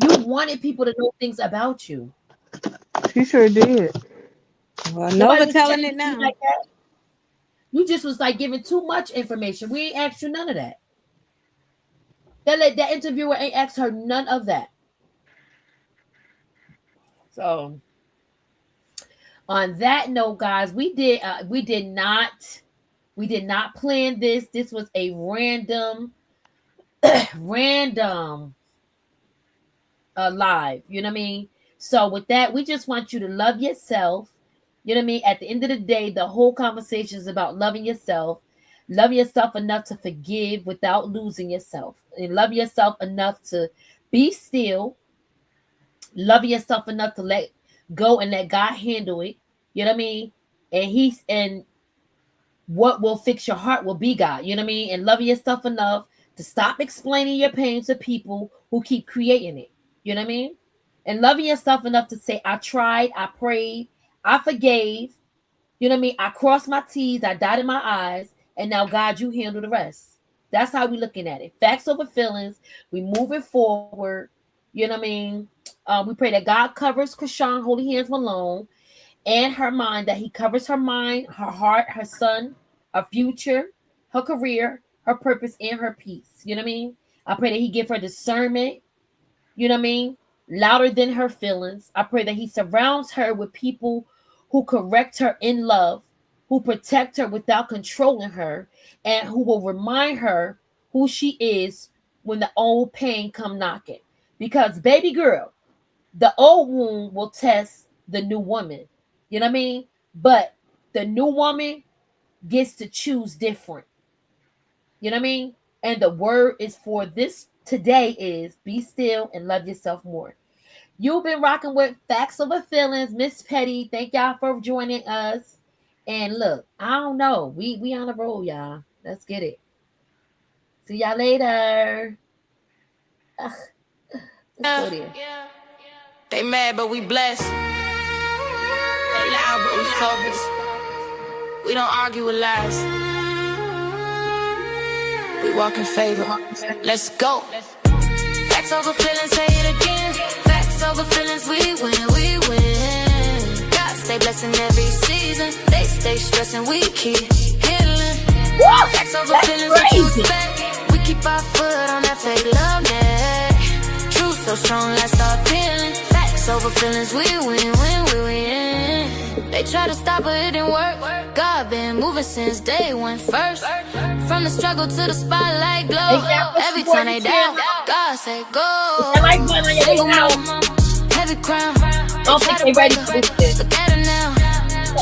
You wanted people to know things about you. She sure did. Well, Nobody Nova was telling checking it you now. like that. You just was like giving too much information. We ain't asked you none of that. That interviewer ain't asked her none of that. So on that note, guys, we did not plan this. This was a random live. You know what I mean? So with that, we just want you to love yourself. You know what I mean? At the end of the day, the whole conversation is about loving yourself. Love yourself enough to forgive without losing yourself. And love yourself enough to be still. Love yourself enough to let go and let God handle it. You know what I mean? And what will fix your heart will be God. You know what I mean? And loving yourself enough to stop explaining your pain to people who keep creating it. You know what I mean? And loving yourself enough to say, I tried, I prayed, I forgave. You know what I mean? I crossed my T's, I dotted my I's, and now God, you handle the rest. That's how we looking at it. Facts over feelings. We moving forward. You know what I mean? We pray that God covers Chrisean Holy Hands Malone and her mind, that he covers her mind, her heart, her son, her future, her career, her purpose, and her peace. You know what I mean? I pray that he give her discernment, you know what I mean, louder than her feelings. I pray that he surrounds her with people who correct her in love, who protect her without controlling her, and who will remind her who she is when the old pain come knocking. Because, baby girl, the old wound will test the new woman. You know what I mean? But the new woman gets to choose different. You know what I mean? And the word is for this today is be still and love yourself more. You've been rocking with Facts Over Feelings, Miss Petty. Thank y'all for joining us. And look, I don't know. We on the roll, y'all. Let's get it. See y'all later. Let's go there. They mad, but we blessed. They loud, but we focused. We don't argue with lies. We walk in favor. Let's go. Facts over feelings, say it again. Facts over feelings, we win, we win. God stay blessing every season. They stay stressing, we keep healing. Facts over feelings, what you expect. We keep our foot on that fake love net. Truth so strong, let's start peeling. Facts over feelings, we win, win, we win. They try to stop, but it didn't work. God been moving since day one first. From the struggle to the spotlight glow. Every time they down, God said go. Single mom, heavy crown. They try to break her, look at her now.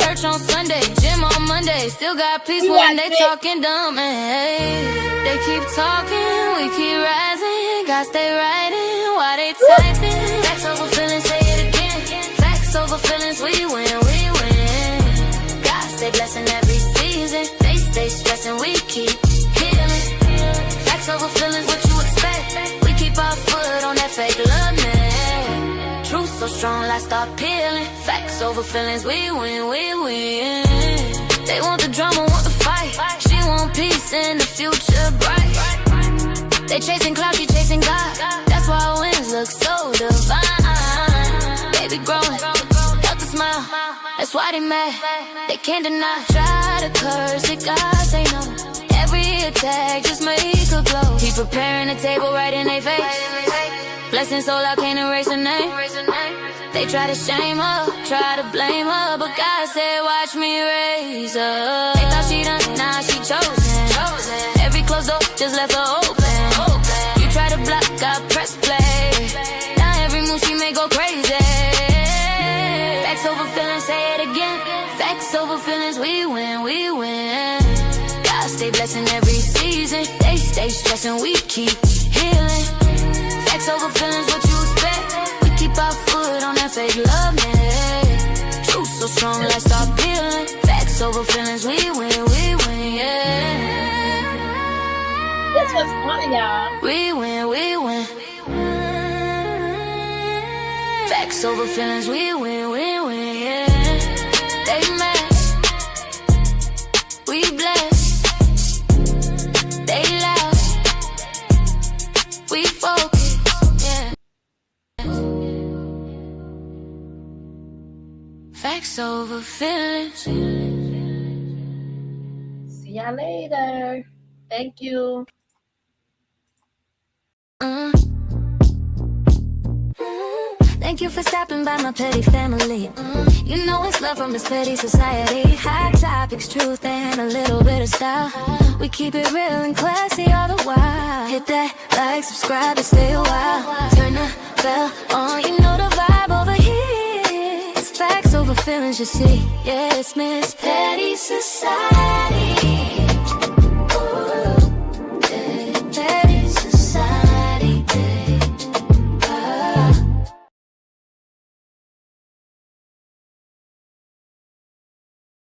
Church on Sunday, gym on Monday. Still got peace when they talking dumb. Hey, they keep talking, we keep rising. God stay riding while they typing. Facts over feelings, say it again. Facts over feelings, we win, we win. God stay blessing every season. They stay stressing, we keep healing. Facts over feelings, what you expect. We keep our foot on that fake love net. Truth so strong, like start peeling. Facts over feelings, we win, we win. They want the drama, want the fight. She want peace and the future bright. They chasing clout, she chasing God. That's why wins look so divine. Baby growing, help to smile. That's why they mad, they can't deny. Try to curse it, God say no. Every attack just make her glow. He preparing the table right in their face. Blessing so I can't erase her name. They try to shame her, try to blame her, but God said watch me raise her. They thought she done, now she chosen. Every closed door just left her open. You try to block, God press play. Now every move she make go crazy. Facts over feelings, say it again. Facts over feelings, we win, we win. God stay blessing every season. They stay stressing, we keep healing. Facts over feelings, what you expect. We keep our foot on that fake love net. Truth so strong, let's start peeling. Facts over feelings, we win, yeah. This was fun, y'all. We win. Facts over feelings, we win, yeah. They mad, we blessed. They loud, we focus, yeah. Facts over feelings. See y'all later. Thank you. Thank you for stopping by my petty family. You know it's love from this petty society. Hot topics, truth, and a little bit of style. We keep it real and classy all the while. Hit that like, subscribe, and stay a while. Turn the bell on, you know the vibe over here. It's facts over feelings, you see. Yeah, it's Miss Petty Society.